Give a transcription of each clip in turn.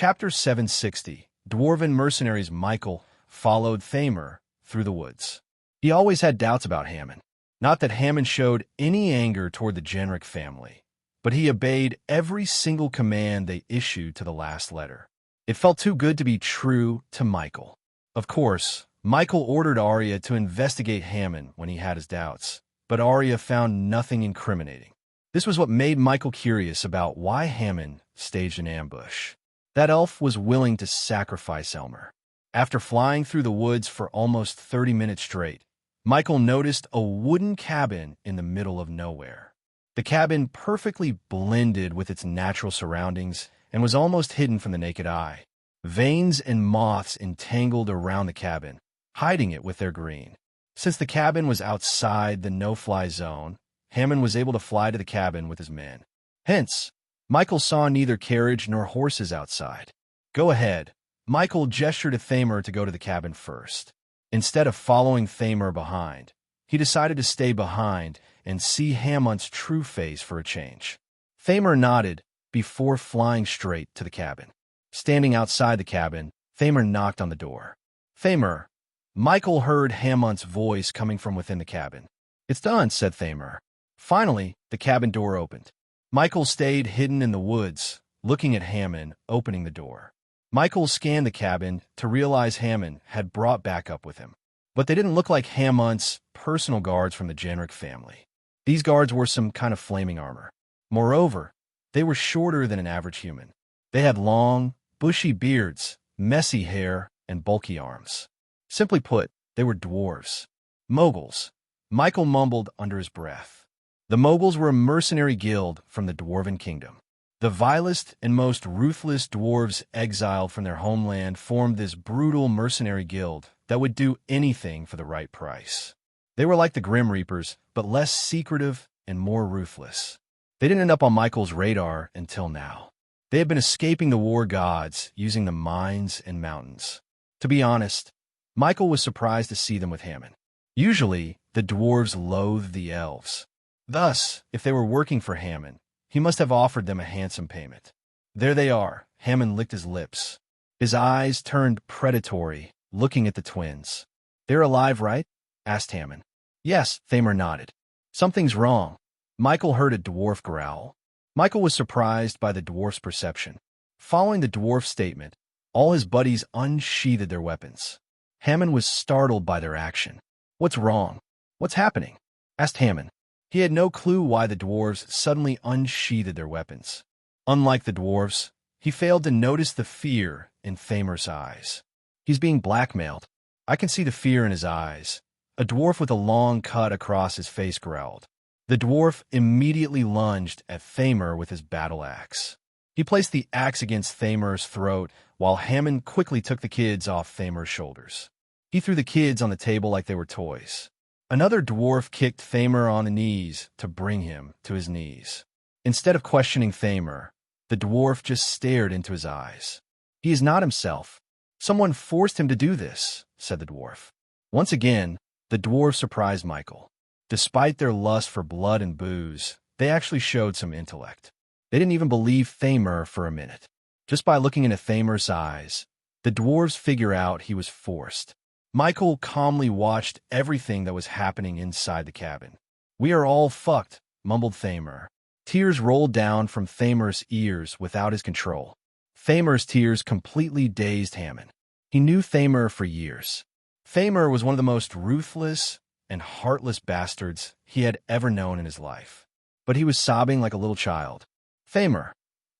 Chapter 760. Dwarven mercenaries Michael followed Thamer through the woods. He always had doubts about Hammond. Not that Hammond showed any anger toward the Genric family, but he obeyed every single command they issued to the last letter. It felt too good to be true to Michael. Of course, Michael ordered Arya to investigate Hammond when he had his doubts, but Arya found nothing incriminating. This was what made Michael curious about why Hammond staged an ambush. That elf was willing to sacrifice Elmer. After flying through the woods for almost 30 minutes straight, Michael noticed a wooden cabin in the middle of nowhere. The cabin perfectly blended with its natural surroundings and was almost hidden from the naked eye. Veins and moths entangled around the cabin, hiding it with their green. Since the cabin was outside the no-fly zone, Hammond was able to fly to the cabin with his men. Hence, Michael saw neither carriage nor horses outside. "Go ahead." Michael gestured to Thamer to go to the cabin first. Instead of following Thamer behind, he decided to stay behind and see Hammond's true face for a change. Thamer nodded before flying straight to the cabin. Standing outside the cabin, Thamer knocked on the door. "Thamer." Michael heard Hammond's voice coming from within the cabin. "It's done," said Thamer. Finally, the cabin door opened. Michael stayed hidden in the woods, looking at Hammond opening the door. Michael scanned the cabin to realize Hammond had brought backup with him. But they didn't look like Hammond's personal guards from the Genric family. These guards wore some kind of flaming armor. Moreover, they were shorter than an average human. They had long, bushy beards, messy hair, and bulky arms. Simply put, they were dwarves. Moguls. Michael mumbled under his breath. The Moguls were a mercenary guild from the Dwarven Kingdom. The vilest and most ruthless dwarves exiled from their homeland formed this brutal mercenary guild that would do anything for the right price. They were like the Grim Reapers, but less secretive and more ruthless. They didn't end up on Michael's radar until now. They had been escaping the war gods using the mines and mountains. To be honest, Michael was surprised to see them with Hammond. Usually, the dwarves loathed the elves. Thus, if they were working for Hammond, he must have offered them a handsome payment. There they are. Hammond licked his lips. His eyes turned predatory, looking at the twins. "They're alive, right?" asked Hammond. "Yes," Thamer nodded. "Something's wrong." Michael heard a dwarf growl. Michael was surprised by the dwarf's perception. Following the dwarf's statement, all his buddies unsheathed their weapons. Hammond was startled by their action. "What's wrong? What's happening?" asked Hammond. He had no clue why the dwarves suddenly unsheathed their weapons. Unlike the dwarves, he failed to notice the fear in Thamer's eyes. "He's being blackmailed. I can see the fear in his eyes." A dwarf with a long cut across his face growled. The dwarf immediately lunged at Thamer with his battle axe. He placed the axe against Thamer's throat, while Hammond quickly took the kids off Thamer's shoulders. He threw the kids on the table like they were toys. Another dwarf kicked Thamer on the knees to bring him to his knees. Instead of questioning Thamer, the dwarf just stared into his eyes. "He is not himself. Someone forced him to do this," said the dwarf. Once again, the dwarves surprised Michael. Despite their lust for blood and booze, they actually showed some intellect. They didn't even believe Thamer for a minute. Just by looking into Thamer's eyes, the dwarves figure out he was forced. Michael calmly watched everything that was happening inside the cabin. "We are all fucked," mumbled Thamer. Tears rolled down from Thamer's ears without his control. Thamer's tears completely dazed Hammond. He knew Thamer for years. Thamer was one of the most ruthless and heartless bastards he had ever known in his life. But he was sobbing like a little child. "Thamer,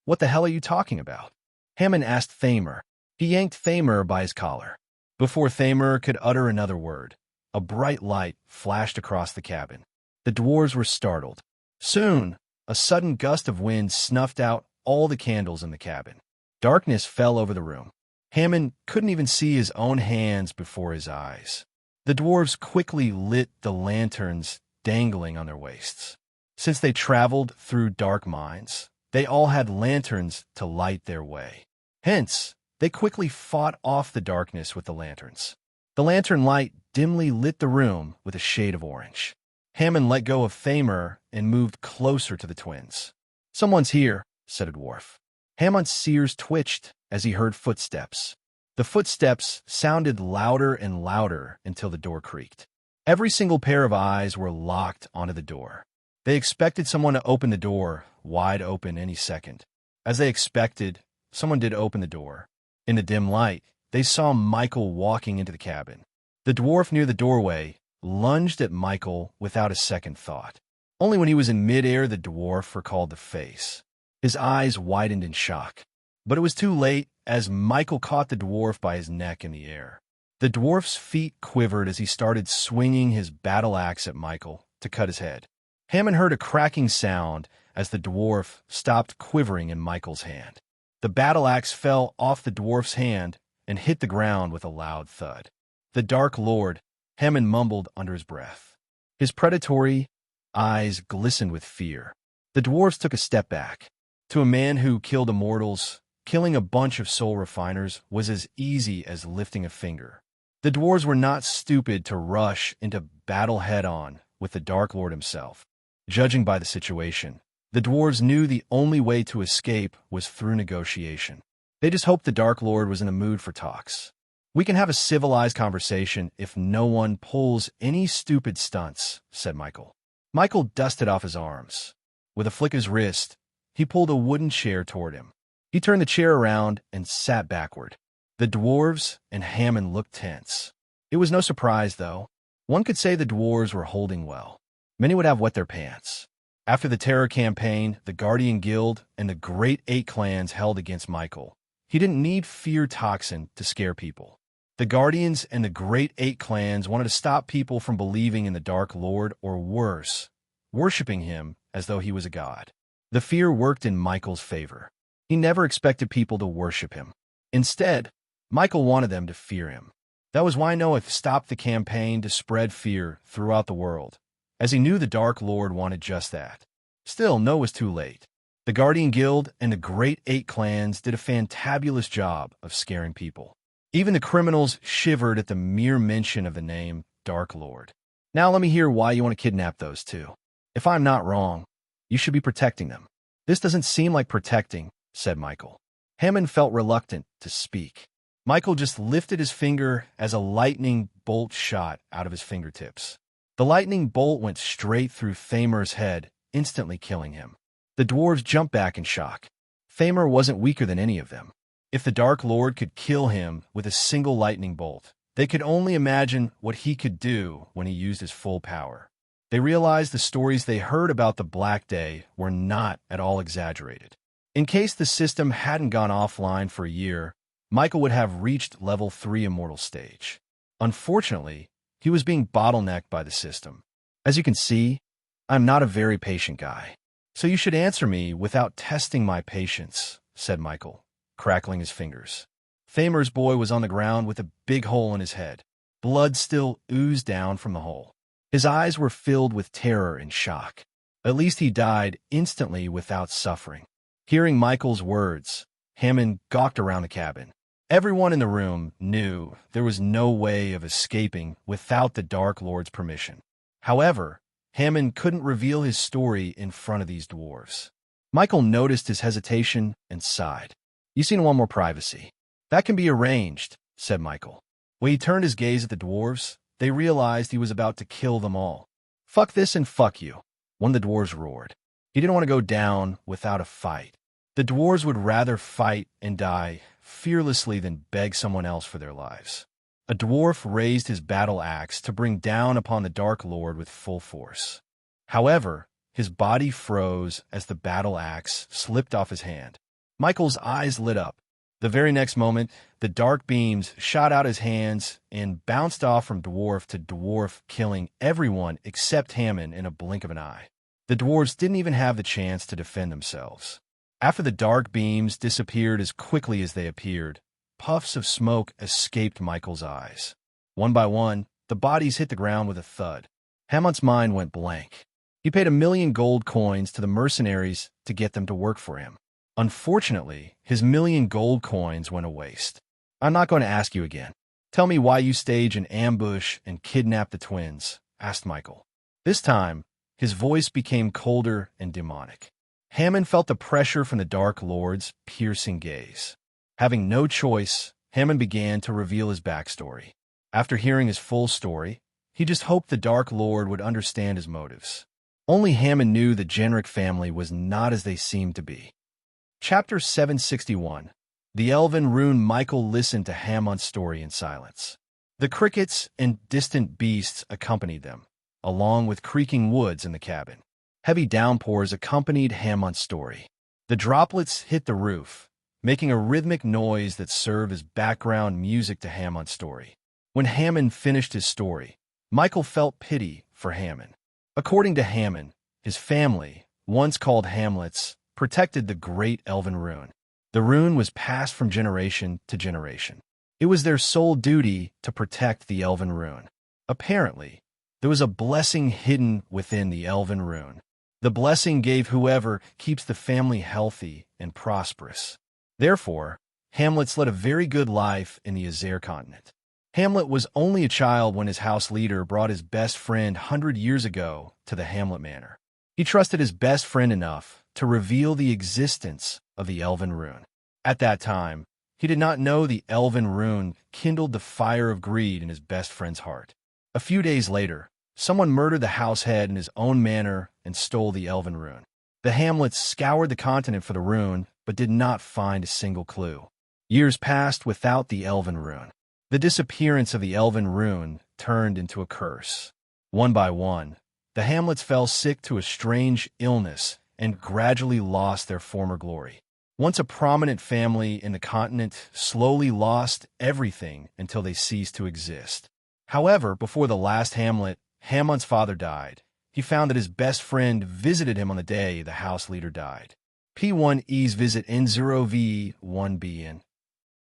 what the hell are you talking about?" Hammond asked Thamer. He yanked Thamer by his collar. Before Thamer could utter another word, a bright light flashed across the cabin. The dwarves were startled. Soon, a sudden gust of wind snuffed out all the candles in the cabin. Darkness fell over the room. Hammond couldn't even see his own hands before his eyes. The dwarves quickly lit the lanterns dangling on their waists. Since they traveled through dark mines, they all had lanterns to light their way. Hence, they quickly fought off the darkness with the lanterns. The lantern light dimly lit the room with a shade of orange. Hammond let go of Thamer and moved closer to the twins. "Someone's here," said a dwarf. Hammond's ears twitched as he heard footsteps. The footsteps sounded louder and louder until the door creaked. Every single pair of eyes were locked onto the door. They expected someone to open the door, wide open any second. As they expected, someone did open the door. In the dim light, they saw Michael walking into the cabin. The dwarf near the doorway lunged at Michael without a second thought. Only when he was in midair the dwarf recalled the face. His eyes widened in shock. But it was too late as Michael caught the dwarf by his neck in the air. The dwarf's feet quivered as he started swinging his battle axe at Michael to cut his head. Hammond heard a cracking sound as the dwarf stopped quivering in Michael's hand. The battle axe fell off the dwarf's hand and hit the ground with a loud thud. The Dark Lord, Hammond mumbled under his breath. His predatory eyes glistened with fear. The dwarves took a step back. To a man who killed immortals, killing a bunch of soul refiners was as easy as lifting a finger. The dwarves were not stupid to rush into battle head-on with the Dark Lord himself. Judging by the situation, the dwarves knew the only way to escape was through negotiation. They just hoped the Dark Lord was in the mood for talks. "We can have a civilized conversation if no one pulls any stupid stunts," said Michael. Michael dusted off his arms. With a flick of his wrist, he pulled a wooden chair toward him. He turned the chair around and sat backward. The dwarves and Hammond looked tense. It was no surprise, though. One could say the dwarves were holding well. Many would have wet their pants. After the terror campaign, the Guardian Guild and the Great Eight clans held against Michael. He didn't need fear toxin to scare people. The Guardians and the Great Eight clans wanted to stop people from believing in the Dark Lord or worse, worshipping him as though he was a god. The fear worked in Michael's favor. He never expected people to worship him. Instead, Michael wanted them to fear him. That was why Noah stopped the campaign to spread fear throughout the world, as he knew the Dark Lord wanted just that. Still, Noah was too late. The Guardian Guild and the Great Eight clans did a fantabulous job of scaring people. Even the criminals shivered at the mere mention of the name Dark Lord. Now let me hear why you want to kidnap those two. If I'm not wrong, you should be protecting them. This doesn't seem like protecting, said Michael. Hammond felt reluctant to speak. Michael just lifted his finger as a lightning bolt shot out of his fingertips. The lightning bolt went straight through Thamer's head, instantly killing him. The dwarves jumped back in shock. Thamer wasn't weaker than any of them. If the Dark Lord could kill him with a single lightning bolt, they could only imagine what he could do when he used his full power. They realized the stories they heard about the Black Day were not at all exaggerated. In case the system hadn't gone offline for a year, Michael would have reached level 3 immortal stage. Unfortunately, he was being bottlenecked by the system. As you can see, I'm not a very patient guy. So you should answer me without testing my patience, said Michael, crackling his fingers. Thamer's boy was on the ground with a big hole in his head. Blood still oozed down from the hole. His eyes were filled with terror and shock. At least he died instantly without suffering. Hearing Michael's words, Hammond gawked around the cabin. Everyone in the room knew there was no way of escaping without the Dark Lord's permission. However, Hammond couldn't reveal his story in front of these dwarves. Michael noticed his hesitation and sighed. You seem to want more privacy. That can be arranged, said Michael. When he turned his gaze at the dwarves, they realized he was about to kill them all. Fuck this and fuck you, one of the dwarves roared. He didn't want to go down without a fight. The dwarves would rather fight and die fearlessly than beg someone else for their lives. A dwarf raised his battle axe to bring down upon the Dark Lord with full force. However, his body froze as the battle axe slipped off his hand. Michael's eyes lit up. The very next moment, the dark beams shot out his hands and bounced off from dwarf to dwarf, killing everyone except Hammond in a blink of an eye. The dwarves didn't even have the chance to defend themselves. After the dark beams disappeared as quickly as they appeared, puffs of smoke escaped Michael's eyes. One by one, the bodies hit the ground with a thud. Hammond's mind went blank. He paid 1,000,000 gold coins to the mercenaries to get them to work for him. Unfortunately, his 1,000,000 gold coins went to waste. I'm not going to ask you again. Tell me why you stage an ambush and kidnap the twins, asked Michael. This time, his voice became colder and demonic. Hammond felt the pressure from the Dark Lord's piercing gaze. Having no choice, Hammond began to reveal his backstory. After hearing his full story, he just hoped the Dark Lord would understand his motives. Only Hammond knew the Jenrick family was not as they seemed to be. Chapter 761. The Elven Rune. Michael listened to Hammond's story in silence. The crickets and distant beasts accompanied them, along with creaking woods in the cabin. Heavy downpours accompanied Hammond's story. The droplets hit the roof, making a rhythmic noise that served as background music to Hammond's story. When Hammond finished his story, Michael felt pity for Hammond. According to Hammond, his family, once called Hamlets, protected the great elven rune. The rune was passed from generation to generation. It was their sole duty to protect the elven rune. Apparently, there was a blessing hidden within the elven rune. The blessing gave whoever keeps the family healthy and prosperous. Therefore, Hamlets led a very good life in the Azure continent. Hamlet was only a child when his house leader brought his best friend 100 years ago to the Hamlet Manor. He trusted his best friend enough to reveal the existence of the elven rune. At that time, he did not know the elven rune kindled the fire of greed in his best friend's heart. A few days later, someone murdered the house head in his own manor and stole the elven rune. The Hamlets scoured the continent for the rune, but did not find a single clue. Years passed without the elven rune. The disappearance of the elven rune turned into a curse. One by one, the Hamlets fell sick to a strange illness and gradually lost their former glory. Once a prominent family in the continent slowly lost everything until they ceased to exist. However, before the last Hamlet, Hammond's father died. He found that his best friend visited him on the day the house leader died. P1E's visit N0V1B in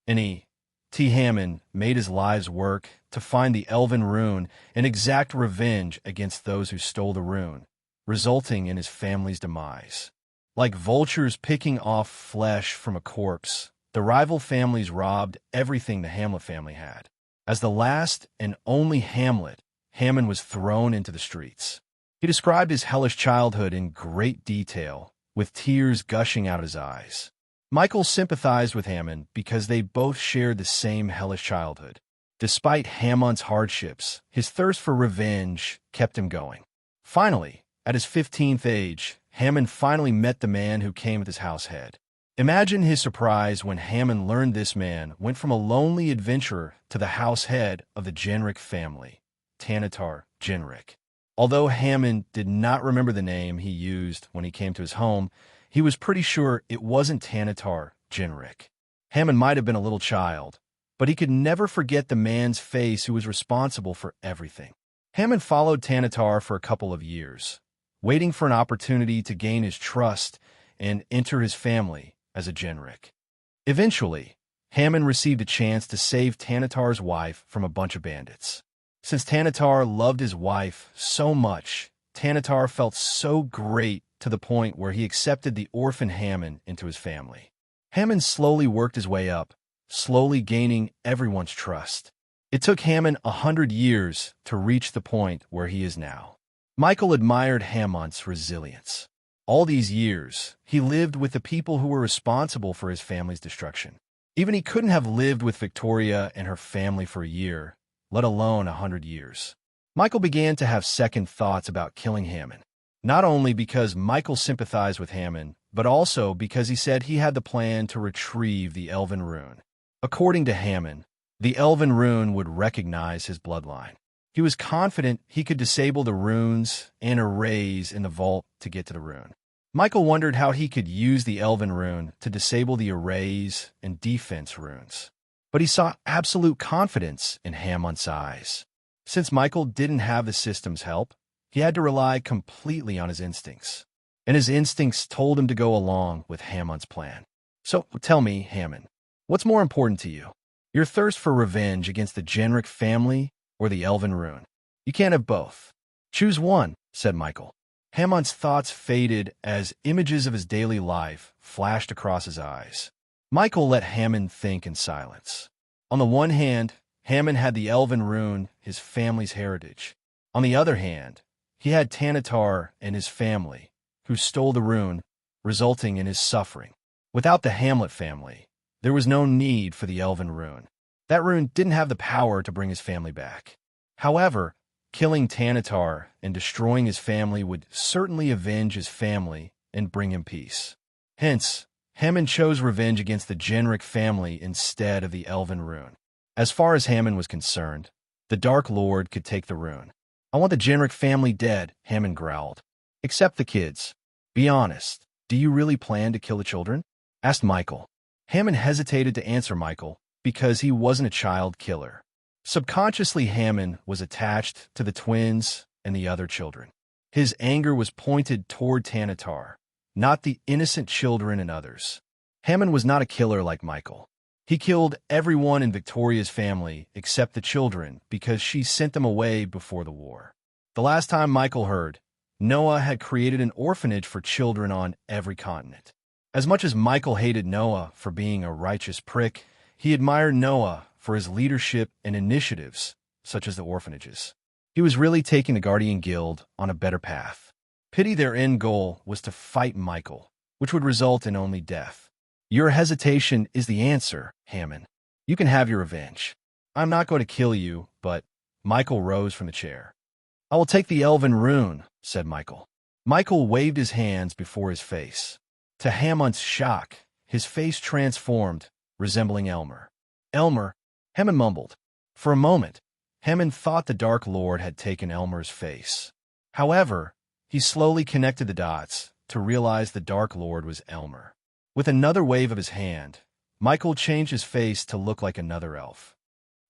NE. T. Hammond made his life's work to find the elven rune and exact revenge against those who stole the rune, resulting in his family's demise. Like vultures picking off flesh from a corpse, the rival families robbed everything the Hamlet family had. As the last and only Hamlet, Hammond was thrown into the streets. He described his hellish childhood in great detail, with tears gushing out of his eyes. Michael sympathized with Hammond because they both shared the same hellish childhood. Despite Hammond's hardships, his thirst for revenge kept him going. Finally, at his 15th age, Hammond finally met the man who came with his house head. Imagine his surprise when Hammond learned this man went from a lonely adventurer to the house head of the Jenrick family, Tanatar Jenrick. Although Hammond did not remember the name he used when he came to his home, he was pretty sure it wasn't Tanatar Jenrick. Hammond might have been a little child, but he could never forget the man's face who was responsible for everything. Hammond followed Tanatar for a couple of years, waiting for an opportunity to gain his trust and enter his family as a Jenrick. Eventually, Hammond received a chance to save Tanatar's wife from a bunch of bandits. Since Tanatar loved his wife so much, Tanatar felt so great to the point where he accepted the orphan Hammond into his family. Hammond slowly worked his way up, slowly gaining everyone's trust. It took Hammond 100 years to reach the point where he is now. Michael admired Hammond's resilience. All these years, he lived with the people who were responsible for his family's destruction. Even he couldn't have lived with Victoria and her family for a year, let alone 100 years. Michael began to have second thoughts about killing Hammond, not only because Michael sympathized with Hammond, but also because he said he had the plan to retrieve the elven rune. According to Hammond, the elven rune would recognize his bloodline. He was confident he could disable the runes and arrays in the vault to get to the rune. Michael wondered how he could use the elven rune to disable the arrays and defense runes. But he saw absolute confidence in Hammond's eyes. Since Michael didn't have the system's help, he had to rely completely on his instincts. And his instincts told him to go along with Hammond's plan. So tell me, Hammond, what's more important to you? Your thirst for revenge against the Jenrick family or the elven rune? You can't have both. Choose one, said Michael. Hammond's thoughts faded as images of his daily life flashed across his eyes. Michael let Hammond think in silence. On the one hand, Hammond had the elven rune, his family's heritage. On the other hand, he had Tanatar and his family, who stole the rune, resulting in his suffering. Without the Hamlet family, there was no need for the elven rune. That rune didn't have the power to bring his family back. However, killing Tanatar and destroying his family would certainly avenge his family and bring him peace. Hence, Hammond chose revenge against the Genric family instead of the elven rune. As far as Hammond was concerned, the Dark Lord could take the rune. "I want the Genric family dead," Hammond growled. "Except the kids. Be honest, do you really plan to kill the children?" asked Michael. Hammond hesitated to answer Michael because he wasn't a child killer. Subconsciously, Hammond was attached to the twins and the other children. His anger was pointed toward Tanatar, not the innocent children and others. Hammond was not a killer like Michael. He killed everyone in Victoria's family except the children because she sent them away before the war. The last time Michael heard, Noah had created an orphanage for children on every continent. As much as Michael hated Noah for being a righteous prick, he admired Noah for his leadership and initiatives, such as the orphanages. He was really taking the Guardian Guild on a better path. Pity their end goal was to fight Michael, which would result in only death. "Your hesitation is the answer, Hammond. You can have your revenge. I'm not going to kill you, but—" Michael rose from the chair. "I will take the elven rune," said Michael. Michael waved his hands before his face. To Hammond's shock, his face transformed, resembling Elmer. "Elmer," Hammond mumbled. For a moment, Hammond thought the Dark Lord had taken Elmer's face. However, he slowly connected the dots to realize the Dark Lord was Elmer. With another wave of his hand, Michael changed his face to look like another elf.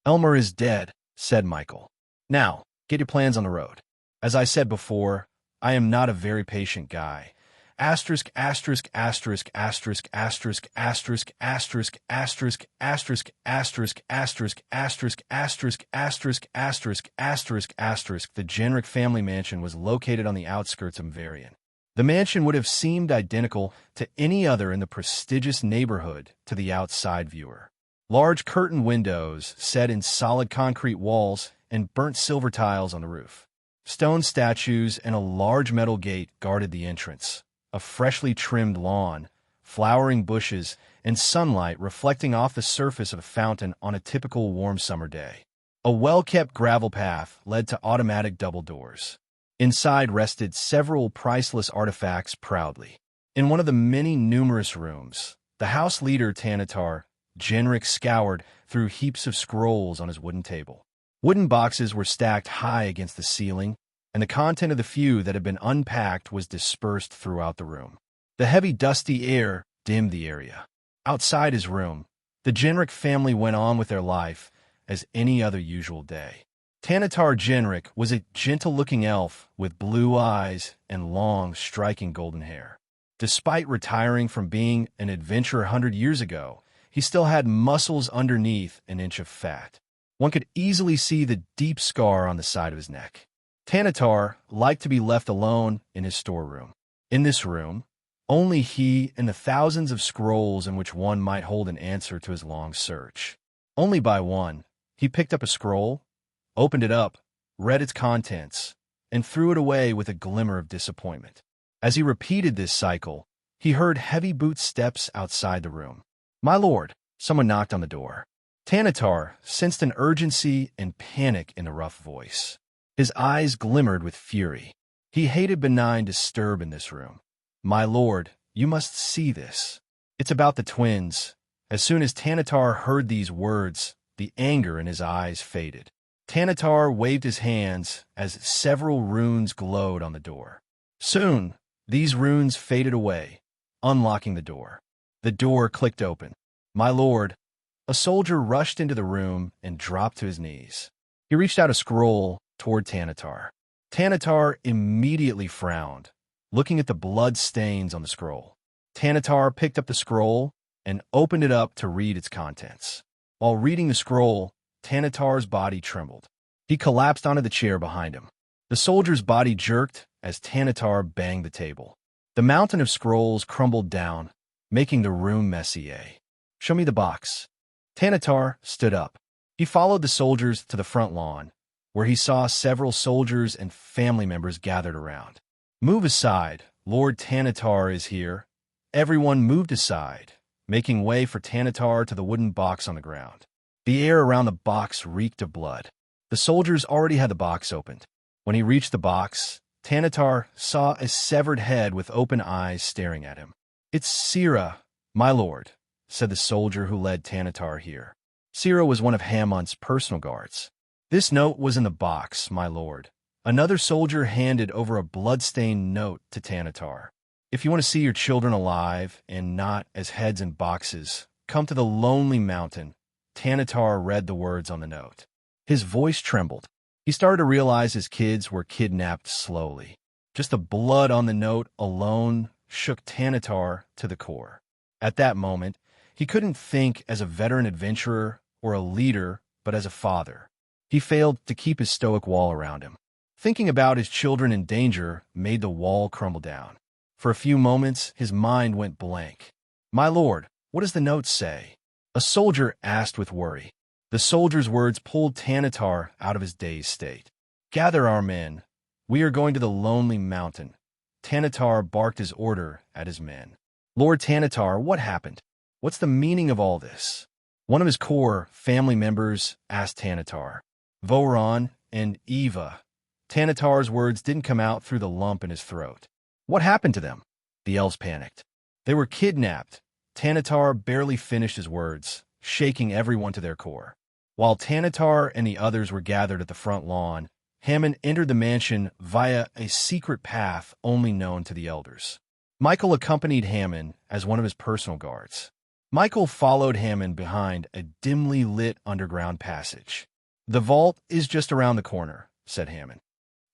"Elmer is dead," said Michael. "Now, get your plans on the road. As I said before, I am not a very patient guy. Asterisk, asterisk, asterisk, asterisk, asterisk, asterisk, asterisk, asterisk, asterisk, asterisk, asterisk, asterisk, asterisk, asterisk, asterisk, asterisk, asterisk. The Genric family mansion was located on the outskirts of Varian. The mansion would have seemed identical to any other in the prestigious neighborhood to the outside viewer. Large curtain windows set in solid concrete walls and burnt silver tiles on the roof. Stone statues and a large metal gate guarded the entrance. A freshly trimmed lawn, flowering bushes, and sunlight reflecting off the surface of a fountain on a typical warm summer day. A well-kept gravel path led to automatic double doors. Inside rested several priceless artifacts proudly. In one of the many numerous rooms, the house leader Tanatar, Genric, scoured through heaps of scrolls on his wooden table. Wooden boxes were stacked high against the ceiling, and the content of the few that had been unpacked was dispersed throughout the room. The heavy, dusty air dimmed the area. Outside his room, the Genric family went on with their life as any other usual day. Tanatar Genric was a gentle-looking elf with blue eyes and long, striking golden hair. Despite retiring from being an adventurer 100 years ago, he still had muscles underneath an inch of fat. One could easily see the deep scar on the side of his neck. Tanatar liked to be left alone in his storeroom. In this room, only he and the thousands of scrolls in which one might hold an answer to his long search. Only by one, he picked up a scroll, opened it up, read its contents, and threw it away with a glimmer of disappointment. As he repeated this cycle, he heard heavy boot steps outside the room. "My lord," someone knocked on the door. Tanatar sensed an urgency and panic in the rough voice. His eyes glimmered with fury. He hated benign disturb in this room. "My lord, you must see this. It's about the twins." As soon as Tanatar heard these words, the anger in his eyes faded. Tanatar waved his hands as several runes glowed on the door. Soon, these runes faded away, unlocking the door. The door clicked open. "My lord." A soldier rushed into the room and dropped to his knees. He reached out a scroll toward Tanatar. Tanatar immediately frowned, looking at the blood stains on the scroll. Tanatar picked up the scroll and opened it up to read its contents. While reading the scroll, Tanatar's body trembled. He collapsed onto the chair behind him. The soldier's body jerked as Tanatar banged the table. The mountain of scrolls crumbled down, making the room messy. "Show me the box." Tanatar stood up. He followed the soldiers to the front lawn, where he saw several soldiers and family members gathered around. "Move aside, Lord Tanatar is here," everyone moved aside, making way for Tanatar to the wooden box on the ground. The air around the box reeked of blood. The soldiers already had the box opened. When he reached the box, Tanatar saw a severed head with open eyes staring at him. "It's Sira, my lord," said the soldier who led Tanatar here. Sira was one of Hamont's personal guards. "This note was in the box, my lord." Another soldier handed over a blood-stained note to Tanatar. "If you want to see your children alive and not as heads in boxes, come to the Lonely Mountain." Tanatar read the words on the note. His voice trembled. He started to realize his kids were kidnapped slowly. Just the blood on the note alone shook Tanatar to the core. At that moment, he couldn't think as a veteran adventurer or a leader, but as a father. He failed to keep his stoic wall around him. Thinking about his children in danger made the wall crumble down. For a few moments, his mind went blank. "My lord, what does the note say?" a soldier asked with worry. The soldier's words pulled Tanatar out of his dazed state. "Gather our men. We are going to the Lonely Mountain." Tanatar barked his order at his men. "Lord Tanatar, what happened? What's the meaning of all this?" One of his core family members asked Tanatar. "Voron and Eva." Tanatar's words didn't come out through the lump in his throat. "What happened to them?" The elves panicked. "They were kidnapped." Tanatar barely finished his words, shaking everyone to their core. While Tanatar and the others were gathered at the front lawn, Hammond entered the mansion via a secret path only known to the elders. Michael accompanied Hammond as one of his personal guards. Michael followed Hammond behind a dimly lit underground passage. "The vault is just around the corner," said Hammond.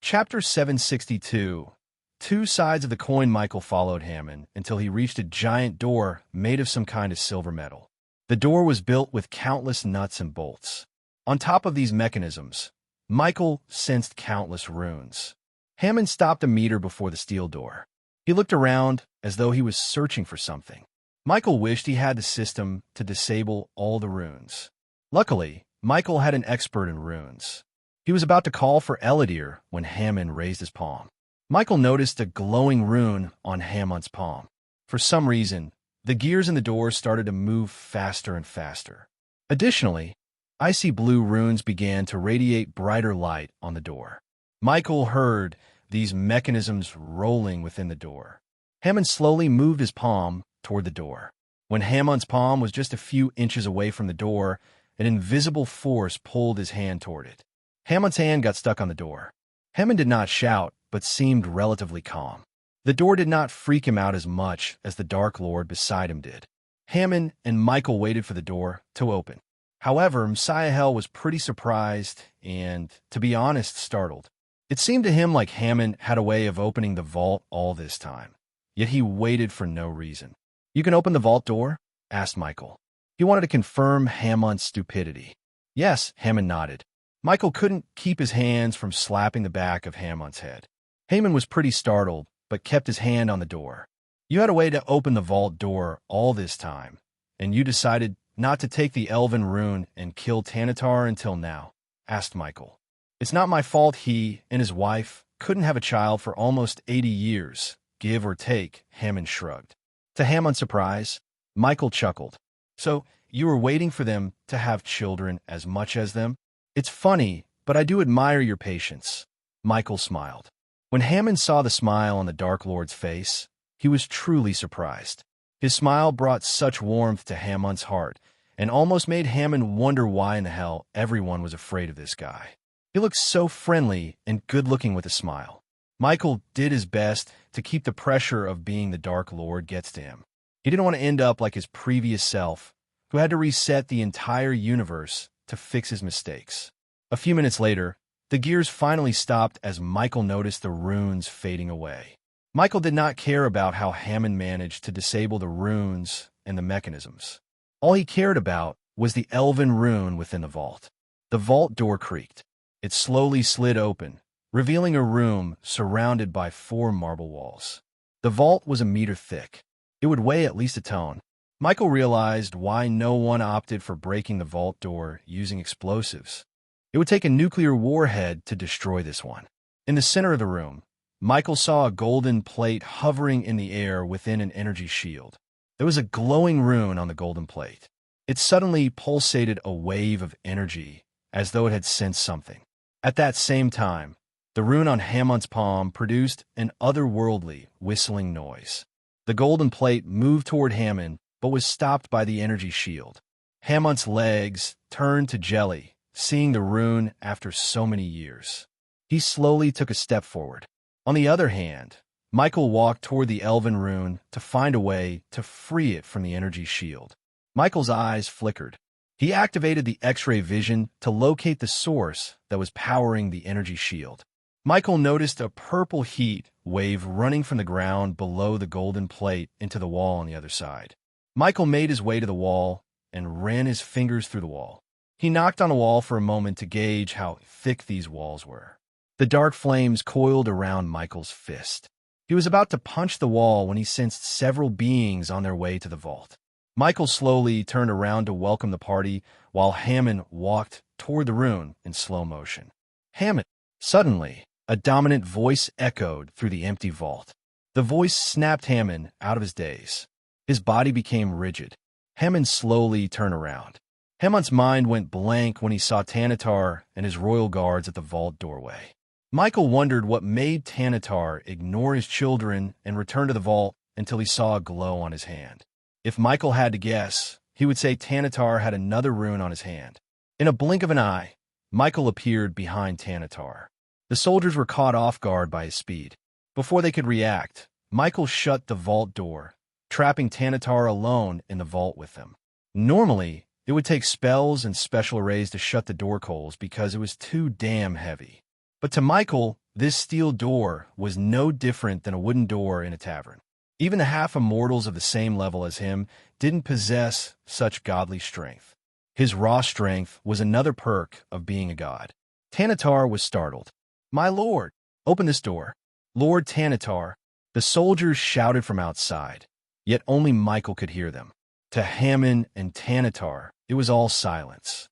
Chapter 762. Two sides of the coin. Michael followed Hammond until he reached a giant door made of some kind of silver metal. The door was built with countless nuts and bolts. On top of these mechanisms, Michael sensed countless runes. Hammond stopped a meter before the steel door. He looked around as though he was searching for something. Michael wished he had the system to disable all the runes. Luckily, Michael had an expert in runes. He was about to call for Elidir when Hammond raised his palm. Michael noticed a glowing rune on Hammond's palm. For some reason, the gears in the door started to move faster and faster. Additionally, icy blue runes began to radiate brighter light on the door. Michael heard these mechanisms rolling within the door. Hammond slowly moved his palm toward the door. When Hammond's palm was just a few inches away from the door, an invisible force pulled his hand toward it. Hammond's hand got stuck on the door. Hammond did not shout, but seemed relatively calm. The door did not freak him out as much as the Dark Lord beside him did. Hammond and Michael waited for the door to open. However, Messiah Hell was pretty surprised and, to be honest, startled. It seemed to him like Hammond had a way of opening the vault all this time. Yet he waited for no reason. "You can open the vault door?" asked Michael. He wanted to confirm Hammond's stupidity. "Yes," Hammond nodded. Michael couldn't keep his hands from slapping the back of Hammond's head. Hammond was pretty startled, but kept his hand on the door. "You had a way to open the vault door all this time, and you decided not to take the elven rune and kill Tanatar until now?" asked Michael. "It's not my fault he and his wife couldn't have a child for almost 80 years, give or take," Hammond shrugged. To Hammond's surprise, Michael chuckled. "So, you were waiting for them to have children as much as them? It's funny, but I do admire your patience." Michael smiled. When Hammond saw the smile on the Dark Lord's face, he was truly surprised. His smile brought such warmth to Hammond's heart, and almost made Hammond wonder why in the hell everyone was afraid of this guy. He looked so friendly and good-looking with a smile. Michael did his best to keep the pressure of being the Dark Lord gets to him. He didn't want to end up like his previous self, who had to reset the entire universe to fix his mistakes. A few minutes later, the gears finally stopped as Michael noticed the runes fading away. Michael did not care about how Hammond managed to disable the runes and the mechanisms. All he cared about was the elven rune within the vault. The vault door creaked. It slowly slid open, revealing a room surrounded by 4 marble walls. The vault was a meter thick. It would weigh at least a ton. Michael realized why no one opted for breaking the vault door using explosives. It would take a nuclear warhead to destroy this one. In the center of the room, Michael saw a golden plate hovering in the air within an energy shield. There was a glowing rune on the golden plate. It suddenly pulsated a wave of energy, as though it had sensed something. At that same time, the rune on Hamon's palm produced an otherworldly, whistling noise. The golden plate moved toward Hamon, but was stopped by the energy shield. Hamon's legs turned to jelly, seeing the rune after so many years. He slowly took a step forward. On the other hand, Michael walked toward the elven rune to find a way to free it from the energy shield. Michael's eyes flickered. He activated the X-ray vision to locate the source that was powering the energy shield. Michael noticed a purple heat wave running from the ground below the golden plate into the wall on the other side. Michael made his way to the wall and ran his fingers through the wall. He knocked on the wall for a moment to gauge how thick these walls were. The dark flames coiled around Michael's fist. He was about to punch the wall when he sensed several beings on their way to the vault. Michael slowly turned around to welcome the party while Hamon walked toward the rune in slow motion. Hamon! Suddenly, a dominant voice echoed through the empty vault. The voice snapped Hamon out of his daze. His body became rigid. Hamon slowly turned around. Hamon's mind went blank when he saw Tanatar and his royal guards at the vault doorway. Michael wondered what made Tanatar ignore his children and return to the vault until he saw a glow on his hand. If Michael had to guess, he would say Tanatar had another rune on his hand. In a blink of an eye, Michael appeared behind Tanatar. The soldiers were caught off guard by his speed. Before they could react, Michael shut the vault door, trapping Tanatar alone in the vault with them. Normally, it would take spells and special arrays to shut the door coals because it was too damn heavy. But to Michael, this steel door was no different than a wooden door in a tavern. Even the half-immortals of the same level as him didn't possess such godly strength. His raw strength was another perk of being a god. Tanatar was startled. "My lord, open this door." "Lord Tanatar," the soldiers shouted from outside, yet only Michael could hear them. To Hamon and Tanatar, it was all silence.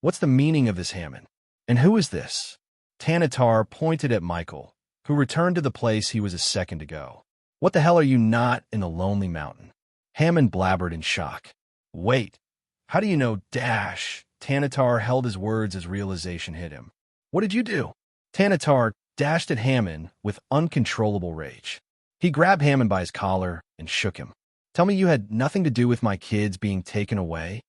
"What's the meaning of this, Hamon? And who is this?" Tanatar pointed at Michael, who returned to the place he was a second ago. "What the hell are you not in the Lonely Mountain?" Hamon blabbered in shock. "Wait, how do you know dash?" Tanatar held his words as realization hit him. "What did you do?" Tanatar dashed at Hamon with uncontrollable rage. He grabbed Hamon by his collar and shook him. "Tell me you had nothing to do with my kids being taken away?"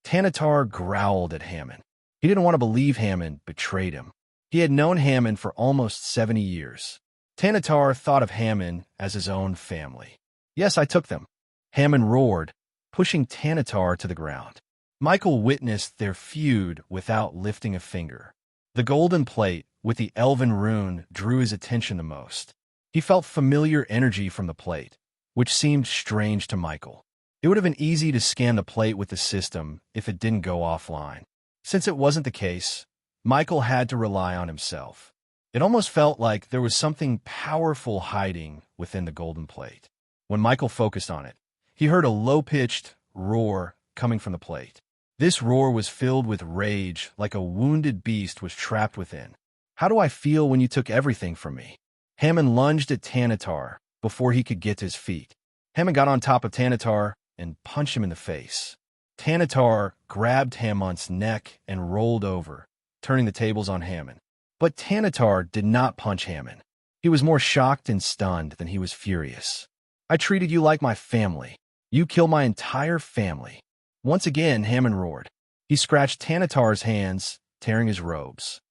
Tanatar growled at Hamon. He didn't want to believe Hamon betrayed him. He had known Hamon for almost 70 years. Tanatar thought of Hamon as his own family. "Yes, I took them." Hamon roared, pushing Tanatar to the ground. Michael witnessed their feud without lifting a finger. The golden plate with the elven rune drew his attention the most. He felt familiar energy from the plate, which seemed strange to Michael. It would have been easy to scan the plate with the system if it didn't go offline. Since it wasn't the case, Michael had to rely on himself. It almost felt like there was something powerful hiding within the golden plate. When Michael focused on it, he heard a low-pitched roar coming from the plate. This roar was filled with rage, like a wounded beast was trapped within. "How do I feel when you took everything from me?" Hamon lunged at Tanatar before he could get to his feet. Hamon got on top of Tanatar and punched him in the face. Tanatar grabbed Hamon's neck and rolled over, turning the tables on Hamon. But Tanatar did not punch Hamon. He was more shocked and stunned than he was furious. "I treated you like my family. You killed my entire family." Once again, Hamon roared. He scratched Tanatar's hands, tearing his robes.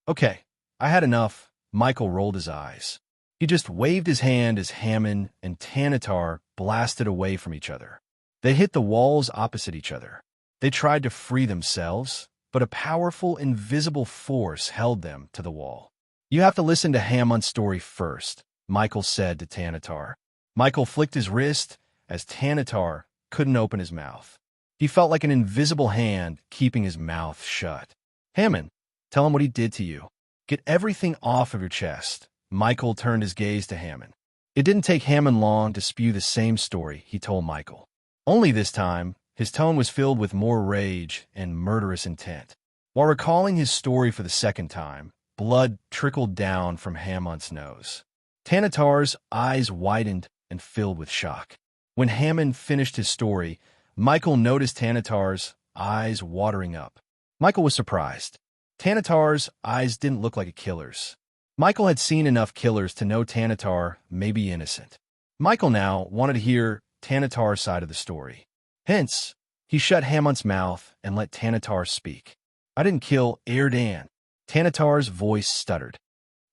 "Okay, I had enough." Michael rolled his eyes. He just waved his hand as Hamon and Tanatar blasted away from each other. They hit the walls opposite each other. They tried to free themselves, but a powerful, invisible force held them to the wall. "You have to listen to Hamon's story first," Michael said to Tanatar. Michael flicked his wrist as Tanatar couldn't open his mouth. He felt like an invisible hand keeping his mouth shut. "Hamon, tell him what he did to you. Get everything off of your chest." Michael turned his gaze to Hamon. It didn't take Hamon long to spew the same story he told Michael. Only this time, his tone was filled with more rage and murderous intent. While recalling his story for the second time, blood trickled down from Hamon's nose. Tanatar's eyes widened and filled with shock. When Hammond finished his story, Michael noticed Tanatar's eyes watering up. Michael was surprised. Tanatar's eyes didn't look like a killer's. Michael had seen enough killers to know Tanatar may be innocent. Michael now wanted to hear Tanatar's side of the story. Hence, he shut Hammond's mouth and let Tanatar speak. I didn't kill Erdan. Tanatar's voice stuttered.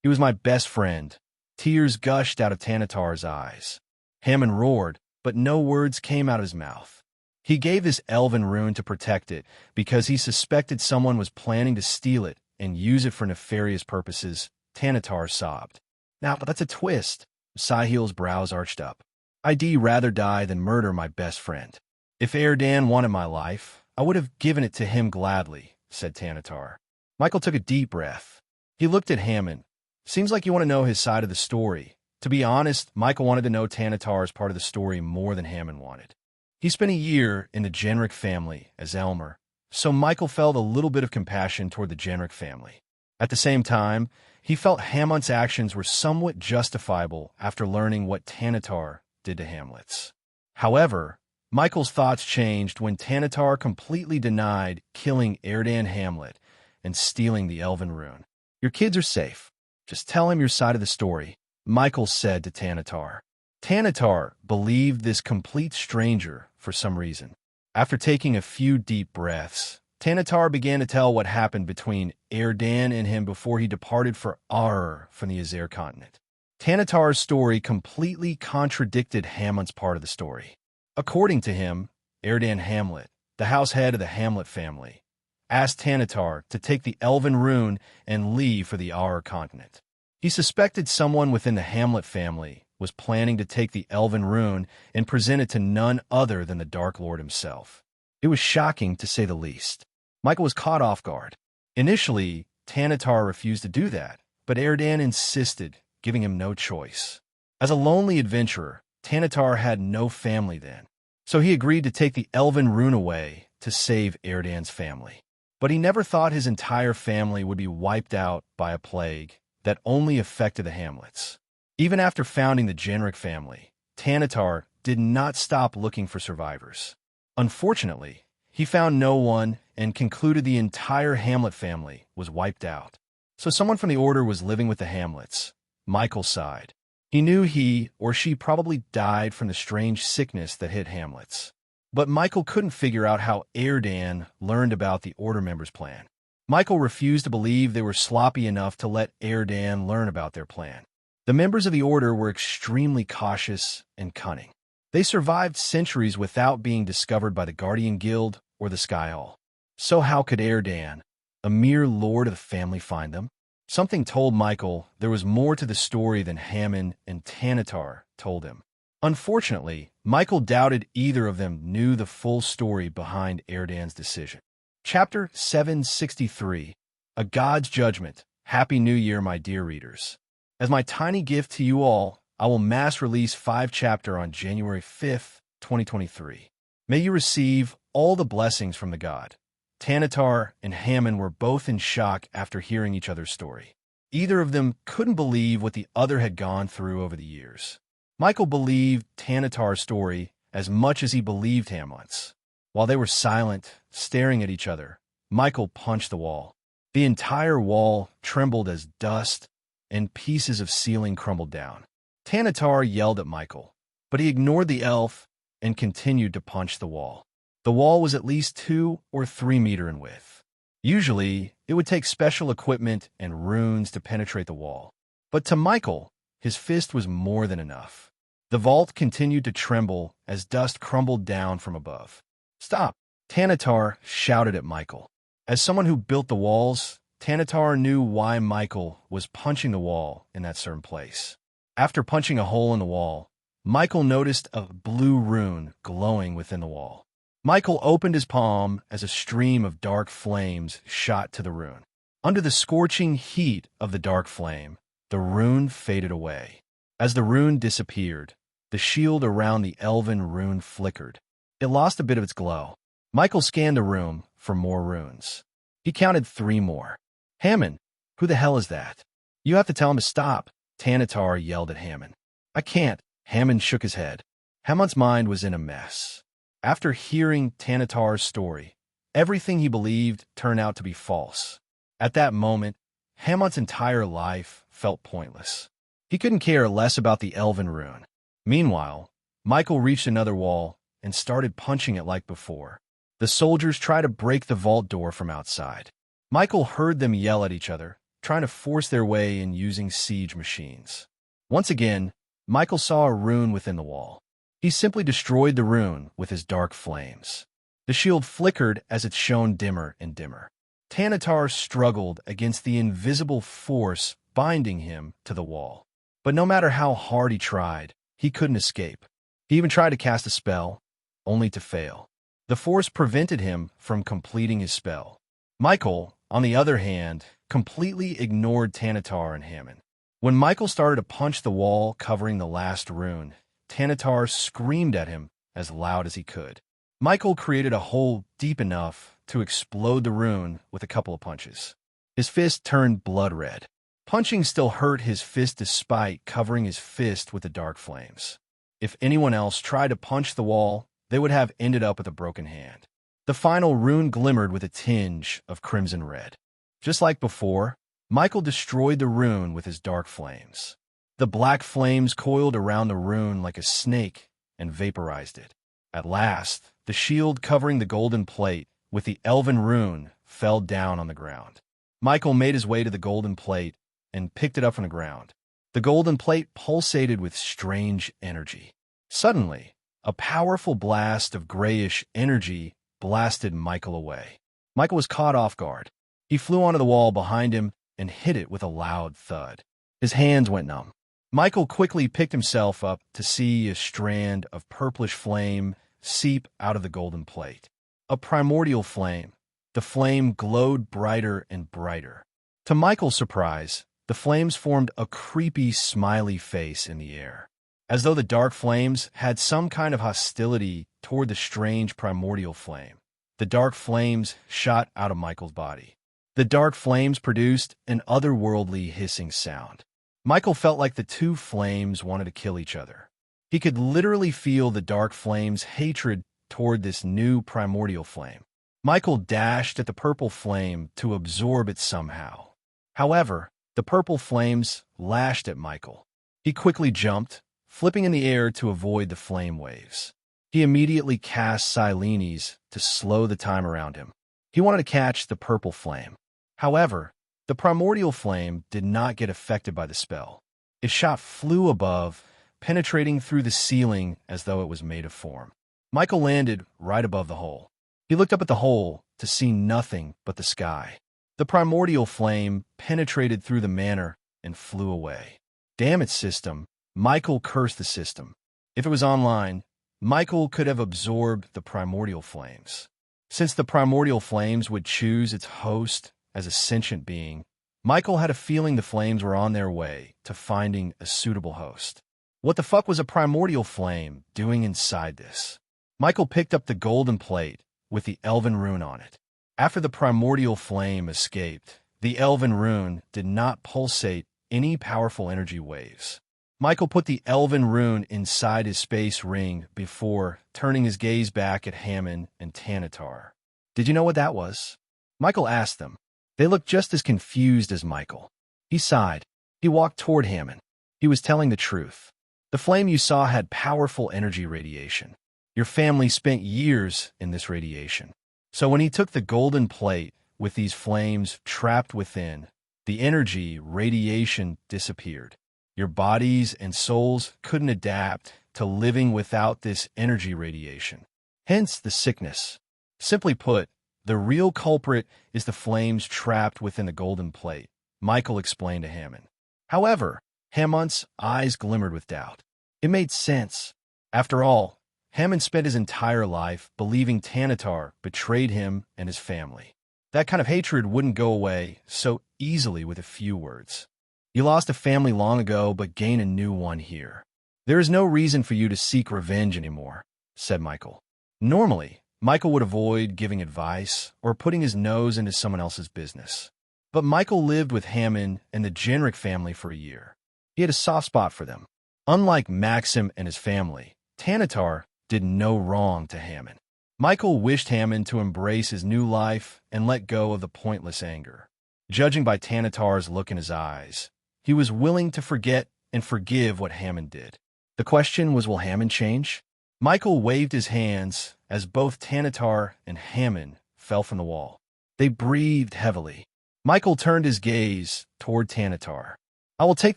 He was my best friend. Tears gushed out of Tanatar's eyes. Hammond roared, but no words came out of his mouth. He gave this elven rune to protect it because he suspected someone was planning to steal it and use it for nefarious purposes. Tanatar sobbed. Now, but that's a twist. Sahil's brows arched up. I'd rather die than murder my best friend. If Erdan wanted my life, I would have given it to him gladly, said Tanatar. Michael took a deep breath. He looked at Hammond. Seems like you want to know his side of the story. To be honest, Michael wanted to know Tanatar's part of the story more than Hammond wanted. He spent a year in the Genric family as Elmer, so Michael felt a little bit of compassion toward the Genric family. At the same time, he felt Hammond's actions were somewhat justifiable after learning what Tanatar did to Hamlet's. However, Michael's thoughts changed when Tanatar completely denied killing Erdan Hamlet and stealing the elven rune. Your kids are safe. Just tell him your side of the story, Michael said to Tanatar. Tanatar believed this complete stranger for some reason. After taking a few deep breaths, Tanatar began to tell what happened between Erdan and him before he departed for Ar from the Azer continent. Tanatar's story completely contradicted Hammond's part of the story. According to him, Erdan Hamlet, the house head of the Hamlet family, asked Tanatar to take the elven rune and leave for the Ar continent. He suspected someone within the Hamlet family was planning to take the elven rune and present it to none other than the Dark Lord himself. It was shocking, to say the least. Michael was caught off guard. Initially, Tanatar refused to do that, but Erdan insisted, giving him no choice. As a lonely adventurer, Tanatar had no family then, so he agreed to take the elven rune away to save Erdan's family. But he never thought his entire family would be wiped out by a plague that only affected the Hamlets. Even after founding the Genric family, Tanatar did not stop looking for survivors. Unfortunately, he found no one and concluded the entire Hamlet family was wiped out. So someone from the Order was living with the Hamlets. Michael sighed. He knew he or she probably died from the strange sickness that hit Hamlets. But Michael couldn't figure out how Erdan learned about the Order members' plan. Michael refused to believe they were sloppy enough to let Erdan learn about their plan. The members of the Order were extremely cautious and cunning. They survived centuries without being discovered by the Guardian Guild or the Sky Hall. So how could Erdan, a mere lord of the family, find them? Something told Michael there was more to the story than Hammond and Tanatar told him. Unfortunately, Michael doubted either of them knew the full story behind Erdan's decision. Chapter 763, A God's Judgment. Happy New Year, my dear readers. As my tiny gift to you all, I will mass release 5 chapters on January 5th, 2023. May you receive all the blessings from the God. Tanatar and Hammond were both in shock after hearing each other's story. Either of them couldn't believe what the other had gone through over the years. Michael believed Tanatar's story as much as he believed Hamlet's. While they were silent, staring at each other, Michael punched the wall. The entire wall trembled as dust and pieces of ceiling crumbled down. Tanatar yelled at Michael, but he ignored the elf and continued to punch the wall. The wall was at least 2 or 3 meters in width. Usually, it would take special equipment and runes to penetrate the wall. But to Michael, his fist was more than enough. The vault continued to tremble as dust crumbled down from above. Stop! Tanatar shouted at Michael. As someone who built the walls, Tanatar knew why Michael was punching the wall in that certain place. After punching a hole in the wall, Michael noticed a blue rune glowing within the wall. Michael opened his palm as a stream of dark flames shot to the rune. Under the scorching heat of the dark flame, the rune faded away. As the rune disappeared, the shield around the elven rune flickered. It lost a bit of its glow. Michael scanned the room for more runes. He counted 3 more. Hammond, who the hell is that? You have to tell him to stop. Tanatar yelled at Hammond. I can't. Hammond shook his head. Hammond's mind was in a mess. After hearing Tanatar's story, everything he believed turned out to be false. At that moment, Hammond's entire life felt pointless. He couldn't care less about the elven rune. Meanwhile, Michael reached another wall and started punching it like before. The soldiers tried to break the vault door from outside. Michael heard them yell at each other, trying to force their way in using siege machines. Once again, Michael saw a rune within the wall. He simply destroyed the rune with his dark flames. The shield flickered as it shone dimmer and dimmer. Tanatar struggled against the invisible force binding him to the wall. But no matter how hard he tried, he couldn't escape. He even tried to cast a spell, only to fail. The force prevented him from completing his spell. Michael, on the other hand, completely ignored Tanatar and Hammond. When Michael started to punch the wall covering the last rune, Tanatar screamed at him as loud as he could. Michael created a hole deep enough to explode the rune with a couple of punches. His fist turned blood red. Punching still hurt his fist despite covering his fist with the dark flames. If anyone else tried to punch the wall, they would have ended up with a broken hand. The final rune glimmered with a tinge of crimson red. Just like before, Michael destroyed the rune with his dark flames. The black flames coiled around the rune like a snake and vaporized it. At last, the shield covering the golden plate with the elven rune fell down on the ground. Michael made his way to the golden plate and picked it up from the ground. The golden plate pulsated with strange energy. Suddenly, a powerful blast of grayish energy blasted Michael away. Michael was caught off guard. He flew onto the wall behind him and hit it with a loud thud. His hands went numb. Michael quickly picked himself up to see a strand of purplish flame seep out of the golden plate. A primordial flame. The flame glowed brighter and brighter. To Michael's surprise, the flames formed a creepy, smiley face in the air, as though the dark flames had some kind of hostility toward the strange primordial flame. The dark flames shot out of Michael's body. The dark flames produced an otherworldly hissing sound. Michael felt like the two flames wanted to kill each other. He could literally feel the dark flames' hatred toward this new primordial flame. Michael dashed at the purple flame to absorb it somehow. However, the purple flames lashed at Michael. He quickly jumped, flipping in the air to avoid the flame waves. He immediately cast Silenes to slow the time around him. He wanted to catch the purple flame. However, the primordial flame did not get affected by the spell. Its shot flew above, penetrating through the ceiling as though it was made of foam. Michael landed right above the hole. He looked up at the hole to see nothing but the sky. The primordial flame penetrated through the manor and flew away. Damn it, system. Michael cursed the system. If it was online, Michael could have absorbed the primordial flames. Since the primordial flames would choose its host as a sentient being, Michael had a feeling the flames were on their way to finding a suitable host. What the fuck was a primordial flame doing inside this? Michael picked up the golden plate with the elven rune on it. After the primordial flame escaped, the elven rune did not pulsate any powerful energy waves. Michael put the elven rune inside his space ring before turning his gaze back at Hammond and Tanatar. Did you know what that was? Michael asked them. They looked just as confused as Michael. He sighed. He walked toward Hammond. He was telling the truth. The flame you saw had powerful energy radiation. Your family spent years in this radiation. So when he took the golden plate with these flames trapped within, the energy radiation disappeared. Your bodies and souls couldn't adapt to living without this energy radiation. Hence the sickness. Simply put, the real culprit is the flames trapped within the golden plate, Michael explained to Hammond. However, Hammond's eyes glimmered with doubt. It made sense. After all, Hammond spent his entire life believing Tanatar betrayed him and his family. That kind of hatred wouldn't go away so easily with a few words. You lost a family long ago, but gain a new one here. There is no reason for you to seek revenge anymore, said Michael. Normally, Michael would avoid giving advice or putting his nose into someone else's business. But Michael lived with Hammond and the Jenrick family for a year. He had a soft spot for them. Unlike Maxim and his family, Tanatar did no wrong to Hammond. Michael wished Hammond to embrace his new life and let go of the pointless anger. Judging by Tanatar's look in his eyes, he was willing to forget and forgive what Hammond did. The question was, will Hammond change? Michael waved his hands as both Tanatar and Hammond fell from the wall. They breathed heavily. Michael turned his gaze toward Tanatar. "I will take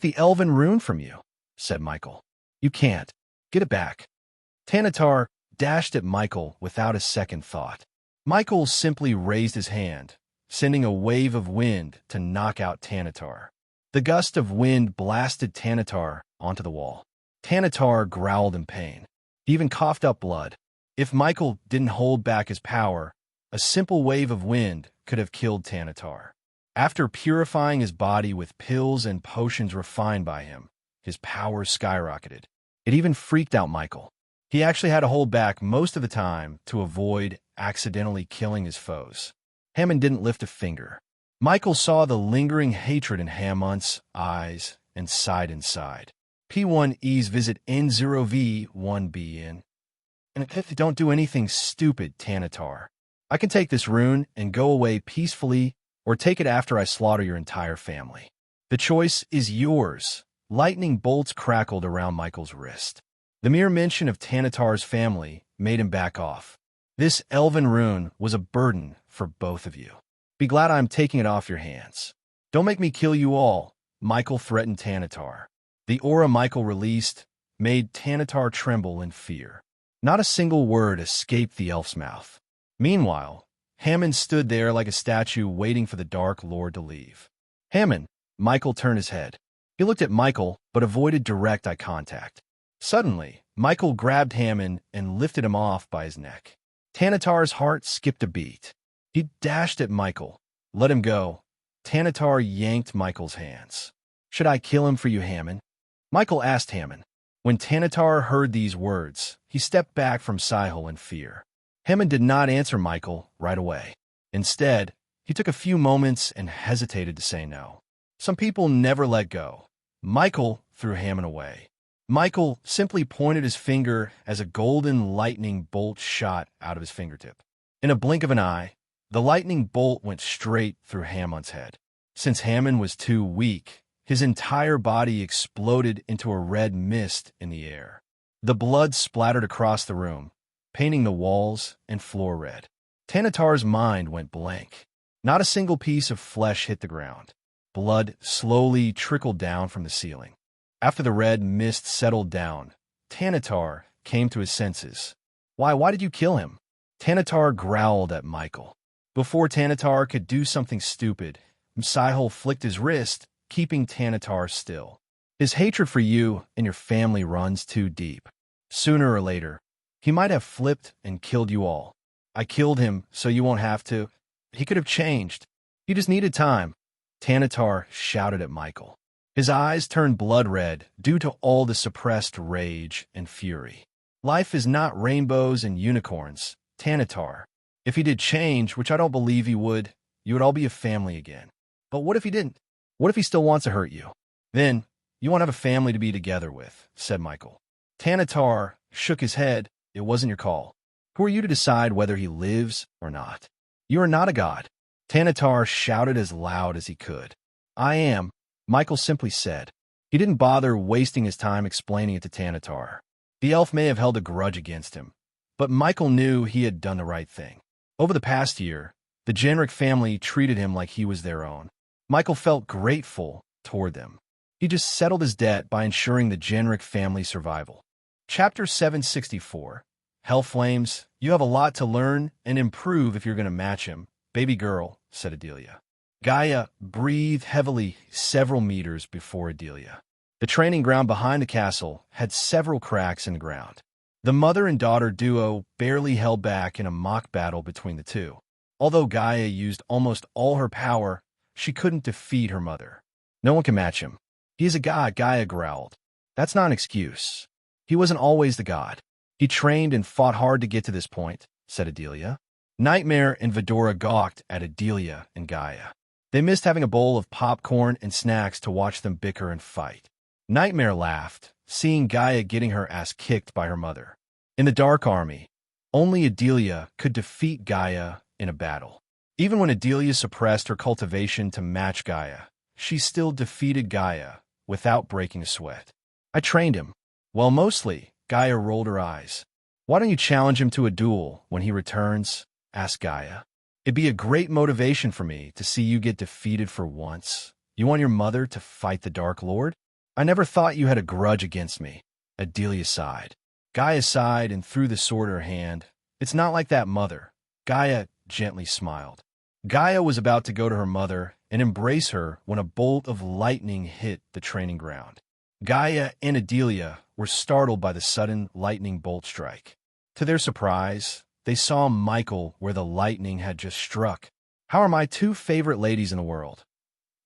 the elven rune from you," said Michael. "You can't. Get it back." Tanatar dashed at Michael without a second thought. Michael simply raised his hand, sending a wave of wind to knock out Tanatar. The gust of wind blasted Tanatar onto the wall. Tanatar growled in pain. He even coughed up blood. If Michael didn't hold back his power, a simple wave of wind could have killed Tanatar. After purifying his body with pills and potions refined by him, his power skyrocketed. It even freaked out Michael. He actually had to hold back most of the time to avoid accidentally killing his foes. Hammond didn't lift a finger. Michael saw the lingering hatred in Hammond's eyes and sighed inside. P1E's visit N0V1B in. And if they don't do anything stupid, Tanatar, I can take this rune and go away peacefully, or take it after I slaughter your entire family. The choice is yours. Lightning bolts crackled around Michael's wrist. The mere mention of Tanatar's family made him back off. This elven rune was a burden for both of you. Be glad I'm taking it off your hands. Don't make me kill you all, Michael threatened Tanatar. The aura Michael released made Tanatar tremble in fear. Not a single word escaped the elf's mouth. Meanwhile, Hammond stood there like a statue waiting for the Dark Lord to leave. "Hammond," Michael turned his head. He looked at Michael, but avoided direct eye contact. Suddenly, Michael grabbed Hammond and lifted him off by his neck. Tanatar's heart skipped a beat. He dashed at Michael. "Let him go." Tanatar yanked Michael's hands. "Should I kill him for you, Hammond?" Michael asked Hammond. When Tanatar heard these words, he stepped back from Sihel in fear. Hammond did not answer Michael right away. Instead, he took a few moments and hesitated to say no. Some people never let go. Michael threw Hammond away. Michael simply pointed his finger as a golden lightning bolt shot out of his fingertip. In a blink of an eye, the lightning bolt went straight through Hammond's head. Since Hammond was too weak, his entire body exploded into a red mist in the air. The blood splattered across the room, painting the walls and floor red. Tanatar's mind went blank. Not a single piece of flesh hit the ground. Blood slowly trickled down from the ceiling. After the red mist settled down, Tanatar came to his senses. Why did you kill him?" Tanatar growled at Michael. Before Tanatar could do something stupid, Sihel flicked his wrist, keeping Tanatar still. "His hatred for you and your family runs too deep. Sooner or later, he might have flipped and killed you all. I killed him so you won't have to. He could have changed. You just needed time." Tanatar shouted at Michael. His eyes turned blood red due to all the suppressed rage and fury. "Life is not rainbows and unicorns, Tanatar. If he did change, which I don't believe he would, you would all be a family again. But what if he didn't? What if he still wants to hurt you? Then you won't have a family to be together with," said Michael. Tanatar shook his head. "It wasn't your call. Who are you to decide whether he lives or not? You are not a god." Tanatar shouted as loud as he could. "I am," Michael simply said. He didn't bother wasting his time explaining it to Tanatar. The elf may have held a grudge against him, but Michael knew he had done the right thing. Over the past year, the Genric family treated him like he was their own. Michael felt grateful toward them. He just settled his debt by ensuring the Genric family's survival. Chapter 764. Hellflames, you have a lot to learn and improve if you're going to match him, baby girl, said Adelia. Gaia breathed heavily several meters before Adelia. The training ground behind the castle had several cracks in the ground. The mother and daughter duo barely held back in a mock battle between the two. Although Gaia used almost all her power, she couldn't defeat her mother. No one can match him. He is a god, Gaia growled. That's not an excuse. He wasn't always the god. He trained and fought hard to get to this point, said Adelia. Nightmare and Vidora gawked at Adelia and Gaia. They missed having a bowl of popcorn and snacks to watch them bicker and fight. Nightmare laughed, seeing Gaia getting her ass kicked by her mother. In the Dark Army, only Adelia could defeat Gaia in a battle. Even when Adelia suppressed her cultivation to match Gaia, she still defeated Gaia without breaking a sweat. I trained him. Well, mostly, Gaia rolled her eyes. Why don't you challenge him to a duel when he returns? Asked Gaia. It'd be a great motivation for me to see you get defeated for once. You want your mother to fight the Dark Lord? I never thought you had a grudge against me. Adelia sighed. Gaia sighed and threw the sword in her hand. It's not like that, mother. Gaia gently smiled. Gaia was about to go to her mother and embrace her when a bolt of lightning hit the training ground. Gaia and Adelia were startled by the sudden lightning bolt strike. To their surprise, they saw Michael where the lightning had just struck. How are my two favorite ladies in the world?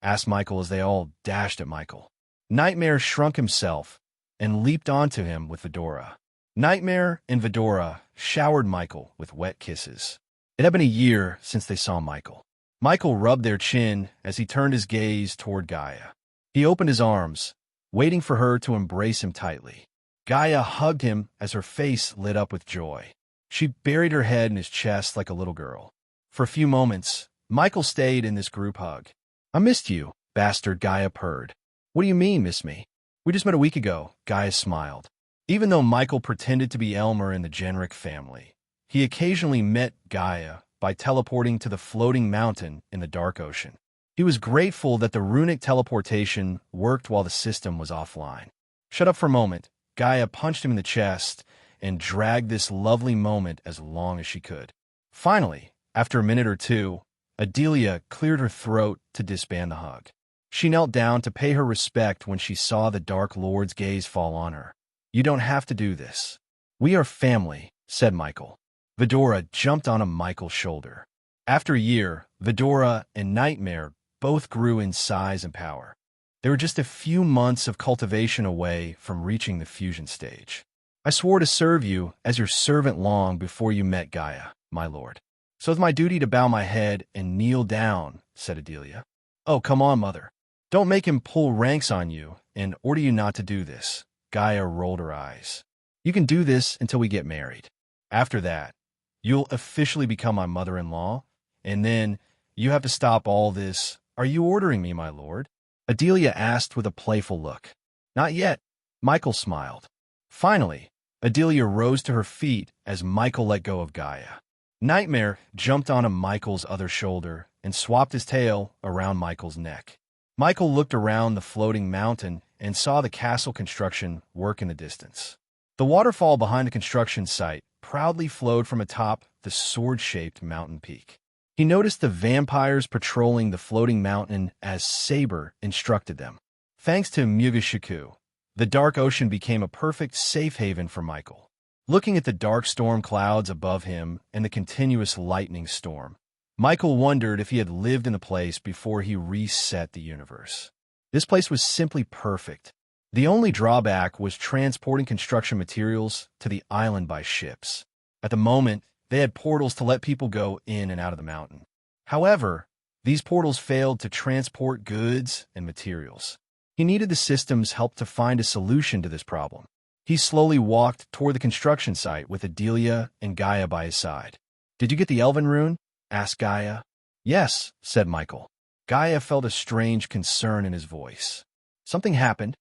Asked Michael as they all dashed at Michael. Nightmare shrunk himself and leaped onto him with Fedora. Nightmare and Fedora showered Michael with wet kisses. It had been a year since they saw Michael. Michael rubbed their chin as he turned his gaze toward Gaia. He opened his arms, waiting for her to embrace him tightly. Gaia hugged him as her face lit up with joy. She buried her head in his chest like a little girl. For a few moments, Michael stayed in this group hug. I missed you, bastard, Gaia purred. What do you mean, miss me? We just met a week ago, Gaia smiled. Even though Michael pretended to be Elmer in the Genric family, he occasionally met Gaia by teleporting to the floating mountain in the dark ocean. He was grateful that the runic teleportation worked while the system was offline. Shut up for a moment. Gaia punched him in the chest and dragged this lovely moment as long as she could. Finally, after a minute or two, Adelia cleared her throat to disband the hug. She knelt down to pay her respect when she saw the Dark Lord's gaze fall on her. You don't have to do this. We are family, said Michael. Fedora jumped onto Michael's shoulder. After a year, Fedora and Nightmare both grew in size and power. They were just a few months of cultivation away from reaching the fusion stage. I swore to serve you as your servant long before you met Gaia, my lord. So it's my duty to bow my head and kneel down, said Adelia. Oh, come on, mother. Don't make him pull ranks on you and order you not to do this. Gaia rolled her eyes. You can do this until we get married. After that, you'll officially become my mother-in-law, and then you have to stop all this. Are you ordering me, my lord? Adelia asked with a playful look. Not yet. Michael smiled. Finally, Adelia rose to her feet as Michael let go of Gaia. Nightmare jumped onto Michael's other shoulder and swapped his tail around Michael's neck. Michael looked around the floating mountain and saw the castle construction work in the distance. The waterfall behind the construction site proudly flowed from atop the sword-shaped mountain peak. He noticed the vampires patrolling the floating mountain as Saber instructed them. Thanks to Mugashiku, the dark ocean became a perfect safe haven for Michael. Looking at the dark storm clouds above him and the continuous lightning storm, Michael wondered if he had lived in the place before he reset the universe. This place was simply perfect. The only drawback was transporting construction materials to the island by ships. At the moment, they had portals to let people go in and out of the mountain. However, these portals failed to transport goods and materials. He needed the system's help to find a solution to this problem. He slowly walked toward the construction site with Adelia and Gaia by his side. Did you get the Elven rune? Asked Gaia. Yes, said Michael. Gaia felt a strange concern in his voice. Something happened?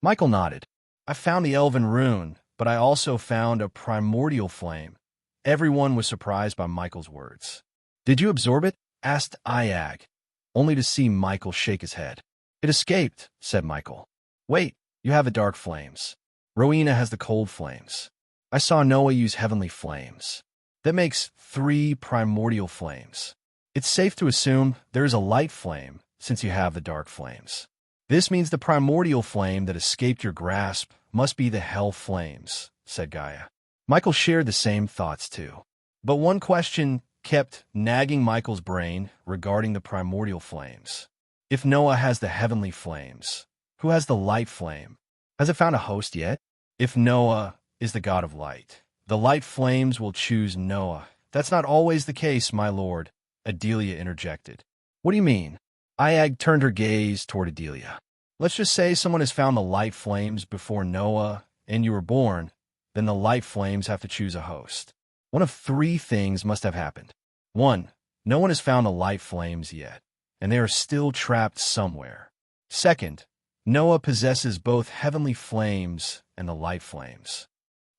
Michael nodded. I found the Elven rune, but I also found a primordial flame. Everyone was surprised by Michael's words. Did you absorb it? Asked Iag, only to see Michael shake his head. It escaped, said Michael. Wait, you have the dark flames. Rowena has the cold flames. I saw Noah use heavenly flames. That makes 3 primordial flames. It's safe to assume there is a light flame since you have the dark flames. This means the primordial flame that escaped your grasp must be the hell flames, said Gaia. Michael shared the same thoughts too. But one question kept nagging Michael's brain regarding the primordial flames. If Noah has the heavenly flames, who has the light flame? Has it found a host yet? If Noah is the god of light, the light flames will choose Noah. That's not always the case, my lord, Adelia interjected. What do you mean? Iag turned her gaze toward Adelia. Let's just say someone has found the light flames before Noah and you were born, then the light flames have to choose a host. One of three things must have happened. 1. No one has found the light flames yet, and they are still trapped somewhere. 2. Noah possesses both heavenly flames and the light flames.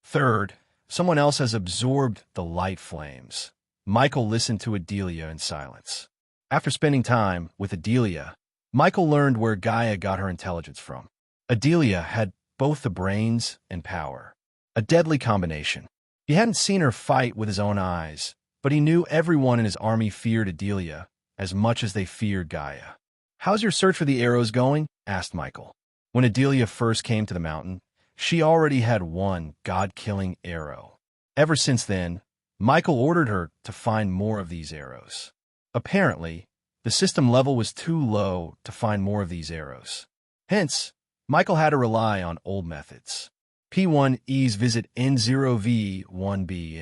3. Someone else has absorbed the light flames. Michael listened to Adelia in silence. After spending time with Adelia, Michael learned where Gaia got her intelligence from. Adelia had both the brains and power. A deadly combination. He hadn't seen her fight with his own eyes, but he knew everyone in his army feared Adelia as much as they feared Gaia. "How's your search for the arrows going?" asked Michael. When Adelia first came to the mountain, she already had one god-killing arrow. Ever since then, Michael ordered her to find more of these arrows. Apparently, the system level was too low to find more of these arrows. Hence, Michael had to rely on old methods. P1E's visit N0V1B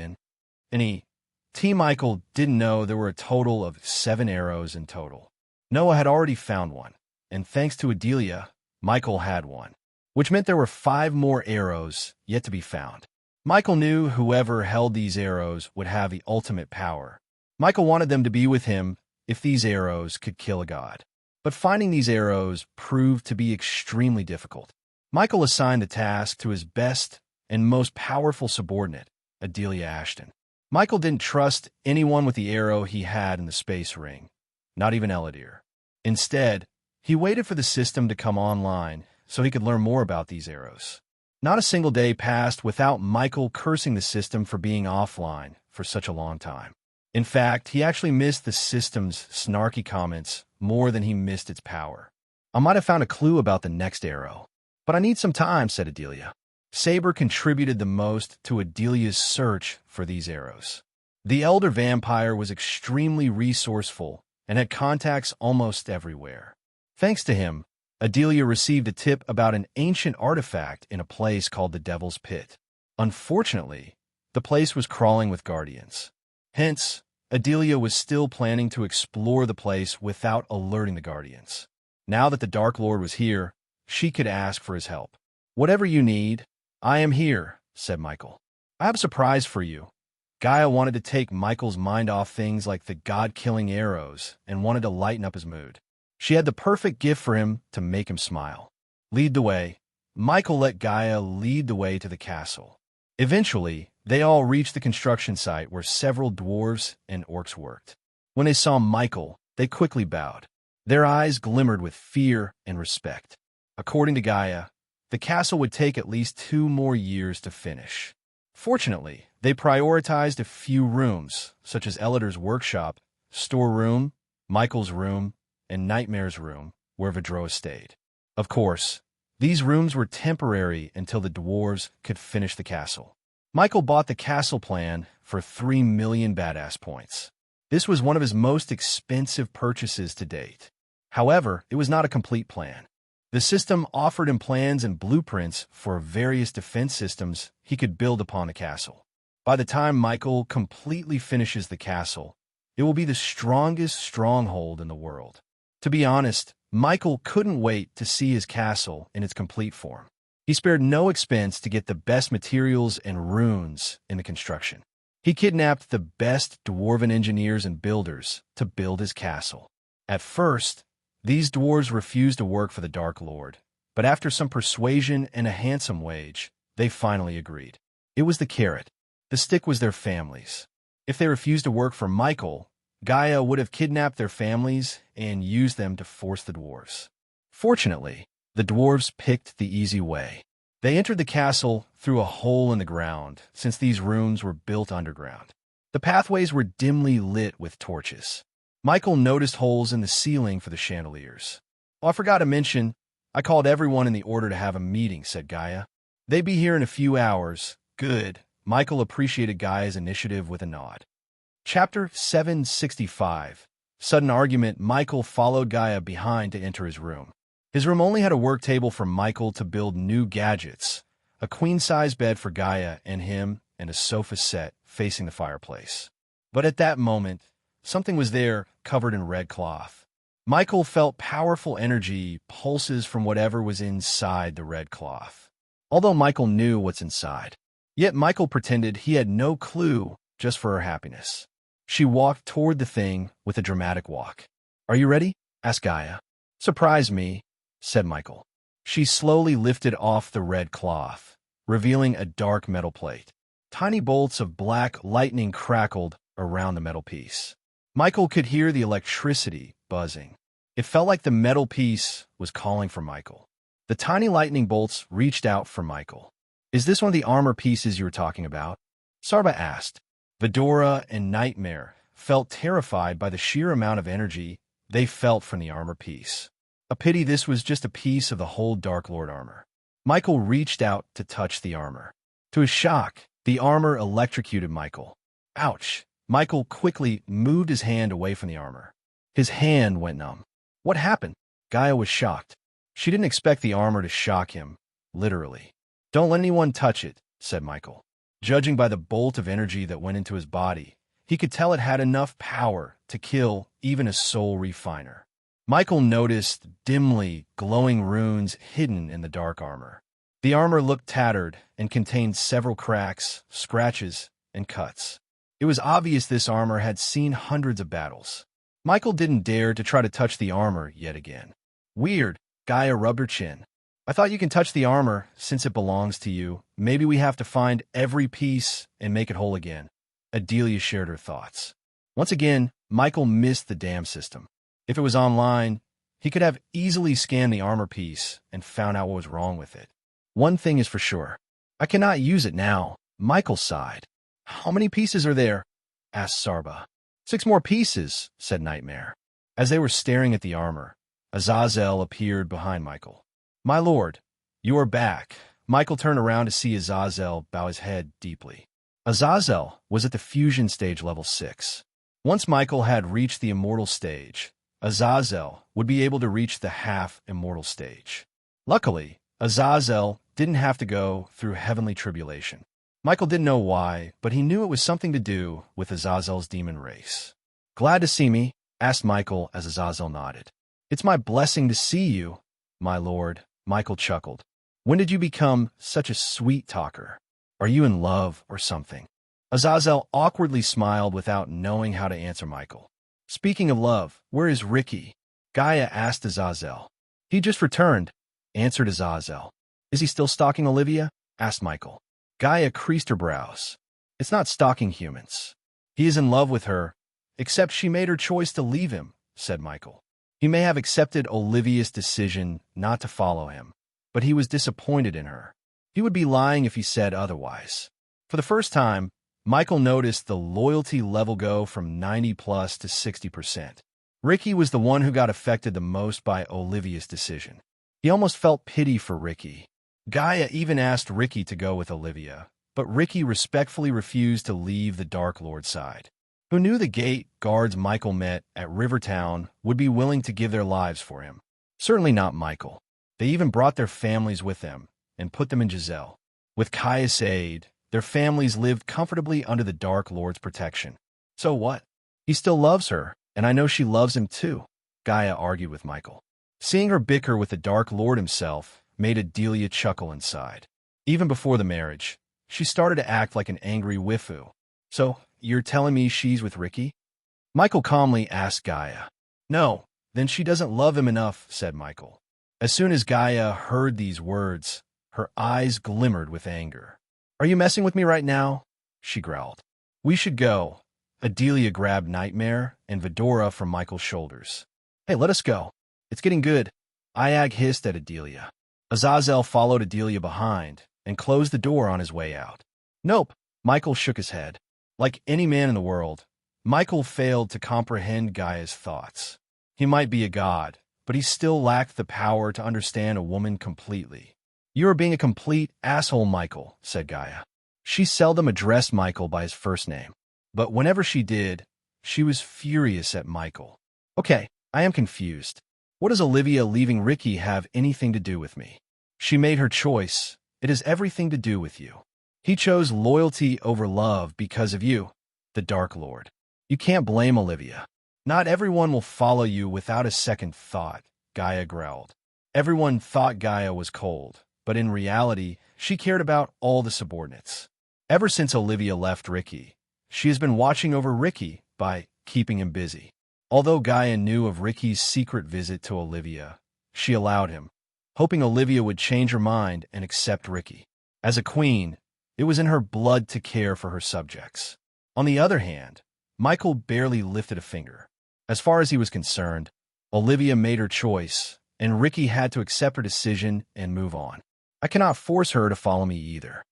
in E. T. Michael didn't know there were a total of 7 arrows in total. Noah had already found one, and thanks to Adelia, Michael had one, which meant there were 5 more arrows yet to be found. Michael knew whoever held these arrows would have the ultimate power. Michael wanted them to be with him if these arrows could kill a god. But finding these arrows proved to be extremely difficult. Michael assigned the task to his best and most powerful subordinate, Adelia Ashton. Michael didn't trust anyone with the arrow he had in the space ring, not even Eladir. Instead, he waited for the system to come online so he could learn more about these arrows. Not a single day passed without Michael cursing the system for being offline for such a long time. In fact, he actually missed the system's snarky comments more than he missed its power. "I might have found a clue about the next arrow, but I need some time," said Adelia. Saber contributed the most to Adelia's search for these arrows. The elder vampire was extremely resourceful and had contacts almost everywhere. Thanks to him, Adelia received a tip about an ancient artifact in a place called the Devil's Pit. Unfortunately, the place was crawling with guardians. Hence, Adelia was still planning to explore the place without alerting the guardians. Now that the Dark Lord was here, she could ask for his help. "Whatever you need, I am here," said Michael. "I have a surprise for you." Gaia wanted to take Michael's mind off things like the god-killing arrows and wanted to lighten up his mood. She had the perfect gift for him to make him smile. "Lead the way." Michael let Gaia lead the way to the castle. Eventually, they all reached the construction site where several dwarves and orcs worked. When they saw Michael, they quickly bowed. Their eyes glimmered with fear and respect. According to Gaia, the castle would take at least 2 more years to finish. Fortunately, they prioritized a few rooms, such as Eladir's workshop, storeroom, Michael's room, and Nightmare's room, where Vidroa stayed. Of course, these rooms were temporary until the dwarves could finish the castle. Michael bought the castle plan for 3 million badass points. This was one of his most expensive purchases to date. However, it was not a complete plan. The system offered him plans and blueprints for various defense systems he could build upon the castle. By the time Michael completely finishes the castle, it will be the strongest stronghold in the world. To be honest, Michael couldn't wait to see his castle in its complete form. He spared no expense to get the best materials and runes in the construction. He kidnapped the best dwarven engineers and builders to build his castle. At first, these dwarves refused to work for the Dark Lord, but after some persuasion and a handsome wage, they finally agreed. It was the carrot. The stick was their families. If they refused to work for Michael, Gaia would have kidnapped their families and used them to force the dwarves. Fortunately, the dwarves picked the easy way. They entered the castle through a hole in the ground, since these rooms were built underground. The pathways were dimly lit with torches. Michael noticed holes in the ceiling for the chandeliers. "Oh, I forgot to mention, I called everyone in the order to have a meeting," said Gaia. "They'd be here in a few hours." "Good." Michael appreciated Gaia's initiative with a nod. Chapter 765. Sudden argument. Michael followed Gaia behind to enter his room. His room only had a work table for Michael to build new gadgets, a queen-size bed for Gaia and him, and a sofa set facing the fireplace. But at that moment, something was there covered in red cloth. Michael felt powerful energy pulses from whatever was inside the red cloth. Although Michael knew what's inside, yet Michael pretended he had no clue just for her happiness. She walked toward the thing with a dramatic walk. "Are you ready?" asked Gaia. "Surprise me," said Michael. She slowly lifted off the red cloth, revealing a dark metal plate. Tiny bolts of black lightning crackled around the metal piece. Michael could hear the electricity buzzing. It felt like the metal piece was calling for Michael. The tiny lightning bolts reached out for Michael. "Is this one of the armor pieces you were talking about?" Sarba asked. Vidora and Nightmare felt terrified by the sheer amount of energy they felt from the armor piece. A pity this was just a piece of the whole Dark Lord armor. Michael reached out to touch the armor. To his shock, the armor electrocuted Michael. Ouch! Michael quickly moved his hand away from the armor. His hand went numb. What happened? Gaia was shocked. She didn't expect the armor to shock him, literally. "Don't let anyone touch it," said Michael. Judging by the bolt of energy that went into his body, he could tell it had enough power to kill even a soul refiner. Michael noticed dimly glowing runes hidden in the dark armor. The armor looked tattered and contained several cracks, scratches, and cuts. It was obvious this armor had seen hundreds of battles. Michael didn't dare to try to touch the armor yet again. "Weird," Gaia rubbed her chin. "I thought you can touch the armor since it belongs to you. Maybe we have to find every piece and make it whole again." Adelia shared her thoughts. Once again, Michael missed the dam system. If it was online, he could have easily scanned the armor piece and found out what was wrong with it. One thing is for sure. "I cannot use it now," Michael sighed. "How many pieces are there?" asked Sarba. 6 more pieces," said Nightmare. As they were staring at the armor, Azazel appeared behind Michael. "My lord, you are back." Michael turned around to see Azazel bow his head deeply. Azazel was at the fusion stage level 6. Once Michael had reached the immortal stage, Azazel would be able to reach the half-immortal stage. Luckily, Azazel didn't have to go through heavenly tribulation. Michael didn't know why, but he knew it was something to do with Azazel's demon race. "Glad to see me?" asked Michael as Azazel nodded. "It's my blessing to see you, my lord," Michael chuckled. "When did you become such a sweet talker? Are you in love or something?" Azazel awkwardly smiled without knowing how to answer Michael. "Speaking of love, where is Ricky?" Gaia asked Azazel. "He just returned," answered Azazel. "Is he still stalking Olivia?" asked Michael. Gaia creased her brows. "It's not stalking humans. He is in love with her, except she made her choice to leave him," said Michael. He may have accepted Olivia's decision not to follow him, but he was disappointed in her. He would be lying if he said otherwise. For the first time, Michael noticed the loyalty level go from 90+ to 60%. Ricky was the one who got affected the most by Olivia's decision. He almost felt pity for Ricky. Gaia even asked Ricky to go with Olivia, but Ricky respectfully refused to leave the Dark Lord side. Who knew the gate guards Michael met at Rivertown would be willing to give their lives for him? Certainly not Michael. They even brought their families with them and put them in Giselle. With Caius' aid, their families lived comfortably under the Dark Lord's protection. So what? He still loves her, and I know she loves him too, Gaia argued with Michael. Seeing her bicker with the Dark Lord himself made Adelia chuckle inside. Even before the marriage, she started to act like an angry waifu. "So, you're telling me she's with Ricky?" Michael calmly asked Gaia. "No, then she doesn't love him enough," said Michael. As soon as Gaia heard these words, her eyes glimmered with anger. "Are you messing with me right now?" she growled. "We should go." Adelia grabbed Nightmare and Vidora from Michael's shoulders. "Hey, let us go. It's getting good." Iag hissed at Adelia. Azazel followed Adelia behind and closed the door on his way out. "Nope," Michael shook his head. Like any man in the world, Michael failed to comprehend Gaia's thoughts. He might be a god, but he still lacked the power to understand a woman completely. "You are being a complete asshole, Michael," said Gaia. She seldom addressed Michael by his first name, but whenever she did, she was furious at Michael. "Okay, I am confused. What does Olivia leaving Ricky have anything to do with me? She made her choice. It has everything to do with you. He chose loyalty over love because of you, the Dark Lord. You can't blame Olivia. Not everyone will follow you without a second thought, Gaia growled. Everyone thought Gaia was cold, but in reality, she cared about all the subordinates. Ever since Olivia left Ricky, she has been watching over Ricky by keeping him busy. Although Gaia knew of Ricky's secret visit to Olivia, she allowed him, hoping Olivia would change her mind and accept Ricky. As a queen, it was in her blood to care for her subjects. On the other hand, Michael barely lifted a finger. As far as he was concerned, Olivia made her choice, and Ricky had to accept her decision and move on. I cannot force her to follow me either.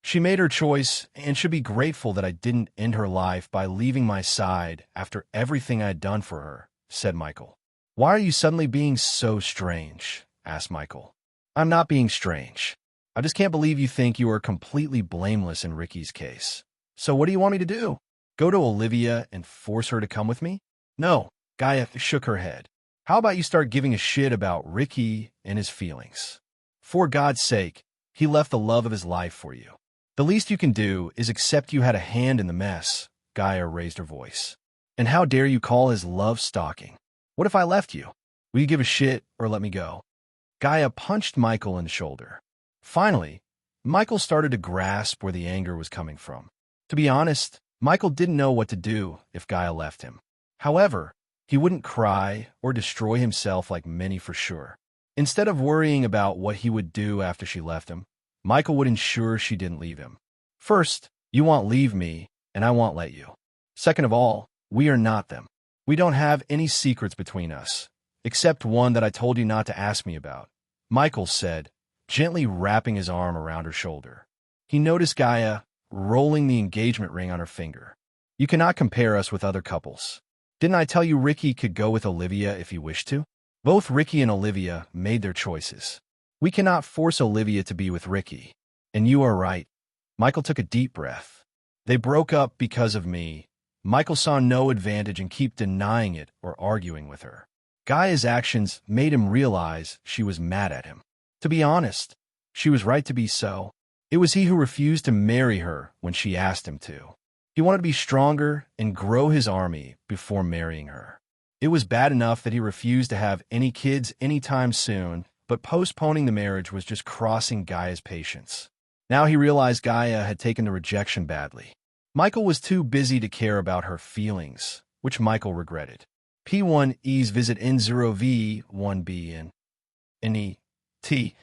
She made her choice and should be grateful that I didn't end her life by leaving my side after everything I had done for her, said Michael. Why are you suddenly being so strange? Asked Michael. I'm not being strange. I just can't believe you think you are completely blameless in Ricky's case. So what do you want me to do? Go to Olivia and force her to come with me? No, Gaia shook her head. How about you start giving a shit about Ricky and his feelings? For God's sake, he left the love of his life for you. The least you can do is accept you had a hand in the mess, Gaia raised her voice. And how dare you call his love stalking? What if I left you? Will you give a shit or let me go? Gaia punched Michael in the shoulder. Finally, Michael started to grasp where the anger was coming from. To be honest, Michael didn't know what to do if Gaia left him. However, he wouldn't cry or destroy himself like many for sure. Instead of worrying about what he would do after she left him, Michael would ensure she didn't leave him. First, you won't leave me, and I won't let you. Second of all, we are not them. We don't have any secrets between us, except one that I told you not to ask me about, Michael said, gently wrapping his arm around her shoulder. He noticed Gaia rolling the engagement ring on her finger. You cannot compare us with other couples. Didn't I tell you Ricky could go with Olivia if he wished to? Both Ricky and Olivia made their choices. We cannot force Olivia to be with Ricky. And you are right. Michael took a deep breath. They broke up because of me. Michael saw no advantage in keep denying it or arguing with her. Gaia's actions made him realize she was mad at him. To be honest, she was right to be so. It was he who refused to marry her when she asked him to. He wanted to be stronger and grow his army before marrying her. It was bad enough that he refused to have any kids anytime soon, but postponing the marriage was just crossing Gaia's patience. Now he realized Gaia had taken the rejection badly. Michael was too busy to care about her feelings, which Michael regretted. P1E's visit N0V1B and NET,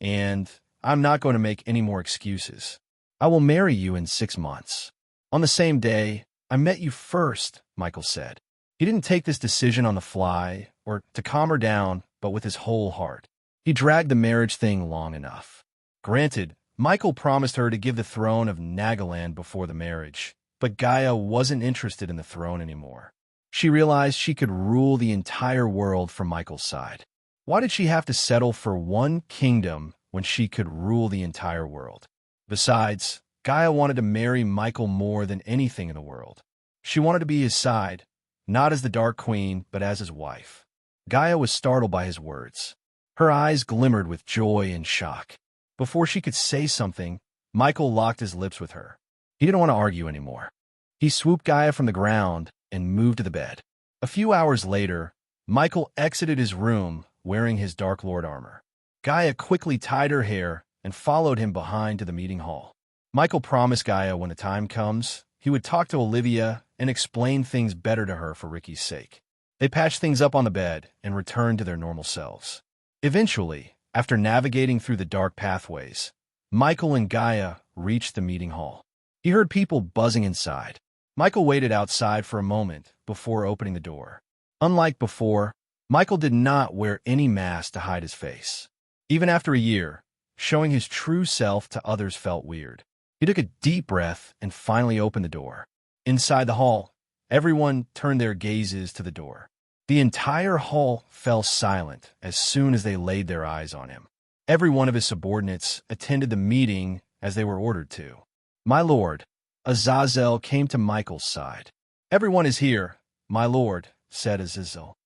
and I'm not going to make any more excuses. I will marry you in 6 months. On the same day, I met you first, Michael said. He didn't take this decision on the fly or to calm her down, but with his whole heart. He dragged the marriage thing long enough. Granted, Michael promised her to give the throne of Nagaland before the marriage, but Gaia wasn't interested in the throne anymore. She realized she could rule the entire world from Michael's side. Why did she have to settle for one kingdom when she could rule the entire world? Besides, Gaia wanted to marry Michael more than anything in the world. She wanted to be his side, not as the Dark Queen, but as his wife. Gaia was startled by his words. Her eyes glimmered with joy and shock. Before she could say something, Michael locked his lips with her. He didn't want to argue anymore. He swooped Gaia from the ground and moved to the bed. A few hours later, Michael exited his room wearing his Dark Lord armor. Gaia quickly tied her hair and followed him behind to the meeting hall. Michael promised Gaia when the time comes, he would talk to Olivia and explain things better to her for Ricky's sake. They patched things up on the bed and returned to their normal selves. Eventually, after navigating through the dark pathways, Michael and Gaia reached the meeting hall. He heard people buzzing inside. Michael waited outside for a moment before opening the door. Unlike before, Michael did not wear any mask to hide his face. Even after a year, showing his true self to others felt weird. He took a deep breath and finally opened the door. Inside the hall, everyone turned their gazes to the door. The entire hall fell silent as soon as they laid their eyes on him. Every one of his subordinates attended the meeting as they were ordered to. My lord, Azazel came to Michael's side. Everyone is here, my lord, said Azazel.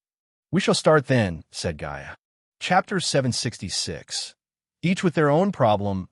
We shall start then, said Gaia. Chapter 766. Each with their own problem,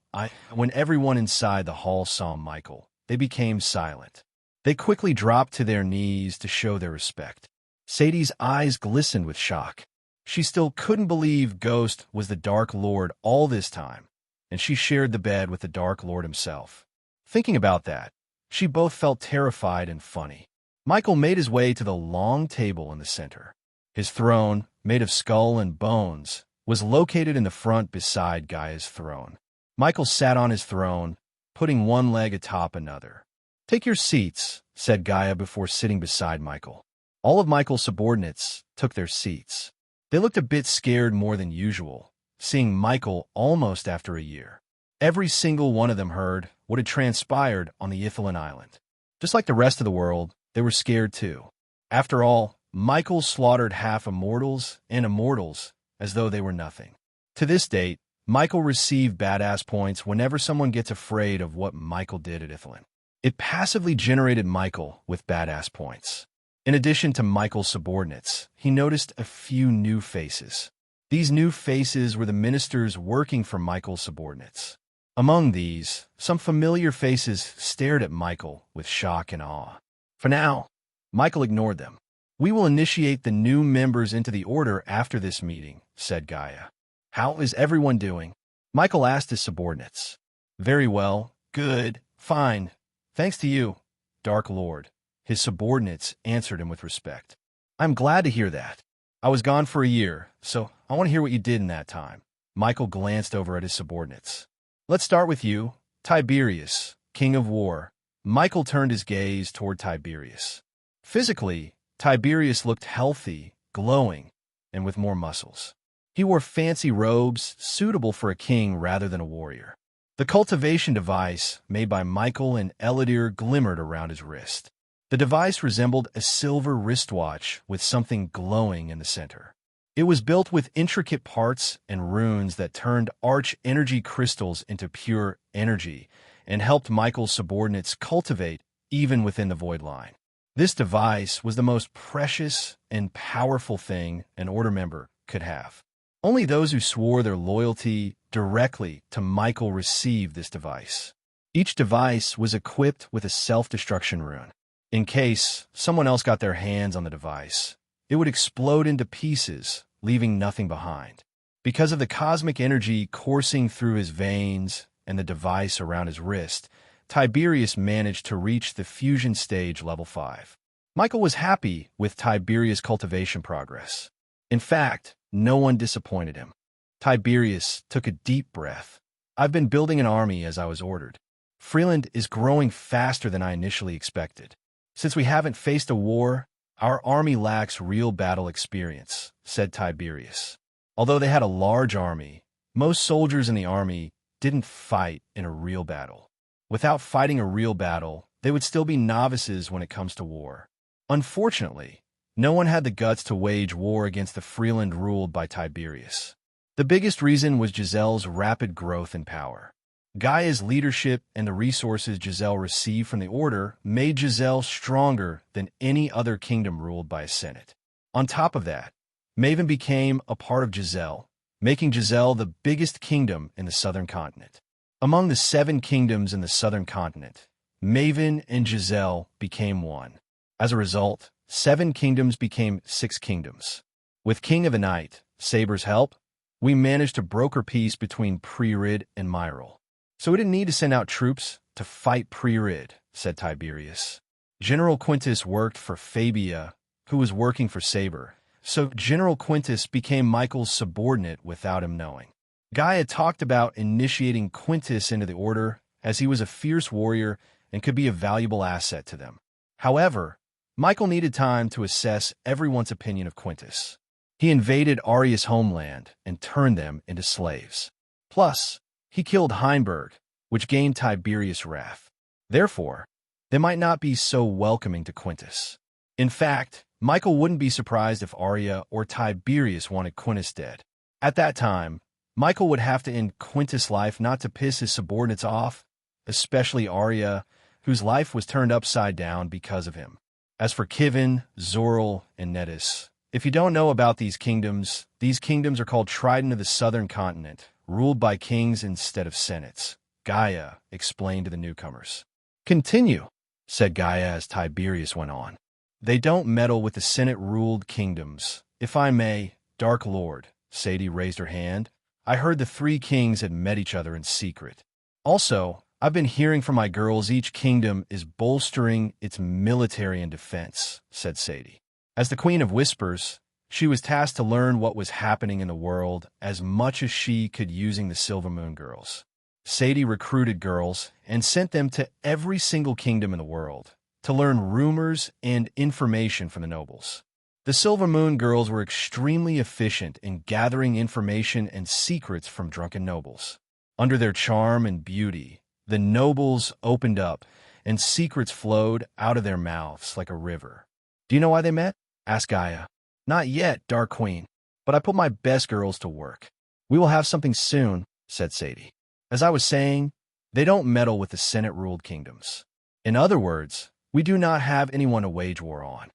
when everyone inside the hall saw Michael, they became silent. They quickly dropped to their knees to show their respect. Sadie's eyes glistened with shock. She still couldn't believe Ghost was the Dark Lord all this time, and she shared the bed with the Dark Lord himself. Thinking about that, she both felt terrified and funny. Michael made his way to the long table in the center. His throne, made of skull and bones, was located in the front beside Gaia's throne. Michael sat on his throne, putting one leg atop another. "Take your seats," said Gaia before sitting beside Michael. All of Michael's subordinates took their seats. They looked a bit scared more than usual, seeing Michael almost after a year. Every single one of them heard what had transpired on the Ithilien island. Just like the rest of the world, they were scared too. After all, Michael slaughtered half immortals and immortals as though they were nothing. To this date, Michael received badass points whenever someone gets afraid of what Michael did at Ithilien. It passively generated Michael with badass points. In addition to Michael's subordinates, he noticed a few new faces. These new faces were the ministers working for Michael's subordinates. Among these, some familiar faces stared at Michael with shock and awe. For now, Michael ignored them. "We will initiate the new members into the order after this meeting," said Gaia. "How is everyone doing?" Michael asked his subordinates. "Very well, good, fine. Thanks to you, Dark Lord." His subordinates answered him with respect. "I'm glad to hear that. I was gone for a year, so I want to hear what you did in that time." Michael glanced over at his subordinates. "Let's start with you, Tiberius, King of War." Michael turned his gaze toward Tiberius. Physically, Tiberius looked healthy, glowing, and with more muscles. He wore fancy robes suitable for a king rather than a warrior. The cultivation device made by Michael and Elidir glimmered around his wrist. The device resembled a silver wristwatch with something glowing in the center. It was built with intricate parts and runes that turned arch-energy crystals into pure energy and helped Michael's subordinates cultivate even within the void line. This device was the most precious and powerful thing an order member could have. Only those who swore their loyalty directly to Michael received this device. Each device was equipped with a self-destruction rune. In case someone else got their hands on the device, it would explode into pieces, leaving nothing behind. Because of the cosmic energy coursing through his veins and the device around his wrist, Tiberius managed to reach the fusion stage level 5. Michael was happy with Tiberius' cultivation progress. In fact, no one disappointed him. Tiberius took a deep breath. "I've been building an army as I was ordered. Freeland is growing faster than I initially expected. Since we haven't faced a war, our army lacks real battle experience," said Tiberius. Although they had a large army, most soldiers in the army didn't fight in a real battle. Without fighting a real battle, they would still be novices when it comes to war. Unfortunately, no one had the guts to wage war against the Freeland ruled by Tiberius. The biggest reason was Giselle's rapid growth in power. Gaia's leadership and the resources Giselle received from the Order made Giselle stronger than any other kingdom ruled by a senate. On top of that, Maven became a part of Giselle, making Giselle the biggest kingdom in the southern continent. Among the 7 kingdoms in the southern continent, Maven and Giselle became one. As a result, 7 kingdoms became 6 kingdoms. With King of the Night, Saber's help, we managed to broker peace between Pre-Rid and Myril. "So we didn't need to send out troops to fight Pre-Rid," said Tiberius. "General Quintus worked for Fabia, who was working for Saber, so General Quintus became Michael's subordinate without him knowing." Gaia talked about initiating Quintus into the Order as he was a fierce warrior and could be a valuable asset to them. However, Michael needed time to assess everyone's opinion of Quintus. He invaded Aria's homeland and turned them into slaves. Plus, he killed Heinberg, which gained Tiberius' wrath. Therefore, they might not be so welcoming to Quintus. In fact, Michael wouldn't be surprised if Aria or Tiberius wanted Quintus dead. At that time, Michael would have to end Quintus' life not to piss his subordinates off, especially Aria, whose life was turned upside down because of him. As for Kivin, Zoril, and Nettis, if you don't know about these kingdoms are called Trident of the Southern Continent, ruled by kings instead of senates, Gaia explained to the newcomers. "Continue," said Gaia as Tiberius went on. They don't meddle with the Senate-ruled kingdoms. If I may, Dark Lord, Sadie raised her hand. I heard the three kings had met each other in secret. Also, I've been hearing from my girls each kingdom is bolstering its military and defense, said Sadie. As the Queen of Whispers, she was tasked to learn what was happening in the world as much as she could using the Silver Moon girls. Sadie recruited girls and sent them to every single kingdom in the world to learn rumors and information from the nobles. The Silver Moon girls were extremely efficient in gathering information and secrets from drunken nobles. Under their charm and beauty, the nobles opened up, and secrets flowed out of their mouths like a river. Do you know why they met? Asked Gaia. Not yet, Dark Queen, but I put my best girls to work. We will have something soon, said Sadie. As I was saying, they don't meddle with the Senate-ruled kingdoms. In other words, we do not have anyone to wage war on.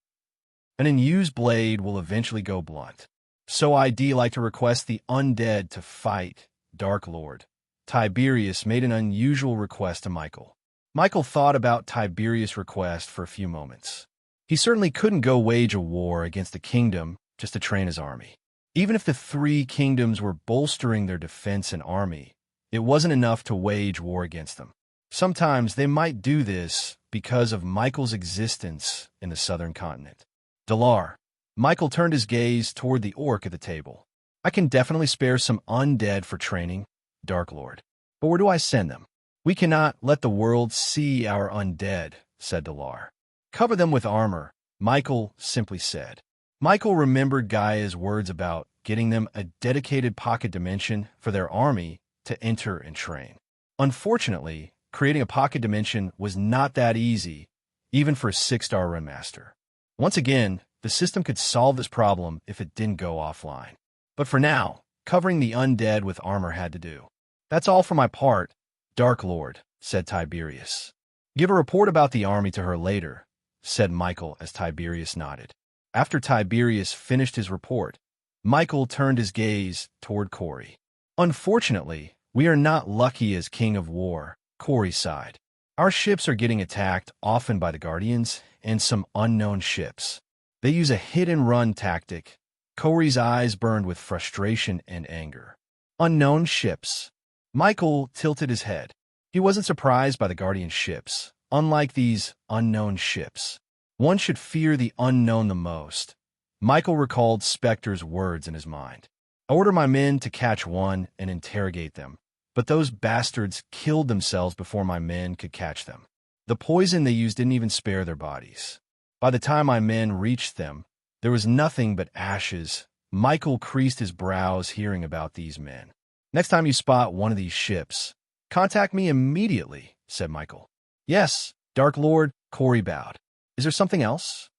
An unused blade will eventually go blunt. So I'd like to request the undead to fight, Dark Lord. Tiberius made an unusual request to Michael. Michael thought about Tiberius' request for a few moments. He certainly couldn't go wage a war against a kingdom just to train his army. Even if the three kingdoms were bolstering their defense and army, it wasn't enough to wage war against them. Sometimes they might do this because of Michael's existence in the southern continent. Dalar. Michael turned his gaze toward the orc at the table. I can definitely spare some undead for training, Dark Lord. But where do I send them? We cannot let the world see our undead, said Dalar. Cover them with armor, Michael simply said. Michael remembered Gaia's words about getting them a dedicated pocket dimension for their army to enter and train. Unfortunately, creating a pocket dimension was not that easy, even for a 6-star run master. Once again, the system could solve this problem if it didn't go offline. But for now, covering the undead with armor had to do. That's all for my part, Dark Lord, said Tiberius. Give a report about the army to her later, said Michael as Tiberius nodded. After Tiberius finished his report, Michael turned his gaze toward Corey. Unfortunately, we are not lucky as King of War, Corey sighed. Our ships are getting attacked often by the Guardians and some unknown ships. They use a hit-and-run tactic. Corey's eyes burned with frustration and anger. Unknown ships. Michael tilted his head. He wasn't surprised by the Guardian ships. Unlike these unknown ships, one should fear the unknown the most. Michael recalled Spectre's words in his mind. I order my men to catch one and interrogate them, but those bastards killed themselves before my men could catch them. The poison they used didn't even spare their bodies. By the time my men reached them, there was nothing but ashes. Michael creased his brows hearing about these men. Next time you spot one of these ships, contact me immediately, said Michael. Yes, Dark Lord, Corey bowed. Is there something else?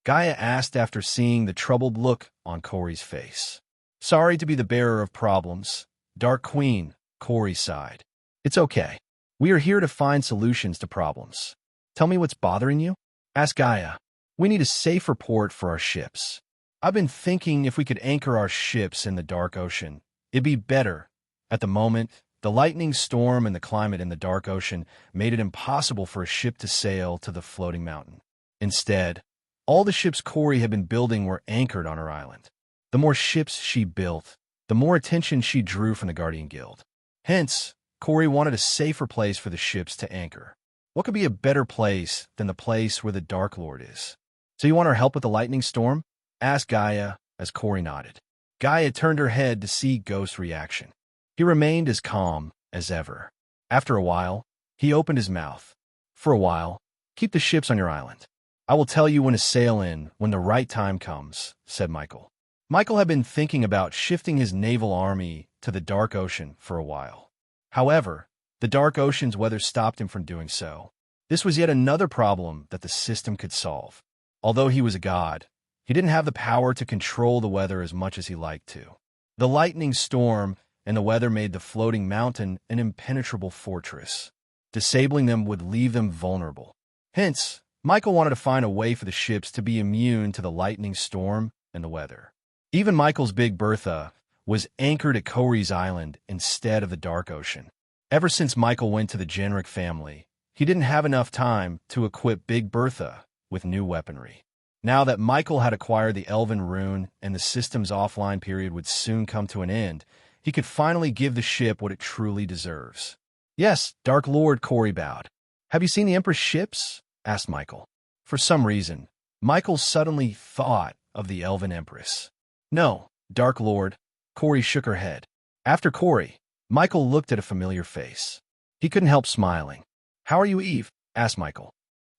Gaia asked after seeing the troubled look on Corey's face. Sorry to be the bearer of problems, Dark Queen, Corey sighed. It's okay. We are here to find solutions to problems. Tell me what's bothering you? Asked Gaia. We need a safe report for our ships. I've been thinking if we could anchor our ships in the dark ocean, it'd be better. At the moment, the lightning storm and the climate in the dark ocean made it impossible for a ship to sail to the floating mountain. Instead, all the ships Corey had been building were anchored on her island. The more ships she built, the more attention she drew from the Guardian Guild. Hence, Corey wanted a safer place for the ships to anchor. What could be a better place than the place where the Dark Lord is? So you want our help with the lightning storm? Asked Gaia as Corey nodded. Gaia turned her head to see Ghost's reaction. He remained as calm as ever. After a while, he opened his mouth. For a while, keep the ships on your island. I will tell you when to sail in when the right time comes, said Michael. Michael had been thinking about shifting his naval army to the Dark Ocean for a while. However, the Dark Ocean's weather stopped him from doing so. This was yet another problem that the system could solve. Although he was a god, he didn't have the power to control the weather as much as he liked to. The lightning storm and the weather made the floating mountain an impenetrable fortress. Disabling them would leave them vulnerable. Hence, Michael wanted to find a way for the ships to be immune to the lightning storm and the weather. Even Michael's Big Bertha was anchored at Corey's Island instead of the Dark Ocean. Ever since Michael went to the Genric family, he didn't have enough time to equip Big Bertha with new weaponry. Now that Michael had acquired the Elven rune and the system's offline period would soon come to an end, he could finally give the ship what it truly deserves. Yes, Dark Lord, Corey bowed. Have you seen the Empress ships? Asked Michael. For some reason, Michael suddenly thought of the Elven Empress. No, Dark Lord. Corey shook her head. After Corey, Michael looked at a familiar face. He couldn't help smiling. How are you, Eve? Asked Michael.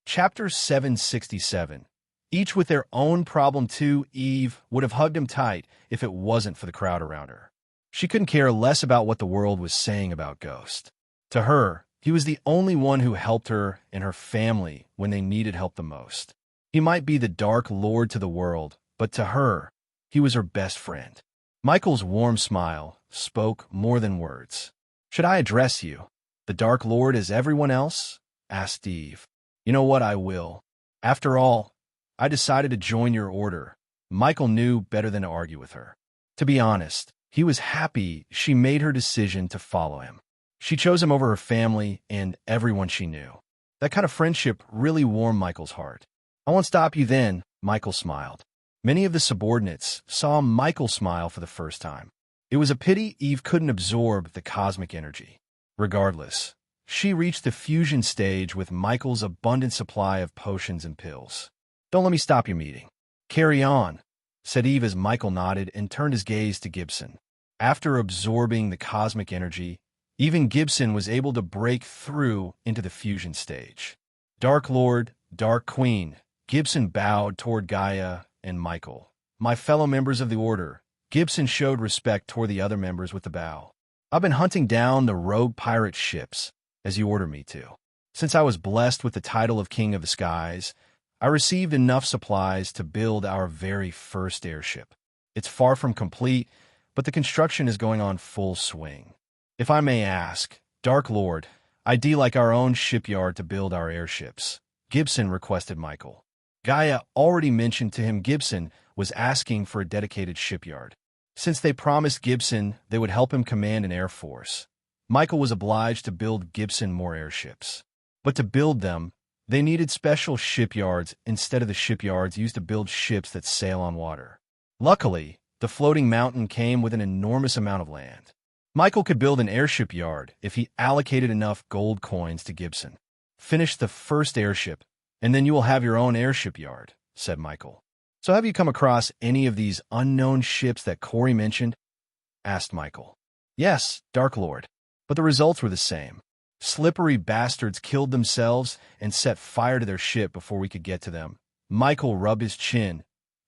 Chapter 767. Each with their own problem too, Eve would have hugged him tight if it wasn't for the crowd around her. She couldn't care less about what the world was saying about Ghost. To her, he was the only one who helped her and her family when they needed help the most. He might be the Dark Lord to the world, but to her, he was her best friend. Michael's warm smile spoke more than words. Should I address you, the Dark Lord, as everyone else? Asked Eve. You know what, I will. After all, I decided to join your order. Michael knew better than to argue with her. To be honest, he was happy she made her decision to follow him. She chose him over her family and everyone she knew. That kind of friendship really warmed Michael's heart. I won't stop you then, Michael smiled. Many of the subordinates saw Michael smile for the first time. It was a pity Eve couldn't absorb the cosmic energy. Regardless, she reached the fusion stage with Michael's abundant supply of potions and pills. Don't let me stop your meeting. Carry on, said Eve as Michael nodded and turned his gaze to Gibson. After absorbing the cosmic energy, even Gibson was able to break through into the fusion stage. Dark Lord, Dark Queen, Gibson bowed toward Gaia and Michael. My fellow members of the Order, Gibson showed respect toward the other members with the bow. I've been hunting down the rogue pirate ships, as you ordered me to. Since I was blessed with the title of King of the Skies, I received enough supplies to build our very first airship. It's far from complete, but the construction is going on full swing. If I may ask, Dark Lord, I'd like our own shipyard to build our airships, Gibson requested Michael. Gaia already mentioned to him Gibson was asking for a dedicated shipyard. Since they promised Gibson they would help him command an air force, Michael was obliged to build Gibson more airships. But to build them, they needed special shipyards instead of the shipyards used to build ships that sail on water. Luckily, the floating mountain came with an enormous amount of land. Michael could build an airship yard if he allocated enough gold coins to Gibson. Finish the first airship, and then you will have your own airship yard, said Michael. So have you come across any of these unknown ships that Corey mentioned? Asked Michael. Yes, Dark Lord, but the results were the same. Slippery bastards killed themselves and set fire to their ship before we could get to them. Michael rubbed his chin.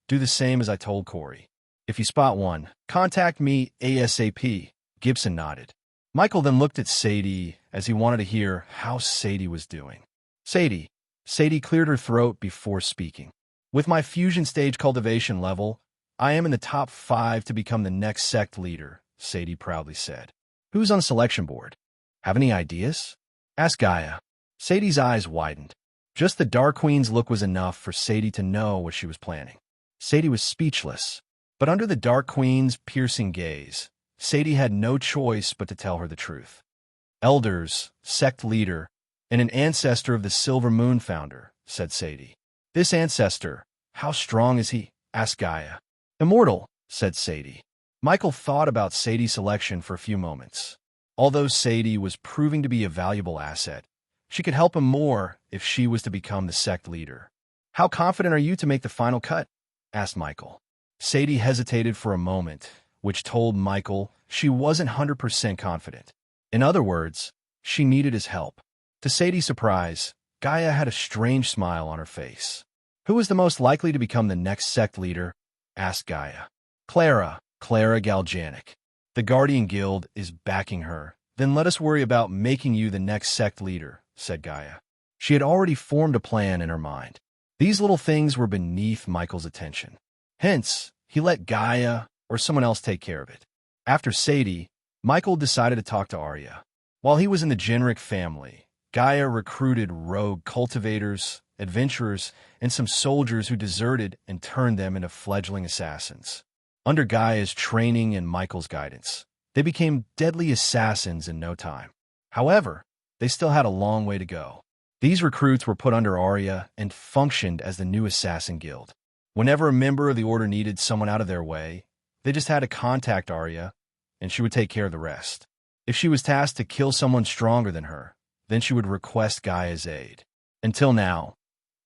Do the same as I told Corey. If you spot one, contact me ASAP. Gibson nodded. Michael then looked at Sadie as he wanted to hear how Sadie was doing. Sadie cleared her throat before speaking. With my fusion stage cultivation level, I am in the top 5 to become the next sect leader, Sadie proudly said. Who's on the selection board? Have any ideas? Asked Gaia. Sadie's eyes widened. Just the Dark Queen's look was enough for Sadie to know what she was planning. Sadie was speechless, but under the Dark Queen's piercing gaze, Sadie had no choice but to tell her the truth. Elders, sect leader, and an ancestor of the Silver Moon founder, said Sadie. This ancestor, how strong is he? Asked Gaia. Immortal, said Sadie. Michael thought about Sadie's selection for a few moments. Although Sadie was proving to be a valuable asset, she could help him more if she was to become the sect leader. How confident are you to make the final cut? Asked Michael. Sadie hesitated for a moment, which told Michael she wasn't 100% confident. In other words, she needed his help. To Sadie's surprise, Gaia had a strange smile on her face. Who is the most likely to become the next sect leader? Asked Gaia. Clara Galganic. The Guardian Guild is backing her. Then let us worry about making you the next sect leader, said Gaia. She had already formed a plan in her mind. These little things were beneath Michael's attention. Hence, he let Gaia or someone else take care of it. After Sadie, Michael decided to talk to Arya. While he was in the Genric family, Gaia recruited rogue cultivators, adventurers, and some soldiers who deserted and turned them into fledgling assassins. Under Gaia's training and Michael's guidance, they became deadly assassins in no time. However, they still had a long way to go. These recruits were put under Arya and functioned as the new assassin guild. Whenever a member of the Order needed someone out of their way, they just had to contact Arya, and she would take care of the rest. If she was tasked to kill someone stronger than her, then she would request Gaia's aid. Until now,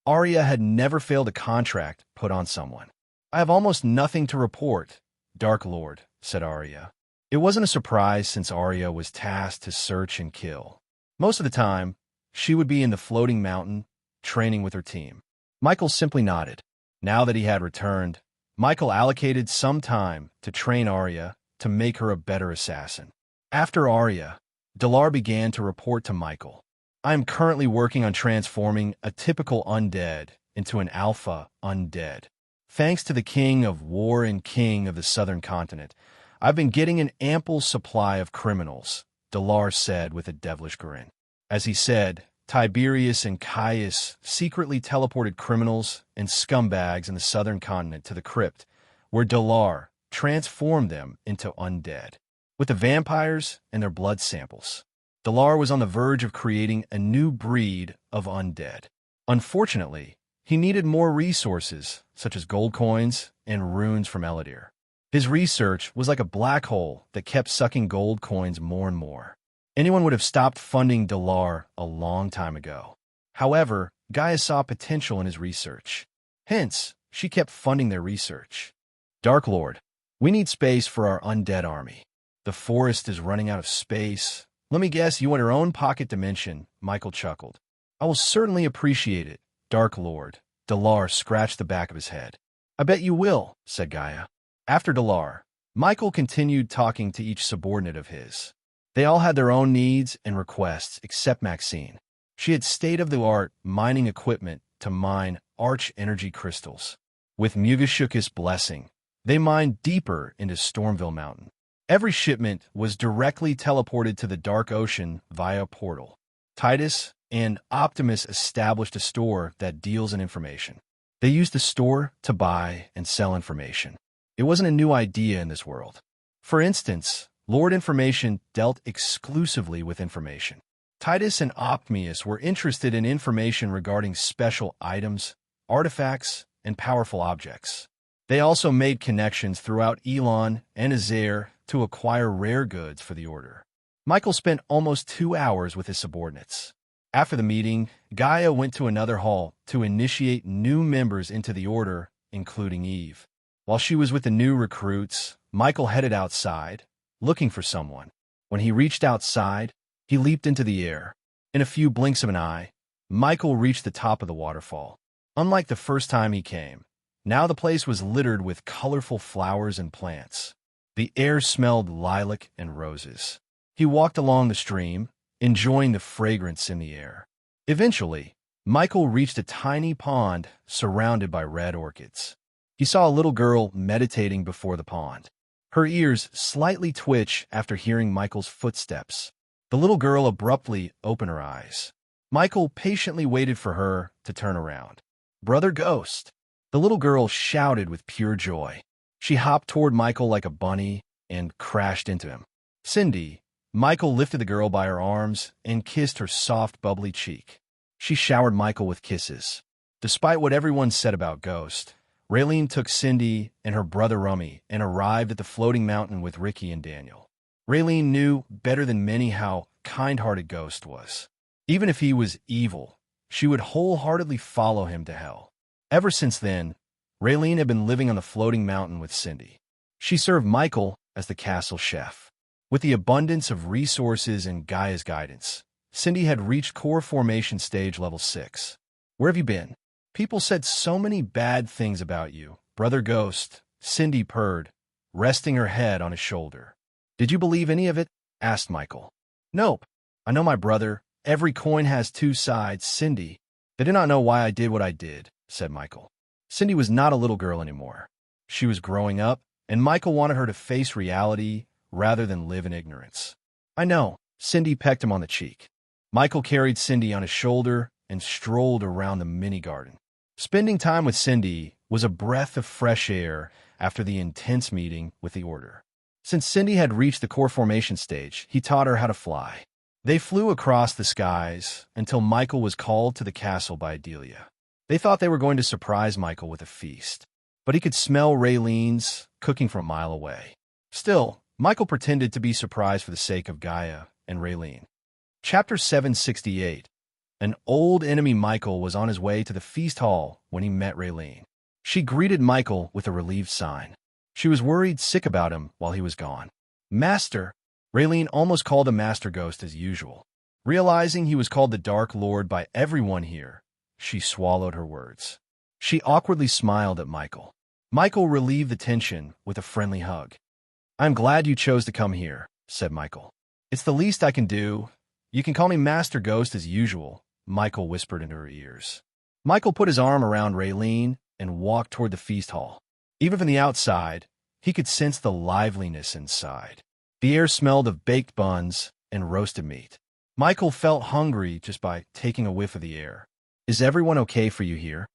Arya had never failed a contract put on someone. "I have almost nothing to report, Dark Lord," said Arya. It wasn't a surprise since Arya was tasked to search and kill. Most of the time, she would be in the floating mountain, training with her team. Michael simply nodded. Now that he had returned, Michael allocated some time to train Arya to make her a better assassin. After Arya, Dalar began to report to Michael. "I am currently working on transforming a typical undead into an alpha undead. Thanks to the King of War and King of the Southern Continent, I've been getting an ample supply of criminals," Dalar said with a devilish grin. As he said, Tiberius and Caius secretly teleported criminals and scumbags in the Southern Continent to the crypt, where Dalar transformed them into undead. With the vampires and their blood samples, Dalar was on the verge of creating a new breed of undead. Unfortunately, he needed more resources, such as gold coins and runes from Eladir. His research was like a black hole that kept sucking gold coins more and more. Anyone would have stopped funding Dalar a long time ago. However, Gaia saw potential in his research. Hence, she kept funding their research. "Dark Lord, we need space for our undead army. The forest is running out of space. Let me guess, you want your own pocket dimension," Michael chuckled. "I will certainly appreciate it, Dark Lord." Dalar scratched the back of his head. "I bet you will," said Gaia. After Dalar, Michael continued talking to each subordinate of his. They all had their own needs and requests, except Maxine. She had state-of-the-art mining equipment to mine arch-energy crystals. With Mugashuk's blessing, they mined deeper into Stormville Mountain. Every shipment was directly teleported to the Dark Ocean via a portal. Titus and Optimus established a store that deals in information. They used the store to buy and sell information. It wasn't a new idea in this world. For instance, Lord Information dealt exclusively with information. Titus and Optimus were interested in information regarding special items, artifacts, and powerful objects. They also made connections throughout Elon and Azair to acquire rare goods for the Order. Michael spent almost 2 hours with his subordinates. After the meeting, Gaia went to another hall to initiate new members into the Order, including Eve. While she was with the new recruits, Michael headed outside, looking for someone. When he reached outside, he leaped into the air. In a few blinks of an eye, Michael reached the top of the waterfall. Unlike the first time he came, now the place was littered with colorful flowers and plants. The air smelled lilac and roses. He walked along the stream, enjoying the fragrance in the air. Eventually, Michael reached a tiny pond surrounded by red orchids. He saw a little girl meditating before the pond. Her ears slightly twitched after hearing Michael's footsteps. The little girl abruptly opened her eyes. Michael patiently waited for her to turn around. "Brother Ghost!" The little girl shouted with pure joy. She hopped toward Michael like a bunny and crashed into him. "Cindy!" Michael lifted the girl by her arms and kissed her soft, bubbly cheek. She showered Michael with kisses. Despite what everyone said about Ghost, Raylene took Cindy and her brother Rummy and arrived at the floating mountain with Ricky and Daniel. Raylene knew better than many how kind-hearted Ghost was. Even if he was evil, she would wholeheartedly follow him to hell. Ever since then, Raylene had been living on the floating mountain with Cindy. She served Michael as the castle chef. With the abundance of resources and Gaia's guidance, Cindy had reached core formation stage level 6. "Where have you been? People said so many bad things about you, Brother Ghost," Cindy purred, resting her head on his shoulder. "Did you believe any of it?" asked Michael. "Nope. I know my brother. Every coin has two sides, Cindy. They did not know why I did what I did," said Michael. Cindy was not a little girl anymore. She was growing up, and Michael wanted her to face reality rather than live in ignorance. "I know." Cindy pecked him on the cheek. Michael carried Cindy on his shoulder and strolled around the mini-garden. Spending time with Cindy was a breath of fresh air after the intense meeting with the Order. Since Cindy had reached the core formation stage, he taught her how to fly. They flew across the skies until Michael was called to the castle by Adelia. They thought they were going to surprise Michael with a feast. but he could smell Raylene's cooking from a mile away. Still, Michael pretended to be surprised for the sake of Gaia and Raylene. Chapter 768. An old enemy. Michael was on his way to the feast hall when he met Raylene. She greeted Michael with a relieved sign. She was worried sick about him while he was gone. Master! Raylene almost called him Master Ghost as usual. Realizing he was called the Dark Lord by everyone here, she swallowed her words. She awkwardly smiled at Michael. Michael relieved the tension with a friendly hug. I'm glad you chose to come here, said Michael. It's the least I can do. You can call me Master Ghost as usual, Michael whispered into her ears. Michael put his arm around Raylene and walked toward the feast hall. Even from the outside, he could sense the liveliness inside. The air smelled of baked buns and roasted meat. Michael felt hungry just by taking a whiff of the air. Is everyone okay for you here?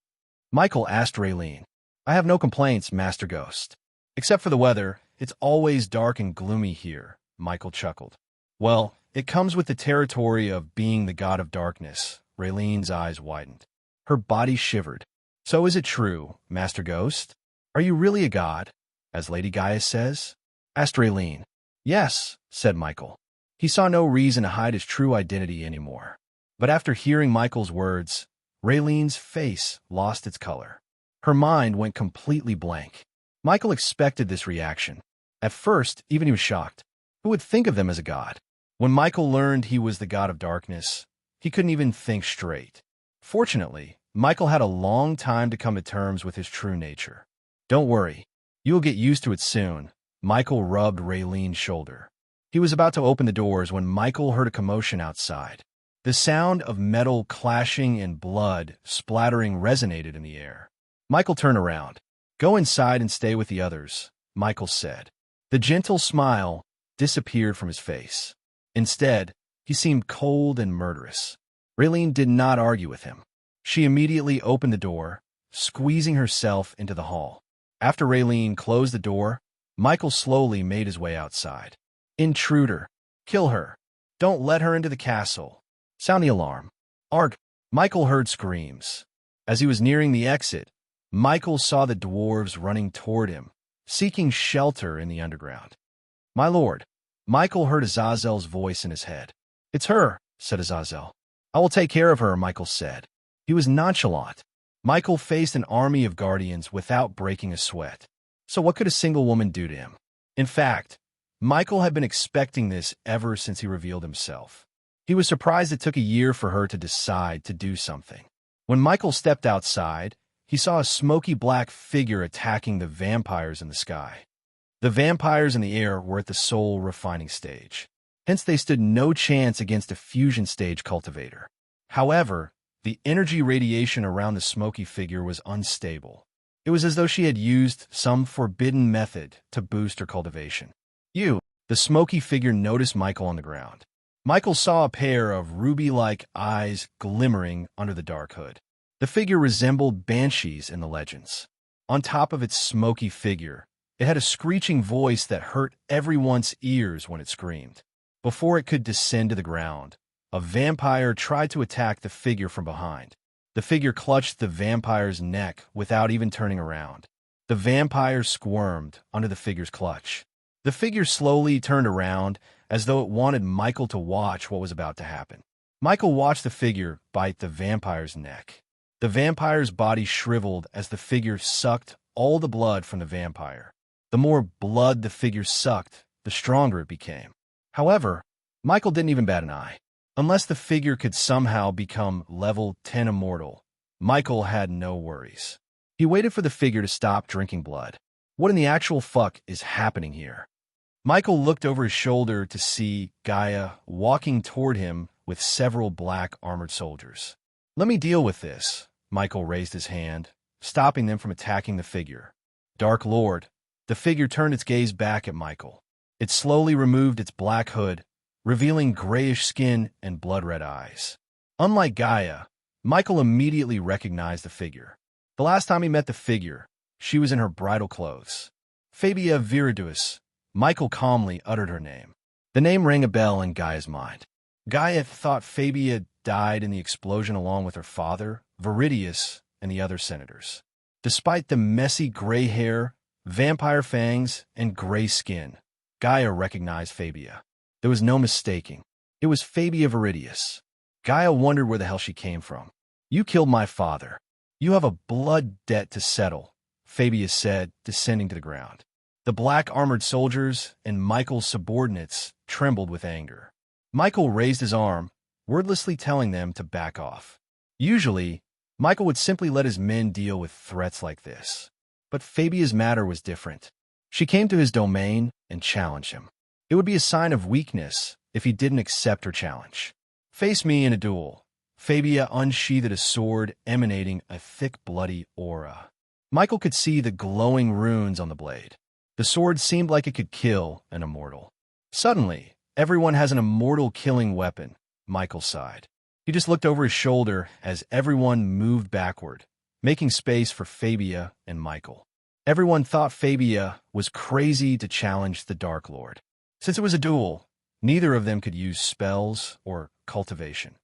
Michael asked Raylene. I have no complaints, Master Ghost. Except for the weather, it's always dark and gloomy here, Michael chuckled. Well, it comes with the territory of being the god of darkness. Raylene's eyes widened. Her body shivered. So is it true, Master Ghost? Are you really a god, as Lady Gaia says? Asked Raylene. Yes, said Michael. He saw no reason to hide his true identity anymore. But after hearing Michael's words, Raylene's face lost its color. Her mind went completely blank. Michael expected this reaction. At first, even he was shocked. Who would think of them as a god? When Michael learned he was the god of darkness, he couldn't even think straight. Fortunately, Michael had a long time to come to terms with his true nature. Don't worry, you'll get used to it soon. Michael rubbed Raylene's shoulder. He was about to open the doors when Michael heard a commotion outside. The sound of metal clashing and blood splattering resonated in the air. Michael turned around. Go inside and stay with the others, Michael said. The gentle smile disappeared from his face. Instead, he seemed cold and murderous. Raylene did not argue with him. She immediately opened the door, squeezing herself into the hall. After Raylene closed the door, Michael slowly made his way outside. Intruder. Kill her. Don't let her into the castle. Sound the alarm. Arg! Michael heard screams. As he was nearing the exit, Michael saw the dwarves running toward him, seeking shelter in the underground. My lord. Michael heard Azazel's voice in his head. It's her, said Azazel. I will take care of her, Michael said. He was nonchalant. Michael faced an army of guardians without breaking a sweat. So what could a single woman do to him? In fact, Michael had been expecting this ever since he revealed himself. He was surprised it took a year for her to decide to do something. When Michael stepped outside, he saw a smoky black figure attacking the vampires in the sky. The vampires in the air were at the soul refining stage. Hence they stood no chance against a fusion stage cultivator. However, the energy radiation around the smoky figure was unstable. It was as though she had used some forbidden method to boost her cultivation. The smoky figure noticed Michael on the ground. Michael saw a pair of ruby-like eyes glimmering under the dark hood. The figure resembled banshees in the legends. On top of its smoky figure, it had a screeching voice that hurt everyone's ears when it screamed. Before it could descend to the ground, a vampire tried to attack the figure from behind. The figure clutched the vampire's neck without even turning around. The vampire squirmed under the figure's clutch. The figure slowly turned around as though it wanted Michael to watch what was about to happen. Michael watched the figure bite the vampire's neck. The vampire's body shriveled as the figure sucked all the blood from the vampire. The more blood the figure sucked, the stronger it became. However, Michael didn't even bat an eye. Unless the figure could somehow become level 10 immortal, Michael had no worries. He waited for the figure to stop drinking blood. What in the actual fuck is happening here? Michael looked over his shoulder to see Gaia walking toward him with several black armored soldiers. Let me deal with this. Michael raised his hand, stopping them from attacking the figure. Dark Lord. The figure turned its gaze back at Michael. It slowly removed its black hood, revealing grayish skin and blood-red eyes. Unlike Gaia, Michael immediately recognized the figure. The last time he met the figure, she was in her bridal clothes. Fabia Viriduus. Michael calmly uttered her name. The name rang a bell in Gaia's mind. Gaia thought Fabia died in the explosion along with her father, Viridius, and the other senators. Despite the messy gray hair, vampire fangs, and gray skin, Gaia recognized Fabia. There was no mistaking. It was Fabia Viridius. Gaia wondered where the hell she came from. "You killed my father. You have a blood debt to settle," Fabia said, descending to the ground. The black armored soldiers and Michael's subordinates trembled with anger. Michael raised his arm, wordlessly telling them to back off. Usually, Michael would simply let his men deal with threats like this. But Fabia's matter was different. She came to his domain and challenged him. It would be a sign of weakness if he didn't accept her challenge. "Face me in a duel." Fabia unsheathed a sword emanating a thick, bloody aura. Michael could see the glowing runes on the blade. The sword seemed like it could kill an immortal. Suddenly, everyone has an immortal killing weapon, Michael sighed. He just looked over his shoulder as everyone moved backward, making space for Fabia and Michael. Everyone thought Fabia was crazy to challenge the Dark Lord. Since it was a duel, neither of them could use spells or cultivation.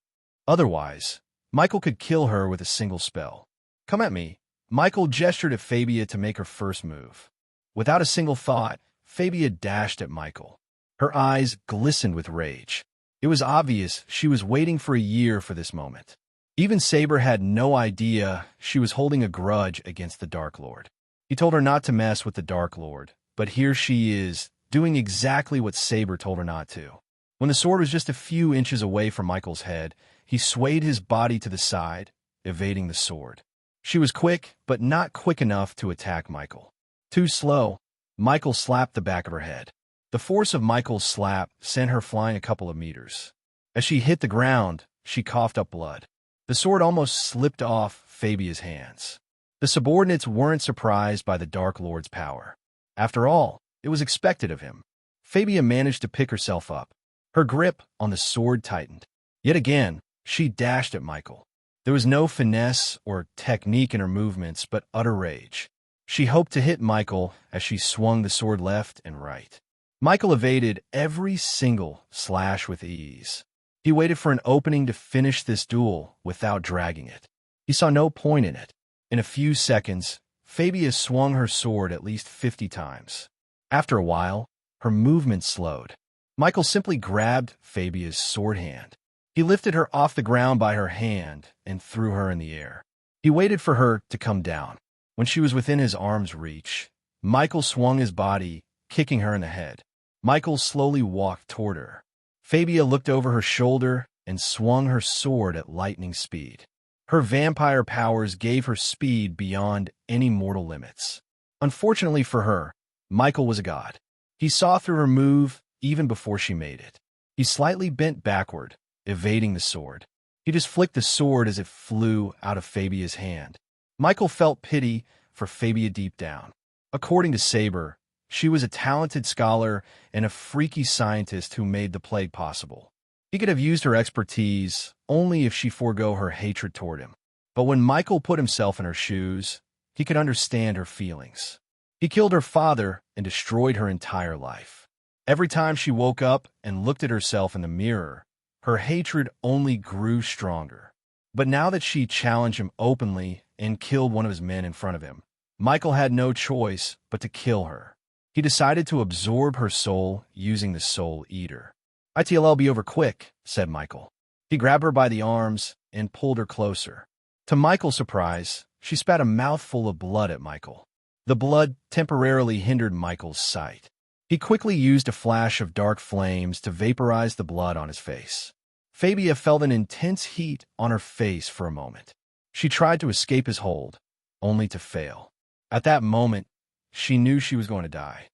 Otherwise, Michael could kill her with a single spell. "Come at me." Michael gestured at Fabia to make her first move. Without a single thought, Fabia dashed at Michael. Her eyes glistened with rage. It was obvious she was waiting for a year for this moment. Even Saber had no idea she was holding a grudge against the Dark Lord. He told her not to mess with the Dark Lord, but here she is, doing exactly what Saber told her not to. When the sword was just a few inches away from Michael's head, he swayed his body to the side, evading the sword. She was quick, but not quick enough to attack Michael. Too slow, Michael slapped the back of her head. The force of Michael's slap sent her flying a couple of meters. As she hit the ground, she coughed up blood. The sword almost slipped off Fabia's hands. The subordinates weren't surprised by the Dark Lord's power. After all, it was expected of him. Fabia managed to pick herself up. Her grip on the sword tightened. Yet again, she dashed at Michael. There was no finesse or technique in her movements, but utter rage. She hoped to hit Michael as she swung the sword left and right. Michael evaded every single slash with ease. He waited for an opening to finish this duel without dragging it. He saw no point in it. In a few seconds, Fabia swung her sword at least 50 times. After a while, her movement slowed. Michael simply grabbed Fabia's sword hand. He lifted her off the ground by her hand and threw her in the air. He waited for her to come down. When she was within his arm's reach, Michael swung his body, kicking her in the head. Michael slowly walked toward her. Fabia looked over her shoulder and swung her sword at lightning speed. Her vampire powers gave her speed beyond any mortal limits. Unfortunately for her, Michael was a god. He saw through her move even before she made it. He slightly bent backward, evading the sword. He just flicked the sword as it flew out of Fabia's hand. Michael felt pity for Fabia deep down. According to Saber, she was a talented scholar and a freaky scientist who made the plague possible. He could have used her expertise only if she forego her hatred toward him. But when Michael put himself in her shoes, he could understand her feelings. He killed her father and destroyed her entire life. Every time she woke up and looked at herself in the mirror, her hatred only grew stronger. But now that she challenged him openly and killed one of his men in front of him, Michael had no choice but to kill her. He decided to absorb her soul using the Soul Eater. "ITLL be over quick," said Michael. He grabbed her by the arms and pulled her closer. To Michael's surprise, she spat a mouthful of blood at Michael. The blood temporarily hindered Michael's sight. He quickly used a flash of dark flames to vaporize the blood on his face. Fabia felt an intense heat on her face for a moment. She tried to escape his hold, only to fail. At that moment, she knew she was going to die.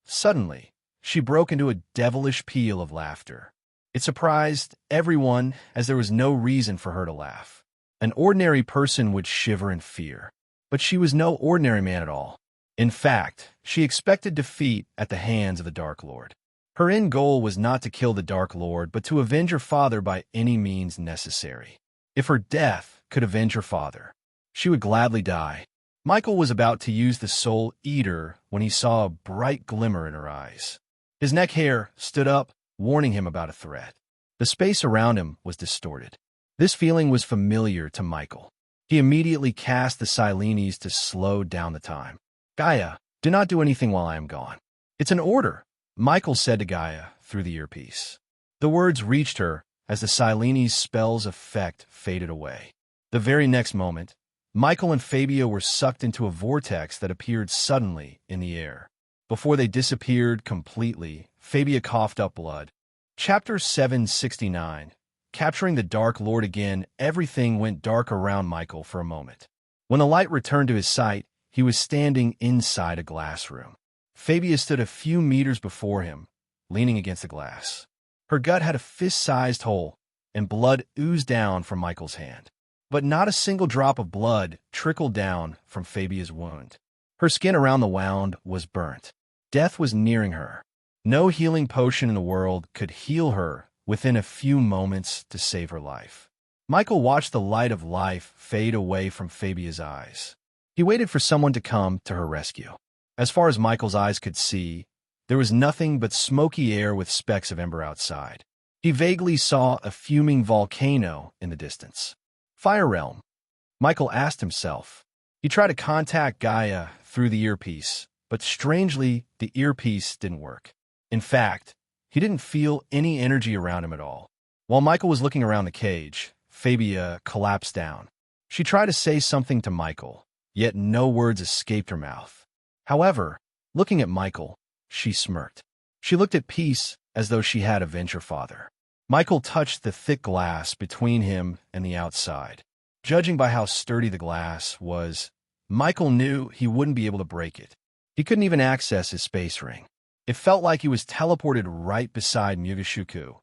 Suddenly, she broke into a devilish peal of laughter. It surprised everyone as there was no reason for her to laugh. An ordinary person would shiver in fear, but she was no ordinary man at all. In fact, she expected defeat at the hands of the Dark Lord. Her end goal was not to kill the Dark Lord, but to avenge her father by any means necessary. If her death could avenge her father, she would gladly die. Michael was about to use the Soul Eater when he saw a bright glimmer in her eyes. His neck hair stood up, warning him about a threat. The space around him was distorted. This feeling was familiar to Michael. He immediately cast the Silenes to slow down the time. Gaia, do not do anything while I am gone. It's an order, Michael said to Gaia through the earpiece. The words reached her as the Silenes' spell's effect faded away. The very next moment, Michael and Fabia were sucked into a vortex that appeared suddenly in the air. Before they disappeared completely, Fabia coughed up blood. Chapter 769. Capturing the Dark Lord again, everything went dark around Michael for a moment. When the light returned to his sight, he was standing inside a glass room. Fabia stood a few meters before him, leaning against the glass. Her gut had a fist-sized hole, and blood oozed down from Michael's hand. But not a single drop of blood trickled down from Fabia's wound. Her skin around the wound was burnt. Death was nearing her. No healing potion in the world could heal her within a few moments to save her life. Michael watched the light of life fade away from Fabia's eyes. He waited for someone to come to her rescue. As far as Michael's eyes could see, there was nothing but smoky air with specks of ember outside. He vaguely saw a fuming volcano in the distance. Fire Realm, Michael asked himself. He tried to contact Gaia through the earpiece, but strangely, the earpiece didn't work. In fact, he didn't feel any energy around him at all. While Michael was looking around the cage, Fabia collapsed down. She tried to say something to Michael, yet no words escaped her mouth. However, looking at Michael, she smirked. She looked at peace as though she had avenged her father. Michael touched the thick glass between him and the outside. Judging by how sturdy the glass was, Michael knew he wouldn't be able to break it. He couldn't even access his space ring. It felt like he was teleported right beside Mugashuku,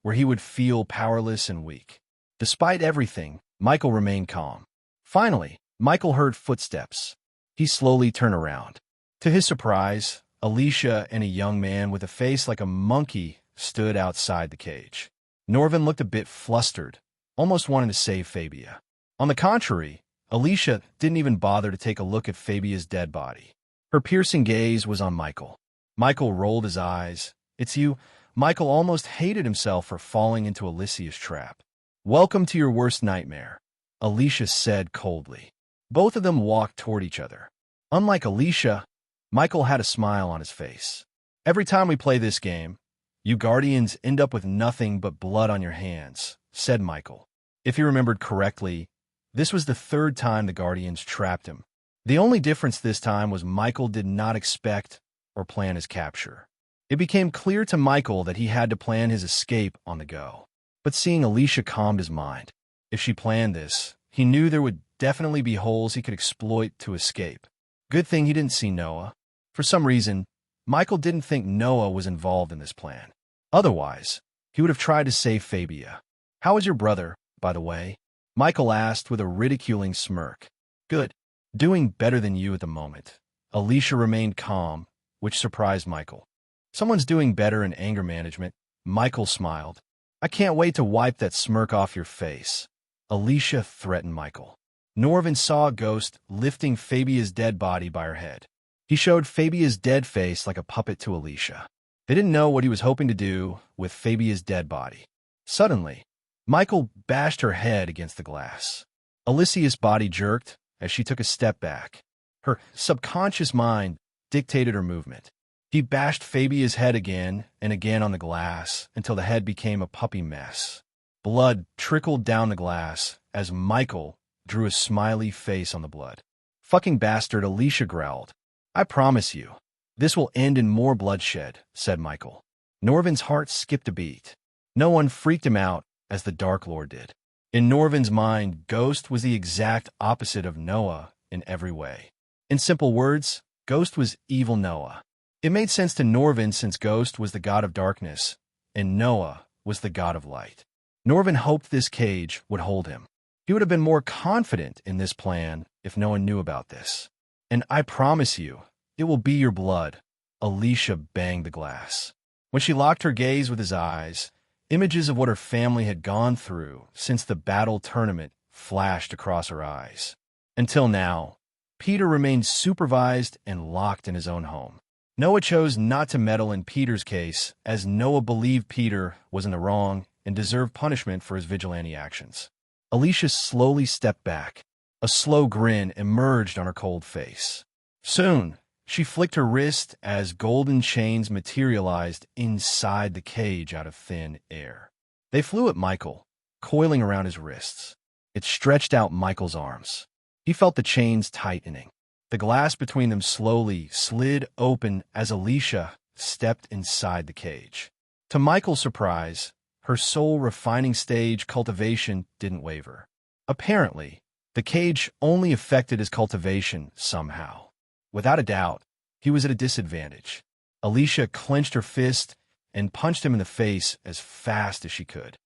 where he would feel powerless and weak. Despite everything, Michael remained calm. Finally, Michael heard footsteps. He slowly turned around. To his surprise, Alicia and a young man with a face like a monkey stood outside the cage. Norvin looked a bit flustered, almost wanting to save Fabia. On the contrary, Alicia didn't even bother to take a look at Fabia's dead body. Her piercing gaze was on Michael. Michael rolled his eyes. It's you. Michael almost hated himself for falling into Alicia's trap. Welcome to your worst nightmare, Alicia said coldly. Both of them walked toward each other. Unlike Alicia, Michael had a smile on his face. Every time we play this game, you Guardians end up with nothing but blood on your hands, said Michael. If he remembered correctly, this was the third time the Guardians trapped him. The only difference this time was Michael did not expect or plan his capture. It became clear to Michael that he had to plan his escape on the go. But seeing Alicia calmed his mind. If she planned this, he knew there would definitely be holes he could exploit to escape. Good thing he didn't see Noah. For some reason, Michael didn't think Noah was involved in this plan. Otherwise, he would have tried to save Fabia. How is your brother, by the way? Michael asked with a ridiculing smirk. Good. Doing better than you at the moment. Alicia remained calm, which surprised Michael. Someone's doing better in anger management. Michael smiled. I can't wait to wipe that smirk off your face. Alicia threatened Michael. Norvin saw a ghost lifting Fabia's dead body by her head. He showed Fabia's dead face like a puppet to Alicia. They didn't know what he was hoping to do with Fabia's dead body. Suddenly, Michael bashed her head against the glass. Alicia's body jerked as she took a step back. Her subconscious mind dictated her movement. He bashed Fabia's head again and again on the glass until the head became a puppy mess. Blood trickled down the glass as Michael drew a smiley face on the blood. Fucking bastard, Alicia growled. I promise you, this will end in more bloodshed, said Michael. Norvin's heart skipped a beat. No one freaked him out as the Dark Lord did. In Norvin's mind, Ghost was the exact opposite of Noah in every way. In simple words, Ghost was evil Noah. It made sense to Norvin since Ghost was the god of darkness, and Noah was the god of light. Norvin hoped this cage would hold him. He would have been more confident in this plan if no one knew about this. And I promise you, it will be your blood. Alicia banged the glass. When she locked her gaze with his eyes, images of what her family had gone through since the battle tournament flashed across her eyes. Until now, Peter remained supervised and locked in his own home. Noah chose not to meddle in Peter's case, as Noah believed Peter was in the wrong and deserved punishment for his vigilante actions. Alicia slowly stepped back. A slow grin emerged on her cold face. Soon, she flicked her wrist as golden chains materialized inside the cage out of thin air. They flew at Michael, coiling around his wrists. It stretched out Michael's arms. He felt the chains tightening. The glass between them slowly slid open as Alicia stepped inside the cage. To Michael's surprise, her soul-refining stage cultivation didn't waver. Apparently, the cage only affected his cultivation somehow. Without a doubt, he was at a disadvantage. Alicia clenched her fist and punched him in the face as fast as she could.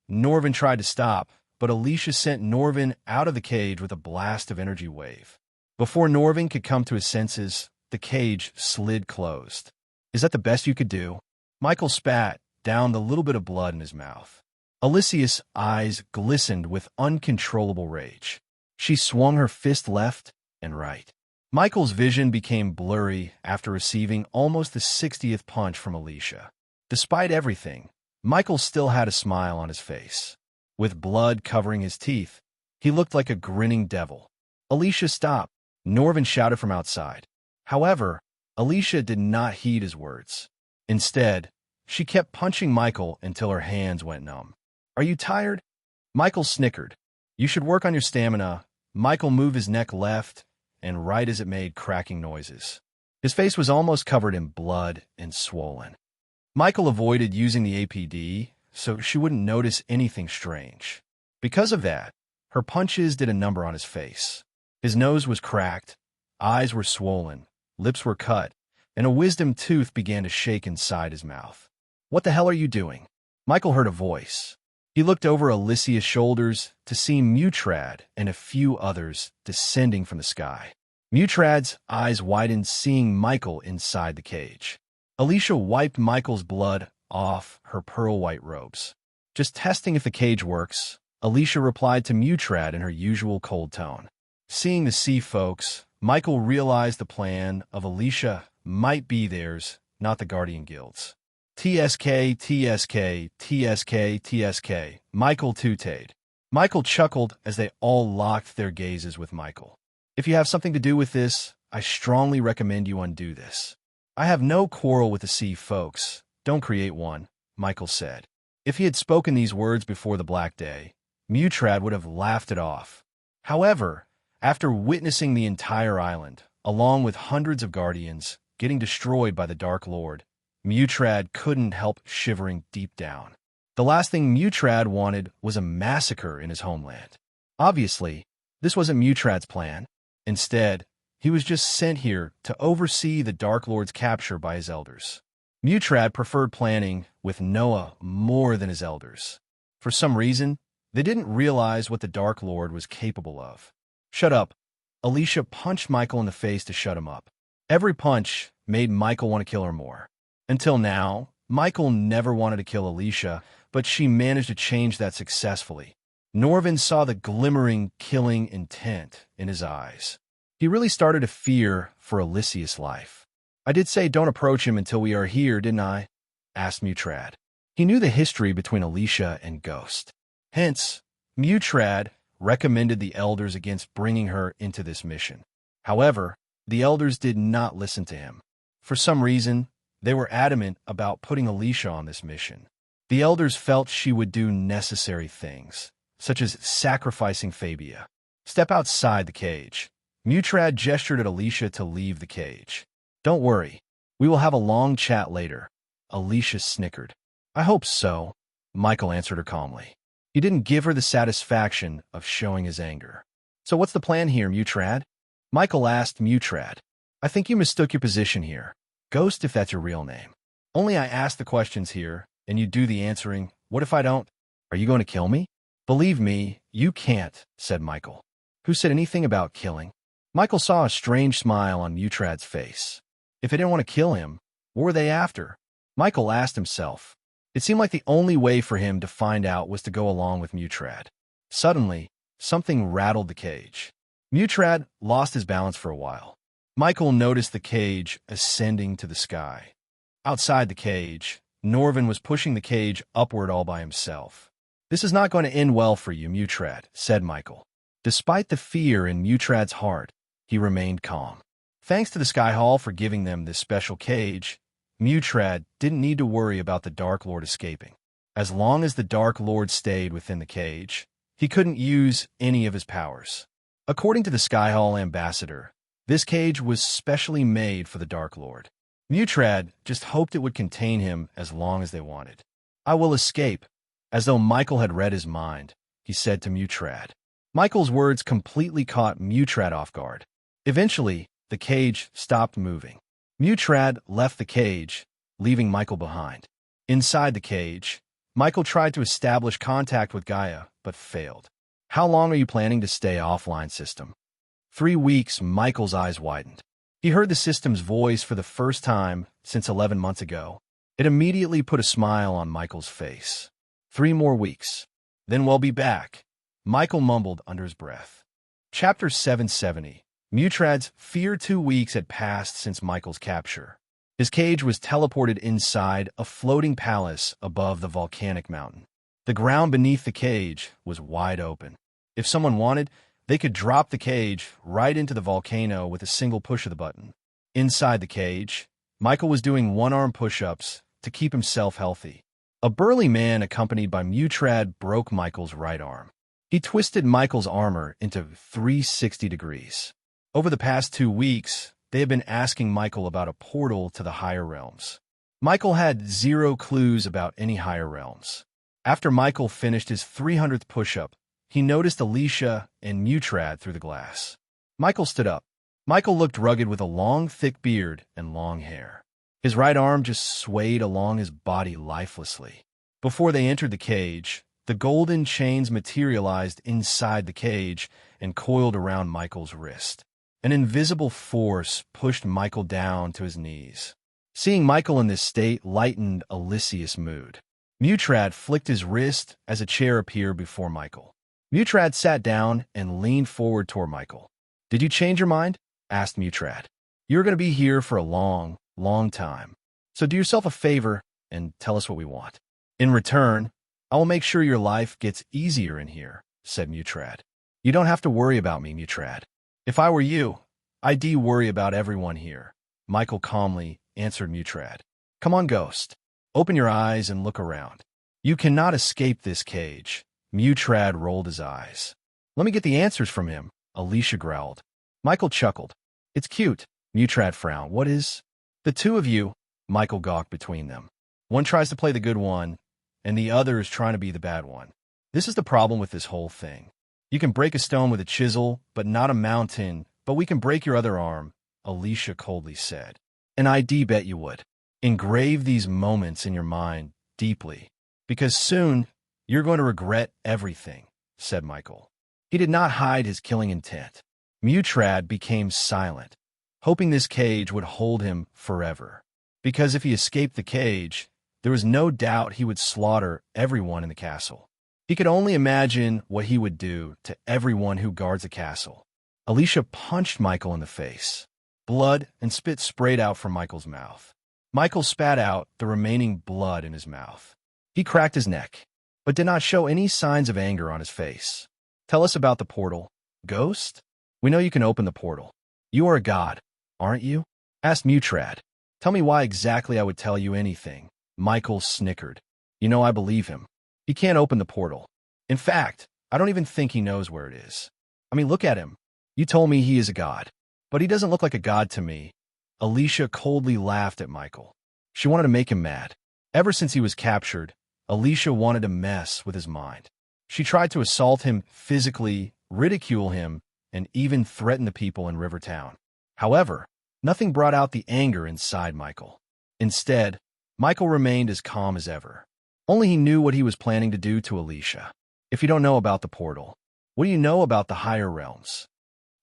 Norvin tried to stop, but Alicia sent Norvin out of the cage with a blast of energy wave. Before Norvin could come to his senses, the cage slid closed. Is that the best you could do? Michael spat down the little bit of blood in his mouth. Alicia's eyes glistened with uncontrollable rage. She swung her fist left and right. Michael's vision became blurry after receiving almost the 60th punch from Alicia. Despite everything, Michael still had a smile on his face. With blood covering his teeth, he looked like a grinning devil. Alicia, stop! Norvin shouted from outside. However, Alicia did not heed his words. Instead, she kept punching Michael until her hands went numb. Are you tired? Michael snickered. You should work on your stamina. Michael moved his neck left and right as it made cracking noises. His face was almost covered in blood and swollen. Michael avoided using the APD so she wouldn't notice anything strange. Because of that, her punches did a number on his face. His nose was cracked, eyes were swollen, lips were cut, and a wisdom tooth began to shake inside his mouth. What the hell are you doing? Michael heard a voice. He looked over Alicia's shoulders to see Mutrad and a few others descending from the sky. Mutrad's eyes widened, seeing Michael inside the cage. Alicia wiped Michael's blood off her pearl-white robes. Just testing if the cage works, Alicia replied to Mutrad in her usual cold tone. Seeing the sea folks, Michael realized the plan of Alicia might be theirs, not the Guardian Guild's. TSK, TSK, TSK, TSK, Michael tooted. Michael chuckled as they all locked their gazes with Michael. If you have something to do with this, I strongly recommend you undo this. I have no quarrel with the sea folks. Don't create one, Michael said. If he had spoken these words before the Black Day, Mutrad would have laughed it off. However, after witnessing the entire island, along with hundreds of guardians, getting destroyed by the Dark Lord, Mutrad couldn't help shivering deep down. The last thing Mutrad wanted was a massacre in his homeland. Obviously, this wasn't Mutrad's plan. Instead, he was just sent here to oversee the Dark Lord's capture by his elders. Mutrad preferred planning with Noah more than his elders. For some reason, they didn't realize what the Dark Lord was capable of. Shut up. Alicia punched Michael in the face to shut him up. Every punch made Michael want to kill her more. Until now, Michael never wanted to kill Alicia, but she managed to change that successfully. Norvin saw the glimmering, killing intent in his eyes. He really started to fear for Alicia's life. I did say don't approach him until we are here, didn't I? Asked Mutrad. He knew the history between Alicia and Ghost. Hence, Mutrad recommended the elders against bringing her into this mission. However, the elders did not listen to him. For some reason, they were adamant about putting Alicia on this mission. The elders felt she would do necessary things, such as sacrificing Fabia. Step outside the cage. Mutrad gestured at Alicia to leave the cage. Don't worry, we will have a long chat later. Alicia snickered. I hope so, Michael answered her calmly. He didn't give her the satisfaction of showing his anger. So what's the plan here, Mutrad? Michael asked Mutrad. I think you mistook your position here. Ghost, if that's your real name. Only I ask the questions here, and you do the answering. What if I don't? Are you going to kill me? Believe me, you can't, said Michael. Who said anything about killing? Michael saw a strange smile on Mutrad's face. If they didn't want to kill him, what were they after? Michael asked himself. It seemed like the only way for him to find out was to go along with Mutrad. Suddenly, something rattled the cage. Mutrad lost his balance for a while. Michael noticed the cage ascending to the sky. Outside the cage, Norvin was pushing the cage upward all by himself. This is not going to end well for you, Mutrad, said Michael. Despite the fear in Mutrad's heart, he remained calm. Thanks to the Sky Hall for giving them this special cage, Mutrad didn't need to worry about the Dark Lord escaping. As long as the Dark Lord stayed within the cage, he couldn't use any of his powers. According to the Sky Hall ambassador, this cage was specially made for the Dark Lord. Mutrad just hoped it would contain him as long as they wanted. "I will escape," as though Michael had read his mind, he said to Mutrad. Michael's words completely caught Mutrad off guard. Eventually, the cage stopped moving. Mutrad left the cage, leaving Michael behind. Inside the cage, Michael tried to establish contact with Gaia, but failed. "How long are you planning to stay offline, system?" 3 weeks. Michael's eyes widened. He heard the system's voice for the first time since 11 months ago. It immediately put a smile on Michael's face. 3 more weeks. Then we'll be back, Michael mumbled under his breath. Chapter 770. Mutrad's fear. 2 weeks had passed since Michael's capture. His cage was teleported inside a floating palace above the volcanic mountain. The ground beneath the cage was wide open. If someone wanted, they could drop the cage right into the volcano with a single push of the button. Inside the cage, Michael was doing one-arm push-ups to keep himself healthy. A burly man accompanied by Mutrad broke Michael's right arm. He twisted Michael's armor into 360 degrees. Over the past 2 weeks, they had been asking Michael about a portal to the higher realms. Michael had 0 clues about any higher realms. After Michael finished his 300th push-up, he noticed Alicia and Mutrad through the glass. Michael stood up. Michael looked rugged with a long, thick beard and long hair. His right arm just swayed along his body lifelessly. Before they entered the cage, the golden chains materialized inside the cage and coiled around Michael's wrist. An invisible force pushed Michael down to his knees. Seeing Michael in this state lightened Alicia's mood. Mutrad flicked his wrist as a chair appeared before Michael. Mutrad sat down and leaned forward toward Michael. "Did you change your mind?" asked Mutrad. "You're going to be here for a long, long time. So do yourself a favor and tell us what we want. In return, I will make sure your life gets easier in here," said Mutrad. "You don't have to worry about me, Mutrad. If I were you, I'd worry about everyone here," Michael calmly answered Mutrad. "Come on, Ghost. Open your eyes and look around. You cannot escape this cage." Mutrad rolled his eyes. "Let me get the answers from him," Alicia growled. Michael chuckled. "It's cute." Mutrad frowned. "What is?" "The two of you," Michael gawked between them. "One tries to play the good one, and the other is trying to be the bad one. This is the problem with this whole thing. You can break a stone with a chisel, but not a mountain. But we can break your other arm," Alicia coldly said. "And I'd bet you would. Engrave these moments in your mind deeply, because soon you're going to regret everything," said Michael. He did not hide his killing intent. Mutrad became silent, hoping this cage would hold him forever. Because if he escaped the cage, there was no doubt he would slaughter everyone in the castle. He could only imagine what he would do to everyone who guards the castle. Alicia punched Michael in the face. Blood and spit sprayed out from Michael's mouth. Michael spat out the remaining blood in his mouth. He cracked his neck, but did not show any signs of anger on his face. "Tell us about the portal, Ghost. We know you can open the portal. You are a god, aren't you?" asked Mutrad. "Tell me why exactly I would tell you anything." Michael snickered. "You know I believe him. He can't open the portal. In fact, I don't even think he knows where it is. I mean, look at him. You told me he is a god, but he doesn't look like a god to me." Alicia coldly laughed at Michael. She wanted to make him mad. Ever since he was captured, Alicia wanted to mess with his mind. She tried to assault him physically, ridicule him, and even threaten the people in Rivertown. However, nothing brought out the anger inside Michael. Instead, Michael remained as calm as ever. Only he knew what he was planning to do to Alicia. "If you don't know about the portal, what do you know about the higher realms?"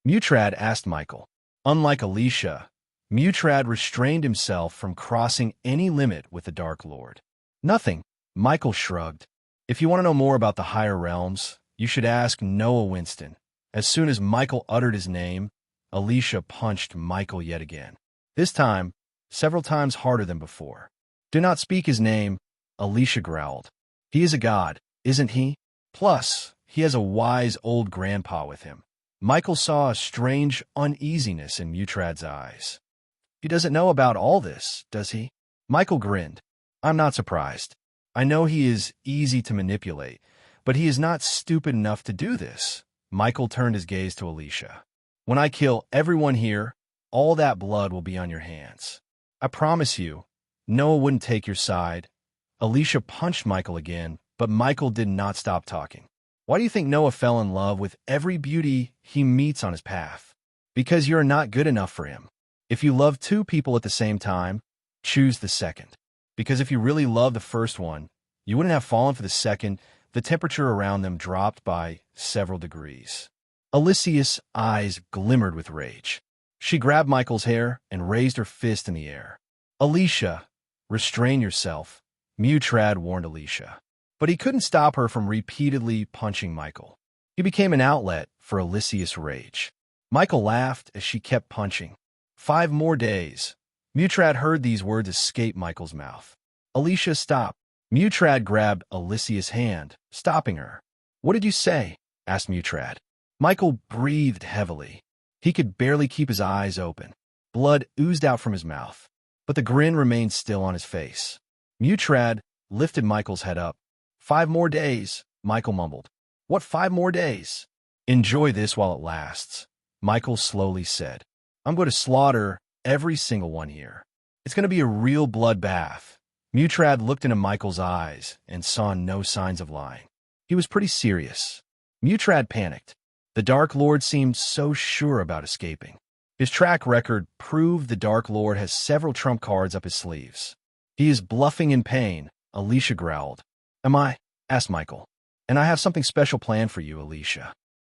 Mutrad asked Michael. Unlike Alicia, Mutrad restrained himself from crossing any limit with the Dark Lord. "Nothing," Michael shrugged. "If you want to know more about the higher realms, you should ask Noah Winston." As soon as Michael uttered his name, Alicia punched Michael yet again. This time, several times harder than before. "Do not speak his name," Alicia growled. "He is a god, isn't he? Plus, He has a wise old grandpa with him. Michael saw a strange uneasiness in Mutrad's eyes. He doesn't know about all this, does he? Michael grinned. I'm not surprised. I know he is easy to manipulate, but he is not stupid enough to do this. Michael turned his gaze to Alicia. When I kill everyone here, all that blood will be on your hands. I promise you, Noah wouldn't take your side. Alicia punched Michael again, but Michael did not stop talking. Why do you think Noah fell in love with every beauty he meets on his path? Because you're not good enough for him. If you love two people at the same time, choose the second. Because if you really love the first one, you wouldn't have fallen for the second. The temperature around them dropped by several degrees. Alicia's eyes glimmered with rage. She grabbed Michael's hair and raised her fist in the air. Alicia, restrain yourself, Mutrad warned Alicia. But he couldn't stop her from repeatedly punching Michael. He became an outlet for Alicia's rage. Michael laughed as she kept punching. 5 more days. Mutrad heard these words escape Michael's mouth. Alicia stopped. Mutrad grabbed Alicia's hand, stopping her. What did you say? Asked Mutrad. Michael breathed heavily. He could barely keep his eyes open. Blood oozed out from his mouth, but the grin remained still on his face. Mutrad lifted Michael's head up. 5 more days, Michael mumbled. What 5 more days? Enjoy this while it lasts, Michael slowly said. I'm going to slaughter every single one here. It's going to be a real bloodbath. Mutrad looked into Michael's eyes and saw no signs of lying. He was pretty serious. Mutrad panicked. The Dark Lord seemed so sure about escaping. His track record proved the Dark Lord has several trump cards up his sleeves. He is bluffing in pain, Alicia growled. Am I? Asked Michael. And I have something special planned for you, Alicia.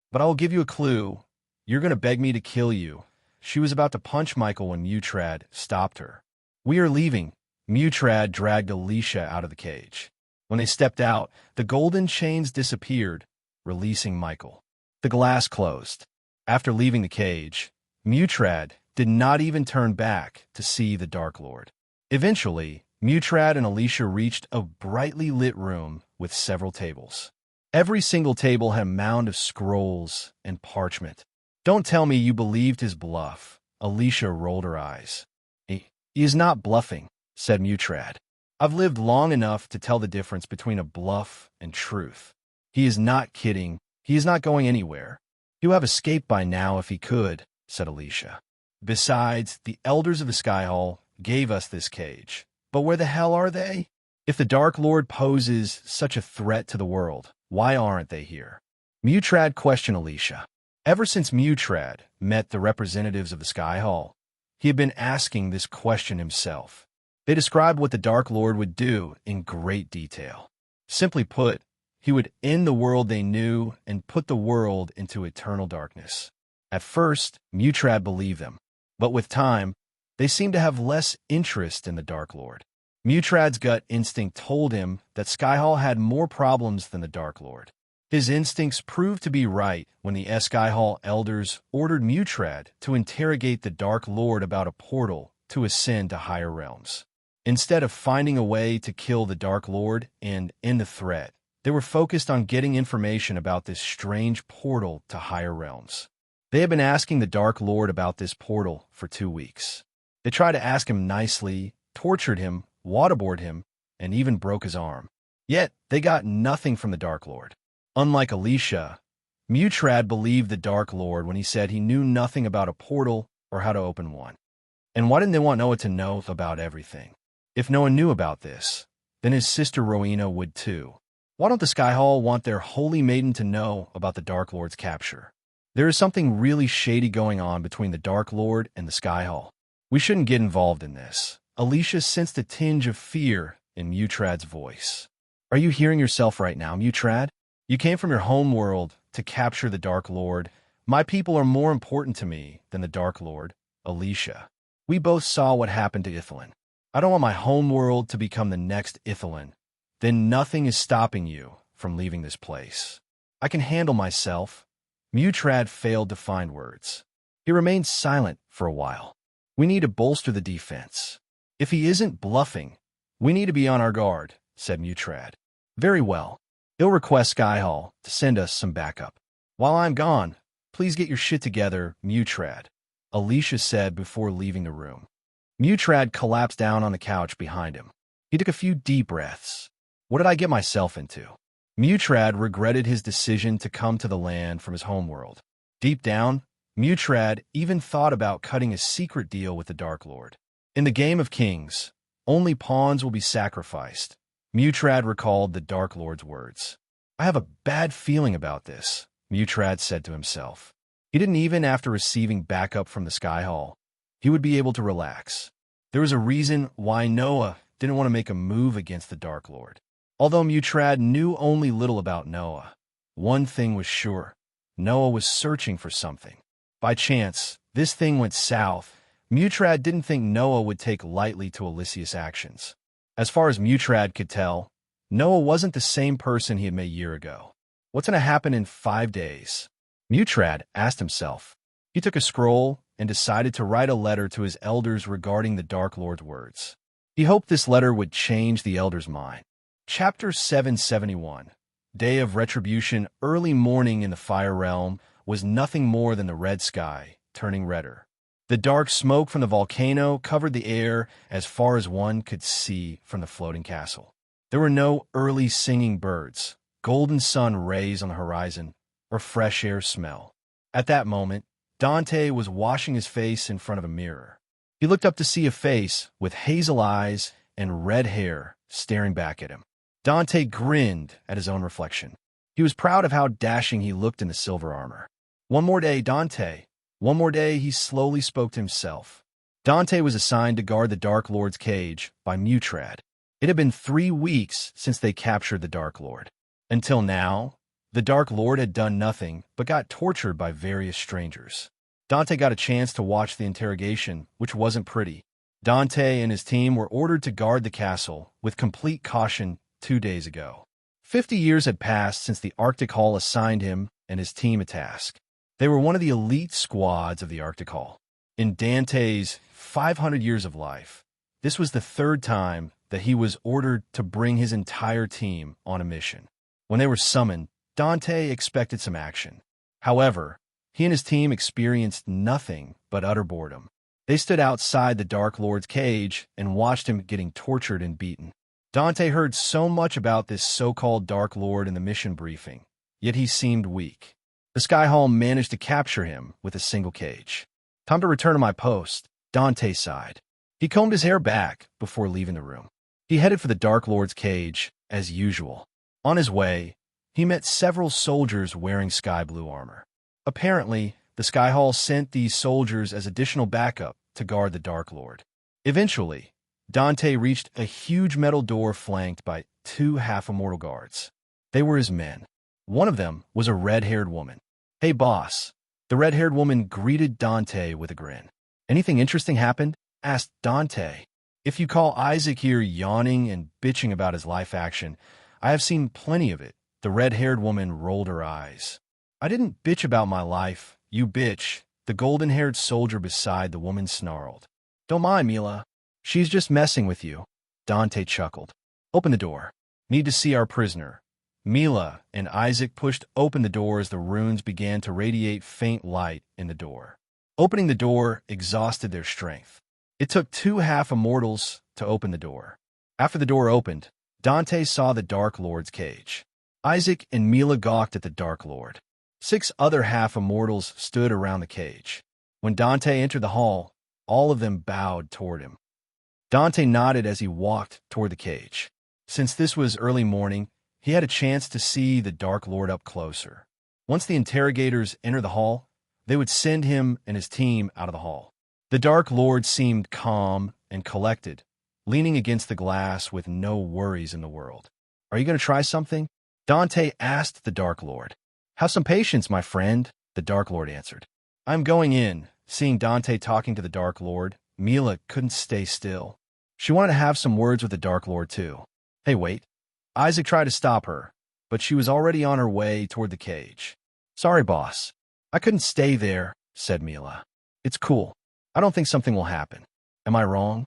But I will give you a clue. You're going to beg me to kill you. She was about to punch Michael when Mutrad stopped her. We are leaving. Mutrad dragged Alicia out of the cage. When they stepped out, the golden chains disappeared, releasing Michael. The glass closed. After leaving the cage, Mutrad did not even turn back to see the Dark Lord. Eventually, Mutrad and Alicia reached a brightly lit room with several tables. Every single table had a mound of scrolls and parchment. Don't tell me you believed his bluff. Alicia rolled her eyes. He is not bluffing, said Mutrad. I've lived long enough to tell the difference between a bluff and truth. He is not kidding. He is not going anywhere. He would have escaped by now if he could, said Alicia. Besides, the elders of the Sky Hall gave us this cage. But where the hell are they? If the Dark Lord poses such a threat to the world, why aren't they here? Mutrad questioned Alicia. Ever since Mutrad met the representatives of the Sky Hall, he had been asking this question himself. They described what the Dark Lord would do in great detail. Simply put, he would end the world they knew and put the world into eternal darkness. At first, Mutrad believed them, but with time, they seemed to have less interest in the Dark Lord. Mutrad's gut instinct told him that Sky Hall had more problems than the Dark Lord. His instincts proved to be right when the Sky Hall elders ordered Mutrad to interrogate the Dark Lord about a portal to ascend to higher realms. Instead of finding a way to kill the Dark Lord and end the threat, they were focused on getting information about this strange portal to higher realms. They had been asking the Dark Lord about this portal for 2 weeks. They tried to ask him nicely, tortured him, waterboarded him, and even broke his arm. Yet, they got nothing from the Dark Lord. Unlike Alicia, Mutrad believed the Dark Lord when he said he knew nothing about a portal or how to open one. And why didn't they want Noah to know about everything? If no one knew about this, then his sister Rowena would too. Why don't the Sky Hall want their holy maiden to know about the Dark Lord's capture? There is something really shady going on between the Dark Lord and the Sky Hall. We shouldn't get involved in this. Alicia sensed a tinge of fear in Mutrad's voice. Are you hearing yourself right now, Mutrad? You came from your home world to capture the Dark Lord. My people are more important to me than the Dark Lord, Alicia. We both saw what happened to Ithilin. I don't want my home world to become the next Ithilin. Then nothing is stopping you from leaving this place. I can handle myself. Mutrad failed to find words. He remained silent for a while. We need to bolster the defense. If he isn't bluffing, we need to be on our guard, said Mutrad. Very well. He'll request Skyhall to send us some backup. While I'm gone, please get your shit together, Mutrad, Alicia said before leaving the room. Mutrad collapsed down on the couch behind him. He took a few deep breaths. What did I get myself into? Mutrad regretted his decision to come to the land from his homeworld. Deep down, Mutrad even thought about cutting a secret deal with the Dark Lord. In the game of kings, only pawns will be sacrificed. Mutrad recalled the Dark Lord's words. I have a bad feeling about this, Mutrad said to himself. He didn't even after receiving backup from the Skyhall. He would be able to relax. There was a reason why Noah didn't want to make a move against the Dark Lord. Although Mutrad knew only little about Noah, one thing was sure. Noah was searching for something. By chance, this thing went south. Mutrad didn't think Noah would take lightly to Alicia's actions. As far as Mutrad could tell, Noah wasn't the same person he had met a year ago. What's going to happen in 5 days? Mutrad asked himself. He took a scroll and decided to write a letter to his elders regarding the Dark Lord's words. He hoped this letter would change the elders' mind. Chapter 771. Day of Retribution. Early morning in the Fire Realm was nothing more than the red sky, turning redder. The dark smoke from the volcano covered the air as far as one could see from the floating castle. There were no early singing birds, golden sun rays on the horizon, or fresh air smell. At that moment, Dante was washing his face in front of a mirror. He looked up to see a face with hazel eyes and red hair staring back at him. Dante grinned at his own reflection. He was proud of how dashing he looked in the silver armor. One more day, Dante. One more day, he slowly spoke to himself. Dante was assigned to guard the Dark Lord's cage by Mutrad. It had been 3 weeks since they captured the Dark Lord. Until now, the Dark Lord had done nothing but got tortured by various strangers. Dante got a chance to watch the interrogation, which wasn't pretty. Dante and his team were ordered to guard the castle with complete caution 2 days ago. 50 years had passed since the Arctic Hall assigned him and his team a task. They were one of the elite squads of the Arctic Hall. In Dante's 500 years of life, this was the 3rd time that he was ordered to bring his entire team on a mission. When they were summoned, Dante expected some action. However, he and his team experienced nothing but utter boredom. They stood outside the Dark Lord's cage and watched him getting tortured and beaten. Dante heard so much about this so-called Dark Lord in the mission briefing, yet he seemed weak. The Skyhall managed to capture him with a single cage. Time to return to my post, Dante sighed. He combed his hair back before leaving the room. He headed for the Dark Lord's cage, as usual. On his way, he met several soldiers wearing sky blue armor. Apparently, the Skyhall sent these soldiers as additional backup to guard the Dark Lord. Eventually, Dante reached a huge metal door flanked by 2 half-immortal guards. They were his men. One of them was a red-haired woman. Hey, boss. The red-haired woman greeted Dante with a grin. Anything interesting happened? Asked Dante. If you call Isaac here yawning and bitching about his life action, I have seen plenty of it. The red-haired woman rolled her eyes. I didn't bitch about my life, you bitch, the golden-haired soldier beside the woman snarled. Don't mind, Mila. She's just messing with you. Dante chuckled. Open the door. Need to see our prisoner. Mila and Isaac pushed open the door as the runes began to radiate faint light in the door. Opening the door exhausted their strength. It took 2 half-immortals to open the door. After the door opened, Dante saw the Dark Lord's cage. Isaac and Mila gawked at the Dark Lord. 6 other half-immortals stood around the cage. When Dante entered the hall, all of them bowed toward him. Dante nodded as he walked toward the cage. Since this was early morning, he had a chance to see the Dark Lord up closer. Once the interrogators entered the hall, they would send him and his team out of the hall. The Dark Lord seemed calm and collected, leaning against the glass with no worries in the world. Are you going to try something? Dante asked the Dark Lord. Have some patience, my friend, the Dark Lord answered. I'm going in. Seeing Dante talking to the Dark Lord, Mila couldn't stay still. She wanted to have some words with the Dark Lord, too. Hey, wait. Isaac tried to stop her, but she was already on her way toward the cage. Sorry, boss. I couldn't stay there, said Mila. It's cool. I don't think something will happen. Am I wrong?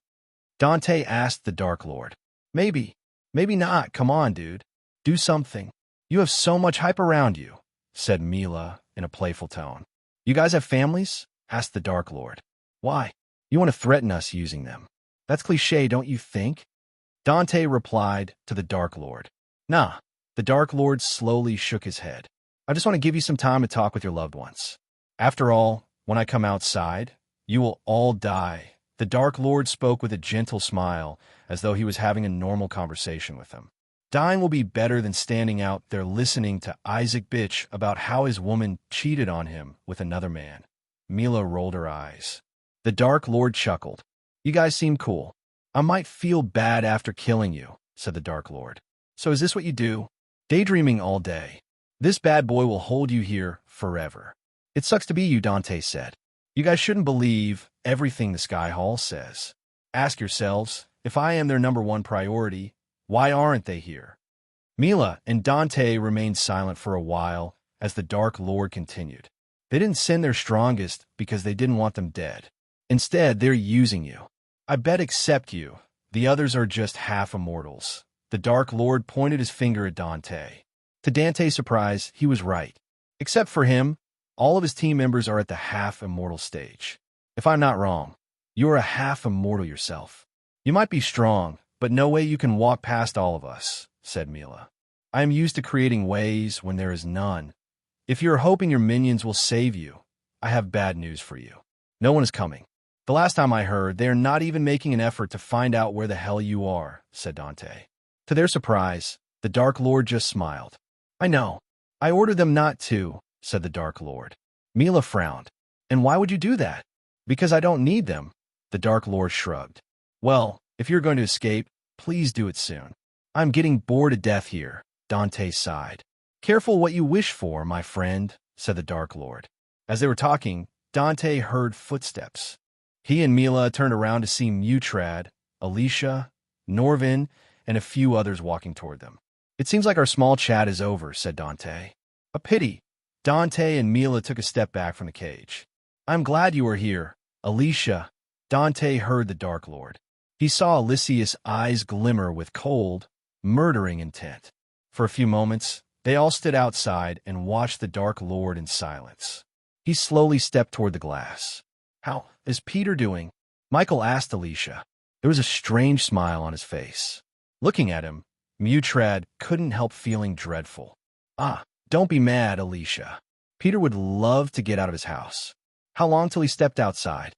Dante asked the Dark Lord. Maybe. Maybe not. Come on, dude. Do something. You have so much hype around you, said Mila in a playful tone. You guys have families? Asked the Dark Lord. Why? You want to threaten us using them. That's cliché, don't you think? Dante replied to the Dark Lord. Nah. The Dark Lord slowly shook his head. I just want to give you some time to talk with your loved ones. After all, when I come outside, you will all die. The Dark Lord spoke with a gentle smile, as though he was having a normal conversation with them. Dying will be better than standing out there listening to Isaac bitch about how his woman cheated on him with another man. Mila rolled her eyes. The Dark Lord chuckled. You guys seem cool. I might feel bad after killing you, said the Dark Lord. So is this what you do? Daydreaming all day. This bad boy will hold you here forever. It sucks to be you, Dante said. You guys shouldn't believe everything the Sky Hall says. Ask yourselves, if I am their #1 priority, why aren't they here? Mila and Dante remained silent for a while as the Dark Lord continued. They didn't send their strongest because they didn't want them dead. Instead, they're using you. I bet except you, the others are just half immortals. The Dark Lord pointed his finger at Dante. To Dante's surprise, he was right. Except for him, all of his team members are at the half-immortal stage. If I'm not wrong, you are a half-immortal yourself. You might be strong, but no way you can walk past all of us, said Mila. I am used to creating ways when there is none. If you are hoping your minions will save you, I have bad news for you. No one is coming. The last time I heard, they are not even making an effort to find out where the hell you are, said Dante. To their surprise, the Dark Lord just smiled. I know. I ordered them not to, said the Dark Lord. Mila frowned. And why would you do that? Because I don't need them, the Dark Lord shrugged. Well, if you're going to escape, please do it soon. I'm getting bored to death here, Dante sighed. Careful what you wish for, my friend, said the Dark Lord. As they were talking, Dante heard footsteps. He and Mila turned around to see Mutrad, Alicia, Norvin, and a few others walking toward them. It seems like our small chat is over, said Dante. A pity. Dante and Mila took a step back from the cage. I'm glad you are here, Alicia. Dante heard the Dark Lord. He saw Alicia's eyes glimmer with cold, murdering intent. For a few moments, they all stood outside and watched the Dark Lord in silence. He slowly stepped toward the glass. How is Peter doing? Michael asked Alicia. There was a strange smile on his face. Looking at him, Mutrad couldn't help feeling dreadful. Don't be mad, Alicia. Peter would love to get out of his house. How long till he stepped outside?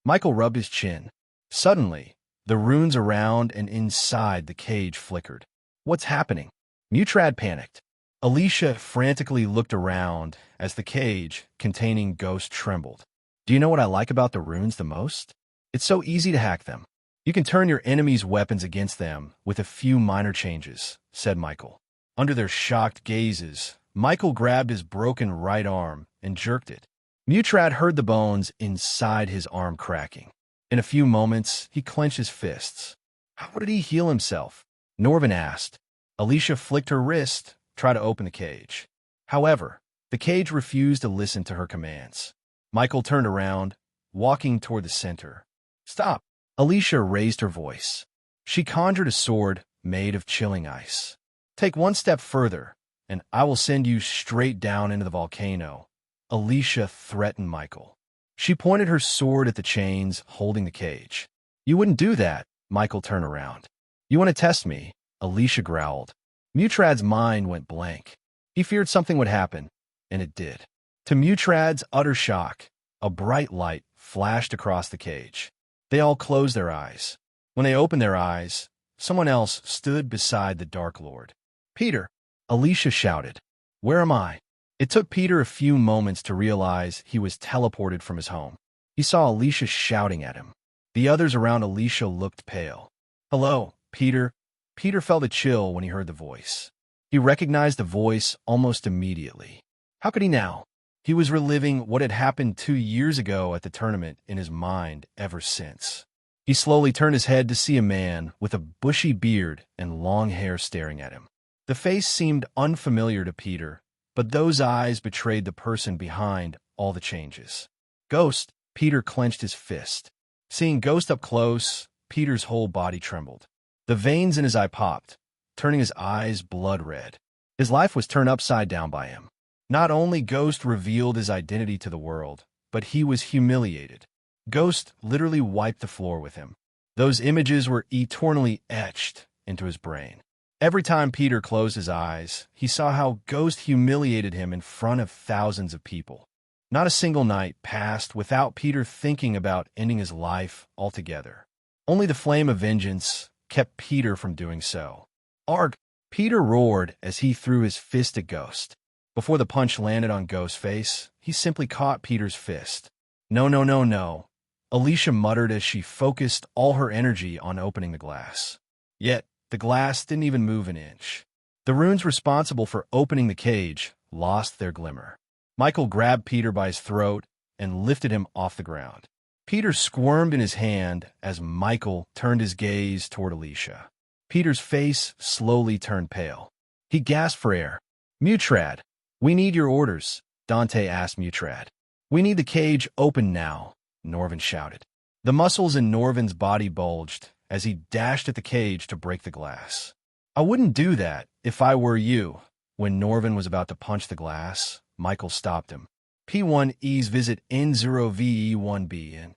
Michael rubbed his chin. Suddenly, the runes around and inside the cage flickered. What's happening? Mutrad panicked. Alicia frantically looked around as the cage containing Ghost trembled. Do you know what I like about the runes the most? It's so easy to hack them. You can turn your enemy's weapons against them with a few minor changes, said Michael. Under their shocked gazes, Michael grabbed his broken right arm and jerked it. Mutrad heard the bones inside his arm cracking. In a few moments, he clenched his fists. How did he heal himself? Norvin asked. Alicia flicked her wrist, tried to open the cage. However, the cage refused to listen to her commands. Michael turned around, walking toward the center. Stop! Alicia raised her voice. She conjured a sword made of chilling ice. Take one step further, and I will send you straight down into the volcano, Alicia threatened Michael. She pointed her sword at the chains holding the cage. You wouldn't do that, Michael turned around. You want to test me? Alicia growled. Mutrad's mind went blank. He feared something would happen, and it did. To Mutrad's utter shock, a bright light flashed across the cage. They all closed their eyes. When they opened their eyes, someone else stood beside the Dark Lord. Peter! Alicia shouted. Where am I? It took Peter a few moments to realize he was teleported from his home. He saw Alicia shouting at him. The others around Alicia looked pale. Hello, Peter. Peter felt a chill when he heard the voice. He recognized the voice almost immediately. How could he now? He was reliving what had happened 2 years ago at the tournament in his mind ever since. He slowly turned his head to see a man with a bushy beard and long hair staring at him. The face seemed unfamiliar to Peter, but those eyes betrayed the person behind all the changes. Ghost, Peter clenched his fist. Seeing Ghost up close, Peter's whole body trembled. The veins in his eye popped, turning his eyes blood red. His life was turned upside down by him. Not only Ghost revealed his identity to the world, but he was humiliated. Ghost literally wiped the floor with him. Those images were eternally etched into his brain. Every time Peter closed his eyes, he saw how Ghost humiliated him in front of thousands of people. Not a single night passed without Peter thinking about ending his life altogether. Only the flame of vengeance kept Peter from doing so. Arg! Peter roared as he threw his fist at Ghost. Before the punch landed on Ghost's face, he simply caught Peter's fist. No, no, no, no. Alicia muttered as she focused all her energy on opening the glass. Yet, the glass didn't even move an inch. The runes responsible for opening the cage lost their glimmer. Michael grabbed Peter by his throat and lifted him off the ground. Peter squirmed in his hand as Michael turned his gaze toward Alicia. Peter's face slowly turned pale. He gasped for air. "Mutrad, we need your orders," Dante asked Mutrad. "We need the cage open now," Norvin shouted. The muscles in Norvin's body bulged as he dashed at the cage to break the glass. "I wouldn't do that if I were you." When Norvin was about to punch the glass, Michael stopped him. P1E's visit N0VE1B in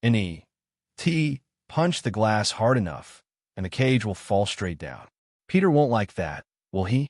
NE. T, punch the glass hard enough, and the cage will fall straight down. Peter won't like that, will he?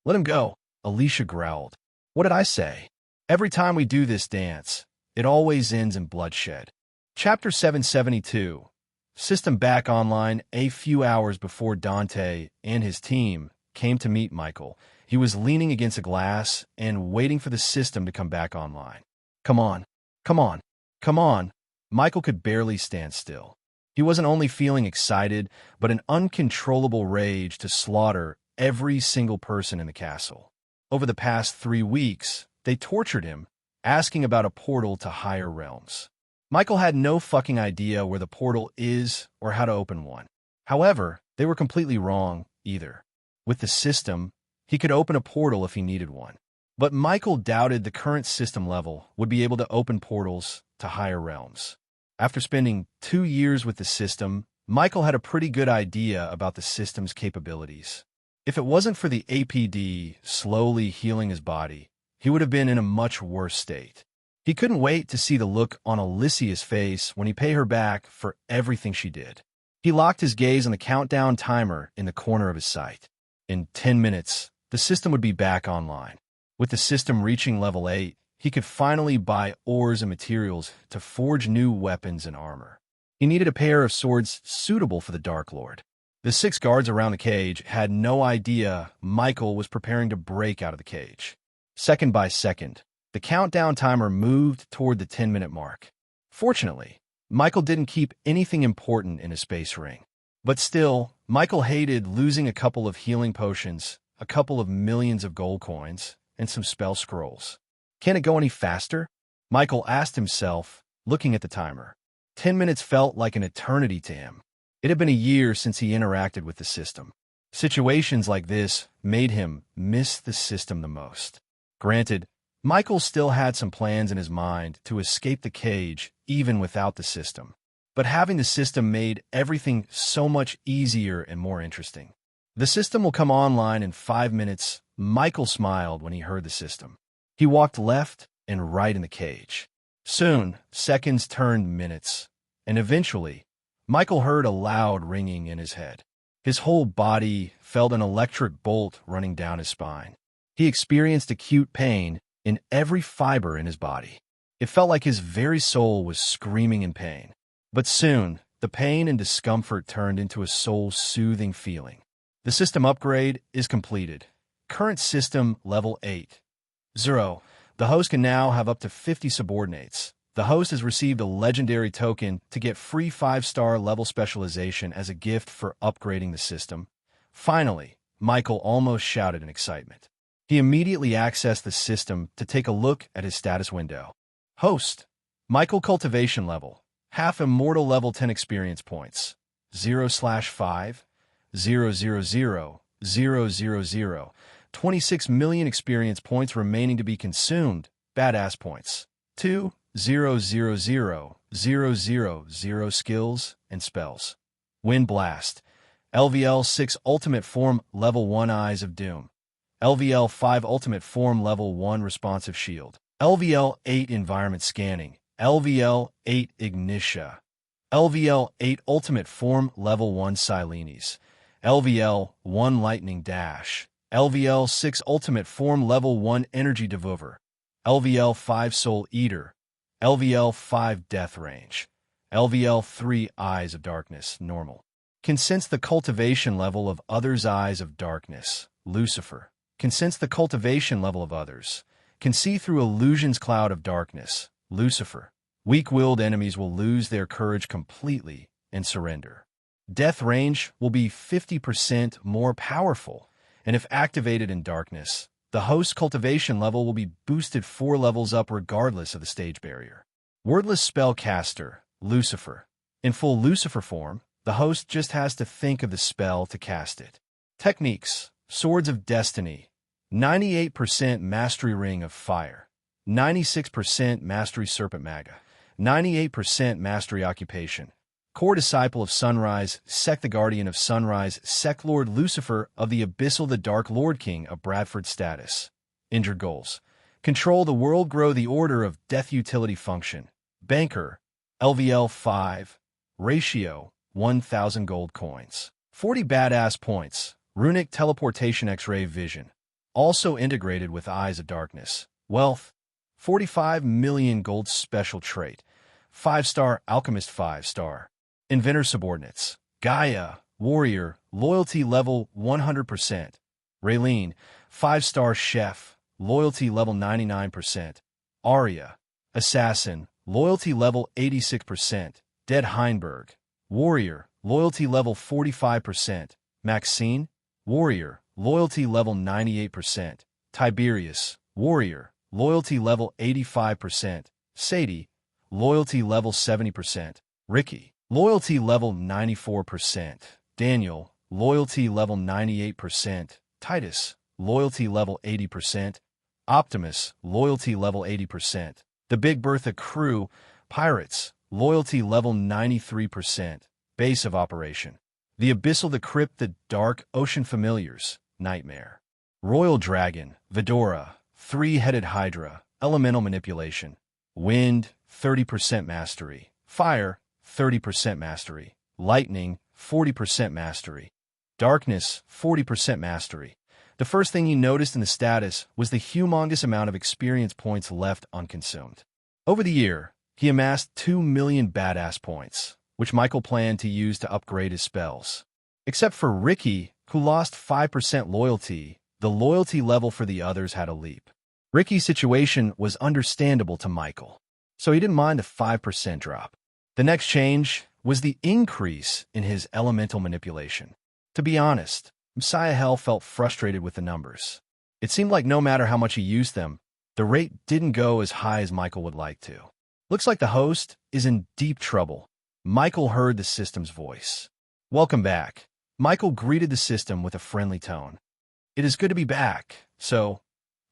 Let him go, Alicia growled. What did I say? Every time we do this dance, it always ends in bloodshed. Chapter 772. System back online a few hours before Dante and his team came to meet Michael. He was leaning against a glass and waiting for the system to come back online. Come on, come on, come on. Michael could barely stand still. He wasn't only feeling excited, but an uncontrollable rage to slaughter every single person in the castle. Over the past 3 weeks, they tortured him, asking about a portal to higher realms. Michael had no fucking idea where the portal is or how to open one. However, they were completely wrong, either. With the system, he could open a portal if he needed one. But Michael doubted the current system level would be able to open portals to higher realms. After spending 2 years with the system, Michael had a pretty good idea about the system's capabilities. If it wasn't for the APD slowly healing his body, he would have been in a much worse state. He couldn't wait to see the look on Alicia's face when he paid her back for everything she did. He locked his gaze on the countdown timer in the corner of his sight. In 10 minutes, the system would be back online. With the system reaching level 8, he could finally buy ores and materials to forge new weapons and armor. He needed a pair of swords suitable for the Dark Lord. The 6 guards around the cage had no idea Michael was preparing to break out of the cage. Second by second, the countdown timer moved toward the 10-minute mark. Fortunately, Michael didn't keep anything important in his space ring. But still, Michael hated losing a couple of healing potions, a couple of millions of gold coins, and some spell scrolls. Can it go any faster? Michael asked himself, looking at the timer. 10 minutes felt like an eternity to him. It had been a year since he interacted with the system. Situations like this made him miss the system the most. Granted, Michael still had some plans in his mind to escape the cage even without the system. But having the system made everything so much easier and more interesting. The system will come online in 5 minutes. Michael smiled when he heard the system. He walked left and right in the cage. Soon, seconds turned minutes, and eventually, Michael heard a loud ringing in his head. His whole body felt an electric bolt running down his spine. He experienced acute pain in every fiber in his body. It felt like his very soul was screaming in pain. But soon, the pain and discomfort turned into a soul-soothing feeling. The system upgrade is completed. Current system level 8. 0. The host can now have up to 50 subordinates. The host has received a legendary token to get free 5-star level specialization as a gift for upgrading the system. Finally, Michael almost shouted in excitement. He immediately accessed the system to take a look at his status window. Host. Michael cultivation level. Half immortal level 10 experience points. 0/5. 000. 26 million experience points remaining to be consumed. Badass points. 2,000,000 skills and spells. Wind Blast. LVL 6 Ultimate Form Level 1 Eyes of Doom. LVL 5 Ultimate Form Level 1 Responsive Shield, LVL 8 Environment Scanning, LVL 8 Ignitia, LVL 8 Ultimate Form Level 1 Silenes, LVL 1 Lightning Dash, LVL 6 Ultimate Form Level 1 Energy Devour, LVL 5 Soul Eater, LVL 5 Death Range, LVL 3 Eyes of Darkness, Normal. Can sense the cultivation level of others' Eyes of Darkness, Lucifer. Can sense the cultivation level of others. Can see through illusions cloud of darkness, Lucifer. Weak-willed enemies will lose their courage completely and surrender. Death range will be 50% more powerful, and if activated in darkness, the host's cultivation level will be boosted 4 levels up regardless of the stage barrier. Wordless Spellcaster, Lucifer. In full Lucifer form, the host just has to think of the spell to cast it. Techniques: Swords of Destiny, 98% Mastery Ring of Fire, 96% Mastery Serpent Maga, 98% Mastery Occupation. Core Disciple of Sunrise, Sec the Guardian of Sunrise, Sec Lord Lucifer of the Abyssal, the Dark Lord King of Bradford status. Injured goals: Control the world, grow the order of Death utility function. Banker, LVL 5, Ratio, 1,000 gold coins. 40 badass points, Runic Teleportation X-Ray Vision. Also integrated with Eyes of Darkness. Wealth, 45 million gold special trait. 5-star Alchemist 5-star. Inventor Subordinates. Gaia, Warrior, Loyalty level 100%. Raylene, 5-star Chef, Loyalty level 99%. Arya, Assassin, Loyalty level 86%. Dead Heinberg, Warrior, Loyalty level 45%. Maxine, Warrior, Loyalty level 98%. Tiberius, Warrior, Loyalty level 85%. Sadie, Loyalty level 70%. Ricky, Loyalty level 94%. Daniel, Loyalty level 98%. Titus, Loyalty level 80%. Optimus, Loyalty level 80%. The Big Bertha Crew, Pirates, Loyalty level 93%. Base of Operation: The Abyssal, the Crypt, the Dark Ocean Familiars, Nightmare. Royal Dragon, Vidora, 3-headed Hydra, Elemental Manipulation. Wind, 30% Mastery. Fire, 30% Mastery. Lightning, 40% Mastery. Darkness, 40% Mastery. The first thing he noticed in the status was the humongous amount of experience points left unconsumed. Over the year, he amassed 2 million badass points, which Michael planned to use to upgrade his spells. Except for Ricky, who lost 5% loyalty, the loyalty level for the others had a leap. Ricky's situation was understandable to Michael, so he didn't mind the 5% drop. The next change was the increase in his elemental manipulation. To be honest, Messiah Hell felt frustrated with the numbers. It seemed like no matter how much he used them, the rate didn't go as high as Michael would like to. Looks like the host is in deep trouble. Michael heard the system's voice. Welcome back. Michael greeted the system with a friendly tone. It is good to be back. So,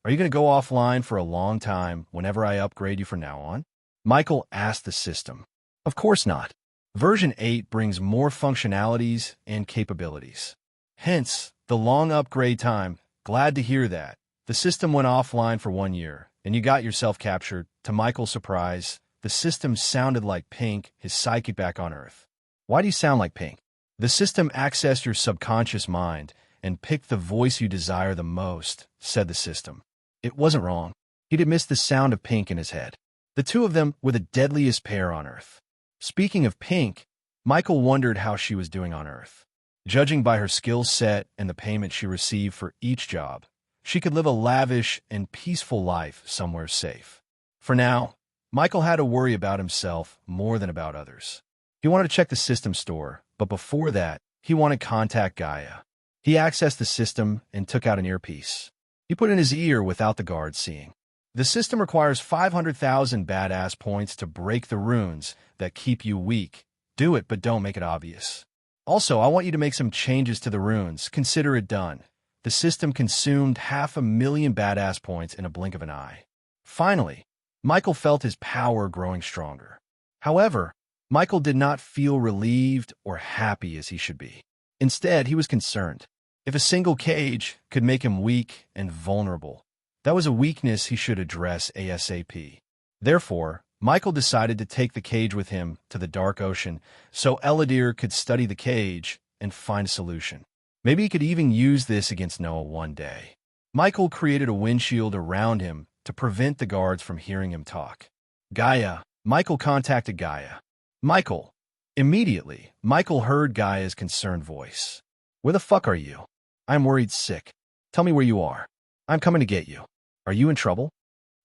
are you going to go offline for a long time whenever I upgrade you from now on? Michael asked the system. Of course not. Version 8 brings more functionalities and capabilities. Hence, the long upgrade time. Glad to hear that. The system went offline for 1 year, and you got yourself captured. To Michael's surprise, the system sounded like Pink, his psychic back on Earth. Why do you sound like Pink? The system accessed your subconscious mind and picked the voice you desire the most, said the system. It wasn't wrong. He'd missed the sound of Pink in his head. The two of them were the deadliest pair on Earth. Speaking of Pink, Michael wondered how she was doing on Earth. Judging by her skill set and the payment she received for each job, she could live a lavish and peaceful life somewhere safe. For now, Michael had to worry about himself more than about others. He wanted to check the system store, but before that, he wanted to contact Gaia. He accessed the system and took out an earpiece. He put it in his ear without the guard seeing. The system requires 500,000 badass points to break the runes that keep you weak. Do it, but don't make it obvious. Also, I want you to make some changes to the runes. Consider it done. The system consumed 500,000 badass points in a blink of an eye. Finally, Michael felt his power growing stronger. However, Michael did not feel relieved or happy as he should be. Instead, he was concerned. If a single cage could make him weak and vulnerable, that was a weakness he should address ASAP. Therefore, Michael decided to take the cage with him to the dark ocean so Eladir could study the cage and find a solution. Maybe he could even use this against Noah one day. Michael created a windshield around him to prevent the guards from hearing him talk. Gaia. Michael contacted Gaia. Michael. Immediately, Michael heard Gaia's concerned voice. Where the fuck are you? I'm worried sick. Tell me where you are. I'm coming to get you. Are you in trouble?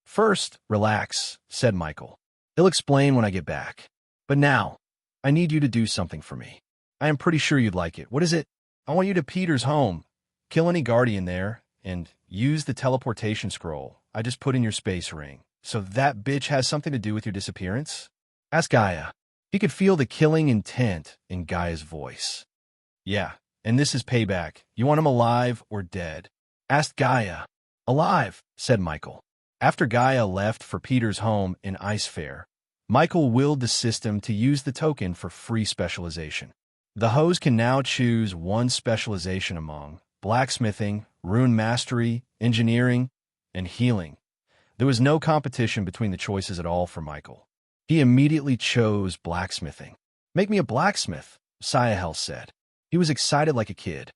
First, relax, said Michael. I'll explain when I get back. But now, I need you to do something for me. I am pretty sure you'd like it. What is it? I want you to Peter's home. Kill any guardian there, and use the teleportation scroll I just put in your space ring. So that bitch has something to do with your disappearance? Ask Gaia. He could feel the killing intent in Gaia's voice. Yeah, and this is payback. You want him alive or dead? Asked Gaia. Alive, said Michael. After Gaia left for Peter's home in Ice Fair, Michael willed the system to use the token for free specialization. The host can now choose one specialization among blacksmithing, rune mastery, engineering, and healing. There was no competition between the choices at all for Michael. He immediately chose blacksmithing. Make me a blacksmith, Sayahel said. He was excited like a kid.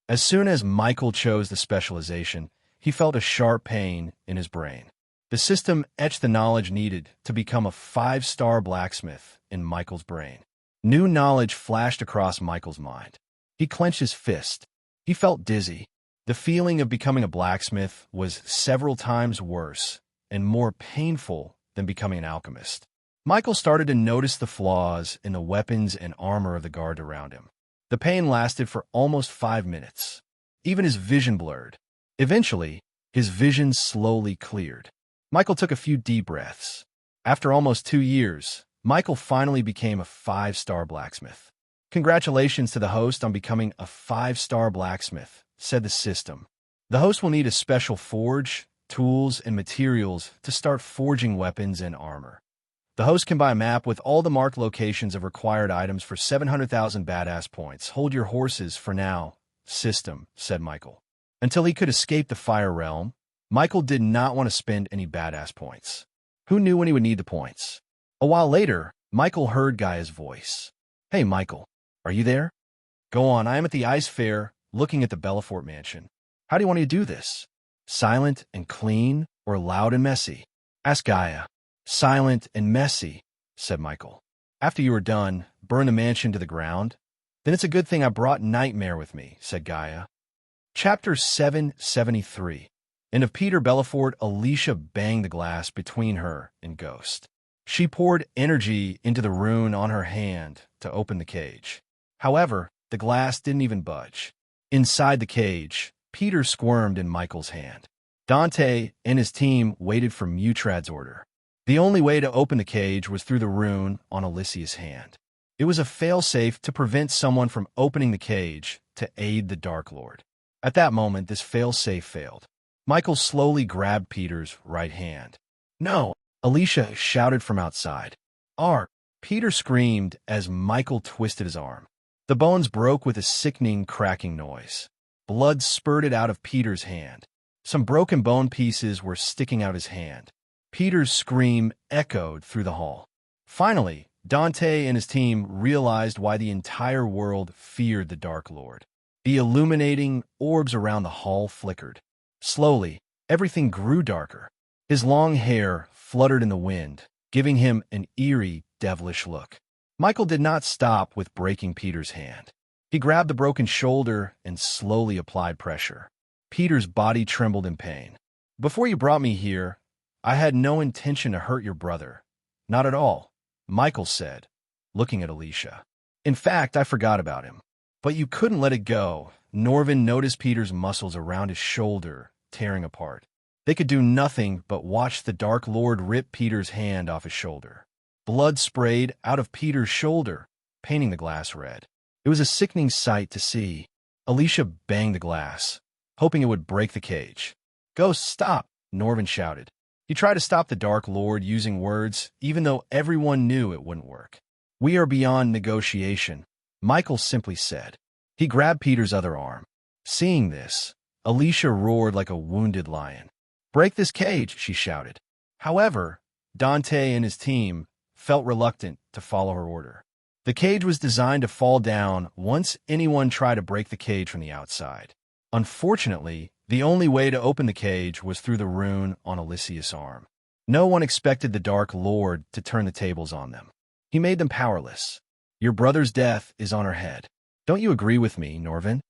As soon as Michael chose the specialization, he felt a sharp pain in his brain. The system etched the knowledge needed to become a 5-star blacksmith in Michael's brain. New knowledge flashed across Michael's mind. He clenched his fist. He felt dizzy. The feeling of becoming a blacksmith was several times worse and more painful than becoming an alchemist. Michael started to notice the flaws in the weapons and armor of the guard around him. The pain lasted for almost 5 minutes. Even his vision blurred. Eventually, his vision slowly cleared. Michael took a few deep breaths. After almost 2 years, Michael finally became a 5-star blacksmith. Congratulations to the host on becoming a 5-star blacksmith, said the system. The host will need a special forge, tools, and materials to start forging weapons and armor. The host can buy a map with all the marked locations of required items for 700,000 badass points. Hold your horses for now, system, said Michael. Until he could escape the Fire Realm, Michael did not want to spend any badass points. Who knew when he would need the points? A while later, Michael heard Gaia's voice. Hey, Michael, are you there? Go on, I am at the Ice Fair, looking at the Belafort mansion. How do you want me to do this? Silent and clean, or loud and messy? Ask Gaia. Silent and messy, said Michael. After you are done, burn the mansion to the ground. Then it's a good thing I brought Nightmare with me, said Gaia. Chapter 773. And of Peter Belafort, Alicia banged the glass between her and Ghost. She poured energy into the rune on her hand to open the cage. However, the glass didn't even budge. Inside the cage, Peter squirmed in Michael's hand. Dante and his team waited for Mutrad's order. The only way to open the cage was through the rune on Alicia's hand. It was a failsafe to prevent someone from opening the cage to aid the Dark Lord. At that moment, this failsafe failed. Michael slowly grabbed Peter's right hand. No! Alicia shouted from outside. Arr! Peter screamed as Michael twisted his arm. The bones broke with a sickening cracking noise. Blood spurted out of Peter's hand. Some broken bone pieces were sticking out his hand. Peter's scream echoed through the hall. Finally, Dante and his team realized why the entire world feared the Dark Lord. The illuminating orbs around the hall flickered. Slowly, everything grew darker. His long hair fluttered in the wind, giving him an eerie, devilish look. Michael did not stop with breaking Peter's hand. He grabbed the broken shoulder and slowly applied pressure. Peter's body trembled in pain. Before you brought me here, I had no intention to hurt your brother. Not at all, Michael said, looking at Alicia. In fact, I forgot about him. But you couldn't let it go. Norvin noticed Peter's muscles around his shoulder tearing apart. They could do nothing but watch the Dark Lord rip Peter's hand off his shoulder. Blood sprayed out of Peter's shoulder, painting the glass red. It was a sickening sight to see. Alicia banged the glass, hoping it would break the cage. Ghost, stop, Norvin shouted. He tried to stop the Dark Lord using words, even though everyone knew it wouldn't work. We are beyond negotiation, Michael simply said. He grabbed Peter's other arm. Seeing this, Alicia roared like a wounded lion. "Break this cage," she shouted. However, Dante and his team felt reluctant to follow her order. The cage was designed to fall down once anyone tried to break the cage from the outside. Unfortunately, the only way to open the cage was through the rune on Alicia's arm. No one expected the Dark Lord to turn the tables on them. He made them powerless. "Your brother's death is on her head. Don't you agree with me, Norvin?"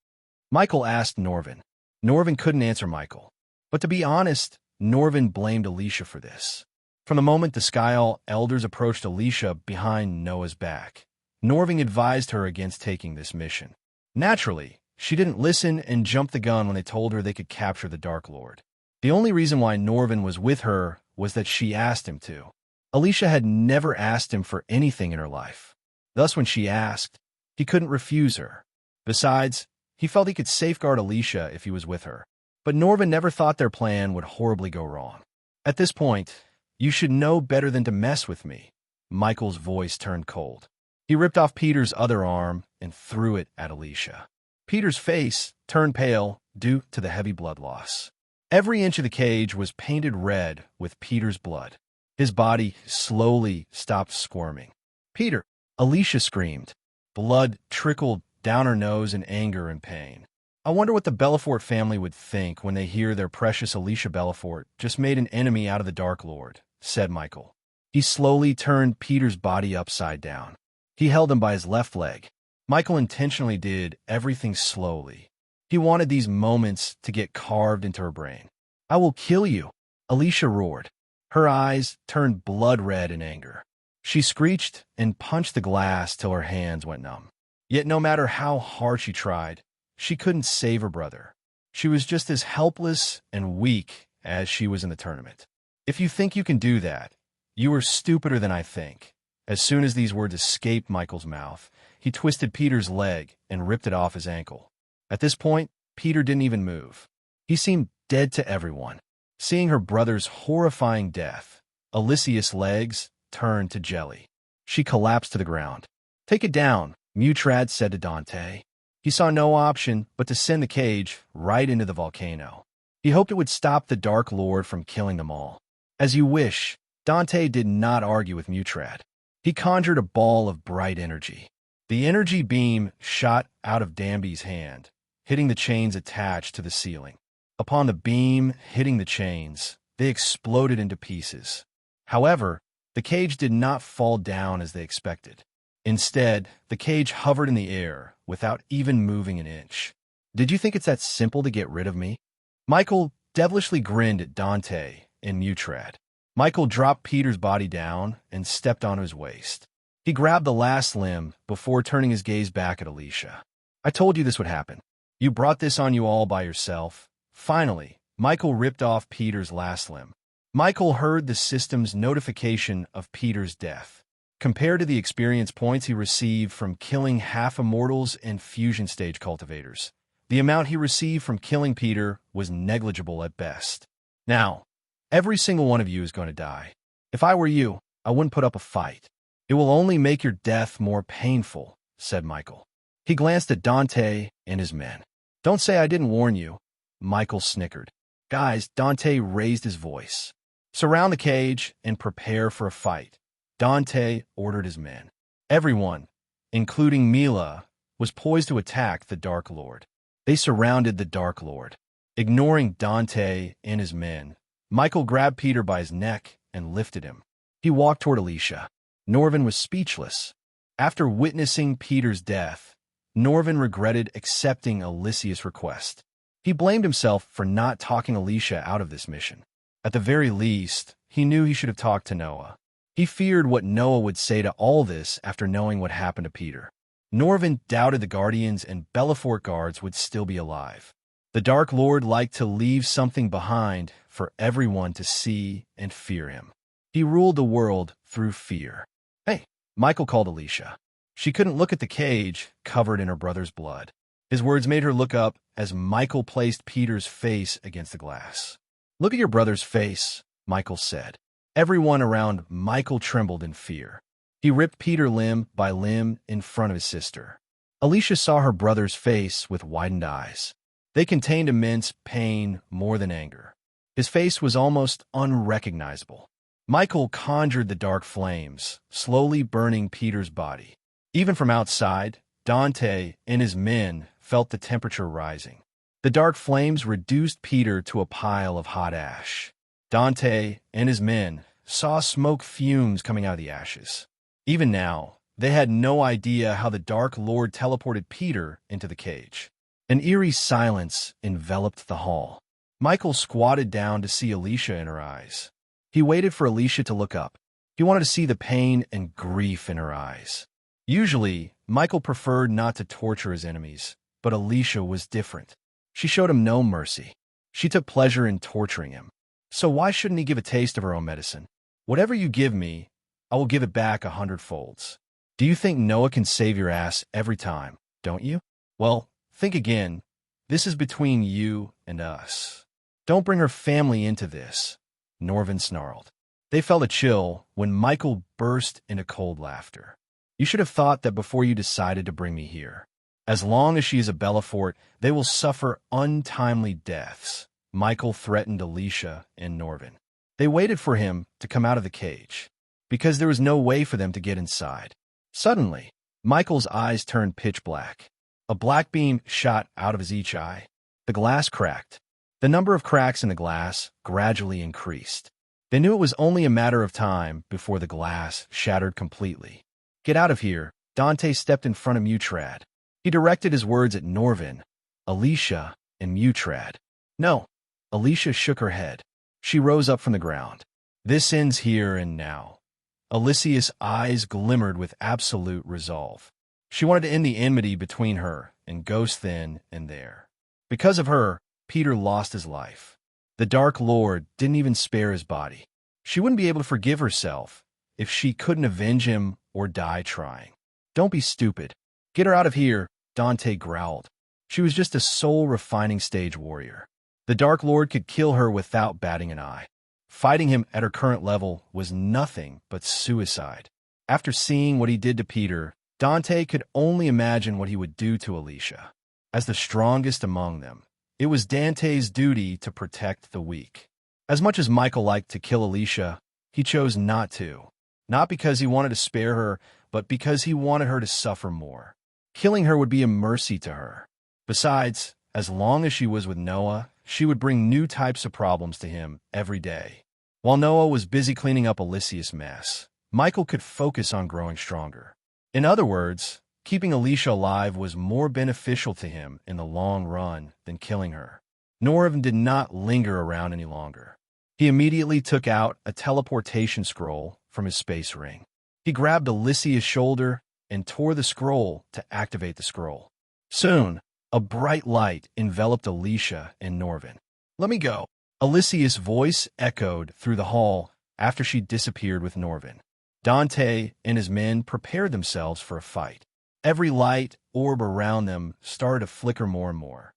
Michael asked Norvin. Norvin couldn't answer Michael. But to be honest, Norvin blamed Alicia for this. From the moment the Skyall elders approached Alicia behind Noah's back, Norvin advised her against taking this mission. Naturally, she didn't listen and jumped the gun when they told her they could capture the Dark Lord. The only reason why Norvin was with her was that she asked him to. Alicia had never asked him for anything in her life. Thus, when she asked, he couldn't refuse her. Besides, he felt he could safeguard Alicia if he was with her. But Norvin never thought their plan would horribly go wrong. At this point, "You should know better than to mess with me." Michael's voice turned cold. He ripped off Peter's other arm and threw it at Alicia. Peter's face turned pale due to the heavy blood loss. Every inch of the cage was painted red with Peter's blood. His body slowly stopped squirming. "Peter!" Alicia screamed. Blood trickled down her nose in anger and pain. "I wonder what the Belafort family would think when they hear their precious Alicia Belafort just made an enemy out of the Dark Lord," said Michael. He slowly turned Peter's body upside down. He held him by his left leg. Michael intentionally did everything slowly. He wanted these moments to get carved into her brain. "I will kill you," Alicia roared. Her eyes turned blood red in anger. She screeched and punched the glass till her hands went numb. Yet no matter how hard she tried, she couldn't save her brother. She was just as helpless and weak as she was in the tournament. "If you think you can do that, you are stupider than I think." As soon as these words escaped Michael's mouth, he twisted Peter's leg and ripped it off his ankle. At this point, Peter didn't even move. He seemed dead to everyone. Seeing her brother's horrifying death, Alicia's legs turned to jelly. She collapsed to the ground. "Take it down," Mutrad said to Dante. He saw no option but to send the cage right into the volcano. He hoped it would stop the Dark Lord from killing them all. "As you wish." Dante did not argue with Mutrad. He conjured a ball of bright energy. The energy beam shot out of Danby's hand, hitting the chains attached to the ceiling. Upon the beam hitting the chains, they exploded into pieces. However, the cage did not fall down as they expected. Instead, the cage hovered in the air without even moving an inch. "Did you think it's that simple to get rid of me?" Michael devilishly grinned at Dante and Mutrad. Michael dropped Peter's body down and stepped onto his waist. He grabbed the last limb before turning his gaze back at Alicia. "I told you this would happen. You brought this on you all by yourself." Finally, Michael ripped off Peter's last limb. Michael heard the system's notification of Peter's death. Compared to the experience points he received from killing half-immortals and fusion stage cultivators, the amount he received from killing Peter was negligible at best. "Now, every single one of you is going to die. If I were you, I wouldn't put up a fight. It will only make your death more painful," said Michael. He glanced at Dante and his men. "Don't say I didn't warn you." Michael snickered. "Guys," Dante raised his voice. "Surround the cage and prepare for a fight." Dante ordered his men. Everyone, including Mila, was poised to attack the Dark Lord. They surrounded the Dark Lord. Ignoring Dante and his men, Michael grabbed Peter by his neck and lifted him. He walked toward Alicia. Norvin was speechless. After witnessing Peter's death, Norvin regretted accepting Alicia's request. He blamed himself for not talking Alicia out of this mission. At the very least, he knew he should have talked to Noah. He feared what Noah would say to all this after knowing what happened to Peter. Norvin doubted the Guardians and Belafort guards would still be alive. The Dark Lord liked to leave something behind for everyone to see and fear him. He ruled the world through fear. "Hey," Michael called Alicia. She couldn't look at the cage covered in her brother's blood. His words made her look up as Michael placed Peter's face against the glass. "Look at your brother's face," Michael said. Everyone around Michael trembled in fear. He ripped Peter limb by limb in front of his sister. Alicia saw her brother's face with widened eyes. They contained immense pain more than anger. His face was almost unrecognizable. Michael conjured the dark flames, slowly burning Peter's body. Even from outside, Dante and his men felt the temperature rising. The dark flames reduced Peter to a pile of hot ash. Dante and his men saw smoke fumes coming out of the ashes. Even now, they had no idea how the Dark Lord teleported Peter into the cage. An eerie silence enveloped the hall. Michael squatted down to see Alicia in her eyes. He waited for Alicia to look up. He wanted to see the pain and grief in her eyes. Usually, Michael preferred not to torture his enemies, but Alicia was different. She showed him no mercy. She took pleasure in torturing him. So why shouldn't he give a taste of her own medicine? Whatever you give me, I will give it back 100 folds. Do you think Noah can save your ass every time, don't you? Well, think again. This is between you and us. Don't bring her family into this, Norvin snarled. They felt a chill when Michael burst into cold laughter. You should have thought that before you decided to bring me here. As long as she is a Belafort, they will suffer untimely deaths, Michael threatened Alicia and Norvin. They waited for him to come out of the cage, because there was no way for them to get inside. Suddenly, Michael's eyes turned pitch black. A black beam shot out of his each eye. The glass cracked. The number of cracks in the glass gradually increased. They knew it was only a matter of time before the glass shattered completely. Get out of here, Dante stepped in front of Mutrad. He directed his words at Norvin, Alicia, and Mutrad. No. Alicia shook her head. She rose up from the ground. This ends here and now. Alicia's eyes glimmered with absolute resolve. She wanted to end the enmity between her and Ghost then and there. Because of her, Peter lost his life. The Dark Lord didn't even spare his body. She wouldn't be able to forgive herself if she couldn't avenge him or die trying. Don't be stupid. Get her out of here, Dante growled. She was just a soul-refining stage warrior. The Dark Lord could kill her without batting an eye. Fighting him at her current level was nothing but suicide. After seeing what he did to Peter, Dante could only imagine what he would do to Alicia. As the strongest among them, it was Dante's duty to protect the weak. As much as Michael liked to kill Alicia, he chose not to. Not because he wanted to spare her, but because he wanted her to suffer more. Killing her would be a mercy to her. Besides, as long as she was with Noah, she would bring new types of problems to him every day. While Noah was busy cleaning up Alicia's mess, Michael could focus on growing stronger. In other words, keeping Alicia alive was more beneficial to him in the long run than killing her. Norvin did not linger around any longer. He immediately took out a teleportation scroll from his space ring. He grabbed Alicia's shoulder and tore the scroll to activate the scroll. Soon, a bright light enveloped Alicia and Norvin. Let me go. Alicia's voice echoed through the hall after she disappeared with Norvin. Dante and his men prepared themselves for a fight. Every light orb around them started to flicker more and more.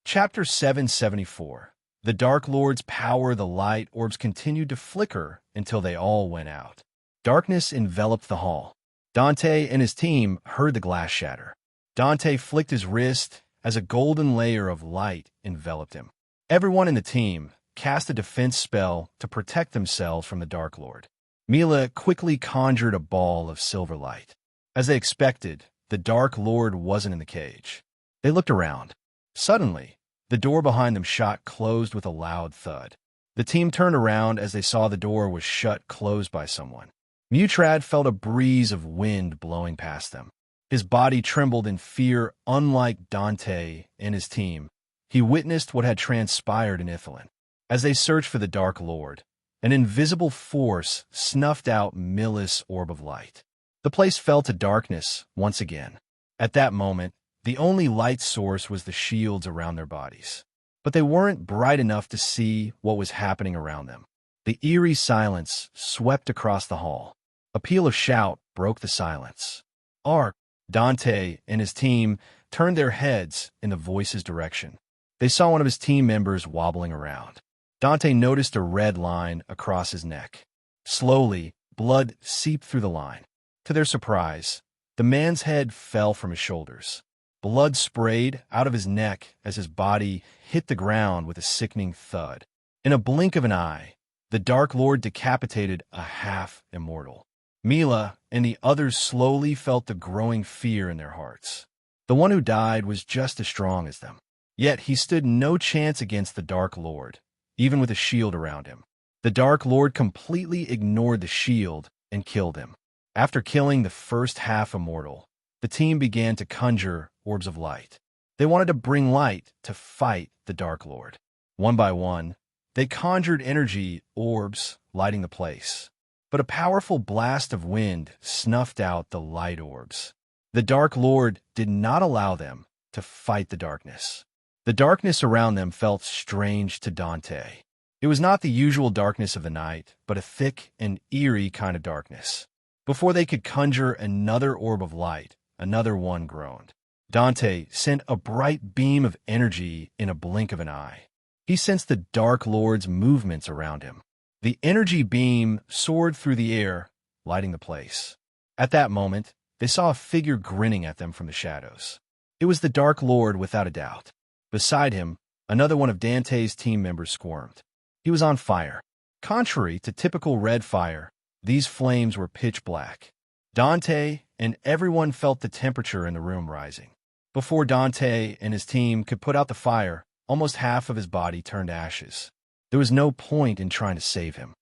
Chapter 774. The Dark Lord's power, the light orbs continued to flicker until they all went out. Darkness enveloped the hall. Dante and his team heard the glass shatter. Dante flicked his wrist as a golden layer of light enveloped him. Everyone in the team cast a defense spell to protect themselves from the Dark Lord. Mila quickly conjured a ball of silver light. As they expected, the Dark Lord wasn't in the cage. They looked around. Suddenly, the door behind them shot closed with a loud thud. The team turned around as they saw the door was shut closed by someone. Mutrad felt a breeze of wind blowing past them. His body trembled in fear. Unlike Dante and his team, he witnessed what had transpired in Ithilien. As they searched for the Dark Lord, an invisible force snuffed out Mila's orb of light. The place fell to darkness once again. At that moment, the only light source was the shields around their bodies. But they weren't bright enough to see what was happening around them. The eerie silence swept across the hall. A peal of shout broke the silence. Ark, Dante and his team turned their heads in the voice's direction. They saw one of his team members wobbling around. Dante noticed a red line across his neck. Slowly, blood seeped through the line. To their surprise, the man's head fell from his shoulders. Blood sprayed out of his neck as his body hit the ground with a sickening thud. In a blink of an eye, the Dark Lord decapitated a half-immortal. Mila and the others slowly felt the growing fear in their hearts. The one who died was just as strong as them. Yet he stood no chance against the Dark Lord, even with a shield around him. The Dark Lord completely ignored the shield and killed him. After killing the first half-immortal, the team began to conjure orbs of light. They wanted to bring light to fight the Dark Lord. One by one, they conjured energy orbs, lighting the place. But a powerful blast of wind snuffed out the light orbs. The Dark Lord did not allow them to fight the darkness. The darkness around them felt strange to Dante. It was not the usual darkness of the night, but a thick and eerie kind of darkness. Before they could conjure another orb of light, another one groaned. Dante sent a bright beam of energy in a blink of an eye. He sensed the Dark Lord's movements around him. The energy beam soared through the air, lighting the place. At that moment, they saw a figure grinning at them from the shadows. It was the Dark Lord without a doubt. Beside him, another one of Dante's team members squirmed. He was on fire. Contrary to typical red fire, these flames were pitch black. Dante and everyone felt the temperature in the room rising. Before Dante and his team could put out the fire, almost half of his body turned to ashes. There was no point in trying to save him.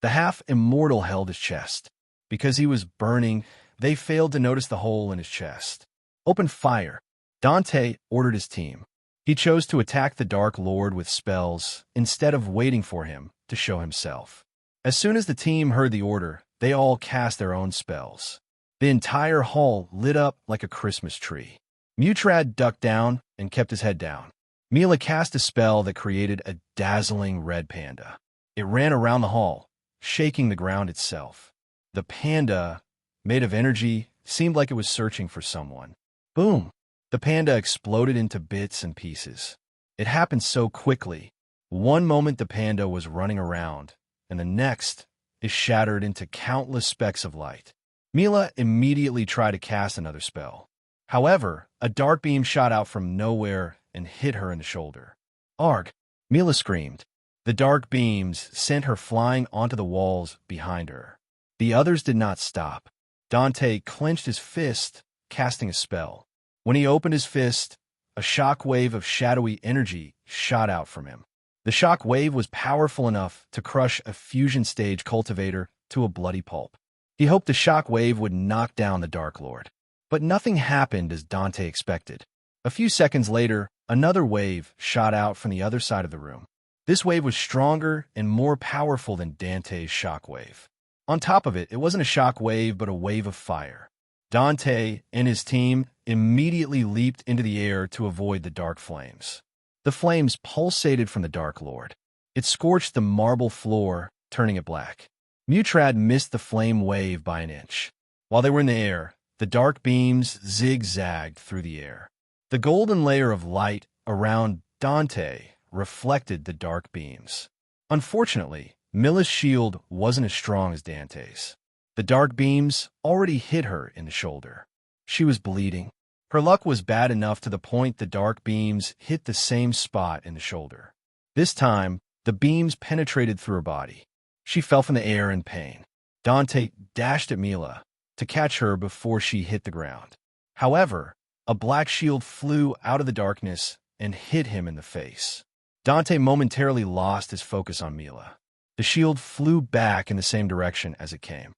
The half-immortal held his chest. Because he was burning, they failed to notice the hole in his chest. Open fire. Dante ordered his team. He chose to attack the Dark Lord with spells instead of waiting for him to show himself. As soon as the team heard the order, they all cast their own spells. The entire hall lit up like a Christmas tree. Mutrad ducked down and kept his head down. Mila cast a spell that created a dazzling red panda. It ran around the hall, shaking the ground itself. The panda, made of energy, seemed like it was searching for someone. Boom! The panda exploded into bits and pieces. It happened so quickly. One moment the panda was running around, and the next it shattered into countless specks of light. Mila immediately tried to cast another spell. However, a dark beam shot out from nowhere and hit her in the shoulder. Arg! Mila screamed. The dark beams sent her flying onto the walls behind her. The others did not stop. Dante clenched his fist, casting a spell. When he opened his fist, a shock wave of shadowy energy shot out from him. The shock wave was powerful enough to crush a fusion stage cultivator to a bloody pulp. He hoped the shock wave would knock down the Dark Lord. But nothing happened as Dante expected. A few seconds later, another wave shot out from the other side of the room. This wave was stronger and more powerful than Dante's shock wave. On top of it, it wasn't a shock wave but a wave of fire. Dante and his team immediately leaped into the air to avoid the dark flames. The flames pulsated from the Dark Lord. It scorched the marble floor, turning it black. Mutrad missed the flame wave by an inch. While they were in the air, the dark beams zigzagged through the air. The golden layer of light around Dante reflected the dark beams. Unfortunately, Mila's shield wasn't as strong as Dante's. The dark beams already hit her in the shoulder. She was bleeding. Her luck was bad enough to the point the dark beams hit the same spot in the shoulder. This time, the beams penetrated through her body. She fell from the air in pain. Dante dashed at Mila to catch her before she hit the ground. However, a black shield flew out of the darkness and hit him in the face. Dante momentarily lost his focus on Mila. The shield flew back in the same direction as it came.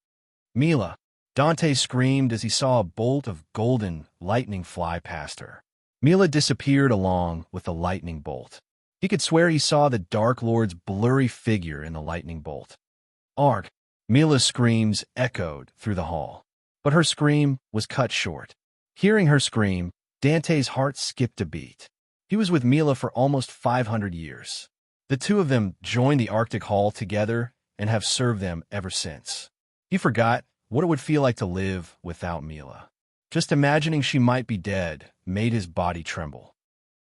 Mila! Dante screamed as he saw a bolt of golden lightning fly past her. Mila disappeared along with the lightning bolt. He could swear he saw the Dark Lord's blurry figure in the lightning bolt. Arg! Mila's screams echoed through the hall. But her scream was cut short. Hearing her scream, Dante's heart skipped a beat. He was with Mila for almost 500 years. The two of them joined the Arctic Hall together and have served them ever since. He forgot what it would feel like to live without Mila. Just imagining she might be dead made his body tremble.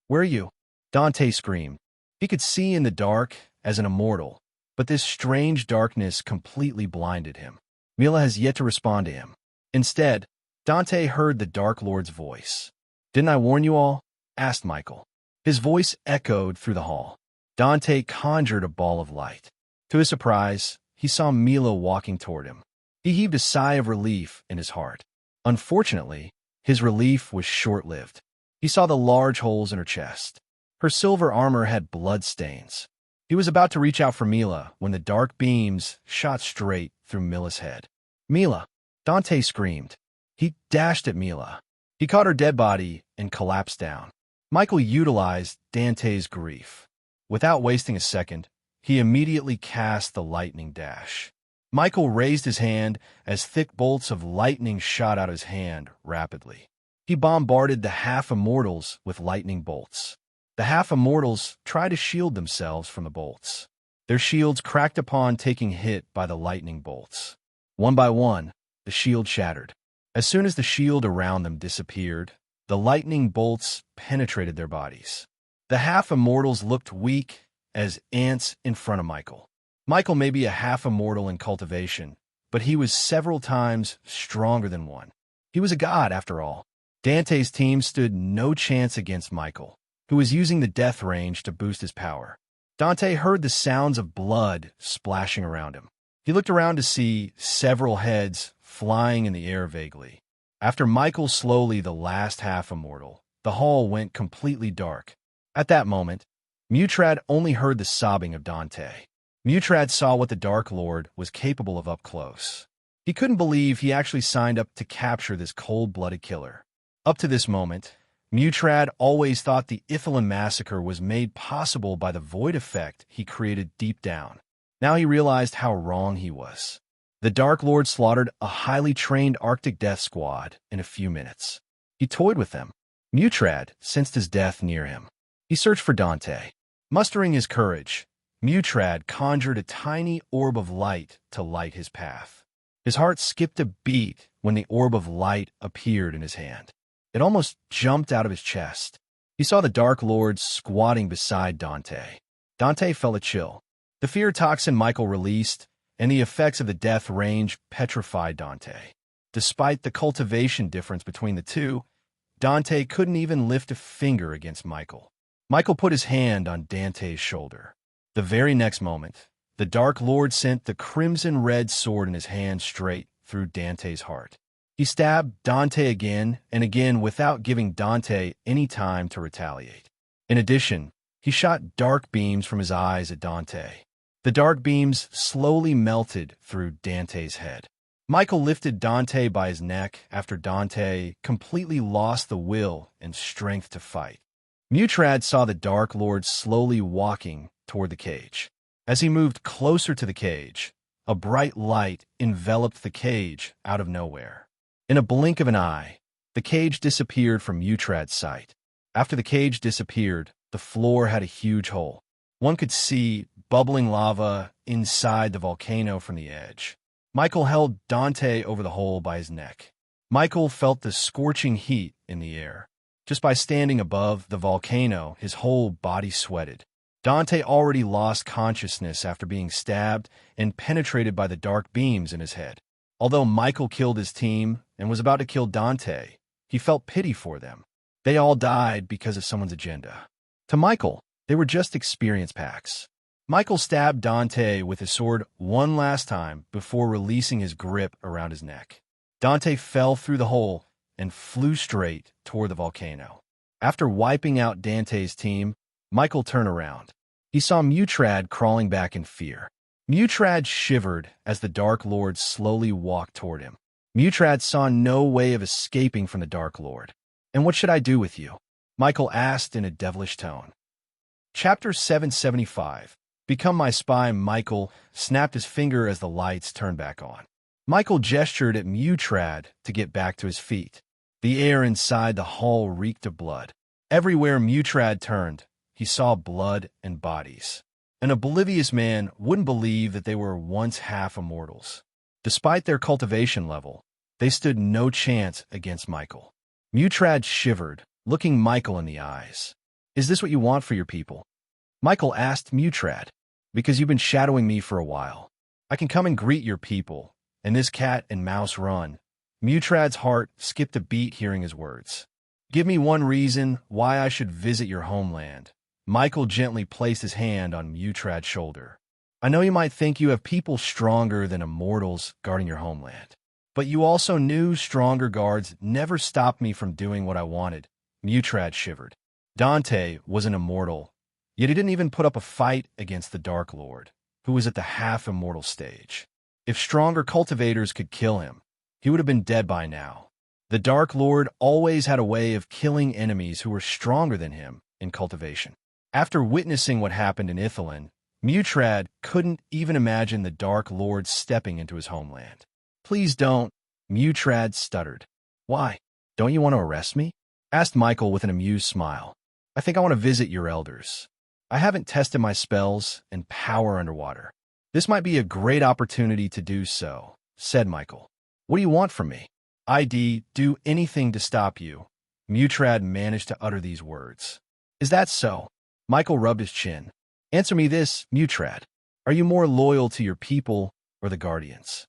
"Where are you?" Dante screamed. He could see in the dark as an immortal, but this strange darkness completely blinded him. Mila has yet to respond to him. Instead, Dante heard the Dark Lord's voice. "Didn't I warn you all?" asked Michael. His voice echoed through the hall. Dante conjured a ball of light. To his surprise, he saw Mila walking toward him. He heaved a sigh of relief in his heart. Unfortunately, his relief was short-lived. He saw the large holes in her chest. Her silver armor had blood stains. He was about to reach out for Mila when the dark beams shot straight through Mila's head. "Mila!" Dante screamed. He dashed at Mila. He caught her dead body and collapsed down. Michael utilized Dante's grief. Without wasting a second, he immediately cast the lightning dash. Michael raised his hand as thick bolts of lightning shot out his hand rapidly. He bombarded the half-immortals with lightning bolts. The half-immortals tried to shield themselves from the bolts. Their shields cracked upon taking hit by the lightning bolts. One by one, the shield shattered. As soon as the shield around them disappeared, the lightning bolts penetrated their bodies. The half-immortals looked weak as ants in front of Michael. Michael may be a half-immortal in cultivation, but he was several times stronger than one. He was a god, after all. Dante's team stood no chance against Michael, who was using the death range to boost his power. Dante heard the sounds of blood splashing around him. He looked around to see several heads flying in the air vaguely. After Michael slowly the last half-immortal, the hall went completely dark. At that moment, Mutrad only heard the sobbing of Dante. Mutrad saw what the Dark Lord was capable of up close. He couldn't believe he actually signed up to capture this cold-blooded killer. Up to this moment, Mutrad always thought the Ithalan massacre was made possible by the void effect he created deep down. Now he realized how wrong he was. The Dark Lord slaughtered a highly trained Arctic death squad in a few minutes. He toyed with them. Mutrad sensed his death near him. He searched for Dante. Mustering his courage, Mutrad conjured a tiny orb of light to light his path. His heart skipped a beat when the orb of light appeared in his hand. It almost jumped out of his chest. He saw the Dark Lord squatting beside Dante. Dante felt a chill. The fear toxin Michael released and the effects of the death range petrified Dante. Despite the cultivation difference between the two, Dante couldn't even lift a finger against Michael. Michael put his hand on Dante's shoulder. The very next moment, the Dark Lord sent the crimson-red sword in his hand straight through Dante's heart. He stabbed Dante again and again without giving Dante any time to retaliate. In addition, he shot dark beams from his eyes at Dante. The dark beams slowly melted through Dante's head. Michael lifted Dante by his neck after Dante completely lost the will and strength to fight. Mutrad saw the Dark Lord slowly walking toward the cage. As he moved closer to the cage, a bright light enveloped the cage out of nowhere. In a blink of an eye, the cage disappeared from Mutrad's sight. After the cage disappeared, the floor had a huge hole. One could see bubbling lava inside the volcano from the edge. Michael held Dante over the hole by his neck. Michael felt the scorching heat in the air. Just by standing above the volcano, his whole body sweated. Dante already lost consciousness after being stabbed and penetrated by the dark beams in his head. Although Michael killed his team and was about to kill Dante, he felt pity for them. They all died because of someone's agenda. To Michael, they were just experience packs. Michael stabbed Dante with his sword one last time before releasing his grip around his neck. Dante fell through the hole and flew straight toward the volcano. After wiping out Dante's team, Michael turned around. He saw Mutrad crawling back in fear. Mutrad shivered as the Dark Lord slowly walked toward him. Mutrad saw no way of escaping from the Dark Lord. "And what should I do with you?" Michael asked in a devilish tone. Chapter 775. Become my spy. Michael snapped his finger as the lights turned back on. Michael gestured at Mutrad to get back to his feet. The air inside the hall reeked of blood. Everywhere Mutrad turned, he saw blood and bodies. An oblivious man wouldn't believe that they were once half-immortals. Despite their cultivation level, they stood no chance against Michael. Mutrad shivered, looking Michael in the eyes. "Is this what you want for your people?" Michael asked Mutrad. "Because you've been shadowing me for a while. I can come and greet your people, and this cat and mouse run." Mutrad's heart skipped a beat hearing his words. Give me one reason why I should visit your homeland. Michael gently placed his hand on Mutrad's shoulder. I know you might think you have people stronger than immortals guarding your homeland. But you also knew stronger guards never stopped me from doing what I wanted. Mutrad shivered. Dante was an immortal, yet he didn't even put up a fight against the Dark Lord, who was at the half-immortal stage. If stronger cultivators could kill him, he would have been dead by now. The Dark Lord always had a way of killing enemies who were stronger than him in cultivation. After witnessing what happened in Ithilien, Mutrad couldn't even imagine the Dark Lord stepping into his homeland. Please don't, Mutrad stuttered. Why? Don't you want to arrest me? Asked Michael with an amused smile. I think I want to visit your elders. I haven't tested my spells and power underwater. This might be a great opportunity to do so, said Michael. What do you want from me? I'd do anything to stop you. Mutrad managed to utter these words. Is that so? Michael rubbed his chin. Answer me this, Mutrad. Are you more loyal to your people or the Guardians?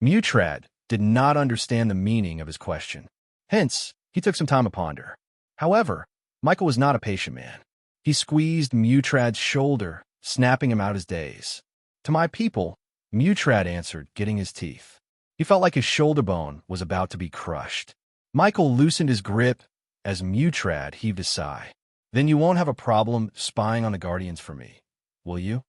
Mutrad did not understand the meaning of his question. Hence, he took some time to ponder. However, Michael was not a patient man. He squeezed Mutrad's shoulder, snapping him out his days. To my people, Mutrad answered, getting his teeth. He felt like his shoulder bone was about to be crushed. Michael loosened his grip as Mutrad heaved a sigh. Then you won't have a problem spying on the Guardians for me, will you?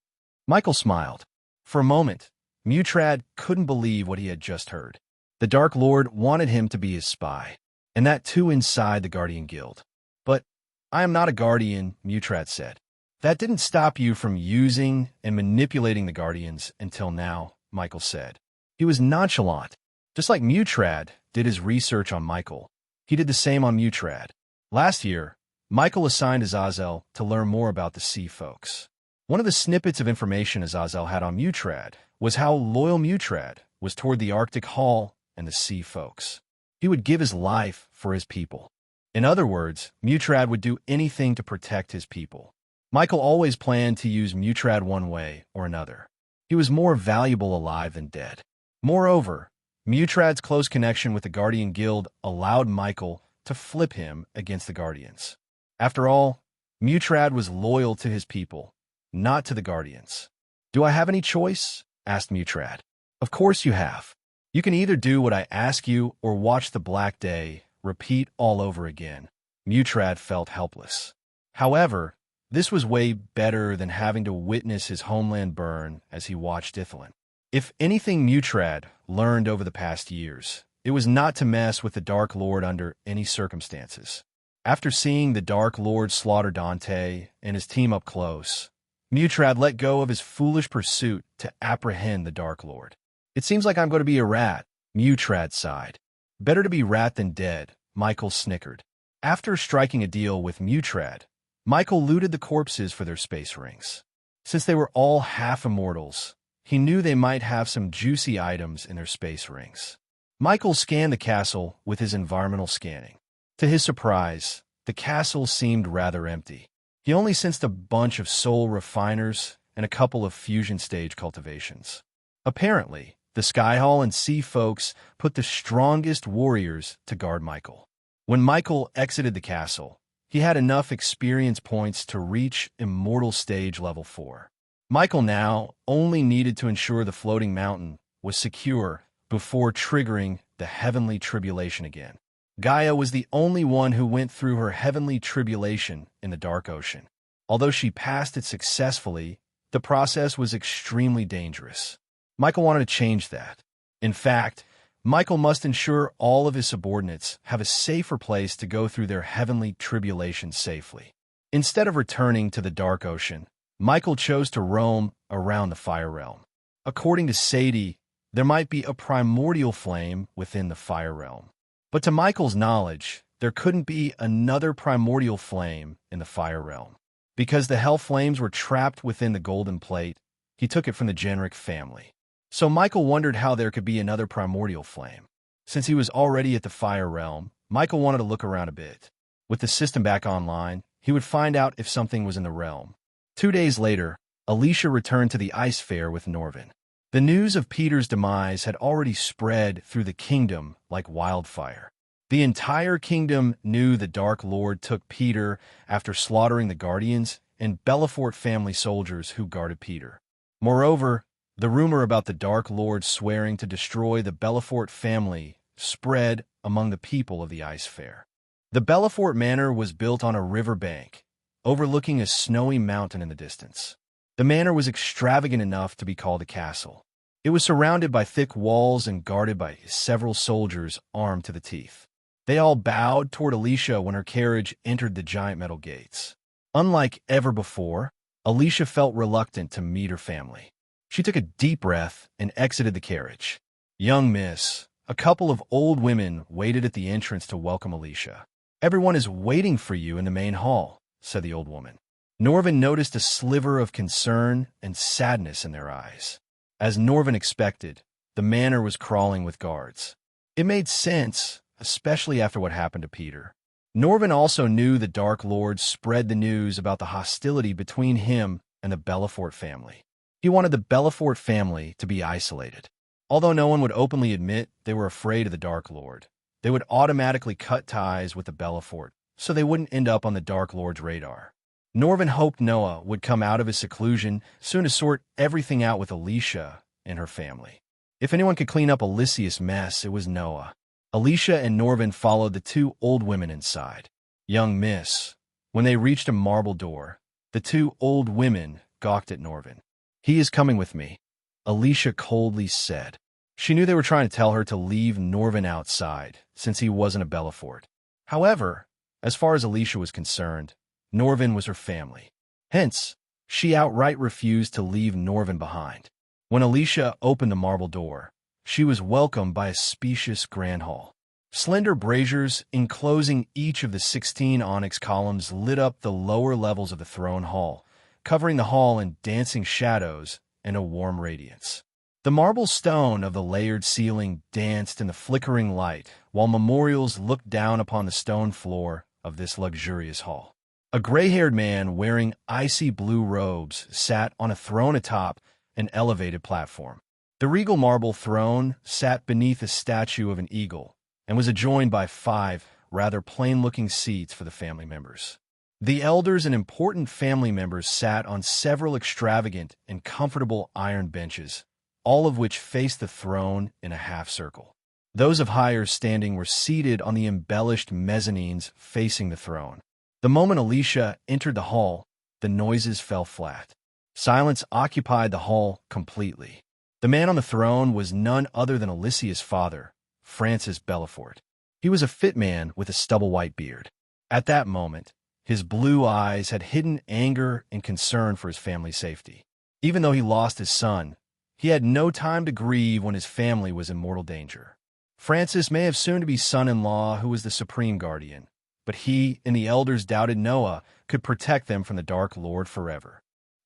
Michael smiled. For a moment, Mutrad couldn't believe what he had just heard. The Dark Lord wanted him to be his spy, and that too inside the Guardian Guild. But I am not a Guardian, Mutrad said. That didn't stop you from using and manipulating the Guardians until now, Michael said. He was nonchalant. Just like Mutrad did his research on Michael, he did the same on Mutrad. Last year, Michael assigned Azazel to learn more about the Sea Folks. One of the snippets of information Azazel had on Mutrad was how loyal Mutrad was toward the Arctic Hall and the Sea Folks. He would give his life for his people. In other words, Mutrad would do anything to protect his people. Michael always planned to use Mutrad one way or another. He was more valuable alive than dead. Moreover, Mutrad's close connection with the Guardian Guild allowed Michael to flip him against the Guardians. After all, Mutrad was loyal to his people, not to the Guardians. Do I have any choice? Asked Mutrad. Of course you have. You can either do what I ask you or watch the Black Day repeat all over again. Mutrad felt helpless. However, this was way better than having to witness his homeland burn as he watched Ithilien. If anything Mutrad learned over the past years, it was not to mess with the Dark Lord under any circumstances. After seeing the Dark Lord slaughter Dante and his team up close, Mutrad let go of his foolish pursuit to apprehend the Dark Lord. It seems like I'm going to be a rat, Mutrad sighed. Better to be rat than dead, Michael snickered. After striking a deal with Mutrad, Michael looted the corpses for their space rings. Since they were all half-immortals, he knew they might have some juicy items in their space rings. Michael scanned the castle with his environmental scanning. To his surprise, the castle seemed rather empty. He only sensed a bunch of soul refiners and a couple of fusion stage cultivations. Apparently, the Sky Hall and Sea Folks put the strongest warriors to guard Michael. When Michael exited the castle, he had enough experience points to reach Immortal Stage Level 4. Michael now only needed to ensure the floating mountain was secure before triggering the Heavenly Tribulation again. Gaia was the only one who went through her Heavenly Tribulation in the Dark Ocean. Although she passed it successfully, the process was extremely dangerous. Michael wanted to change that. In fact, Michael must ensure all of his subordinates have a safer place to go through their Heavenly Tribulation safely. Instead of returning to the Dark Ocean, Michael chose to roam around the Fire Realm. According to Sadie, there might be a primordial flame within the Fire Realm. But to Michael's knowledge, there couldn't be another primordial flame in the Fire Realm. Because the Hell Flames were trapped within the Golden Plate, he took it from the Generic family. So Michael wondered how there could be another primordial flame. Since he was already at the Fire Realm, Michael wanted to look around a bit. With the system back online, he would find out if something was in the realm. 2 days later, Alicia returned to the ice fair with Norvin. The news of Peter's demise had already spread through the kingdom like wildfire. The entire kingdom knew the Dark Lord took Peter after slaughtering the Guardians and Belafort family soldiers who guarded Peter. Moreover, the rumor about the Dark Lord swearing to destroy the Belafort family spread among the people of the Ice Fair. The Belafort Manor was built on a river bank, overlooking a snowy mountain in the distance. The manor was extravagant enough to be called a castle. It was surrounded by thick walls and guarded by several soldiers armed to the teeth. They all bowed toward Alicia when her carriage entered the giant metal gates. Unlike ever before, Alicia felt reluctant to meet her family. She took a deep breath and exited the carriage. "Young miss," a couple of old women waited at the entrance to welcome Alicia. "Everyone is waiting for you in the main hall," said the old woman. Norvin noticed a sliver of concern and sadness in their eyes. As Norvin expected, the manor was crawling with guards. It made sense, especially after what happened to Peter. Norvin also knew the Dark Lord spread the news about the hostility between him and the Belafort family. He wanted the Belafort family to be isolated. Although no one would openly admit they were afraid of the Dark Lord, they would automatically cut ties with the Belafort, so they wouldn't end up on the Dark Lord's radar. Norvin hoped Noah would come out of his seclusion soon to sort everything out with Alicia and her family. If anyone could clean up Alicia's mess, it was Noah. Alicia and Norvin followed the two old women inside. "Young miss." When they reached a marble door, the two old women gawked at Norvin. "He is coming with me," Alicia coldly said. She knew they were trying to tell her to leave Norvin outside, since he wasn't a Belafort. However, as far as Alicia was concerned, Norvin was her family. Hence, she outright refused to leave Norvin behind. When Alicia opened the marble door, she was welcomed by a spacious grand hall. Slender braziers enclosing each of the 16 onyx columns lit up the lower levels of the throne hall, covering the hall in dancing shadows and a warm radiance. The marble stone of the layered ceiling danced in the flickering light, while memorials looked down upon the stone floor of this luxurious hall. A gray-haired man wearing icy blue robes sat on a throne atop an elevated platform. The regal marble throne sat beneath a statue of an eagle and was adjoined by 5 rather plain-looking seats for the family members. The elders and important family members sat on several extravagant and comfortable iron benches, all of which faced the throne in a half-circle. Those of higher standing were seated on the embellished mezzanines facing the throne. The moment Alicia entered the hall, the noises fell flat. Silence occupied the hall completely. The man on the throne was none other than Alicia's father, Francis Belafort. He was a fit man with a stubble-white beard. At that moment, his blue eyes had hidden anger and concern for his family's safety. Even though he lost his son, he had no time to grieve when his family was in mortal danger. Francis may have soon-to-be son-in-law who was the supreme guardian, but he and the elders doubted Noah could protect them from the Dark Lord forever.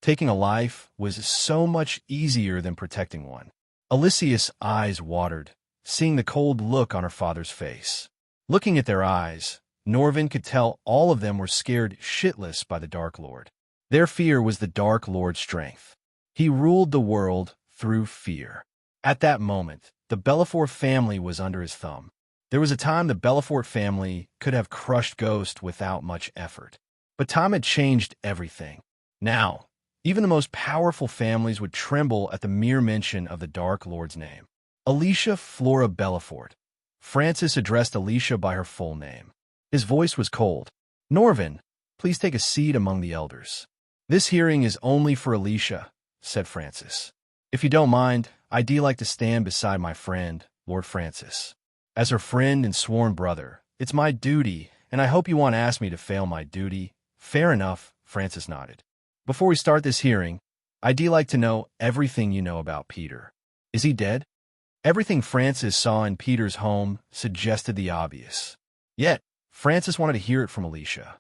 Taking a life was so much easier than protecting one. Alicia's eyes watered, seeing the cold look on her father's face. Looking at their eyes, Norvin could tell all of them were scared shitless by the Dark Lord. Their fear was the Dark Lord's strength. He ruled the world through fear. At that moment, the Belafort family was under his thumb. There was a time the Belafort family could have crushed Ghost without much effort. But time had changed everything. Now, even the most powerful families would tremble at the mere mention of the Dark Lord's name. Alicia Flora Belafort. Francis addressed Alicia by her full name. His voice was cold. "Norvin, please take a seat among the elders." "This hearing is only for Alicia," said Francis. "If you don't mind, I'd like to stand beside my friend, Lord Francis. As her friend and sworn brother, it's my duty, and I hope you won't ask me to fail my duty." "Fair enough," Francis nodded. "Before we start this hearing, I'd like to know everything you know about Peter. Is he dead?" Everything Francis saw in Peter's home suggested the obvious. Yet, Francis wanted to hear it from Alicia.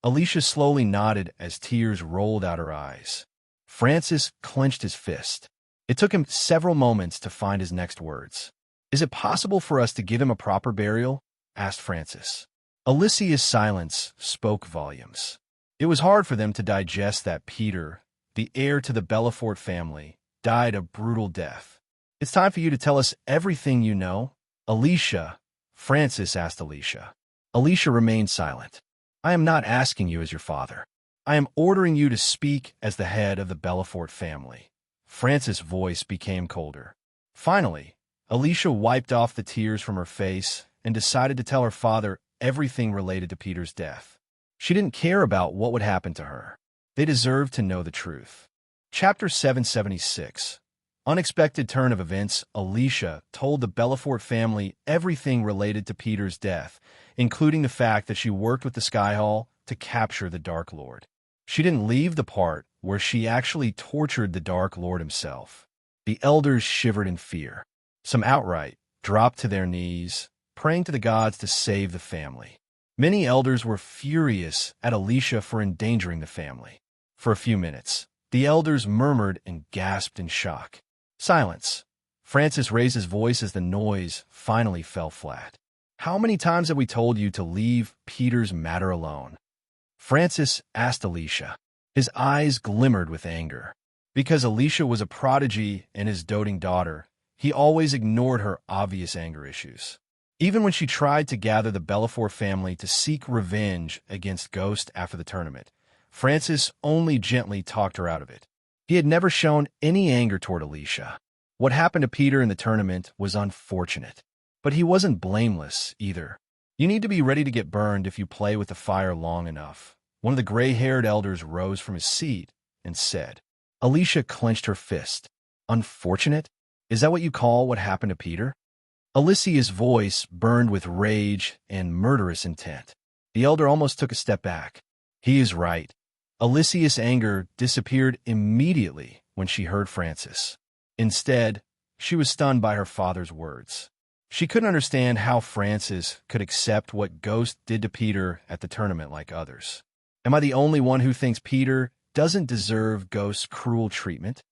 Alicia slowly nodded as tears rolled out her eyes. Francis clenched his fist. It took him several moments to find his next words. "Is it possible for us to give him a proper burial?" asked Francis. Alicia's silence spoke volumes. It was hard for them to digest that Peter, the heir to the Belafort family, died a brutal death. "It's time for you to tell us everything you know." "Alicia," Francis asked Alicia. Alicia remained silent. I am not asking you as your father. I am ordering you to speak as the head of the Belafort family. Francis' voice became colder. Finally, Alicia wiped off the tears from her face and decided to tell her father everything related to Peter's death. She didn't care about what would happen to her. They deserved to know the truth. Chapter 776. Unexpected turn of events. Alicia told the Belafort family everything related to Peter's death, including the fact that she worked with the Sky Hall to capture the Dark Lord. She didn't leave the part where she actually tortured the Dark Lord himself. The elders shivered in fear. Some outright dropped to their knees, praying to the gods to save the family. Many elders were furious at Alicia for endangering the family. For a few minutes, the elders murmured and gasped in shock. Silence. Francis raised his voice as the noise finally fell flat. How many times have we told you to leave Peter's matter alone? Francis asked Alicia. His eyes glimmered with anger. Because Alicia was a prodigy and his doting daughter, he always ignored her obvious anger issues. Even when she tried to gather the Belafort family to seek revenge against Ghost after the tournament, Francis only gently talked her out of it. He had never shown any anger toward Alicia. What happened to Peter in the tournament was unfortunate, but he wasn't blameless either. You need to be ready to get burned if you play with the fire long enough. One of the gray-haired elders rose from his seat and said. Alicia clenched her fist. Unfortunate? Is that what you call what happened to Peter? Alicia's voice burned with rage and murderous intent. The elder almost took a step back. He is right. Alicia's anger disappeared immediately when she heard Francis. Instead, she was stunned by her father's words. She couldn't understand how Francis could accept what Ghost did to Peter at the tournament like others. Am I the only one who thinks Peter doesn't deserve Ghost's cruel treatment?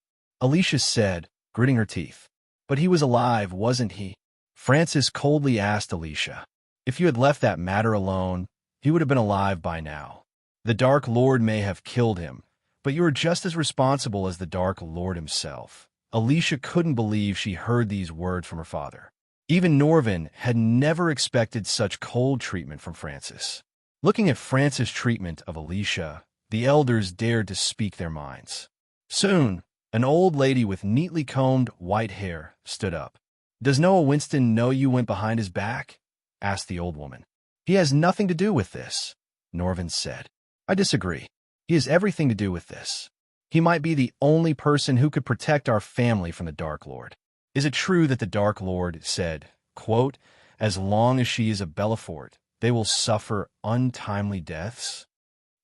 Alicia said, gritting her teeth. But he was alive, wasn't he? Francis coldly asked Alicia. If you had left that matter alone, he would have been alive by now. The Dark Lord may have killed him, but you are just as responsible as the Dark Lord himself. Alicia couldn't believe she heard these words from her father. Even Norvin had never expected such cold treatment from Francis. Looking at Francis' treatment of Alicia, the elders dared to speak their minds. Soon, an old lady with neatly combed white hair stood up. Does Noah Winston know you went behind his back? Asked the old woman. He has nothing to do with this, Norvin said. I disagree. He has everything to do with this. He might be the only person who could protect our family from the Dark Lord. Is it true that the Dark Lord said, quote, as long as she is a Belafort, they will suffer untimely deaths?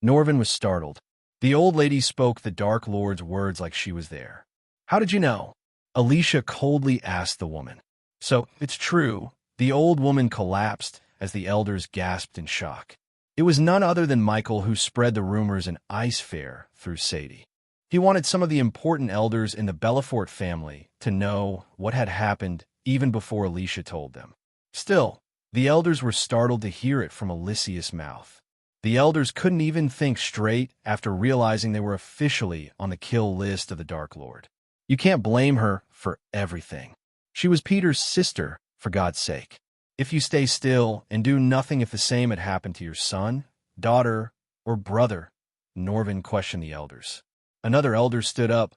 Norvin was startled. The old lady spoke the Dark Lord's words like she was there. How did you know? Alicia coldly asked the woman. So, it's true. The old woman collapsed as the elders gasped in shock. It was none other than Michael who spread the rumors in Ice Fair through Sadie. He wanted some of the important elders in the Belafort family to know what had happened even before Alicia told them. Still, the elders were startled to hear it from Alicia's mouth. The elders couldn't even think straight after realizing they were officially on the kill list of the Dark Lord. You can't blame her for everything. She was Peter's sister, for God's sake. If you stay still and do nothing if the same had happened to your son, daughter, or brother, Norvin questioned the elders. Another elder stood up.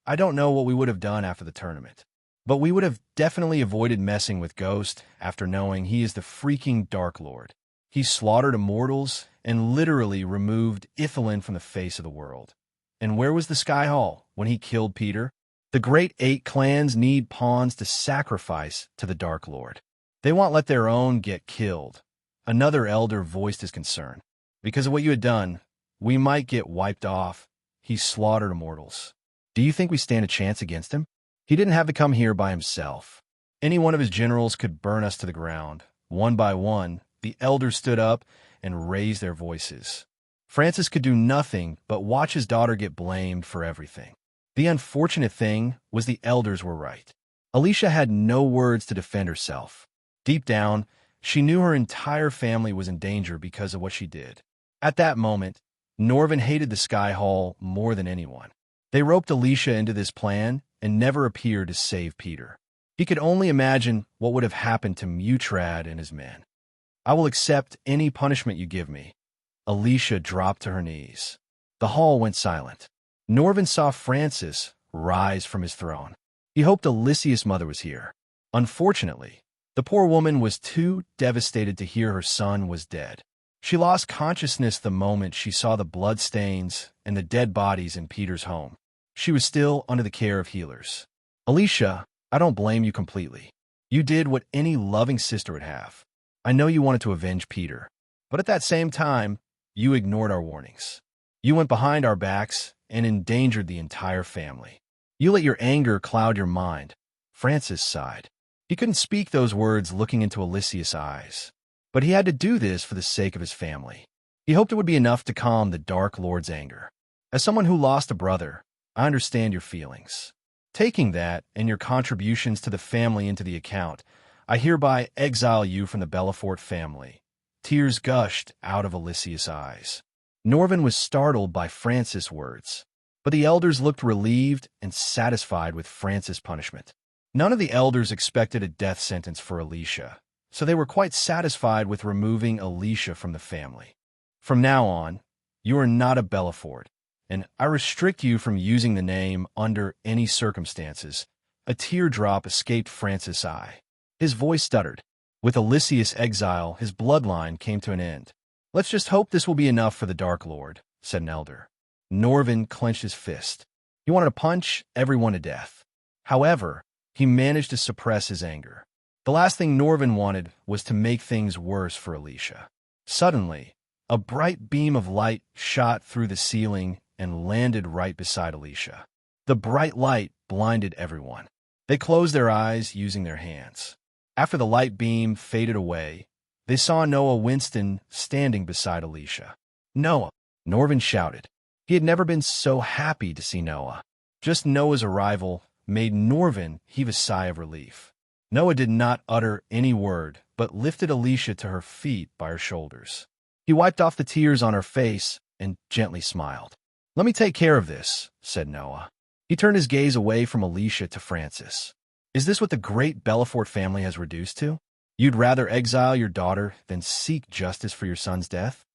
I don't know what we would have done after the tournament, but we would have definitely avoided messing with Ghost after knowing he is the freaking Dark Lord. He slaughtered immortals and literally removed Ithelin from the face of the world. And where was the Sky Hall when he killed Peter? The great 8 clans need pawns to sacrifice to the Dark Lord. They won't let their own get killed. Another elder voiced his concern. Because of what you had done, we might get wiped off. He slaughtered immortals. Do you think we stand a chance against him? He didn't have to come here by himself. Any one of his generals could burn us to the ground. One by one, the elders stood up and raised their voices. Francis could do nothing but watch his daughter get blamed for everything. The unfortunate thing was the elders were right. Alicia had no words to defend herself. Deep down, she knew her entire family was in danger because of what she did. At that moment, Norvin hated the Sky Hall more than anyone. They roped Alicia into this plan and never appeared to save Peter. He could only imagine what would have happened to Mutrad and his men. I will accept any punishment you give me. Alicia dropped to her knees. The hall went silent. Norvin saw Francis rise from his throne. He hoped Alicia's mother was here. Unfortunately, the poor woman was too devastated to hear her son was dead. She lost consciousness the moment she saw the bloodstains and the dead bodies in Peter's home. She was still under the care of healers. Alicia, I don't blame you completely. You did what any loving sister would have. I know you wanted to avenge Peter, but at that same time, you ignored our warnings. You went behind our backs and endangered the entire family. You let your anger cloud your mind. Francis sighed. He couldn't speak those words looking into Alicia's eyes, but he had to do this for the sake of his family. He hoped it would be enough to calm the Dark Lord's anger. As someone who lost a brother, I understand your feelings. Taking that and your contributions to the family into the account, I hereby exile you from the Belafort family. Tears gushed out of Alicia's eyes. Norvin was startled by Francis' words, but the elders looked relieved and satisfied with Francis' punishment. None of the elders expected a death sentence for Alicia, so they were quite satisfied with removing Alicia from the family. From now on, you are not a Belafort, and I restrict you from using the name under any circumstances. A teardrop escaped Francis' eye. His voice stuttered. With Alicia's exile, his bloodline came to an end. Let's just hope this will be enough for the Dark Lord, said an elder. Norvin clenched his fist. He wanted to punch everyone to death. However, he managed to suppress his anger. The last thing Norvin wanted was to make things worse for Alicia. Suddenly, a bright beam of light shot through the ceiling and landed right beside Alicia. The bright light blinded everyone. They closed their eyes using their hands. After the light beam faded away, they saw Noah Winston standing beside Alicia. Noah, Norvin shouted. He had never been so happy to see Noah. Just Noah's arrival made Norvin heave a sigh of relief. Noah did not utter any word, but lifted Alicia to her feet by her shoulders. He wiped off the tears on her face and gently smiled. Let me take care of this, said Noah. He turned his gaze away from Alicia to Francis. Is this what the great Belafort family has reduced to? You'd rather exile your daughter than seek justice for your son's death?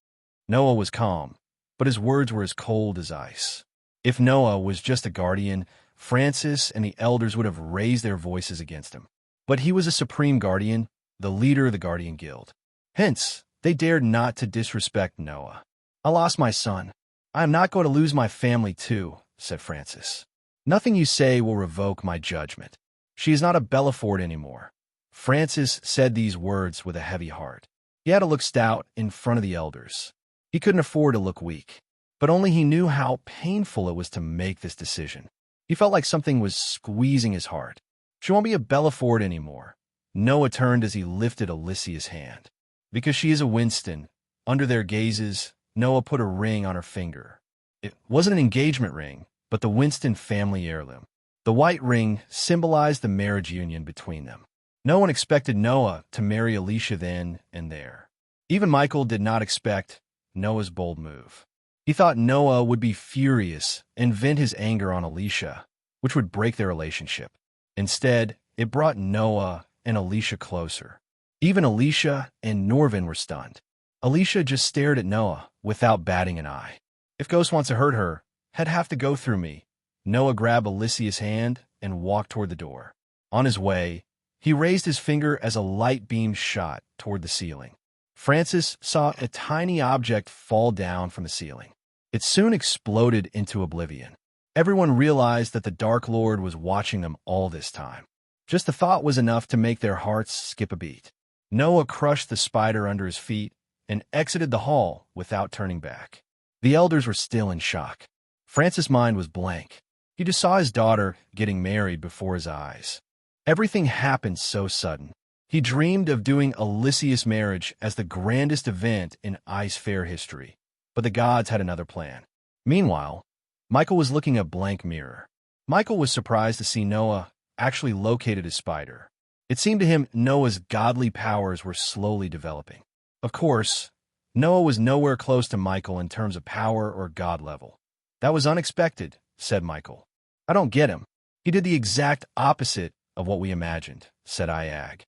Noah was calm, but his words were as cold as ice. If Noah was just a guardian, Francis and the elders would have raised their voices against him. But he was a supreme guardian, the leader of the Guardian Guild. Hence, they dared not to disrespect Noah. I lost my son. I am not going to lose my family too, said Francis. Nothing you say will revoke my judgment. She is not a Belafort anymore. Francis said these words with a heavy heart. He had to look stout in front of the elders. He couldn't afford to look weak, but only he knew how painful it was to make this decision. He felt like something was squeezing his heart. She won't be a Belafort anymore. Noah turned as he lifted Alicia's hand. Because she is a Winston, under their gazes, Noah put a ring on her finger. It wasn't an engagement ring, but the Winston family heirloom. The white ring symbolized the marriage union between them. No one expected Noah to marry Alicia then and there. Even Michael did not expect Noah's bold move. He thought Noah would be furious and vent his anger on Alicia, which would break their relationship. Instead, it brought Noah and Alicia closer. Even Alicia and Norvin were stunned. Alicia just stared at Noah without batting an eye. If Ghost wants to hurt her, he'd have to go through me. Noah grabbed Alicia's hand and walked toward the door. On his way, he raised his finger as a light beam shot toward the ceiling. Francis saw a tiny object fall down from the ceiling. It soon exploded into oblivion. Everyone realized that the Dark Lord was watching them all this time. Just the thought was enough to make their hearts skip a beat. Noah crushed the spider under his feet and exited the hall without turning back. The elders were still in shock. Francis' mind was blank. He just saw his daughter getting married before his eyes. Everything happened so sudden. He dreamed of doing Alicia's marriage as the grandest event in Ice Fair history, but the gods had another plan. Meanwhile, Michael was looking at a blank mirror. Michael was surprised to see Noah actually located his spider. It seemed to him Noah's godly powers were slowly developing. Of course, Noah was nowhere close to Michael in terms of power or god level. That was unexpected, said Michael. I don't get him. He did the exact opposite of what we imagined, said Iag.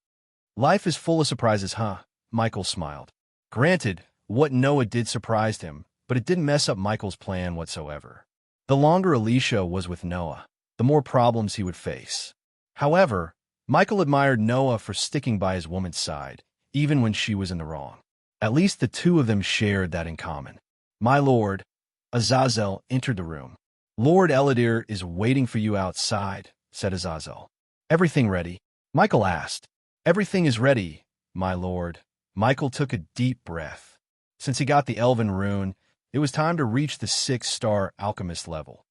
Life is full of surprises, huh? Michael smiled. Granted, what Noah did surprised him, but it didn't mess up Michael's plan whatsoever. The longer Alicia was with Noah, the more problems he would face. However, Michael admired Noah for sticking by his woman's side, even when she was in the wrong. At least the two of them shared that in common. My lord, Azazel entered the room. Lord Eladir is waiting for you outside, said Azazel. Everything ready? Michael asked. Everything is ready, my lord. Michael took a deep breath. Since he got the Elven rune, it was time to reach the 6-star alchemist level.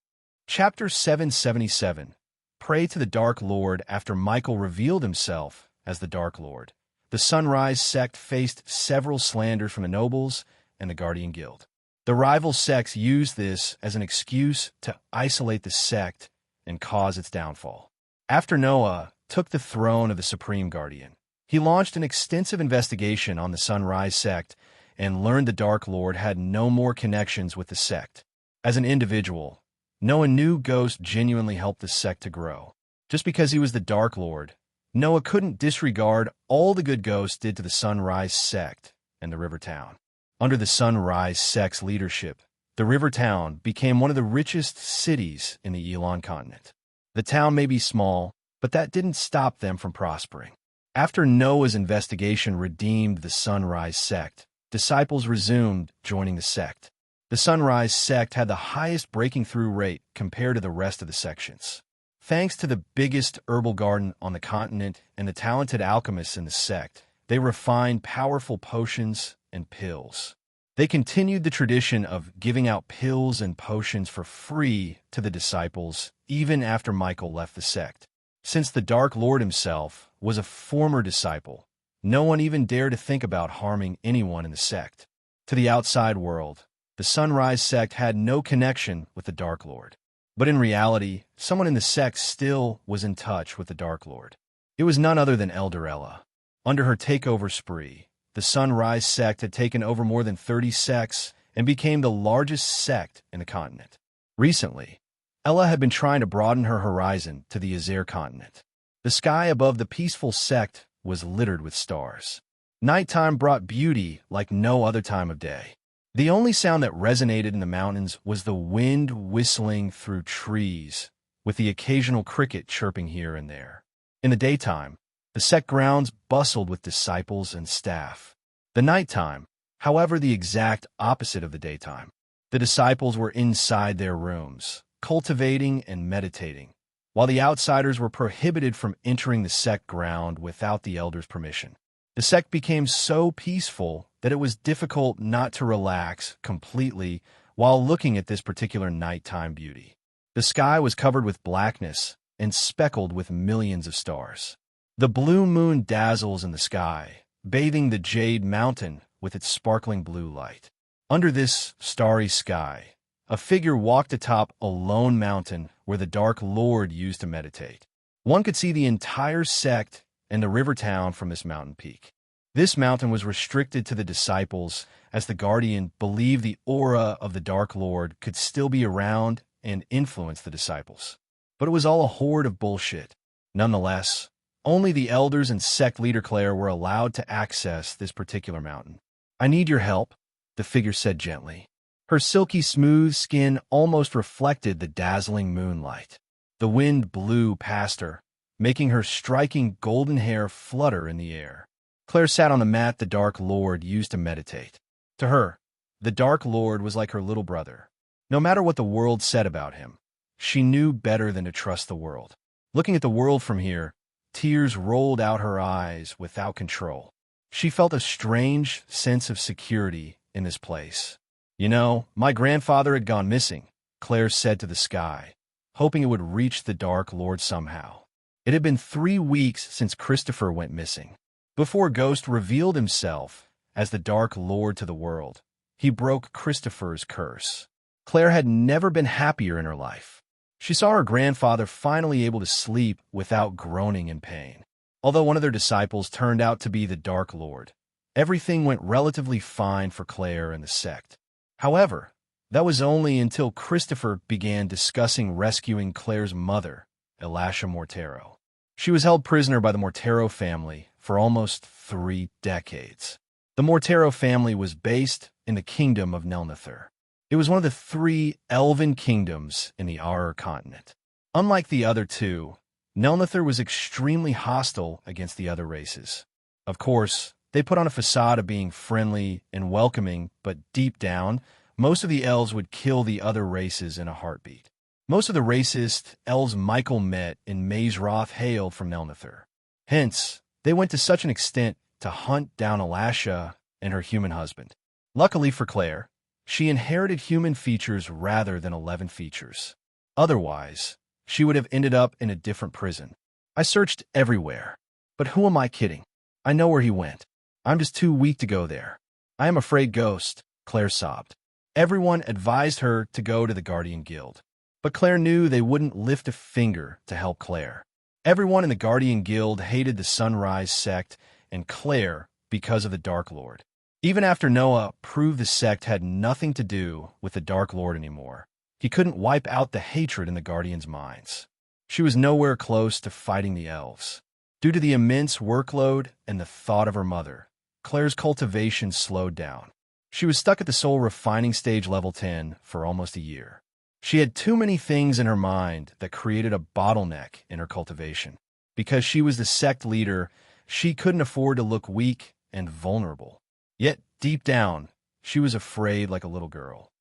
Chapter 777. Pray to the Dark Lord. After Michael revealed himself as the Dark Lord, the Sunrise sect faced several slanders from the nobles and the Guardian Guild. The rival sects used this as an excuse to isolate the sect and cause its downfall. After Noah took the throne of the Supreme Guardian, he launched an extensive investigation on the Sunrise sect and learned the Dark Lord had no more connections with the sect. As an individual, Noah knew Ghost genuinely helped the sect to grow. Just because he was the Dark Lord, Noah couldn't disregard all the good Ghost did to the Sunrise sect and the River Town. Under the Sunrise sect's leadership, the River Town became one of the richest cities in the Elon continent. The town may be small, but that didn't stop them from prospering. After Noah's investigation redeemed the Sunrise sect, disciples resumed joining the sect. The Sunrise sect had the highest breaking through rate compared to the rest of the sections. Thanks to the biggest herbal garden on the continent and the talented alchemists in the sect, they refined powerful potions and pills. They continued the tradition of giving out pills and potions for free to the disciples even after Michael left the sect. Since the Dark Lord himself was a former disciple, no one even dared to think about harming anyone in the sect. To the outside world, the Sunrise sect had no connection with the Dark Lord. But in reality, someone in the sect still was in touch with the Dark Lord. It was none other than Eldarella. Under her takeover spree, the Sunrise sect had taken over more than 30 sects and became the largest sect in the continent. Recently, Ella had been trying to broaden her horizon to the Azer continent. The sky above the peaceful sect was littered with stars. Nighttime brought beauty like no other time of day. The only sound that resonated in the mountains was the wind whistling through trees, with the occasional cricket chirping here and there. In the daytime, the sect grounds bustled with disciples and staff. The nighttime, however, the exact opposite of the daytime. The disciples were inside their rooms, cultivating and meditating, while the outsiders were prohibited from entering the sect ground without the elders' permission. The sect became so peaceful that it was difficult not to relax completely while looking at this particular nighttime beauty. The sky was covered with blackness and speckled with millions of stars. The blue moon dazzles in the sky, bathing the Jade Mountain with its sparkling blue light. Under this starry sky, a figure walked atop a lone mountain where the Dark Lord used to meditate. One could see the entire sect and the river town from this mountain peak. This mountain was restricted to the disciples, as the Guardian believed the aura of the Dark Lord could still be around and influence the disciples. But it was all a horde of bullshit. Nonetheless, only the elders and sect leader Claire were allowed to access this particular mountain. I need your help, the figure said gently. Her silky smooth skin almost reflected the dazzling moonlight. The wind blew past her, making her striking golden hair flutter in the air. Claire sat on the mat the Dark Lord used to meditate. To her, the Dark Lord was like her little brother. No matter what the world said about him, she knew better than to trust the world. Looking at the world from here, tears rolled out her eyes without control. She felt a strange sense of security in this place. You know, my grandfather had gone missing, Claire said to the sky, hoping it would reach the Dark Lord somehow. It had been 3 weeks since Christopher went missing. Before Ghost revealed himself as the Dark Lord to the world, he broke Christopher's curse. Claire had never been happier in her life. She saw her grandfather finally able to sleep without groaning in pain. Although one of their disciples turned out to be the Dark Lord, everything went relatively fine for Claire and the sect. However, that was only until Christopher began discussing rescuing Claire's mother, Elisha Mortero. She was held prisoner by the Mortero family for almost 3 decades. The Mortero family was based in the kingdom of Nelnithor. It was one of the 3 elven kingdoms in the Aur continent. Unlike the other 2, Nelnithor was extremely hostile against the other races. Of course, they put on a facade of being friendly and welcoming, but deep down, most of the elves would kill the other races in a heartbeat. Most of the racist elves Michael met in Maze Roth hailed from Nelnithor. Hence, they went to such an extent to hunt down Alasha and her human husband. Luckily for Claire, she inherited human features rather than 11 features. Otherwise, she would have ended up in a different prison. I searched everywhere. But who am I kidding? I know where he went. I'm just too weak to go there. I am afraid, Ghost, Claire sobbed. Everyone advised her to go to the Guardian Guild. But Claire knew they wouldn't lift a finger to help Claire. Everyone in the Guardian Guild hated the Sunrise sect and Claire because of the Dark Lord. Even after Noah proved the sect had nothing to do with the Dark Lord anymore, he couldn't wipe out the hatred in the Guardians' minds. She was nowhere close to fighting the elves. Due to the immense workload and the thought of her mother, Claire's cultivation slowed down. She was stuck at the soul refining stage level 10 for almost a year. She had too many things in her mind that created a bottleneck in her cultivation. Because she was the sect leader, she couldn't afford to look weak and vulnerable. Yet, deep down, she was afraid like a little girl.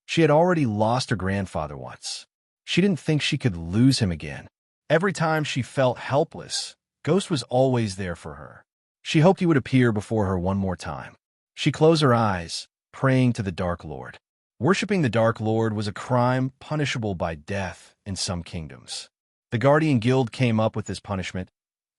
She had already lost her grandfather once. She didn't think she could lose him again. Every time she felt helpless, Ghost was always there for her. She hoped he would appear before her one more time. She closed her eyes, praying to the Dark Lord. Worshipping the Dark Lord was a crime punishable by death in some kingdoms. The Guardian Guild came up with this punishment,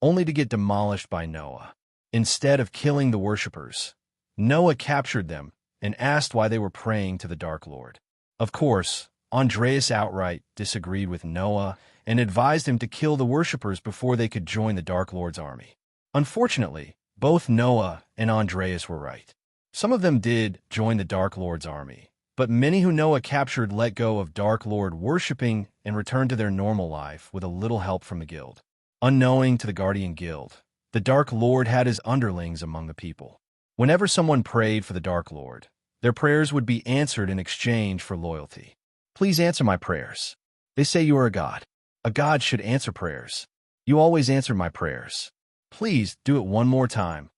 only to get demolished by Noah. Instead of killing the worshippers, Noah captured them and asked why they were praying to the Dark Lord. Of course, Andreas outright disagreed with Noah and advised him to kill the worshippers before they could join the Dark Lord's army. Unfortunately, both Noah and Andreas were right. Some of them did join the Dark Lord's army, but many who Noah captured let go of Dark Lord worshipping and returned to their normal life with a little help from the guild. Unknowing to the Guardian Guild, the Dark Lord had his underlings among the people. Whenever someone prayed for the Dark Lord, their prayers would be answered in exchange for loyalty. Please answer my prayers. They say you are a god. A god should answer prayers. You always answer my prayers. Please do it one more time.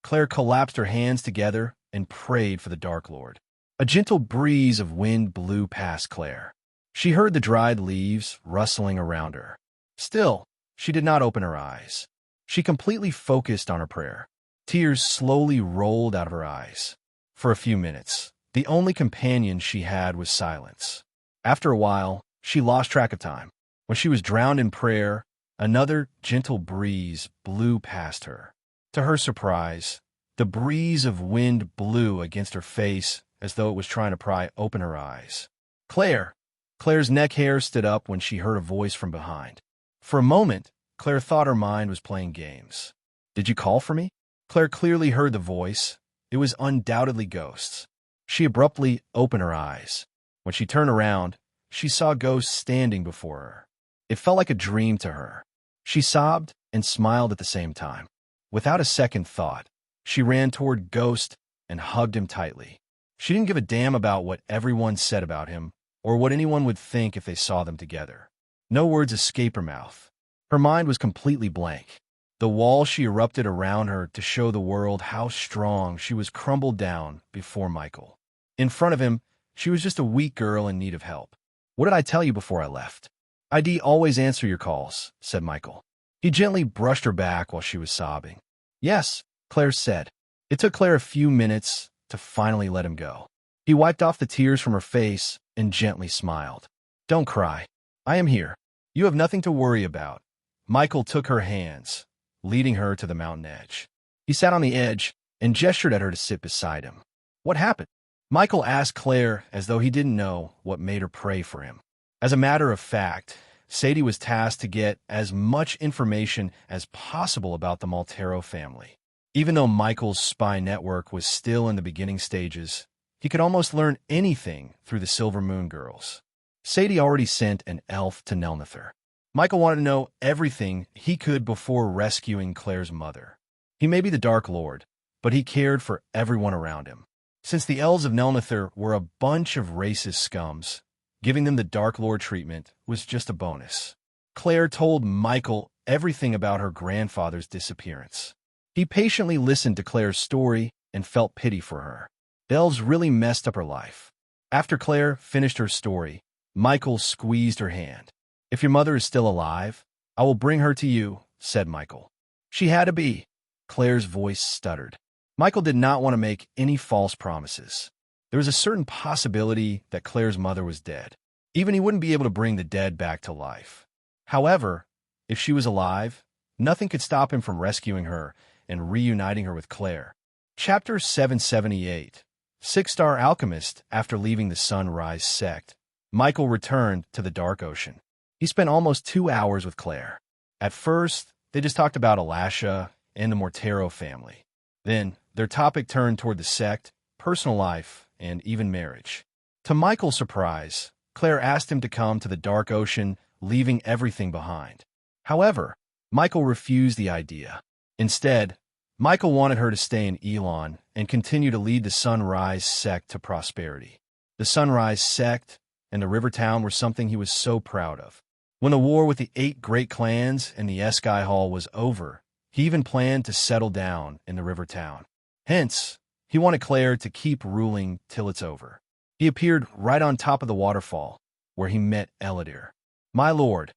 Claire collapsed her hands together and prayed for the Dark Lord. A gentle breeze of wind blew past Claire. She heard the dried leaves rustling around her. Still, she did not open her eyes. She completely focused on her prayer. Tears slowly rolled out of her eyes. For a few minutes, the only companion she had was silence. After a while, she lost track of time. When she was drowned in prayer, another gentle breeze blew past her. To her surprise, the breeze of wind blew against her face as though it was trying to pry open her eyes. Claire! Claire's neck hair stood up when she heard a voice from behind. For a moment, Claire thought her mind was playing games. Did you call for me? Claire clearly heard the voice. It was undoubtedly Ghost's. She abruptly opened her eyes. When she turned around, she saw Ghost standing before her. It felt like a dream to her. She sobbed and smiled at the same time. Without a second thought, she ran toward Ghost and hugged him tightly. She didn't give a damn about what everyone said about him or what anyone would think if they saw them together. No words escaped her mouth. Her mind was completely blank. The wall she erupted around her to show the world how strong she was crumbled down before Michael. In front of him, she was just a weak girl in need of help. What did I tell you before I left? I'd always answer your calls, said Michael. He gently brushed her back while she was sobbing. Yes, Claire said. It took Claire a few minutes to finally let him go. He wiped off the tears from her face and gently smiled. Don't cry. I am here. You have nothing to worry about. Michael took her hands, leading her to the mountain edge. He sat on the edge and gestured at her to sit beside him. What happened? Michael asked Claire as though he didn't know what made her pray for him. As a matter of fact, Sadie was tasked to get as much information as possible about the Mortero family. Even though Michael's spy network was still in the beginning stages, he could almost learn anything through the Silver Moon girls. Sadie already sent an elf to Nelnithor. Michael wanted to know everything he could before rescuing Claire's mother. He may be the Dark Lord, but he cared for everyone around him. Since the elves of Nelnithir were a bunch of racist scums, giving them the Dark Lord treatment was just a bonus. Claire told Michael everything about her grandfather's disappearance. He patiently listened to Claire's story and felt pity for her. The elves really messed up her life. After Claire finished her story, Michael squeezed her hand. "If your mother is still alive, I will bring her to you," said Michael. "She had to be." Claire's voice stuttered. Michael did not want to make any false promises. There was a certain possibility that Claire's mother was dead. Even he wouldn't be able to bring the dead back to life. However, if she was alive, nothing could stop him from rescuing her and reuniting her with Claire. Chapter 778. Six-Star Alchemist. After leaving the Sunrise sect, Michael returned to the Dark Ocean. He spent almost 2 hours with Claire. At first, they just talked about Alasha and the Mortero family. Then, their topic turned toward the sect, personal life, and even marriage. To Michael's surprise, Claire asked him to come to the Dark Ocean, leaving everything behind. However, Michael refused the idea. Instead, Michael wanted her to stay in Elon and continue to lead the Sunrise sect to prosperity. The Sunrise sect and the river town were something he was so proud of. When the war with the 8 great clans and the Eskai Hall was over, he even planned to settle down in the river town. Hence, he wanted Claire to keep ruling till it's over. He appeared right on top of the waterfall, where he met Eladir. "My lord."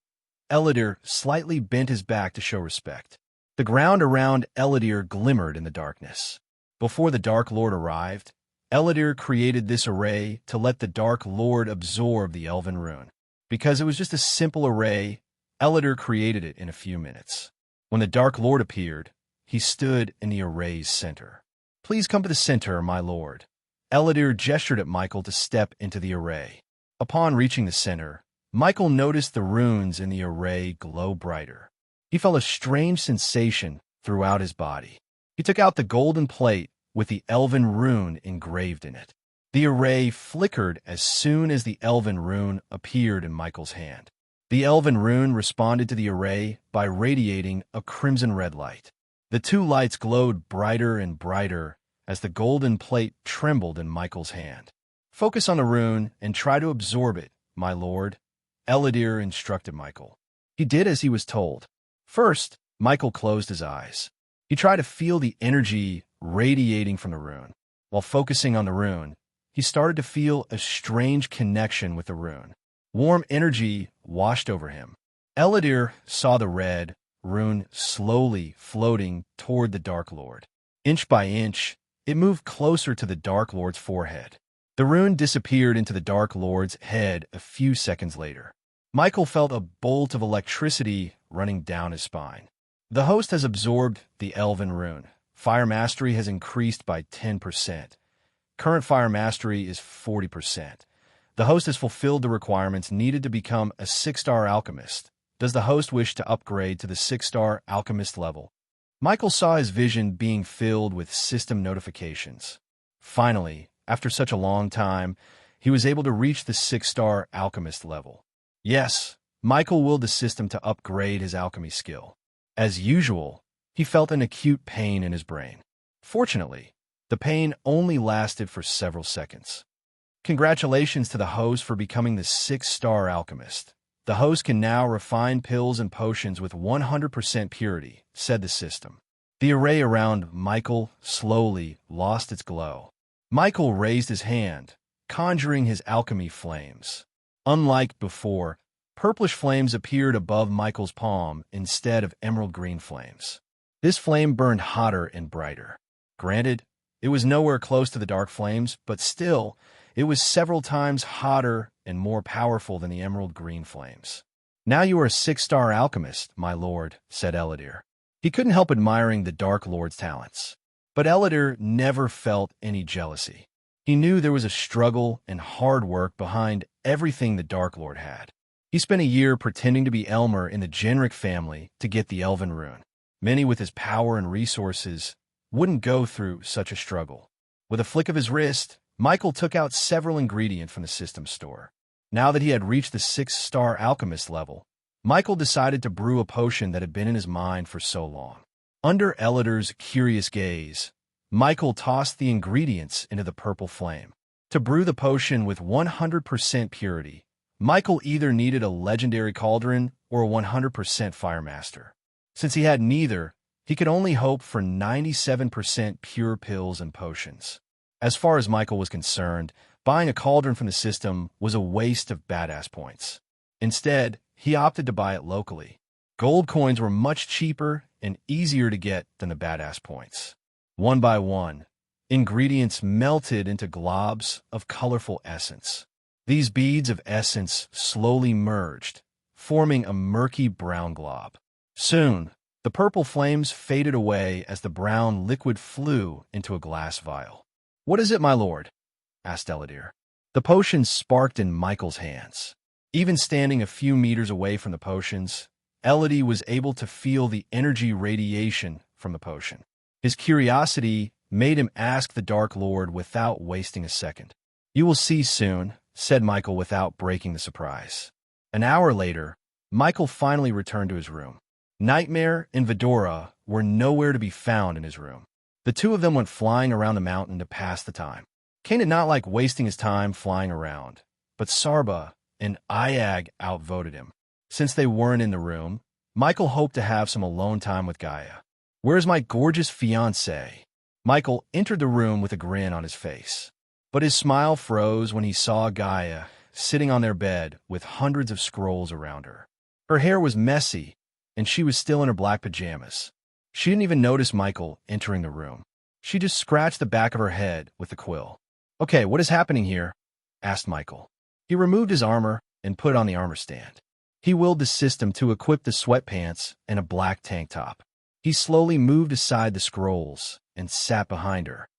Eladir slightly bent his back to show respect. The ground around Eladir glimmered in the darkness. Before the Dark Lord arrived, Eladir created this array to let the Dark Lord absorb the Elven rune. Because it was just a simple array, Eladir created it in a few minutes. When the Dark Lord appeared, he stood in the array's center. "Please come to the center, my lord." Eladir gestured at Michael to step into the array. Upon reaching the center, Michael noticed the runes in the array glow brighter. He felt a strange sensation throughout his body. He took out the golden plate with the Elven rune engraved in it. The array flickered as soon as the Elven rune appeared in Michael's hand. The Elven rune responded to the array by radiating a crimson-red light. The 2 lights glowed brighter and brighter as the golden plate trembled in Michael's hand. "Focus on the rune and try to absorb it, my lord," Eladir instructed Michael. He did as he was told. First, Michael closed his eyes. He tried to feel the energy radiating from the rune. While focusing on the rune, he started to feel a strange connection with the rune. Warm energy washed over him. Eladir saw the red rune slowly floating toward the Dark Lord. Inch by inch, it moved closer to the Dark Lord's forehead. The rune disappeared into the Dark Lord's head a few seconds later. Michael felt a bolt of electricity running down his spine. The host has absorbed the Elven rune. Fire mastery has increased by 10%. Current fire mastery is 40%. The host has fulfilled the requirements needed to become a 6-star alchemist. Does the host wish to upgrade to the 6-star alchemist level? Michael saw his vision being filled with system notifications. Finally, after such a long time, he was able to reach the 6-star alchemist level. Yes, Michael willed the system to upgrade his alchemy skill. As usual, he felt an acute pain in his brain. Fortunately, the pain only lasted for several seconds. Congratulations to the host for becoming the 6-star alchemist. The host can now refine pills and potions with 100% purity, said the system. The array around Michael slowly lost its glow. Michael raised his hand, conjuring his alchemy flames. Unlike before, purplish flames appeared above Michael's palm instead of emerald green flames. This flame burned hotter and brighter. Granted, it was nowhere close to the dark flames, but still, it was several times hotter and more powerful than the emerald green flames. "Now you are a 6-star alchemist, my lord," said Eladir. He couldn't help admiring the Dark Lord's talents. But Eladir never felt any jealousy. He knew there was a struggle and hard work behind everything the Dark Lord had. He spent a year pretending to be Elmer in the Genric family to get the Elven rune. Many with his power and resources wouldn't go through such a struggle. With a flick of his wrist, Michael took out several ingredients from the system store. Now that he had reached the 6-star alchemist level, Michael decided to brew a potion that had been in his mind for so long. Under Ellider's curious gaze, Michael tossed the ingredients into the purple flame. To brew the potion with 100% purity, Michael either needed a legendary cauldron or a 100% fire master. Since he had neither, he could only hope for 97% pure pills and potions. As far as Michael was concerned, buying a cauldron from the system was a waste of badass points. Instead, he opted to buy it locally. Gold coins were much cheaper and easier to get than the badass points. One by one, ingredients melted into globs of colorful essence. These beads of essence slowly merged, forming a murky brown glob. Soon, the purple flames faded away as the brown liquid flew into a glass vial. "What is it, my lord?" asked Ellider. The potions sparked in Michael's hands. Even standing a few meters away from the potions, Ellidy was able to feel the energy radiation from the potion. His curiosity made him ask the Dark Lord without wasting a second. "You will see soon," said Michael without breaking the surprise. An hour later, Michael finally returned to his room. Nightmare and Vidora were nowhere to be found in his room. The two of them went flying around the mountain to pass the time. Kane did not like wasting his time flying around, but Sarba and Iag outvoted him. Since they weren't in the room, Michael hoped to have some alone time with Gaia. "Where's my gorgeous fiancée?" Michael entered the room with a grin on his face. But his smile froze when he saw Gaia sitting on their bed with hundreds of scrolls around her. Her hair was messy, and she was still in her black pajamas. She didn't even notice Michael entering the room. She just scratched the back of her head with the quill. "Okay, what is happening here?" asked Michael. He removed his armor and put it on the armor stand. He willed the system to equip the sweatpants and a black tank top. He slowly moved aside the scrolls and sat behind her.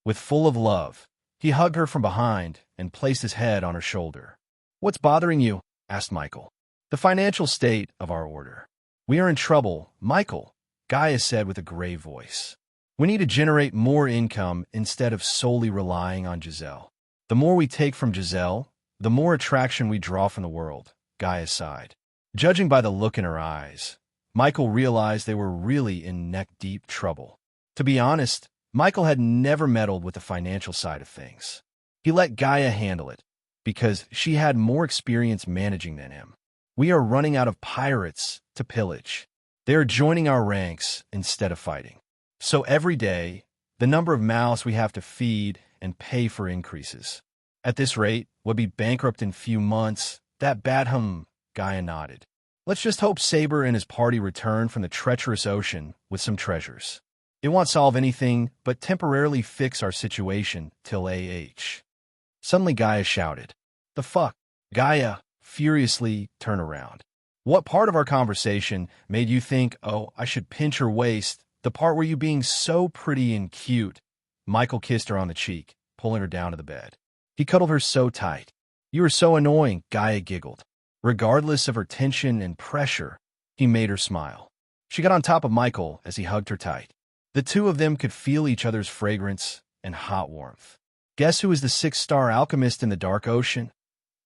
With full of love, he hugged her from behind and placed his head on her shoulder. "What's bothering you?" asked Michael. "The financial state of our order. We are in trouble, Michael," Gaia said with a grave voice. "We need to generate more income instead of solely relying on Giselle. The more we take from Giselle, the more attraction we draw from the world," Gaia sighed. Judging by the look in her eyes, Michael realized they were really in neck-deep trouble. To be honest, Michael had never meddled with the financial side of things. He let Gaia handle it, because she had more experience managing than him. "We are running out of pirates to pillage. They are joining our ranks instead of fighting. So every day, the number of mouths we have to feed and pay for increases. At this rate, we'll be bankrupt in few months." "That bad Gaia nodded. "Let's just hope Saber and his party return from the treacherous ocean with some treasures. It won't solve anything, but temporarily fix our situation till AH. Suddenly Gaia shouted. "The fuck?" Gaia furiously turned around. "What part of our conversation made you think, oh, I should pinch her waist, the part where you being so pretty and cute?" Michael kissed her on the cheek, pulling her down to the bed. He cuddled her so tight. "You are so annoying," Gaia giggled. Regardless of her tension and pressure, he made her smile. She got on top of Michael as he hugged her tight. The two of them could feel each other's fragrance and hot warmth. "Guess who is the 6-star alchemist in the dark ocean?"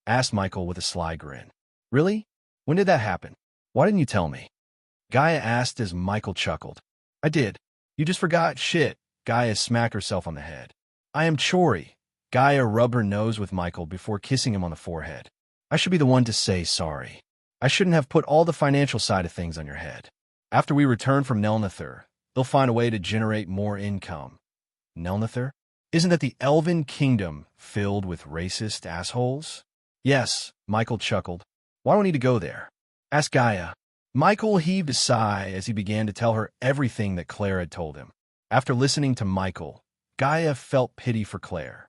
asked Michael with a sly grin. "Really? When did that happen? Why didn't you tell me?" Gaia asked as Michael chuckled. "I did. You just forgot shit." Gaia smacked herself on the head. "I am Chori." Gaia rubbed her nose with Michael before kissing him on the forehead. "I should be the one to say sorry. I shouldn't have put all the financial side of things on your head. After we return from Nelnather, they'll find a way to generate more income." "Nelnather? Isn't that the elven kingdom filled with racist assholes?" "Yes," Michael chuckled. "Why do we need to go there?" asked Gaia. Michael heaved a sigh as he began to tell her everything that Claire had told him. After listening to Michael, Gaia felt pity for Claire.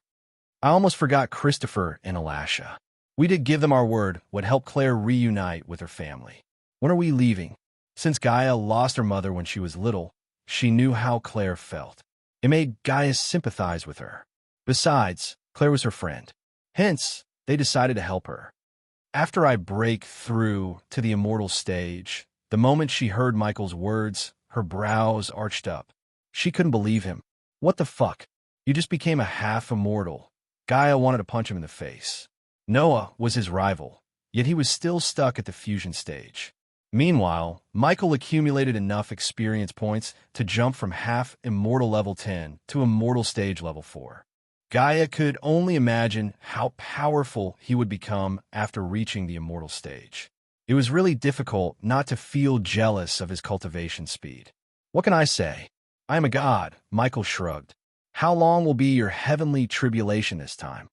"I almost forgot Christopher and Elasha. We did give them our word would help Claire reunite with her family. When are we leaving?" Since Gaia lost her mother when she was little, she knew how Claire felt. It made Gaia sympathize with her. Besides, Claire was her friend. Hence, they decided to help her. After I break through to the immortal stage, the moment she heard Michael's words, her brows arched up. She couldn't believe him. "What the fuck? You just became a half-immortal." Gaia wanted to punch him in the face. Noah was his rival, yet he was still stuck at the fusion stage. Meanwhile, Michael accumulated enough experience points to jump from half-immortal level 10 to immortal stage level 4. Gaia could only imagine how powerful he would become after reaching the immortal stage. It was really difficult not to feel jealous of his cultivation speed. What can I say? I am a god, Michael shrugged. How long will be your heavenly tribulation this time?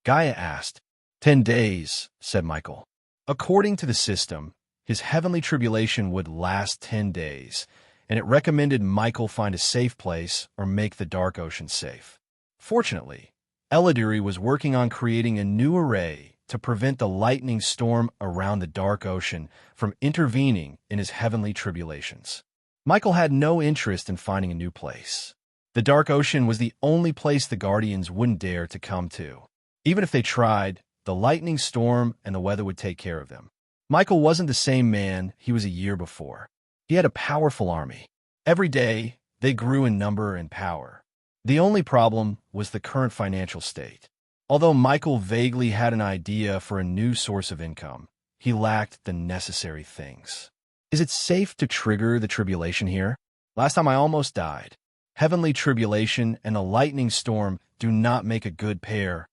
Gaia asked. 10 days, said Michael. According to the system, his heavenly tribulation would last 10 days, and it recommended Michael find a safe place or make the dark ocean safe. Fortunately, Elidiri was working on creating a new array to prevent the lightning storm around the dark ocean from intervening in his heavenly tribulations. Michael had no interest in finding a new place. The dark ocean was the only place the Guardians wouldn't dare to come to. Even if they tried, the lightning storm and the weather would take care of them. Michael wasn't the same man he was a year before. He had a powerful army. Every day, they grew in number and power. The only problem was the current financial state. Although Michael vaguely had an idea for a new source of income, he lacked the necessary things. Is it safe to trigger the tribulation here? Last time I almost died. Heavenly tribulation and a lightning storm do not make a good pair.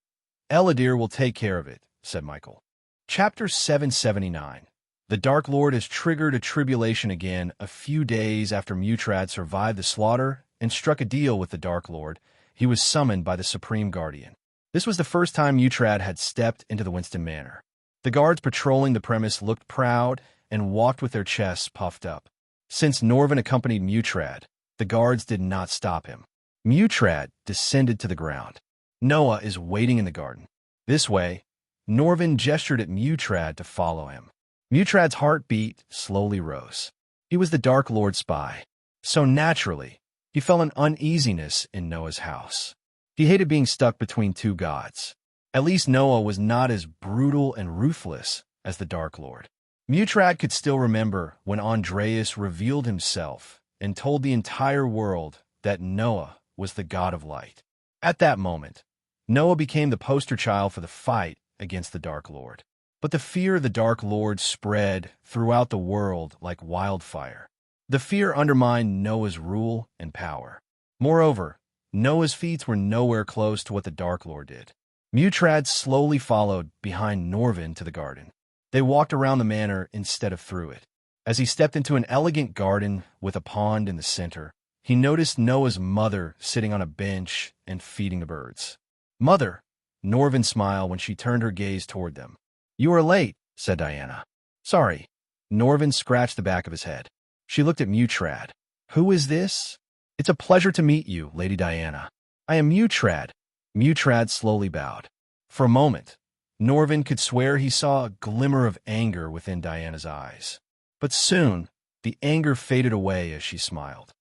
Elidiri will take care of it, said Michael. Chapter 779. The Dark Lord has triggered a tribulation again a few days after Mutrad survived the slaughter and struck a deal with the Dark Lord. He was summoned by the Supreme Guardian. This was the first time Mutrad had stepped into the Winston Manor. The guards patrolling the premise looked proud and walked with their chests puffed up. Since Norvin accompanied Mutrad, the guards did not stop him. Mutrad descended to the ground. Noah is waiting in the garden. This way, Norvin gestured at Mutrad to follow him. Mutrad's heartbeat slowly rose. He was the Dark Lord's spy. So naturally, he felt an uneasiness in Noah's house. He hated being stuck between two gods. At least Noah was not as brutal and ruthless as the Dark Lord. Mutrad could still remember when Andreas revealed himself and told the entire world that Noah was the god of light. At that moment, Noah became the poster child for the fight against the Dark Lord. But the fear of the Dark Lord spread throughout the world like wildfire. The fear undermined Noah's rule and power. Moreover, Noah's feats were nowhere close to what the Dark Lord did. Mutrad slowly followed behind Norvin to the garden. They walked around the manor instead of through it. As he stepped into an elegant garden with a pond in the center, he noticed Noah's mother sitting on a bench and feeding the birds. "Mother," Norvin smiled when she turned her gaze toward them. "You are late," said Diana. "Sorry." Norvin scratched the back of his head. She looked at Mutrad. "Who is this?" "It's a pleasure to meet you, Lady Diana." "I am Mutrad." Mutrad slowly bowed. For a moment, Norvin could swear he saw a glimmer of anger within Diana's eyes. But soon, the anger faded away as she smiled.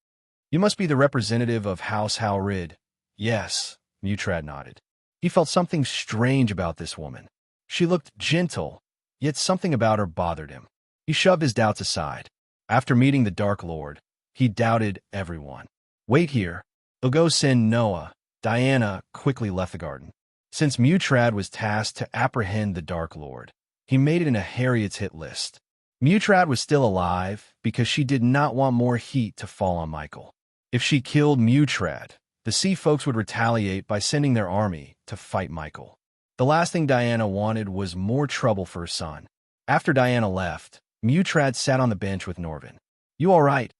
"You must be the representative of House Howrid." "Yes," Mutrad nodded. He felt something strange about this woman. She looked gentle, yet something about her bothered him. He shoved his doubts aside. After meeting the Dark Lord, he doubted everyone. "Wait here. I'll go send Noah." Diana quickly left the garden. Since Mutrad was tasked to apprehend the Dark Lord, he made it in a Harriet's hit list. Mutrad was still alive because she did not want more heat to fall on Michael. If she killed Mutrad, the sea folks would retaliate by sending their army to fight Michael. The last thing Diana wanted was more trouble for her son. After Diana left, Mutrad sat on the bench with Norvin. "You all right?"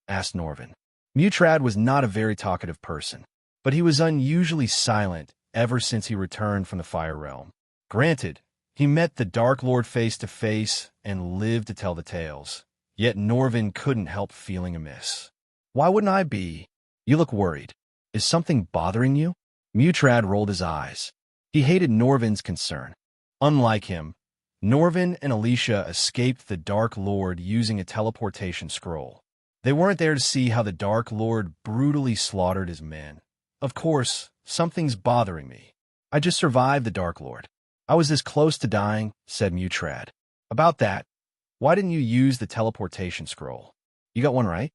asked Norvin. Mutrad was not a very talkative person, but he was unusually silent ever since he returned from the Fire Realm. Granted, he met the Dark Lord face to face and lived to tell the tales, yet Norvin couldn't help feeling amiss. "Why wouldn't I be? You look worried. Is something bothering you?" Mutrad rolled his eyes. He hated Norvin's concern. Unlike him, Norvin and Alicia escaped the Dark Lord using a teleportation scroll. They weren't there to see how the Dark Lord brutally slaughtered his men. "Of course, something's bothering me. I just survived the Dark Lord. I was this close to dying," said Mutrad. "About that, why didn't you use the teleportation scroll? You got one right?"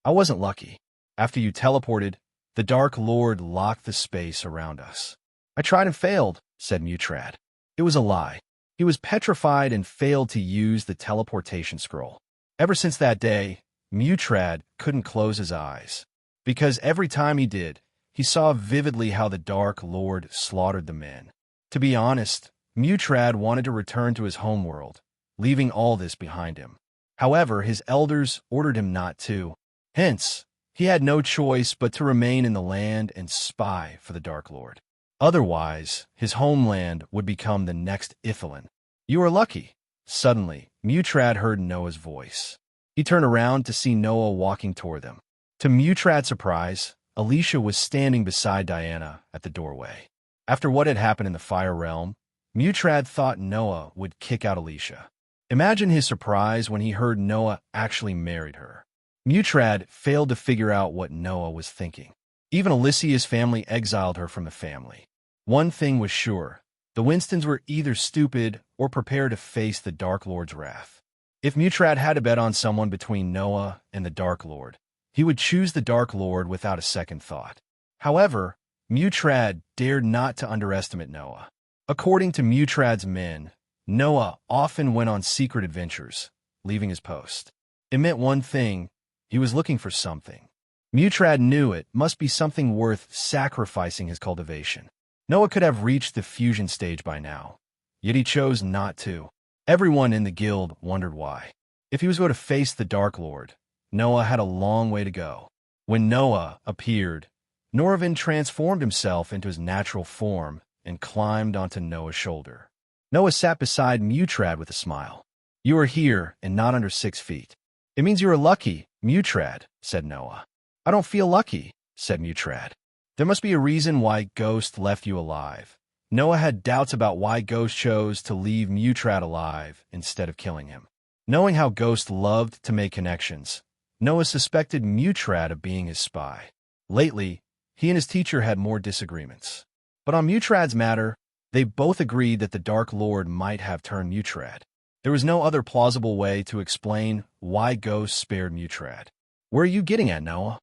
"I wasn't lucky. After you teleported, the Dark Lord locked the space around us." "I tried and failed," said Mutrad. It was a lie. He was petrified and failed to use the teleportation scroll. Ever since that day, Mutrad couldn't close his eyes, because every time he did, he saw vividly how the Dark Lord slaughtered the men. To be honest, Mutrad wanted to return to his homeworld, leaving all this behind him. However, his elders ordered him not to. Hence, he had no choice but to remain in the land and spy for the Dark Lord. Otherwise, his homeland would become the next Ithilien. You are lucky. Suddenly, Mutrad heard Noah's voice. He turned around to see Noah walking toward them. To Mutrad's surprise, Alicia was standing beside Diana at the doorway. After what had happened in the Fire Realm, Mutrad thought Noah would kick out Alicia. Imagine his surprise when he heard Noah actually married her. Mutrad failed to figure out what Noah was thinking. Even Alicia's family exiled her from the family. One thing was sure, the Winstons were either stupid or prepared to face the Dark Lord's wrath. If Mutrad had to bet on someone between Noah and the Dark Lord, he would choose the Dark Lord without a second thought. However, Mutrad dared not to underestimate Noah. According to Mutrad's men, Noah often went on secret adventures, leaving his post. It meant one thing: he was looking for something. Mutrad knew it must be something worth sacrificing his cultivation. Noah could have reached the fusion stage by now, yet he chose not to. Everyone in the guild wondered why. If he was going to face the Dark Lord, Noah had a long way to go. When Noah appeared, Norvin transformed himself into his natural form and climbed onto Noah's shoulder. Noah sat beside Mutrad with a smile. You are here and not under 6 feet. It means you are lucky, Mutrad, said Noah. I don't feel lucky, said Mutrad. There must be a reason why Ghost left you alive. Noah had doubts about why Ghost chose to leave Mutrad alive instead of killing him. Knowing how Ghost loved to make connections, Noah suspected Mutrad of being his spy. Lately, he and his teacher had more disagreements. But on Mutrad's matter, they both agreed that the Dark Lord might have turned Mutrad. There was no other plausible way to explain why Ghost spared Mutrad. Where are you getting at, Noah?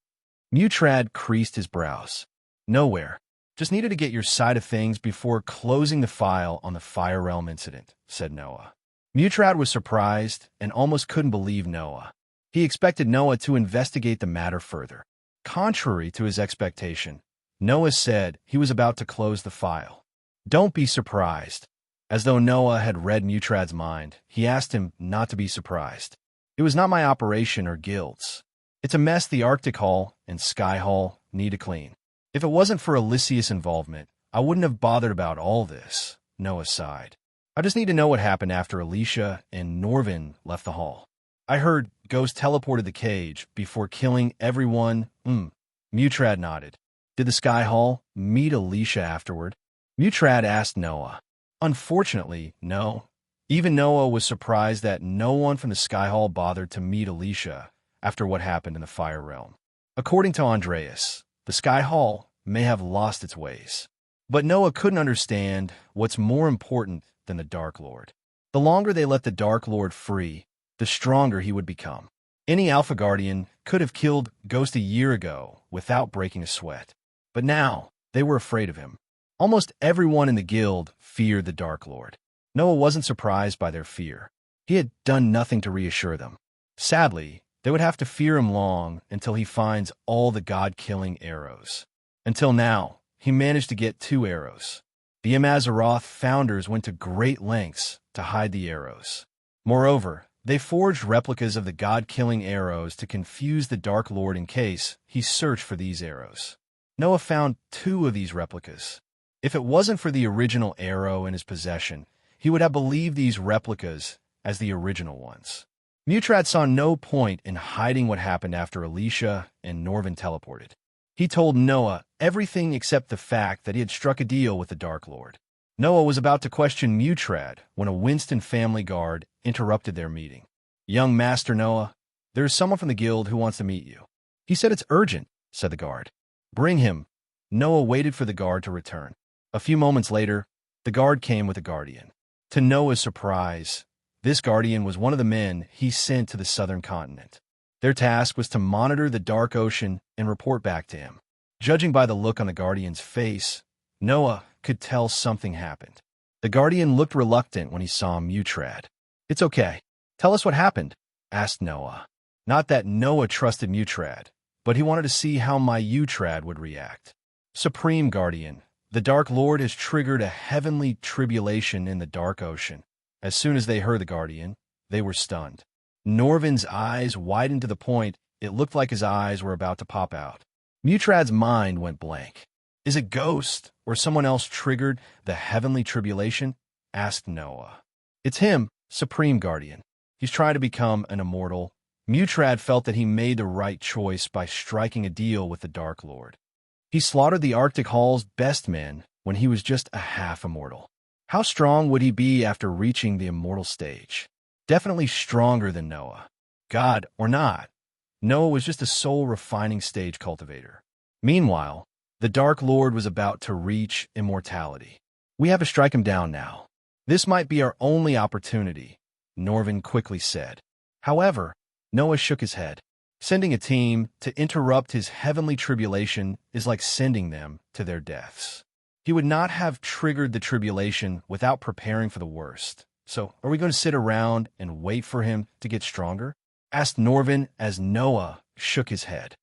Mutrad creased his brows. Nowhere. Just needed to get your side of things before closing the file on the Fire Realm incident, said Noah. Mutrad was surprised and almost couldn't believe Noah. He expected Noah to investigate the matter further. Contrary to his expectation, Noah said he was about to close the file. Don't be surprised. As though Noah had read Mutrad's mind, he asked him not to be surprised. It was not my operation or guild's. It's a mess the Arctic Hall and Sky Hall need to clean. If it wasn't for Alicia's involvement, I wouldn't have bothered about all this, Noah sighed. I just need to know what happened after Alicia and Norvin left the hall. I heard Ghost teleported the cage before killing everyone. Mutrad nodded. Did the Sky Hall meet Alicia afterward? Mutrad asked Noah. Unfortunately, no. Even Noah was surprised that no one from the Sky Hall bothered to meet Alicia after what happened in the Fire Realm. According to Andreas, the Sky Hall may have lost its ways. But Noah couldn't understand what's more important than the Dark Lord. The longer they let the Dark Lord free, the stronger he would become. Any Alpha Guardian could have killed Ghost a year ago without breaking a sweat. But now, they were afraid of him. Almost everyone in the guild feared the Dark Lord. Noah wasn't surprised by their fear. He had done nothing to reassure them. Sadly, they would have to fear him long until he finds all the god-killing arrows. Until now, he managed to get 2 arrows. The Amazaroth founders went to great lengths to hide the arrows. Moreover, they forged replicas of the god-killing arrows to confuse the Dark Lord in case he searched for these arrows. Noah found 2 of these replicas. If it wasn't for the original arrow in his possession, he would have believed these replicas as the original ones. Mutrad saw no point in hiding what happened after Alicia and Norvin teleported. He told Noah everything except the fact that he had struck a deal with the Dark Lord. Noah was about to question Mutrad when a Winston family guard interrupted their meeting. Young Master Noah, there is someone from the guild who wants to meet you. He said it's urgent, said the guard. Bring him. Noah waited for the guard to return. A few moments later, the guard came with a guardian. To Noah's surprise, this guardian was one of the men he sent to the southern continent. Their task was to monitor the dark ocean and report back to him. Judging by the look on the guardian's face, Noah could tell something happened. The guardian looked reluctant when he saw Mutrad. It's okay. Tell us what happened, asked Noah. Not that Noah trusted Mutrad, but he wanted to see how my Utrad would react. Supreme Guardian, the Dark Lord has triggered a heavenly tribulation in the dark ocean. As soon as they heard the Guardian, they were stunned. Norvin's eyes widened to the point it looked like his eyes were about to pop out. Mutrad's mind went blank. Is it Ghost or someone else triggered the heavenly tribulation? Asked Noah. It's him, Supreme Guardian. He's trying to become an immortal. Mutrad felt that he made the right choice by striking a deal with the Dark Lord. He slaughtered the Arctic Hall's best men when he was just a half-immortal. How strong would he be after reaching the immortal stage? Definitely stronger than Noah. God or not, Noah was just a soul-refining stage cultivator. Meanwhile, the Dark Lord was about to reach immortality. We have to strike him down now. This might be our only opportunity, Norvin quickly said. However, Noah shook his head. Sending a team to interrupt his heavenly tribulation is like sending them to their deaths. He would not have triggered the tribulation without preparing for the worst. So, are we going to sit around and wait for him to get stronger? Asked Norvin as Noah shook his head.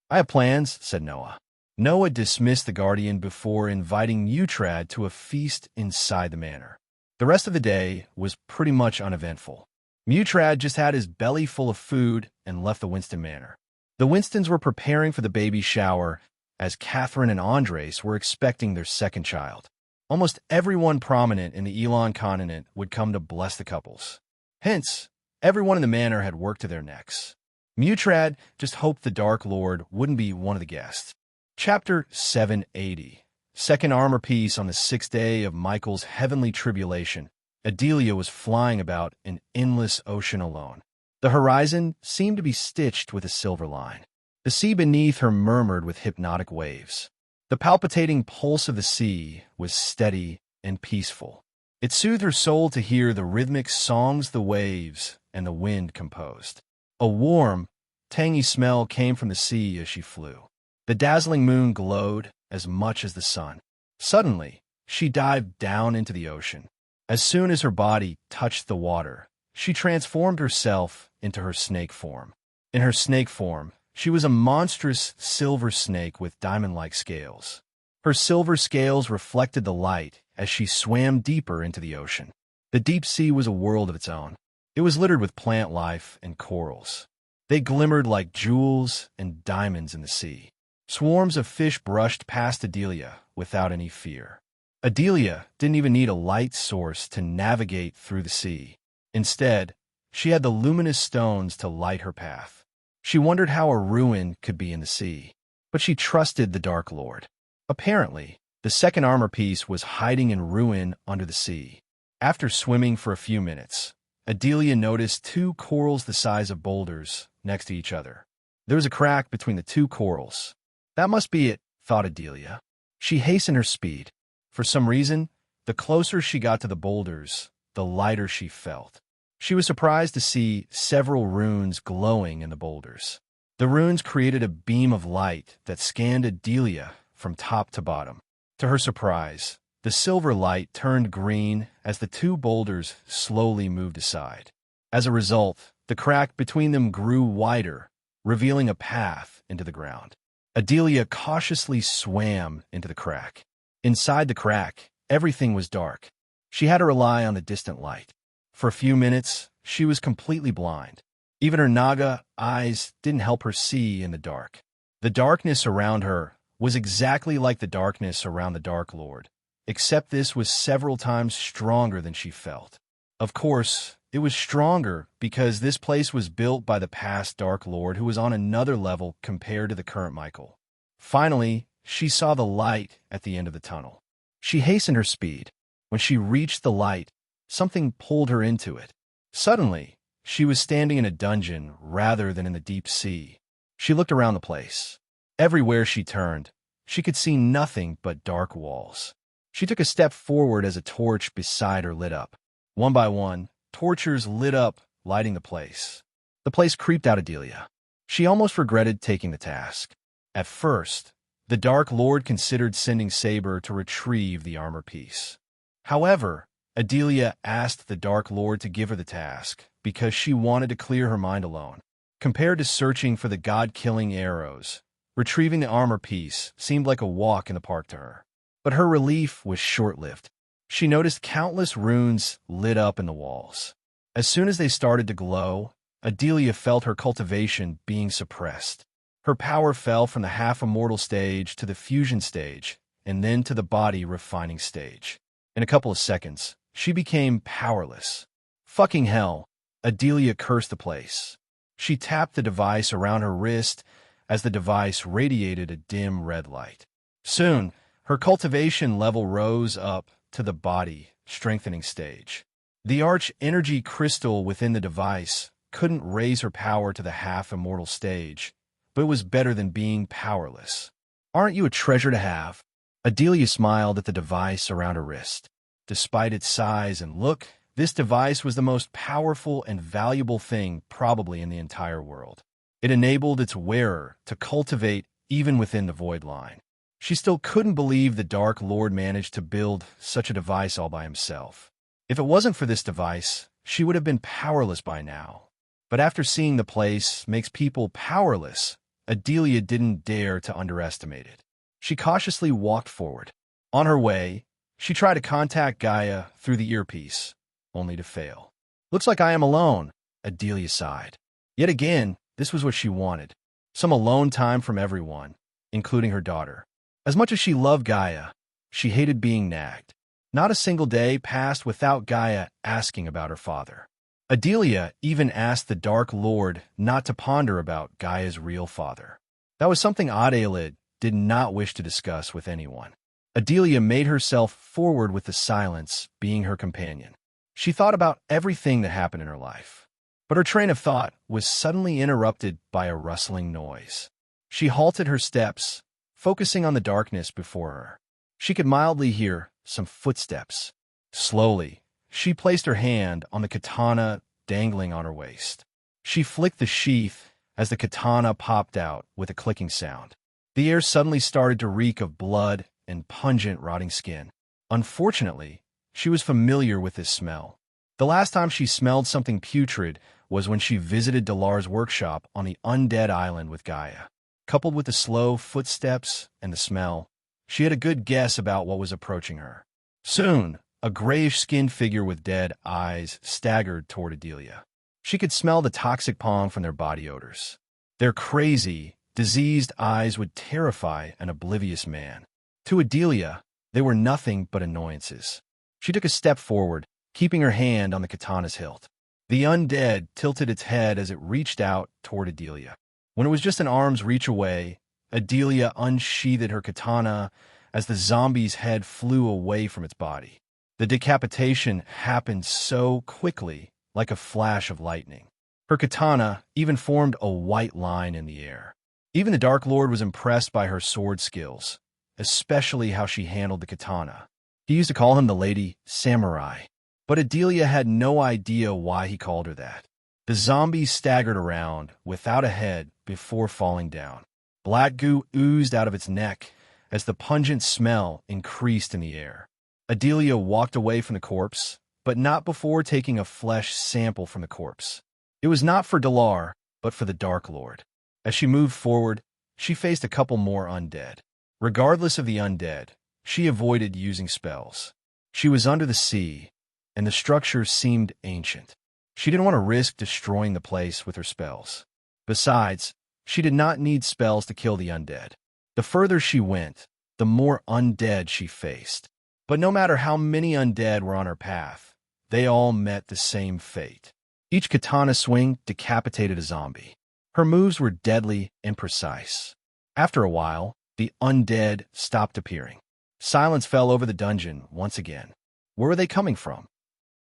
I have plans, said Noah. Noah dismissed the Guardian before inviting Utrad to a feast inside the manor. The rest of the day was pretty much uneventful. Mutrad just had his belly full of food and left the Winston Manor. The Winstons were preparing for the baby shower as Catherine and Andres were expecting their second child. Almost everyone prominent in the Elon continent would come to bless the couples. Hence, everyone in the manor had work to their necks. Mutrad just hoped the Dark Lord wouldn't be one of the guests. Chapter 780. Second armor piece on the sixth day of Michael's heavenly tribulation. Adelia was flying about an endless ocean alone. The horizon seemed to be stitched with a silver line. The sea beneath her murmured with hypnotic waves. The palpitating pulse of the sea was steady and peaceful. It soothed her soul to hear the rhythmic songs the waves and the wind composed. A warm, tangy smell came from the sea as she flew. The dazzling moon glowed as much as the sun. Suddenly, she dived down into the ocean. As soon as her body touched the water, she transformed herself into her snake form. In her snake form, she was a monstrous silver snake with diamond-like scales. Her silver scales reflected the light as she swam deeper into the ocean. The deep sea was a world of its own. It was littered with plant life and corals. They glimmered like jewels and diamonds in the sea. Swarms of fish brushed past Adelia without any fear. Adelia didn't even need a light source to navigate through the sea. Instead, she had the luminous stones to light her path. She wondered how a ruin could be in the sea, but she trusted the Dark Lord. Apparently, the second armor piece was hiding in ruin under the sea. After swimming for a few minutes, Adelia noticed two corals the size of boulders next to each other. There was a crack between the two corals. That must be it, thought Adelia. She hastened her speed. For some reason, the closer she got to the boulders, the lighter she felt. She was surprised to see several runes glowing in the boulders. The runes created a beam of light that scanned Adelia from top to bottom. To her surprise, the silver light turned green as the two boulders slowly moved aside. As a result, the crack between them grew wider, revealing a path into the ground. Adelia cautiously swam into the crack. Inside the crack, everything was dark. She had to rely on the distant light. For a few minutes, she was completely blind. Even her Naga eyes didn't help her see in the dark. The darkness around her was exactly like the darkness around the Dark Lord, except this was several times stronger than she felt. Of course, it was stronger because this place was built by the past Dark Lord who was on another level compared to the current Michael. Finally, she saw the light at the end of the tunnel. She hastened her speed. When she reached the light, something pulled her into it. Suddenly, she was standing in a dungeon rather than in the deep sea. She looked around the place. Everywhere she turned, she could see nothing but dark walls. She took a step forward as a torch beside her lit up. One by one, torches lit up, lighting the place. The place creeped out Adelia. She almost regretted taking the task. At first, the Dark Lord considered sending Saber to retrieve the armor piece. However, Adelia asked the Dark Lord to give her the task because she wanted to clear her mind alone. Compared to searching for the god-killing arrows, retrieving the armor piece seemed like a walk in the park to her. But her relief was short-lived. She noticed countless runes lit up in the walls. As soon as they started to glow, Adelia felt her cultivation being suppressed. Her power fell from the half-immortal stage to the fusion stage, and then to the body-refining stage. In a couple of seconds, she became powerless. Fucking hell, Adelia cursed the place. She tapped the device around her wrist as the device radiated a dim red light. Soon, her cultivation level rose up to the body-strengthening stage. The arch-energy crystal within the device couldn't raise her power to the half-immortal stage, but it was better than being powerless. Aren't you a treasure to have? Adelia smiled at the device around her wrist. Despite its size and look, this device was the most powerful and valuable thing probably in the entire world. It enabled its wearer to cultivate even within the void line. She still couldn't believe the Dark Lord managed to build such a device all by himself. If it wasn't for this device, she would have been powerless by now. But after seeing the place makes people powerless, Adelia didn't dare to underestimate it. She cautiously walked forward. On her way, she tried to contact Gaia through the earpiece, only to fail. Looks like I am alone, Adelia sighed. Yet again, this was what she wanted. Some alone time from everyone, including her daughter. As much as she loved Gaia, she hated being nagged. Not a single day passed without Gaia asking about her father. Adelia even asked the Dark Lord not to ponder about Gaia's real father. That was something Adelaide did not wish to discuss with anyone. Adelia made herself forward with the silence being her companion. She thought about everything that happened in her life. But her train of thought was suddenly interrupted by a rustling noise. She halted her steps, focusing on the darkness before her. She could mildly hear some footsteps. Slowly, she placed her hand on the katana dangling on her waist. She flicked the sheath as the katana popped out with a clicking sound. The air suddenly started to reek of blood and pungent rotting skin. Unfortunately, she was familiar with this smell. The last time she smelled something putrid was when she visited Delar's workshop on the undead island with Gaia. Coupled with the slow footsteps and the smell, she had a good guess about what was approaching her. Soon, a grayish-skinned figure with dead eyes staggered toward Adelia. She could smell the toxic pong from their body odors. Their crazy, diseased eyes would terrify an oblivious man. To Adelia, they were nothing but annoyances. She took a step forward, keeping her hand on the katana's hilt. The undead tilted its head as it reached out toward Adelia. When it was just an arm's reach away, Adelia unsheathed her katana as the zombie's head flew away from its body. The decapitation happened so quickly, like a flash of lightning. Her katana even formed a white line in the air. Even the Dark Lord was impressed by her sword skills, especially how she handled the katana. He used to call him the Lady Samurai, but Adelia had no idea why he called her that. The zombie staggered around without a head before falling down. Black goo oozed out of its neck as the pungent smell increased in the air. Adelia walked away from the corpse, but not before taking a flesh sample from the corpse. It was not for Delar, but for the Dark Lord. As she moved forward, she faced a couple more undead. Regardless of the undead, she avoided using spells. She was under the sea, and the structure seemed ancient. She didn't want to risk destroying the place with her spells. Besides, she did not need spells to kill the undead. The further she went, the more undead she faced. But no matter how many undead were on her path, they all met the same fate. Each katana swing decapitated a zombie. Her moves were deadly and precise. After a while, the undead stopped appearing. Silence fell over the dungeon once again. Where were they coming from?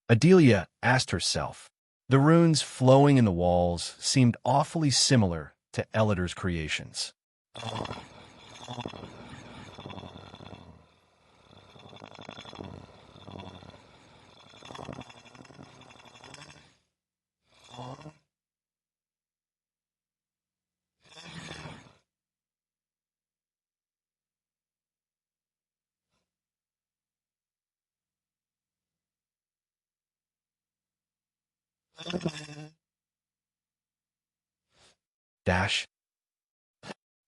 Adelia asked herself. The runes flowing in the walls seemed awfully similar to Elidar's creations. Dash.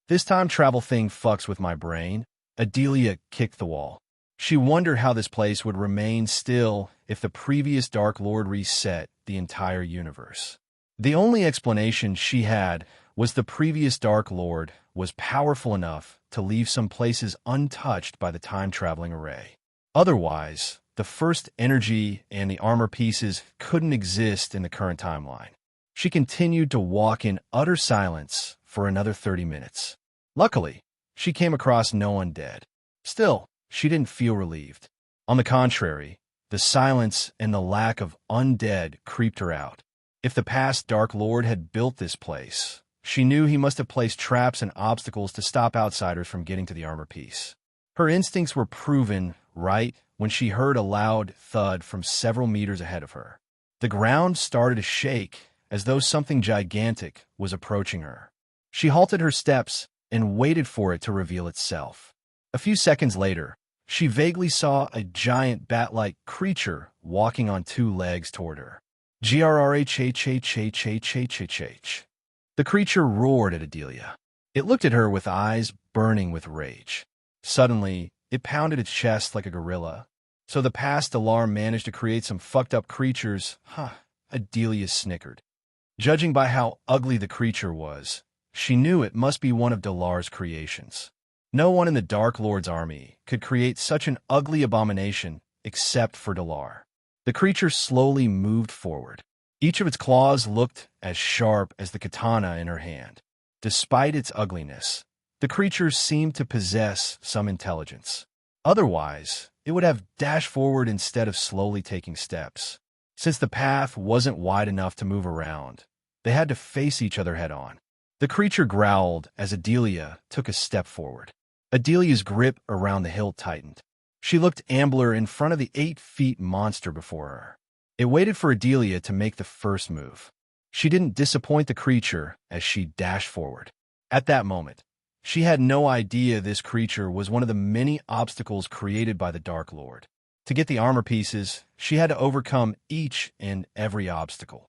This time travel thing fucks with my brain. Adelia kicked the wall. She wondered how this place would remain still if the previous Dark Lord reset the entire universe. The only explanation she had was the previous Dark Lord was powerful enough to leave some places untouched by the time-traveling array. Otherwise, the first energy and the armor pieces couldn't exist in the current timeline. She continued to walk in utter silence for another 30 minutes. Luckily, she came across no one dead. Still, she didn't feel relieved. On the contrary, the silence and the lack of undead creeped her out. If the past Dark Lord had built this place, she knew he must have placed traps and obstacles to stop outsiders from getting to the armor piece. Her instincts were proven right when she heard a loud thud from several meters ahead of her. The ground started to shake as though something gigantic was approaching her. She halted her steps and waited for it to reveal itself. A few seconds later, she vaguely saw a giant bat-like creature walking on two legs toward her. Grrhhhhhhhhh. The creature roared at Adelia. It looked at her with eyes burning with rage. Suddenly, it pounded its chest like a gorilla. So the past Delar managed to create some fucked-up creatures, Adelia snickered. Judging by how ugly the creature was, she knew it must be one of Delar's creations. No one in the Dark Lord's army could create such an ugly abomination except for Delar. The creature slowly moved forward. Each of its claws looked as sharp as the katana in her hand. Despite its ugliness, the creature seemed to possess some intelligence. Otherwise, it would have dashed forward instead of slowly taking steps. Since the path wasn't wide enough to move around, they had to face each other head-on. The creature growled as Adelia took a step forward. Adelia's grip around the hilt tightened. She looked ambler in front of the 8-foot monster before her. It waited for Adelia to make the first move. She didn't disappoint the creature as she dashed forward. At that moment, she had no idea this creature was one of the many obstacles created by the Dark Lord. To get the armor pieces, she had to overcome each and every obstacle.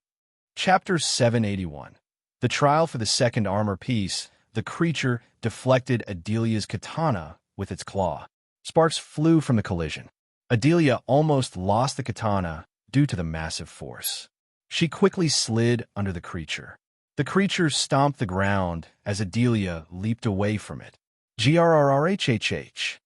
Chapter 781. The trial for the second armor piece. The creature deflected Adelia's katana with its claw. Sparks flew from the collision. Adelia almost lost the katana due to the massive force. She quickly slid under the creature. The creature stomped the ground as Adelia leaped away from it. Grrrhhhh.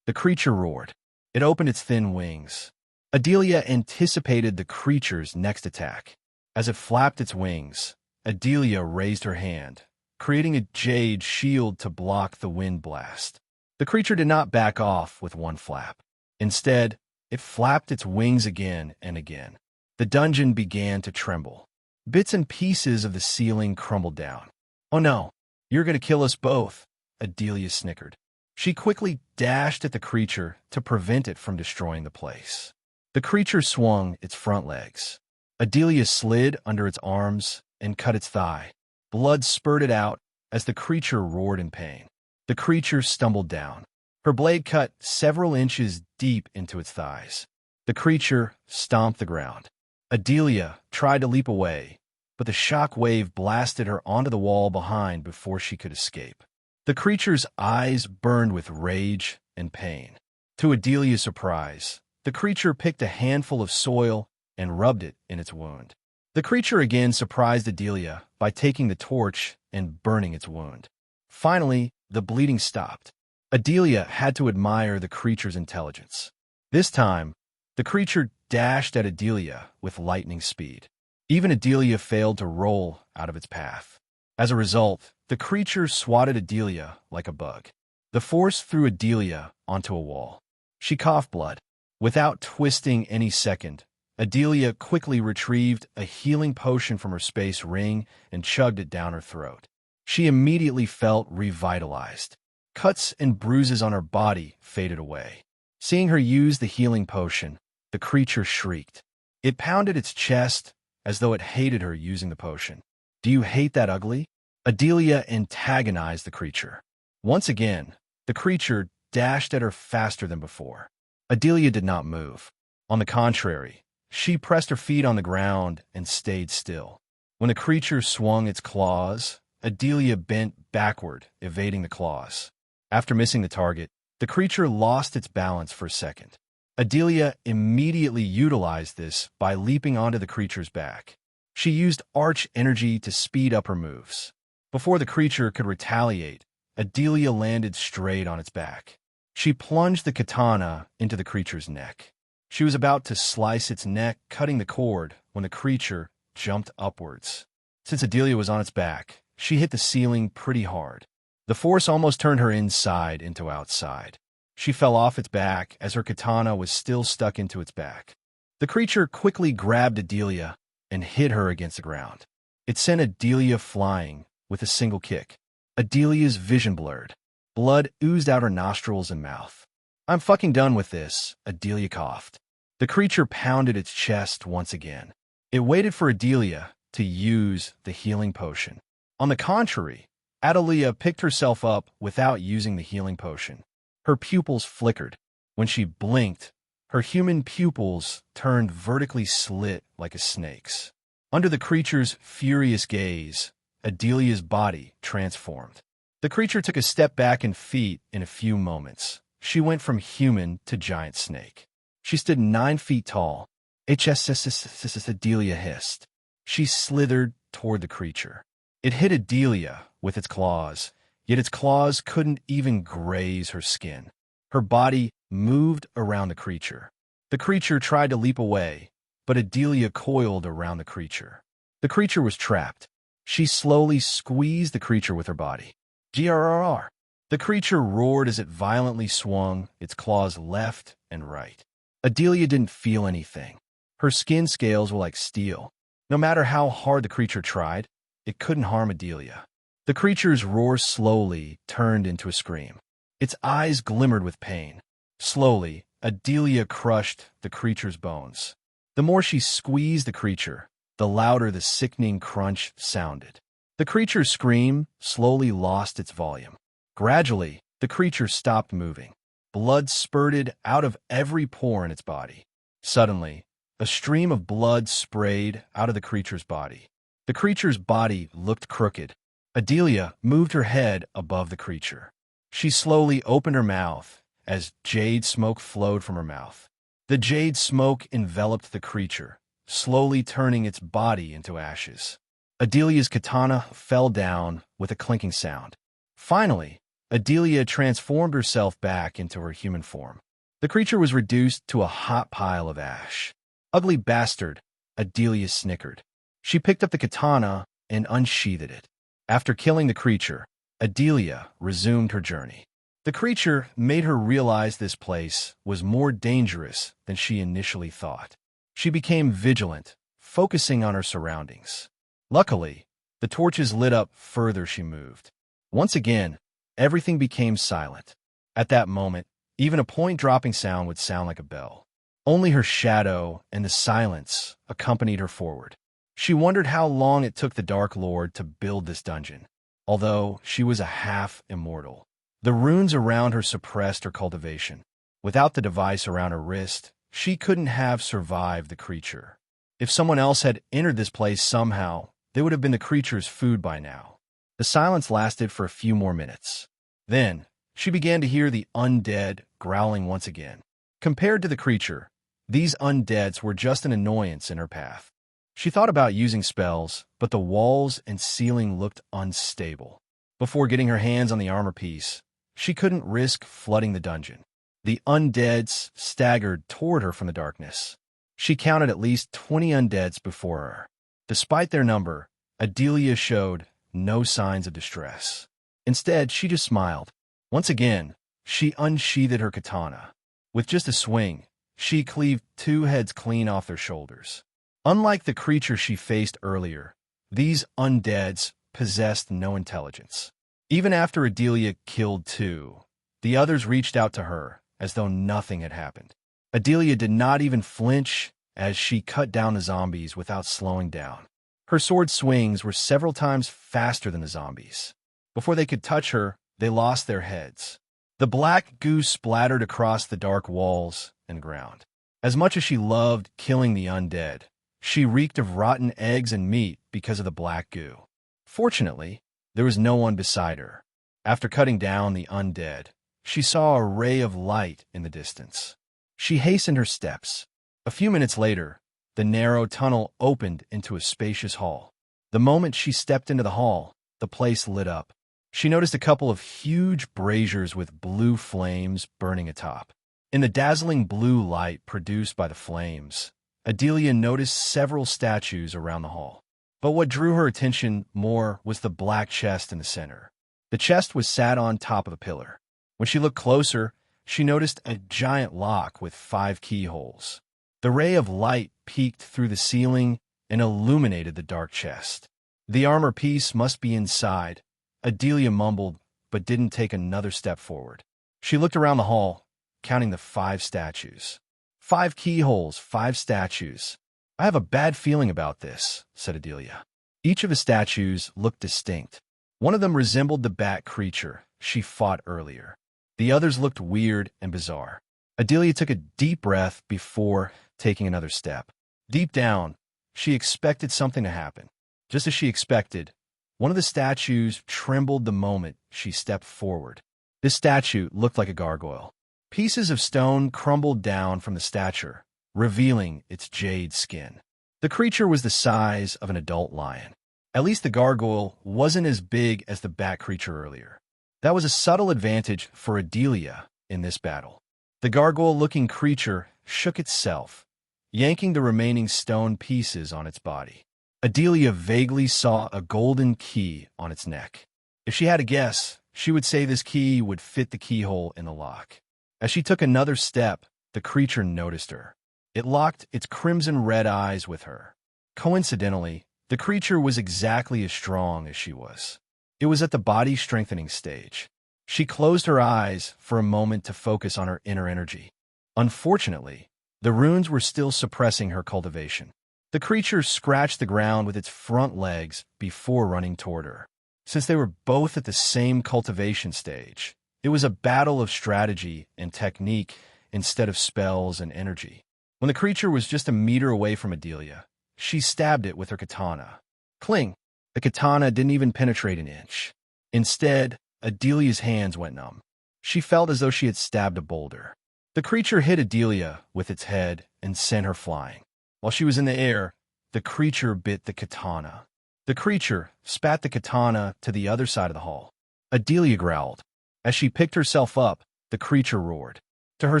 The creature roared. It opened its thin wings. Adelia anticipated the creature's next attack. As it flapped its wings, Adelia raised her hand, creating a jade shield to block the wind blast. The creature did not back off with one flap. Instead, it flapped its wings again and again. The dungeon began to tremble. Bits and pieces of the ceiling crumbled down. "Oh no, you're going to kill us both," Adelia snickered. She quickly dashed at the creature to prevent it from destroying the place. The creature swung its front legs. Adelia slid under its arms and cut its thigh. Blood spurted out as the creature roared in pain. The creature stumbled down. Her blade cut several inches deep into its thighs. The creature stomped the ground. Adelia tried to leap away, but the shock wave blasted her onto the wall behind before she could escape. The creature's eyes burned with rage and pain. To Adelia's surprise, the creature picked a handful of soil and rubbed it in its wound. The creature again surprised Adelia by taking the torch and burning its wound. Finally, the bleeding stopped. Adelia had to admire the creature's intelligence. This time, the creature dashed at Adelia with lightning speed. Even Adelia failed to roll out of its path. As a result, the creature swatted Adelia like a bug. The force threw Adelia onto a wall. She coughed blood. Without twisting any second, Adelia quickly retrieved a healing potion from her space ring and chugged it down her throat. She immediately felt revitalized. Cuts and bruises on her body faded away. Seeing her use the healing potion, the creature shrieked. It pounded its chest as though it hated her using the potion. "Do you hate that ugly?" Adelia antagonized the creature. Once again, the creature dashed at her faster than before. Adelia did not move. On the contrary, She pressed her feet on the ground and stayed still. When the creature swung its claws, Adelia bent backward, evading the claws. After missing the target, the creature lost its balance for a second. Adelia immediately utilized this by leaping onto the creature's back. She used arch energy to speed up her moves. Before the creature could retaliate, Adelia landed straight on its back. She plunged the katana into the creature's neck. She was about to slice its neck, cutting the cord, when the creature jumped upwards. Since Adelia was on its back, she hit the ceiling pretty hard. The force almost turned her inside into outside. She fell off its back as her katana was still stuck into its back. The creature quickly grabbed Adelia and hit her against the ground. It sent Adelia flying with a single kick. Adelia's vision blurred. Blood oozed out her nostrils and mouth. "I'm fucking done with this," Adelia coughed. The creature pounded its chest once again. It waited for Adelia to use the healing potion. On the contrary, Adelia picked herself up without using the healing potion. Her pupils flickered. When she blinked, her human pupils turned vertically slit like a snake's. Under the creature's furious gaze, Adelia's body transformed. The creature took a step back in feet in a few moments. She went from human to giant snake. She stood 9 feet tall. Adelia hissed. She slithered toward the creature. It hit Adelia with its claws, yet its claws couldn't even graze her skin. Her body moved around the creature. The creature tried to leap away, but Adelia coiled around the creature. The creature was trapped. She slowly squeezed the creature with her body. Grrr. The creature roared as it violently swung its claws left and right. Adelia didn't feel anything. Her skin scales were like steel. No matter how hard the creature tried, it couldn't harm Adelia. The creature's roar slowly turned into a scream. Its eyes glimmered with pain. Slowly, Adelia crushed the creature's bones. The more she squeezed the creature, the louder the sickening crunch sounded. The creature's scream slowly lost its volume. Gradually, the creature stopped moving. Blood spurted out of every pore in its body. Suddenly, a stream of blood sprayed out of the creature's body. The creature's body looked crooked. Adelia moved her head above the creature. She slowly opened her mouth as jade smoke flowed from her mouth. The jade smoke enveloped the creature, slowly turning its body into ashes. Adelia's katana fell down with a clinking sound. Finally, Adelia transformed herself back into her human form. The creature was reduced to a hot pile of ash. "Ugly bastard," Adelia snickered. She picked up the katana and unsheathed it. After killing the creature, Adelia resumed her journey. The creature made her realize this place was more dangerous than she initially thought. She became vigilant, focusing on her surroundings. Luckily, the torches lit up further she moved. Once again, everything became silent. At that moment, even a point-dropping sound would sound like a bell. Only her shadow and the silence accompanied her forward. She wondered how long it took the Dark Lord to build this dungeon. Although she was a half-immortal, the runes around her suppressed her cultivation. Without the device around her wrist, she couldn't have survived the creature. If someone else had entered this place somehow, they would have been the creature's food by now. The silence lasted for a few more minutes. Then, she began to hear the undead growling once again. Compared to the creature, these undeads were just an annoyance in her path. She thought about using spells, but the walls and ceiling looked unstable. Before getting her hands on the armor piece, she couldn't risk flooding the dungeon. The undeads staggered toward her from the darkness. She counted at least 20 undeads before her. Despite their number, Adelia showed no signs of distress. Instead, she just smiled. Once again, she unsheathed her katana. With just a swing, she cleaved 2 heads clean off their shoulders. Unlike the creature she faced earlier, these undeads possessed no intelligence. Even after Adelia killed 2, the others reached out to her as though nothing had happened. Adelia did not even flinch as she cut down the zombies without slowing down. Her sword swings were several times faster than the zombies. Before they could touch her, they lost their heads. The black goo splattered across the dark walls and ground. As much as she loved killing the undead, she reeked of rotten eggs and meat because of the black goo. Fortunately, there was no one beside her. After cutting down the undead, she saw a ray of light in the distance. She hastened her steps. A few minutes later, the narrow tunnel opened into a spacious hall. The moment she stepped into the hall, the place lit up. She noticed a couple of huge braziers with blue flames burning atop. In the dazzling blue light produced by the flames, Adelia noticed several statues around the hall. But what drew her attention more was the black chest in the center. The chest was sat on top of a pillar. When she looked closer, she noticed a giant lock with 5 keyholes. The ray of light peeked through the ceiling and illuminated the dark chest. The armor piece must be inside, Adelia mumbled, but didn't take another step forward. She looked around the hall, counting the 5 statues. 5 keyholes, 5 statues. I have a bad feeling about this, said Adelia. Each of the statues looked distinct. One of them resembled the bat creature she fought earlier. The others looked weird and bizarre. Adelia took a deep breath before taking another step. Deep down, she expected something to happen. Just as she expected, one of the statues trembled the moment she stepped forward. This statue looked like a gargoyle. Pieces of stone crumbled down from the statue, revealing its jade skin. The creature was the size of an adult lion. At least the gargoyle wasn't as big as the bat creature earlier. That was a subtle advantage for Adelia in this battle. The gargoyle-looking creature shook itself, yanking the remaining stone pieces on its body. Adelia vaguely saw a golden key on its neck. If she had a guess, she would say this key would fit the keyhole in the lock. As she took another step, the creature noticed her. It locked its crimson-red eyes with her. Coincidentally, the creature was exactly as strong as she was. It was at the body-strengthening stage. She closed her eyes for a moment to focus on her inner energy. Unfortunately, the runes were still suppressing her cultivation. The creature scratched the ground with its front legs before running toward her. Since they were both at the same cultivation stage, it was a battle of strategy and technique instead of spells and energy. When the creature was just a meter away from Adelia, she stabbed it with her katana. Cling! The katana didn't even penetrate an inch. Instead, Adelia's hands went numb. She felt as though she had stabbed a boulder. The creature hit Adelia with its head and sent her flying. While she was in the air, the creature bit the katana. The creature spat the katana to the other side of the hall. Adelia growled. As she picked herself up, the creature roared. To her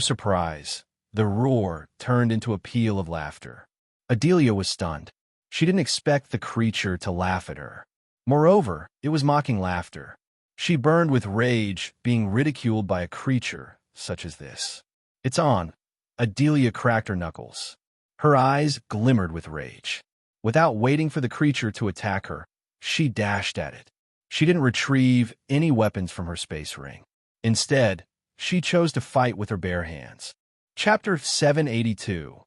surprise, the roar turned into a peal of laughter. Adelia was stunned. She didn't expect the creature to laugh at her. Moreover, it was mocking laughter. She burned with rage being ridiculed by a creature such as this. It's on. Adelia cracked her knuckles. Her eyes glimmered with rage. Without waiting for the creature to attack her, she dashed at it. She didn't retrieve any weapons from her space ring. Instead, she chose to fight with her bare hands. Chapter 782.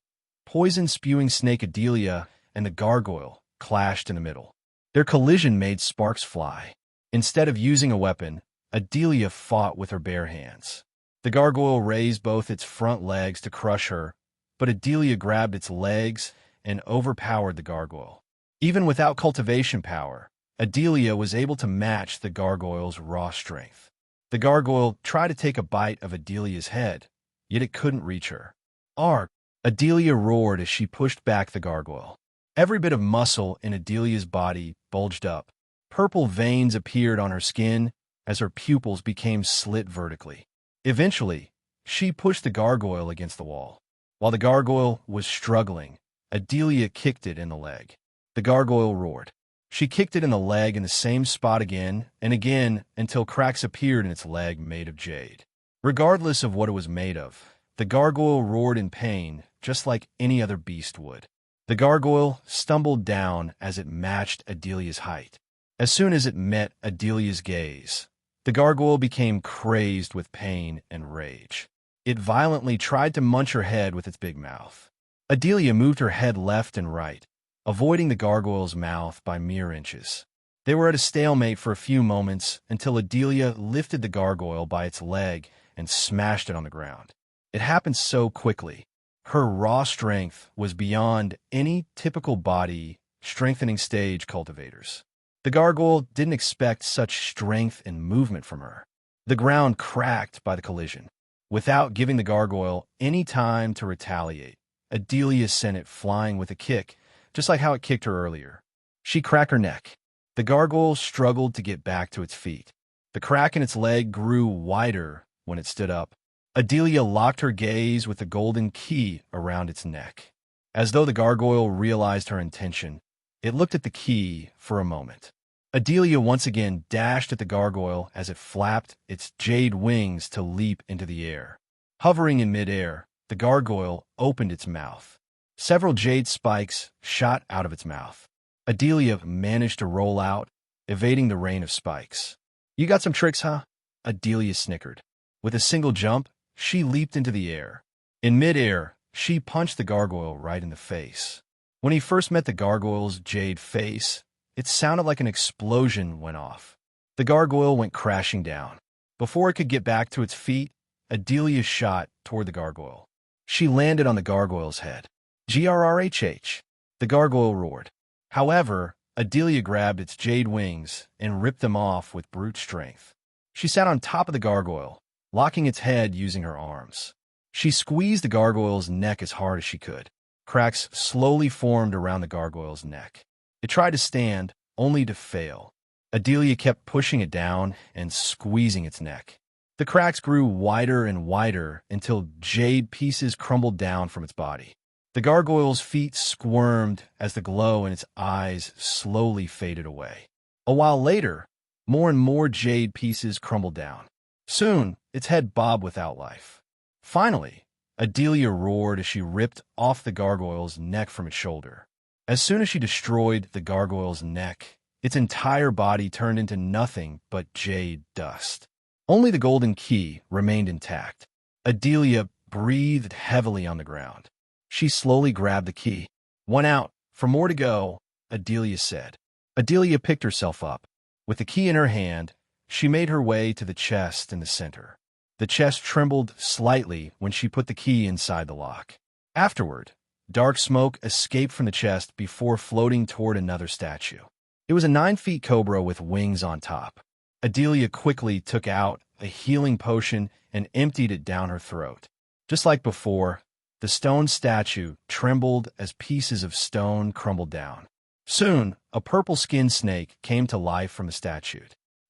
Poison-spewing snake Adelia and the gargoyle clashed in the middle. Their collision made sparks fly. Instead of using a weapon, Adelia fought with her bare hands. The gargoyle raised both its front legs to crush her, but Adelia grabbed its legs and overpowered the gargoyle. Even without cultivation power, Adelia was able to match the gargoyle's raw strength. The gargoyle tried to take a bite of Adelia's head, yet it couldn't reach her. Arg! Adelia roared as she pushed back the gargoyle. Every bit of muscle in Adelia's body bulged up. Purple veins appeared on her skin as her pupils became slit vertically. Eventually, she pushed the gargoyle against the wall. While the gargoyle was struggling, Adelia kicked it in the leg. The gargoyle roared. She kicked it in the leg in the same spot again and again until cracks appeared in its leg made of jade. Regardless of what it was made of, the gargoyle roared in pain just like any other beast would. The gargoyle stumbled down as it matched Adelia's height. As soon as it met Adelia's gaze, the gargoyle became crazed with pain and rage. It violently tried to munch her head with its big mouth. Adelia moved her head left and right, avoiding the gargoyle's mouth by mere inches. They were at a stalemate for a few moments until Adelia lifted the gargoyle by its leg and smashed it on the ground. It happened so quickly. Her raw strength was beyond any typical body strengthening stage cultivators. The gargoyle didn't expect such strength and movement from her. The ground cracked by the collision. Without giving the gargoyle any time to retaliate, Adelia sent it flying with a kick, just like how it kicked her earlier. She cracked her neck. The gargoyle struggled to get back to its feet. The crack in its leg grew wider when it stood up. Adelia locked her gaze with the golden key around its neck. As though the gargoyle realized her intention, it looked at the key for a moment. Adelia once again dashed at the gargoyle as it flapped its jade wings to leap into the air. Hovering in midair, the gargoyle opened its mouth. Several jade spikes shot out of its mouth. Adelia managed to roll out, evading the rain of spikes. "You got some tricks, huh?" Adelia snickered. With a single jump, she leaped into the air. In midair, she punched the gargoyle right in the face. When he first met the gargoyle's jade face, it sounded like an explosion went off. The gargoyle went crashing down. Before it could get back to its feet, Adelia shot toward the gargoyle. She landed on the gargoyle's head. "GRRHH!" The gargoyle roared. However, Adelia grabbed its jade wings and ripped them off with brute strength. She sat on top of the gargoyle, locking its head using her arms. She squeezed the gargoyle's neck as hard as she could. Cracks slowly formed around the gargoyle's neck. It tried to stand, only to fail. Adelia kept pushing it down and squeezing its neck. The cracks grew wider and wider until jade pieces crumbled down from its body. The gargoyle's feet squirmed as the glow in its eyes slowly faded away. A while later, more and more jade pieces crumbled down. Soon, its head bobbed without life. Finally, Adelia roared as she ripped off the gargoyle's neck from its shoulder. As soon as she destroyed the gargoyle's neck, its entire body turned into nothing but jade dust. Only the golden key remained intact. Adelia breathed heavily on the ground. She slowly grabbed the key. "One out, for more to go," Adelia said. Adelia picked herself up. With the key in her hand, she made her way to the chest in the center. The chest trembled slightly when she put the key inside the lock. Afterward, dark smoke escaped from the chest before floating toward another statue. It was a 9-foot cobra with wings on top. Adelia quickly took out a healing potion and emptied it down her throat. Just like before, the stone statue trembled as pieces of stone crumbled down. Soon, a purple-skinned snake came to life from the statue.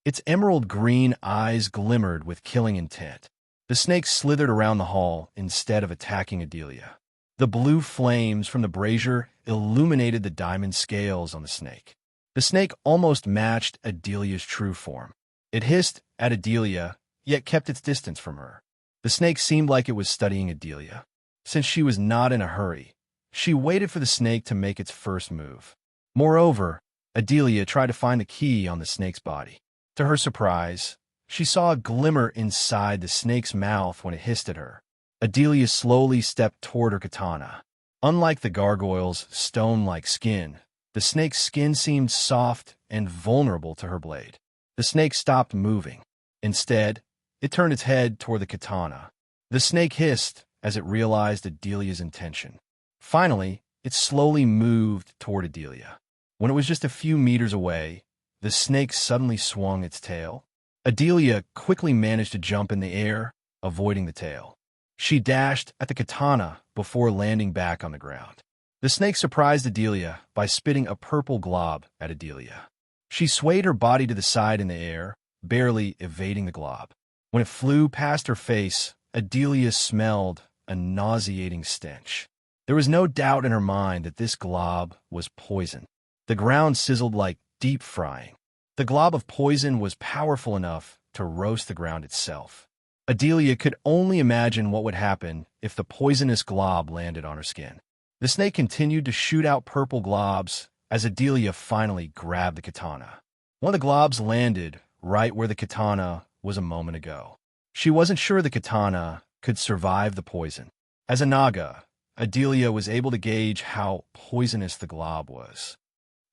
Its emerald green eyes glimmered with killing intent. The snake slithered around the hall instead of attacking Adelia. The blue flames from the brazier illuminated the diamond scales on the snake. The snake almost matched Adelia's true form. It hissed at Adelia, yet kept its distance from her. The snake seemed like it was studying Adelia. Since she was not in a hurry, she waited for the snake to make its first move. Moreover, Adelia tried to find the key on the snake's body. To her surprise, she saw a glimmer inside the snake's mouth when it hissed at her. Adelia slowly stepped toward her katana. Unlike the gargoyle's stone-like skin, the snake's skin seemed soft and vulnerable to her blade. The snake stopped moving. Instead, it turned its head toward the katana. The snake hissed as it realized Adelia's intention. Finally, it slowly moved toward Adelia. When it was just a few meters away, the snake suddenly swung its tail. Adelia quickly managed to jump in the air, avoiding the tail. She dashed at the katana before landing back on the ground. The snake surprised Adelia by spitting a purple glob at Adelia. She swayed her body to the side in the air, barely evading the glob. When it flew past her face, Adelia smelled a nauseating stench. There was no doubt in her mind that this glob was poison. The ground sizzled like deep frying. The glob of poison was powerful enough to roast the ground itself. Adelia could only imagine what would happen if the poisonous glob landed on her skin. The snake continued to shoot out purple globs as Adelia finally grabbed the katana. One of the globs landed right where the katana was a moment ago. She wasn't sure the katana could survive the poison. As a naga, Adelia was able to gauge how poisonous the glob was.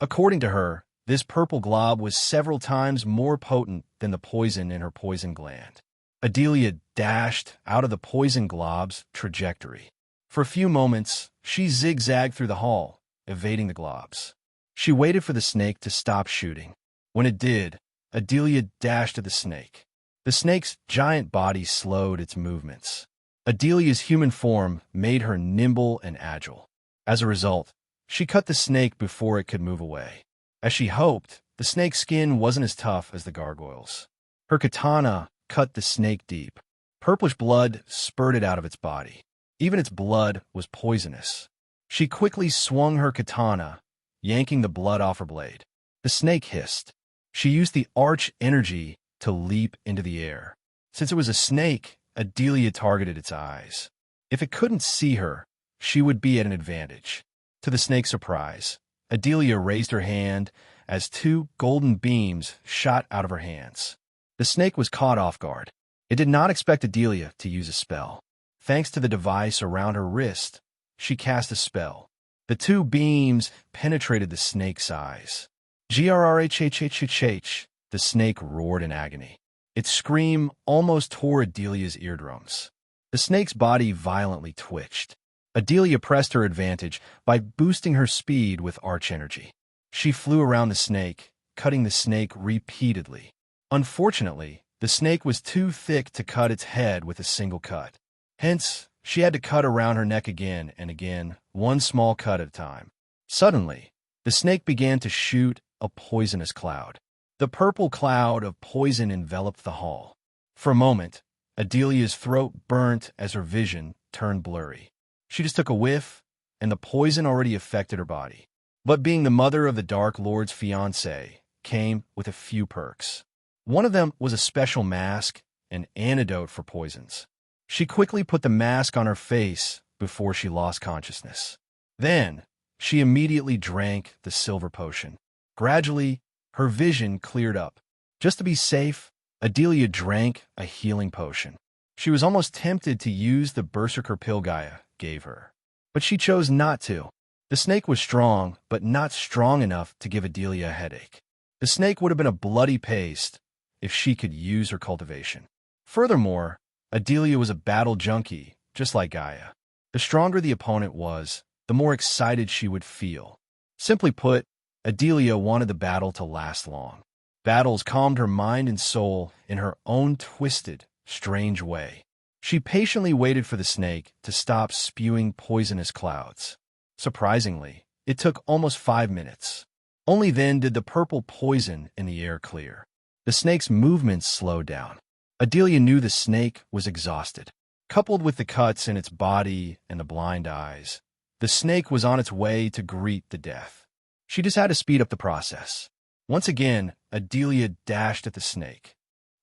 According to her, this purple glob was several times more potent than the poison in her poison gland. Adelia dashed out of the poison glob's trajectory. For a few moments, she zigzagged through the hall, evading the globs. She waited for the snake to stop shooting. When it did, Adelia dashed at the snake. The snake's giant body slowed its movements. Adelia's human form made her nimble and agile. As a result, she cut the snake before it could move away. As she hoped, the snake's skin wasn't as tough as the gargoyle's. Her katana cut the snake deep. Purplish blood spurted out of its body. Even its blood was poisonous. She quickly swung her katana, yanking the blood off her blade. The snake hissed. She used the arch energy to leap into the air. Since it was a snake, Adelia targeted its eyes. If it couldn't see her, she would be at an advantage. To the snake's surprise, Adelia raised her hand as two golden beams shot out of her hands. The snake was caught off guard. It did not expect Adelia to use a spell. Thanks to the device around her wrist, she cast a spell. The two beams penetrated the snake's eyes. Grrrhhhhh, the snake roared in agony. Its scream almost tore Adelia's eardrums. The snake's body violently twitched. Adelia pressed her advantage by boosting her speed with arch energy. She flew around the snake, cutting the snake repeatedly. Unfortunately, the snake was too thick to cut its head with a single cut. Hence, she had to cut around her neck again and again, one small cut at a time. Suddenly, the snake began to shoot a poisonous cloud. The purple cloud of poison enveloped the hall. For a moment, Adelia's throat burnt as her vision turned blurry. She just took a whiff, and the poison already affected her body. But being the mother of the Dark Lord's fiancé came with a few perks. One of them was a special mask, an antidote for poisons. She quickly put the mask on her face before she lost consciousness. Then, she immediately drank the silver potion. Gradually, her vision cleared up. Just to be safe, Adelia drank a healing potion. She was almost tempted to use the berserker pill Gaia gave her, but she chose not to. The snake was strong, but not strong enough to give Adelia a headache. The snake would have been a bloody paste if she could use her cultivation. Furthermore, Adelia was a battle junkie, just like Gaia. The stronger the opponent was, the more excited she would feel. Simply put, Adelia wanted the battle to last long. Battles calmed her mind and soul in her own twisted, strange way. She patiently waited for the snake to stop spewing poisonous clouds. Surprisingly, it took almost 5 minutes. Only then did the purple poison in the air clear. The snake's movements slowed down. Adelia knew the snake was exhausted. Coupled with the cuts in its body and the blind eyes, the snake was on its way to greet the death. She just had to speed up the process. Once again, Adelia dashed at the snake.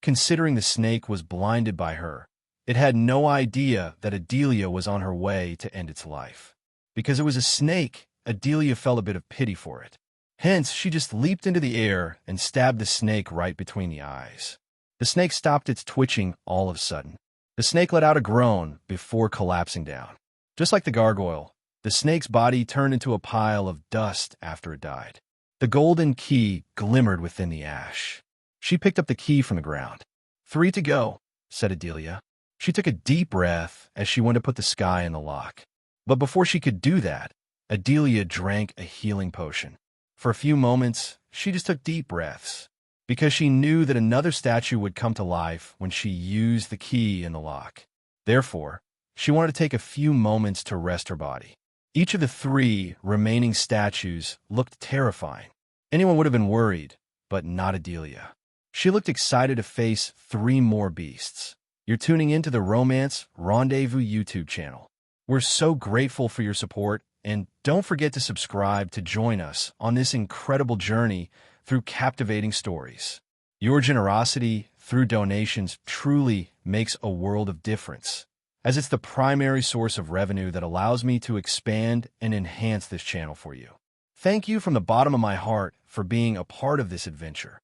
Considering the snake was blinded by her, it had no idea that Adelia was on her way to end its life. Because it was a snake, Adelia felt a bit of pity for it. Hence, she just leaped into the air and stabbed the snake right between the eyes. The snake stopped its twitching all of a sudden. The snake let out a groan before collapsing down. Just like the gargoyle, the snake's body turned into a pile of dust after it died. The golden key glimmered within the ash. She picked up the key from the ground. 3 to go, said Adelia. She took a deep breath as she went to put the sky in the lock. But before she could do that, Adelia drank a healing potion. For a few moments, she just took deep breaths, because she knew that another statue would come to life when she used the key in the lock. Therefore, she wanted to take a few moments to rest her body. Each of the 3 remaining statues looked terrifying. Anyone would have been worried, but not Adelia. She looked excited to face 3 more beasts. You're tuning into the Romance Rendezvous YouTube channel. We're so grateful for your support, and don't forget to subscribe to join us on this incredible journey through captivating stories. Your generosity through donations truly makes a world of difference, as it's the primary source of revenue that allows me to expand and enhance this channel for you. Thank you from the bottom of my heart for being a part of this adventure.